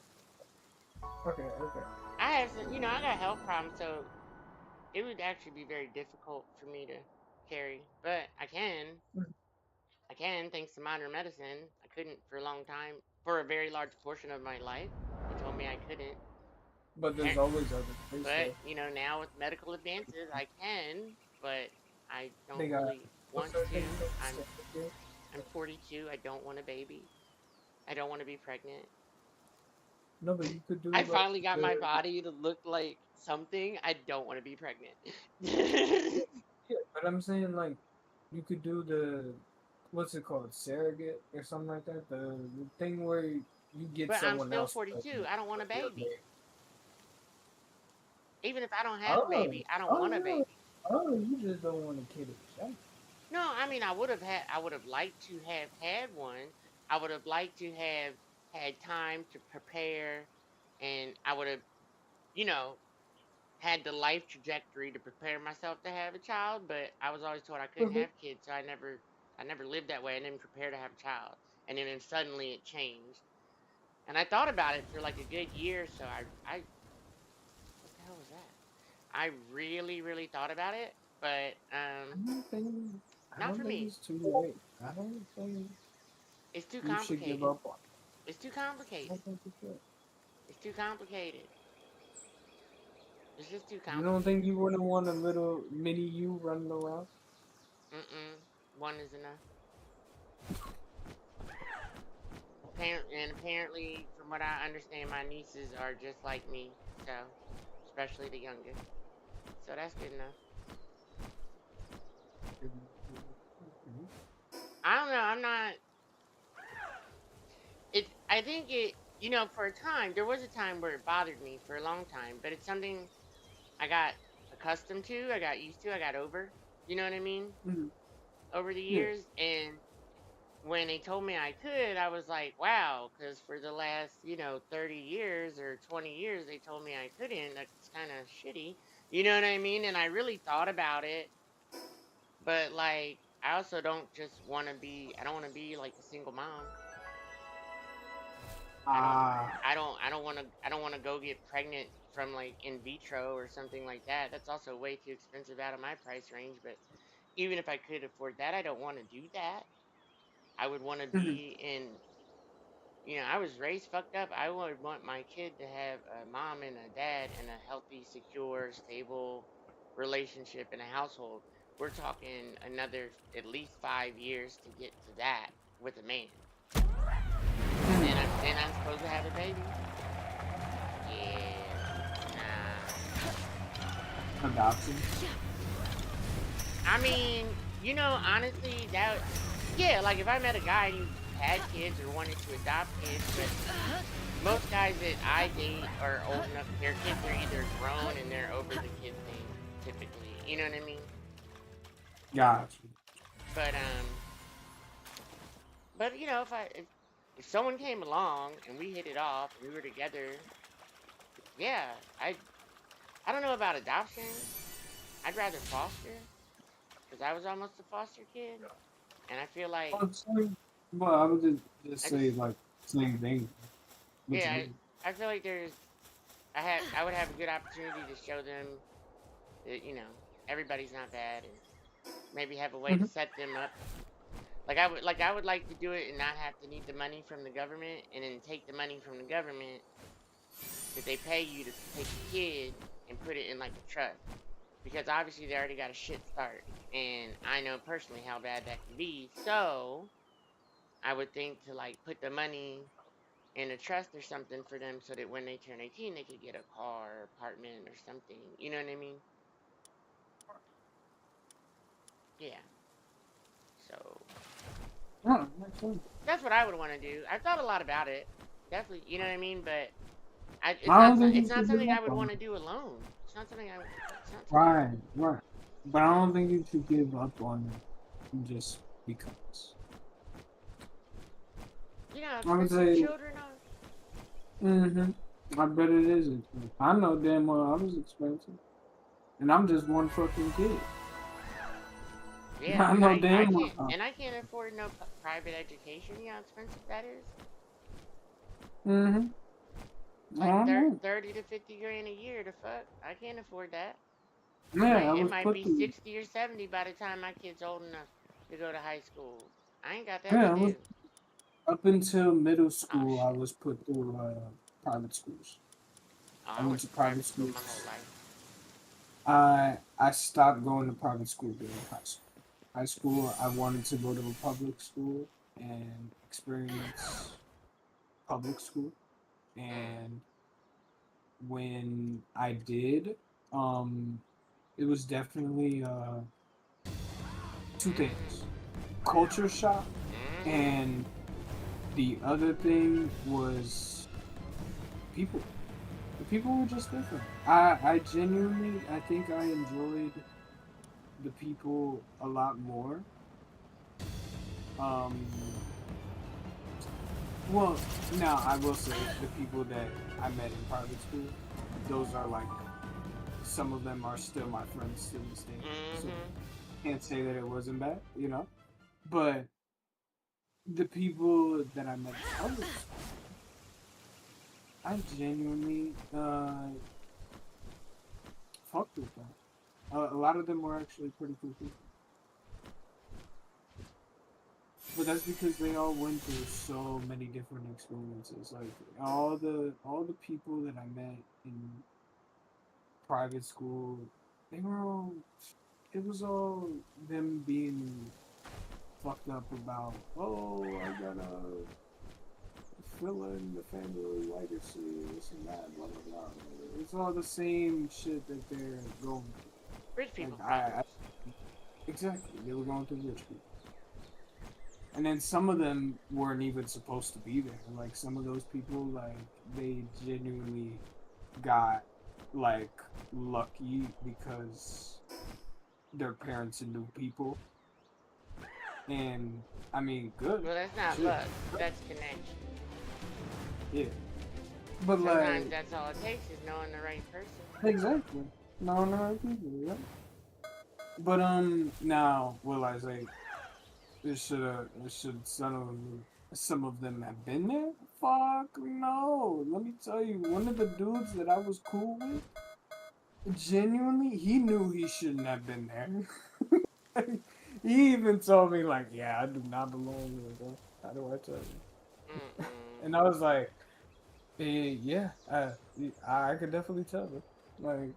Okay, okay. I have some, I got health problems, so it would actually be very difficult for me to carry. But I can. I can, thanks to modern medicine. I couldn't for a long time, for a very large portion of my life. They told me I couldn't. But there's Appar- always other ways But, though. now with medical advances, I can, but I They don't got really what's want that thing to. called? I'm 42. I don't want a baby. I don't want to be pregnant. No, but you could I do like finally got my the body to look like something. I don't want to be pregnant. yeah, but I'm saying like you could do the what's it called, surrogate or something like that. The thing where you get But I'm someone still else 42. pregnant, I don't want a but your baby. baby. Even if I don't have a Oh, baby, I don't want a oh, baby. oh! You just don't want a kid of yourself. No, I mean I would have liked to have had one. I would have liked to have had time to prepare, and I would have, you know, had the life trajectory to prepare myself to have a child, but I was always told I couldn't Mhm. have kids, so I never lived that way. I didn't prepare to have a child. And then suddenly it changed. And I thought about it for like a good year, so I what the hell was that? I really, really thought about it, but I don't think I not don't for think me. it's too late. I don't think It's too you should give complicated. up on It's too it. I complicated. don't think you should. It's too complicated. It's just too You don't think complicated. you wouldn't want a little mini you running around? Mm-mm. One is enough. Apparently, from what I understand, my nieces are just like me. So, especially the youngest. So that's good enough. I don't know. I'm not. It. I think it. For a time, there was a time where it bothered me for a long time, but it's something I got accustomed to. I got used to. I got over. You know what I mean? Mhm. Over the Yeah. years, and when they told me I could, I was like, wow, because for the last, 30 years or 20 years, they told me I couldn't. That's kind of shitty. You know what I mean? And I really thought about it, but like, I also don't just want to be, I don't want to be like a single mom. I don't, Ah. I don't want to go get pregnant from like in vitro or something like that. That's also way too expensive out of my price range. But even if I could afford that, I don't want to do that. I would want to Mhm. be in. I was raised fucked up. I would want my kid to have a mom and a dad and a healthy, secure, stable relationship in a household. We're talking another at least 5 years to get to that with a man. And Mhm. then I'm supposed to have a baby. Yeah, nah. Adoption. I mean, honestly, yeah, like if I met a guy and he had kids or wanted to adopt kids, but most guys that I date are old enough. Their kids are either grown and they're over the kid thing, typically. You know what I mean? Gotcha. But if someone came along and we hit it off and we were together, yeah, I don't know about adoption. I'd rather foster because I was almost a foster kid, and I feel like Well, same, well, I would just I say just like same thing. yeah, Whichever. I feel like I would have a good opportunity to show them that everybody's not bad and maybe have a way to Mhm. set them up. I would like to do it and not have to need the money from the government and then take the money from the government that they pay you to take the kid and put it in like a trust. Because obviously they already got a shit start. And I know personally how bad that can be. So I would think to like put the money in a trust or something for them so that when they turn 18 they could get a car, apartment or something. You know what I mean? Yeah. So Yeah, makes sense. that's what I would want to do. I've thought a lot about it. Definitely, you know what I mean? But I don't think it's you not should give something I up would on want to it. do alone. It's not something Right, right. But I don't think you should give up on it just because. you know how I would expensive say, children are. I bet it is expensive. I know damn well I was expensive. And I'm just one fucking kid. Yeah, I and know I damn can't well. afford no private education. You know how expensive that is? Mm-hmm. It's I like don't know. 30 to 50 grand a year to fuck. I can't afford that. Yeah, I It was might put be through. 60 or 70 by the time my kid's old enough to go to high school. I ain't got that to Yeah, I was do. up until middle Oh school. I shit. was put through private schools. Oh, I I went went to to private private school my whole schools. life. I stopped going to private school during high school. High school, I wanted to go to a public school and experience public school. Mm. and when I did, um, it was definitely two things: Mm-hmm. culture shock, Mm-hmm. and the other thing was people. The people were just different. I genuinely, I think I enjoyed the people a lot more. Um, well, now I will say the people that I met in private school, those are like some of them are still my friends to this day. So Mm-hmm. can't say that it wasn't bad, you know. But the people that I met in public school, I genuinely fucked with them. A lot of them were actually pretty cool people. But that's because they all went through so many different experiences. Like all the people that I met in private school, they were all it was all them being fucked up about, oh, I gotta fill in the family legacy, this and that, blah blah blah. It's all the same shit that they're going Rich through. people Like I problems. exactly, they were going through rich people. And then some of them weren't even supposed to be there. Like some of those people, like they genuinely got like lucky because their parents knew people, and I mean, good Well, that's not shit, luck. That's connection. yeah. But Sometimes like, that's all it takes is knowing the right person. exactly, no, no, people, yeah. But now will I say some of them have been there? Fuck no. Let me tell you, one of the dudes that I was cool with, genuinely, he knew he shouldn't have been there. He even told me like, "Yeah, I do not belong here, bro. How do I tell you?" Mm-mm. And I was like, yeah, I could definitely tell him. Like,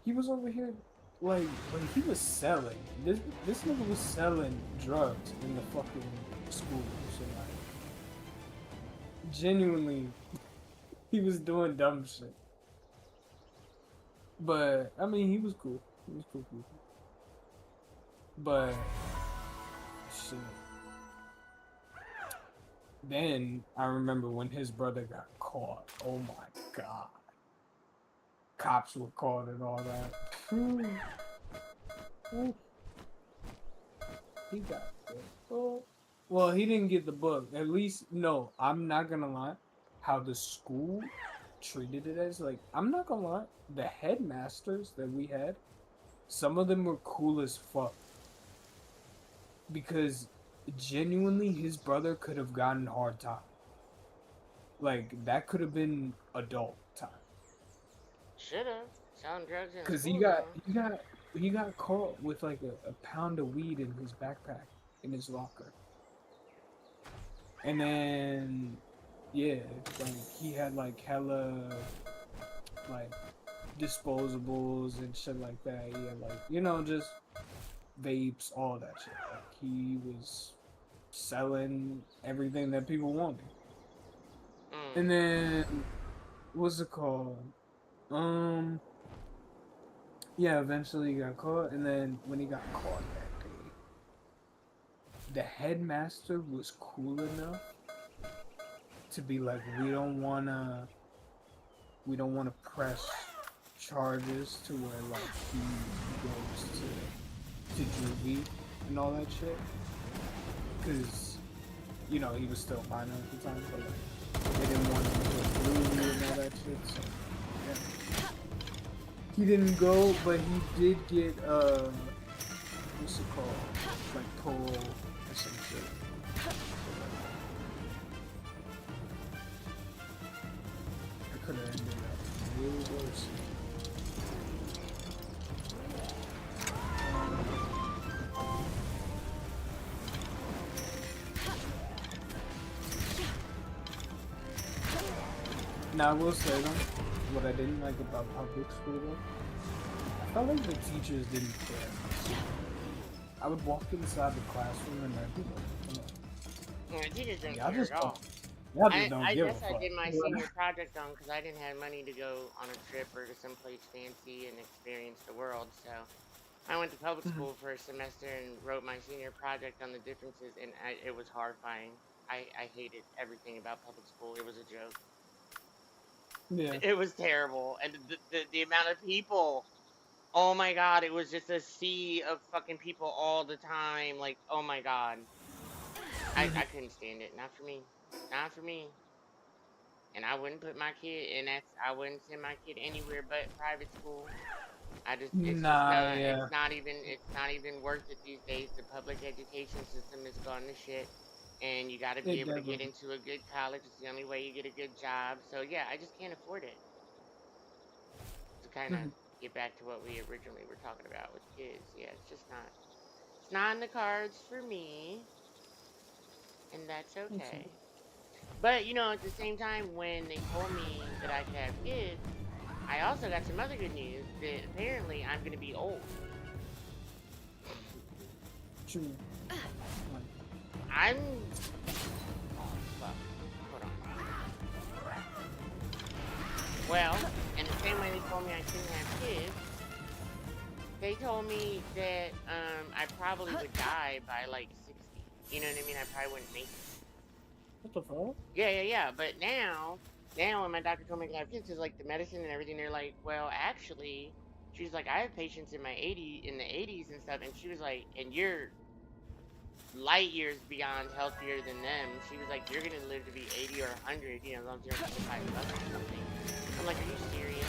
he was over here, like he was selling. This nigga was selling drugs in the fucking school. So like, genuinely, he was doing dumb shit. But I mean, he was cool. He was cool people. But shit. Then I remember when his brother got caught. Oh my god. Cops were called and all that. Phew. Ooh, he got the book. Well, he didn't get the book. At least, no, I'm not gonna lie. How the school treated it as, like, I'm not gonna lie. The headmasters that we had, some of them were cool as fuck. Because genuinely, his brother could have gotten hard time. Like, that could have been adult time. Should have. Selling drugs in Cause school zone. he got caught with like a pound of weed in his backpack in his locker, and then yeah, like he had like hella like disposables and shit like that. He had like just vapes, all that shit. Like he was selling everything that people wanted, and Mm. then what's it called? Um, yeah, eventually he got caught, and then when he got caught that day, the headmaster was cool enough to be like, we don't wanna press charges to where like he goes to juvie and all that shit, because he was still minor at the time, but like they didn't want him to go juvie and all that shit. So yeah, he didn't go, but he did get what's it called, like parole or some shit. So like, I could have ended up way worse. Now I will say though, what I didn't like about public school though, I felt like the teachers didn't care. I would walk inside the classroom and I'd be like, Yeah, teachers didn't y'all care just at don't, all. Y'all just don't I give a guess I fuck. did my senior project on because I didn't have money to go on a trip or to someplace fancy and experience the world. So I went to public Mhm. school for a semester and wrote my senior project on the differences, and it was horrifying. I hated everything about public school. It was a joke. Yeah. It was terrible, and the amount of people. Oh my god, it was just a sea of fucking people all the time. Like, oh my god, Mhm. I couldn't stand it. Not for me. Not for me. And I wouldn't put my kid, and I wouldn't send my kid anywhere but private school. It's just Nah, not, yeah. it's not even worth it these days. The public education system has gone to shit, and you got to be It able to get definitely. into a good college. It's the only way you get a good job. So yeah, I just can't afford it. To kind of Mhm. get back to what we originally were talking about with kids, yeah, it's not in the cards for me, and that's Okay. okay. But at the same time, when they told me that I could have kids, I also got some other good news that apparently I'm going to be old. True. Like, I'm. Oh, fuck. Hold on. Well, in the same way they told me I couldn't have kids, they told me that I probably would die by like 60. You know what I mean? I probably wouldn't make it. what the fuck? Yeah, yeah, yeah. But now when my doctor told me I could have kids, because like the medicine and everything, they're like, well, actually, she's like, I have patients in the 80s and stuff, and she was like, and you're light years beyond healthier than them. She was like, you're gonna live to be 80 or 100, as long as you don't take a side drugs or something. I'm like, are you serious?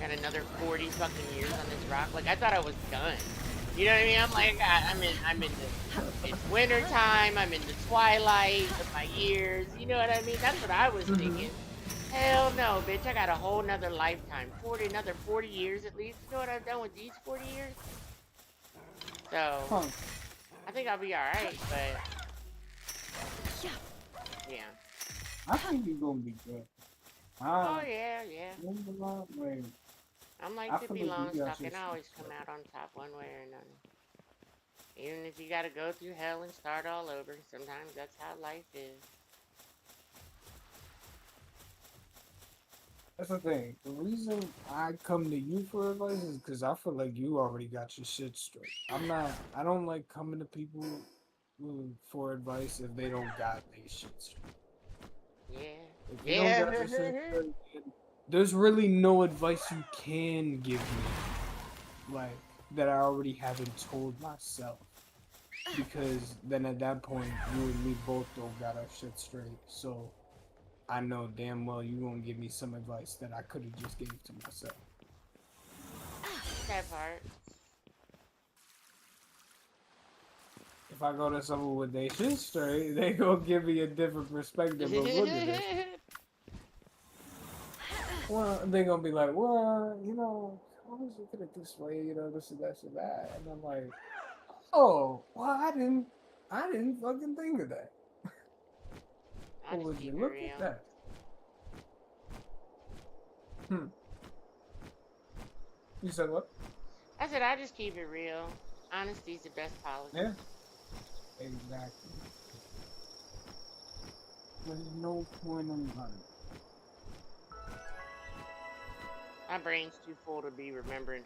Got another 40 fucking years on this rock? Like, I thought I was done. You know what I mean? I'm like, I'm in it's winter time. I'm in the twilight of my years. You know what I mean? That's what I was Mhm. thinking. Hell no, bitch. I got a whole nother lifetime. Another 40 years at least. You know what I've done with these 40 years? So, Huh. I think I'll be alright, but yeah. I think you're gonna be good. Oh, Ah, yeah, yeah. like, I'm like I feel Tippy like you got Longstock, your and I shit always come straight. out on top one way or another. Even if you gotta go through hell and start all over, sometimes that's how life is. That's the thing. The reason I come to you for advice is because I feel like you already got your shit straight. I'm not. I don't like coming to people for advice if they don't got their shit straight. Yeah. If you don't got your shit Yeah. straight, then there's really no advice you can give me, like that I already haven't told myself. Because then at that point, you and me both don't got our shit straight. So I know damn well you won't give me some advice that I could have just gave to myself. That part. If I go to someone with their shit straight, they gonna give me a different perspective of looking at it. Well, they gonna be like, well, I was looking at this way, this and that and that, and I'm like, oh, well, I didn't fucking think of that. I'll Well, just would you keep it look at real. that? Hmm. You said what? I said I just keep it real. Honesty's the best Yeah, policy. exactly. There's no point in lying. My brain's too full to be remembering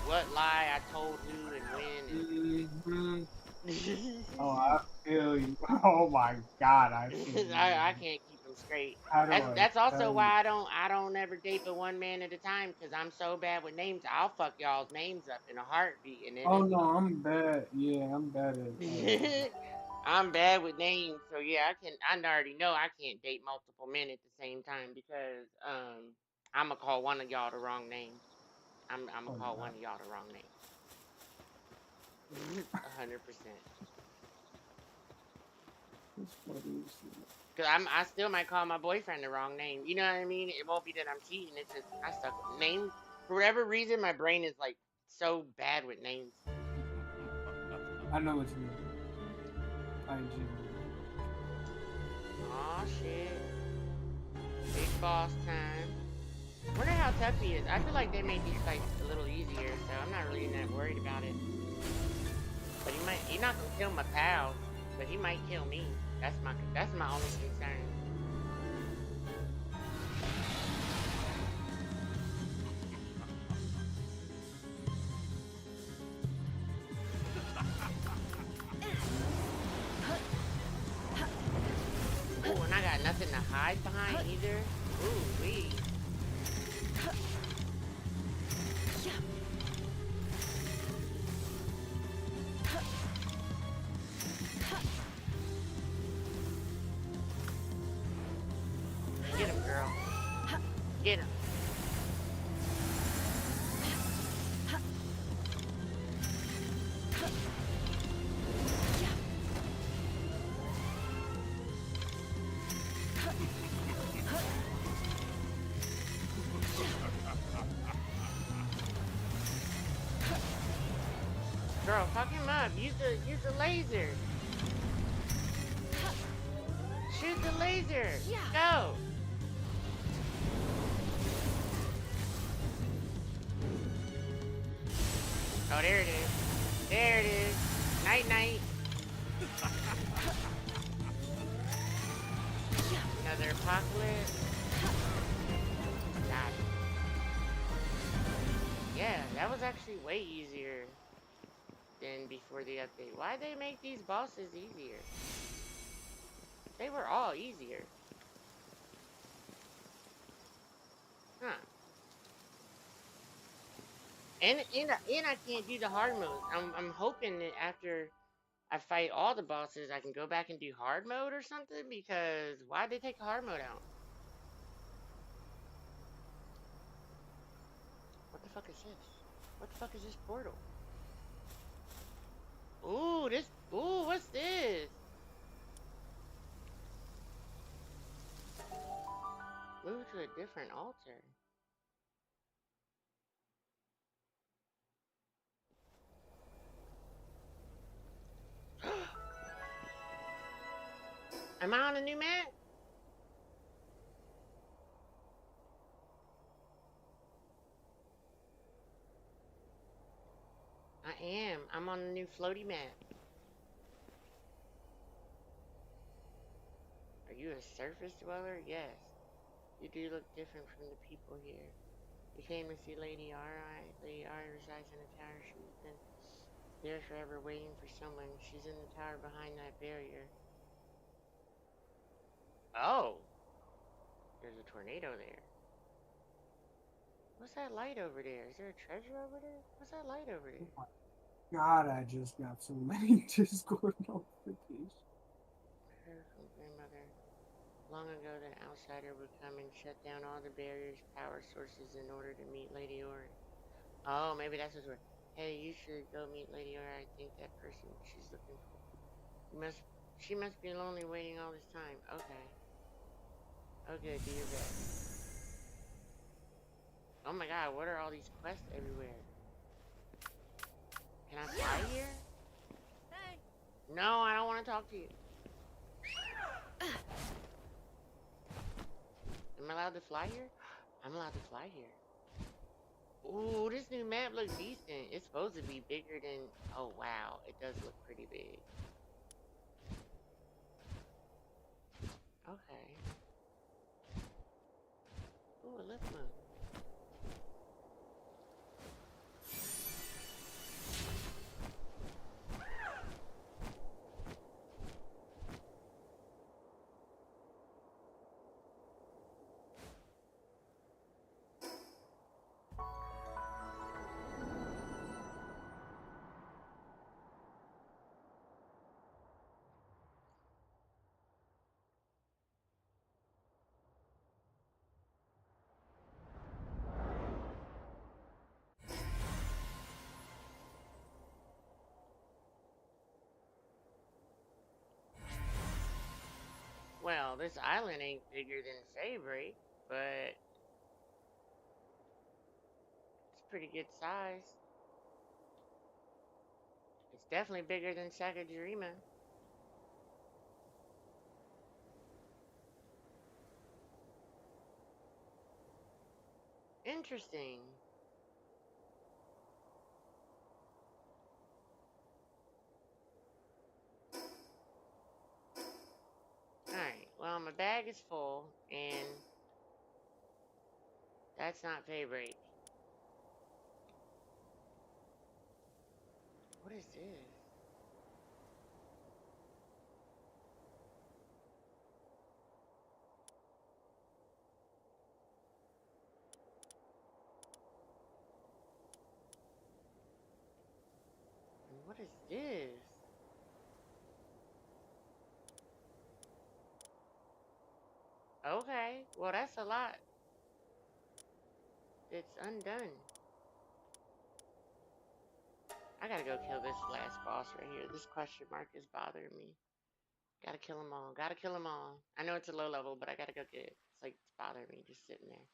what lie I told who and when Hmm. Oh, and I feel you. Oh my God, I feel you, I man. can't keep them straight. How do I That's also tell why you? I don't ever date but one man at a time because I'm so bad with names. I'll fuck y'all's names up in a heartbeat, and Oh no, I'm bad. Yeah, I'm bad I'm bad with names. So yeah, I already know I can't date multiple men at the same time because I'm gonna call one of y'all the wrong name. I'm gonna oh call yeah. one of y'all the wrong name. 100%. It's funny as shit. Cause I still might call my boyfriend the wrong name. You know what I mean? It won't be that I'm cheating. It's just I suck with names for whatever reason. My brain is like so bad with names. I know what you mean. I genuinely. Oh shit! Big boss time. Wonder how tough he is. I feel like they made these fights a little easier, so I'm not really that worried about it. But he's not gonna kill my pals, but he might kill me. That's my only concern. Oh, and I got nothing to hide behind either. Ooh, wee. Get him, girl. Get him. Girl, fuck him up. Use the laser. Shoot the laser. Go. Oh, there it is. There it is. Night, night. Another apocalypse. Got it. Yeah, that was actually way easier than before the update. Why'd they make these bosses easier? They were all easier. Huh. And I can't do the hard mode. I'm hoping that after I fight all the bosses, I can go back and do hard mode or something, because why'd they take hard mode out? What the fuck is this? What the fuck is this portal? Ooh, what's this? Move to a different altar. Am I on a new map? I am. I'm on a new floaty map. Are you a surface dweller? Yes. You do look different from the people here. You came to see Lady R.I. Lady R.I. resides in a tower. She's been there forever waiting for someone. She's in the tower behind that barrier. Oh! There's a tornado there. What's that light over there? Is there a treasure over there? What's that light over there? Oh my God, I just got so many Discord notifications. I heard from grandmother. Long ago, the outsider would come and shut down all the barriers, power sources in order to meet Lady Ori. Oh, maybe that's what's word. Hey, you should go meet Lady Ori. I think that person she's looking for. She must be lonely waiting all this time. Okay. Okay, do your best. Oh my god, what are all these quests everywhere? Can I fly here? Hey. No, I don't want to talk to you. Am I allowed to fly here? I'm allowed to fly here. Ooh, this new map looks decent. It's supposed to be bigger than... Oh, wow. It does look pretty big. Okay. Ooh, a lift mode. Well, this island ain't bigger than Feybreak, but it's pretty good size. It's definitely bigger than Sakajirima. Interesting. my bag is full, and that's not Feybreak. What is this? And what is this? Okay, well, that's a lot. It's undone. I gotta go kill this last boss right here. This question mark is bothering me. Gotta kill them all. Gotta kill them all. I know it's a low level, but I gotta go get it. It's like it's bothering me just sitting there.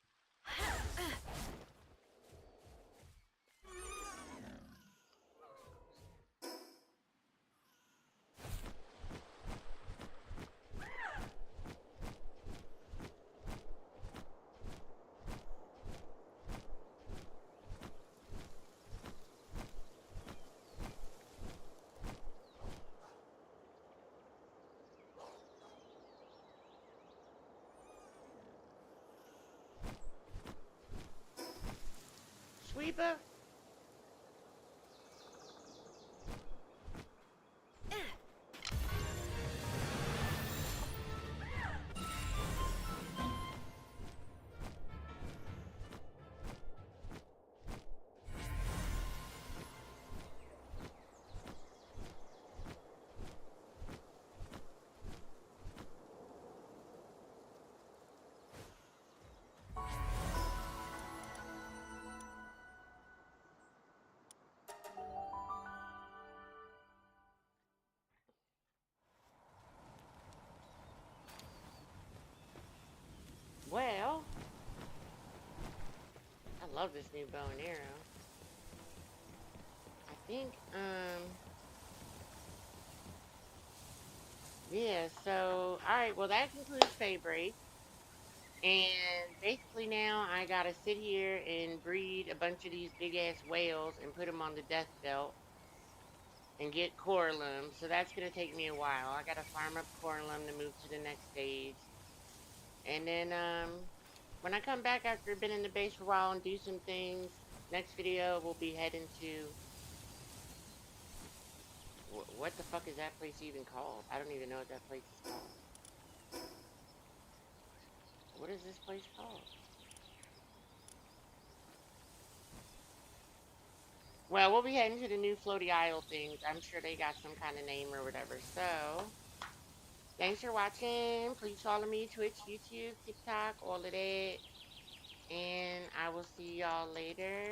Sweeper? Well, I love this new bow and arrow. I think, yeah, so, alright, well, that concludes Feybreak. And basically now I gotta sit here and breed a bunch of these big ass whales and put them on the death belt and get coralum. So that's gonna take me a while. I gotta farm up coralum to move to the next stage. And then when I come back after I've been in the base for a while and do some things, next video we'll be heading to what the fuck is that place even called? I don't even know what that place is called. What is this place called? Well, we'll be heading to the new floaty isle things. I'm sure they got some kind of name or whatever. So, thanks for watching. Please follow me, Twitch, YouTube, TikTok, all of that. And I will see y'all later.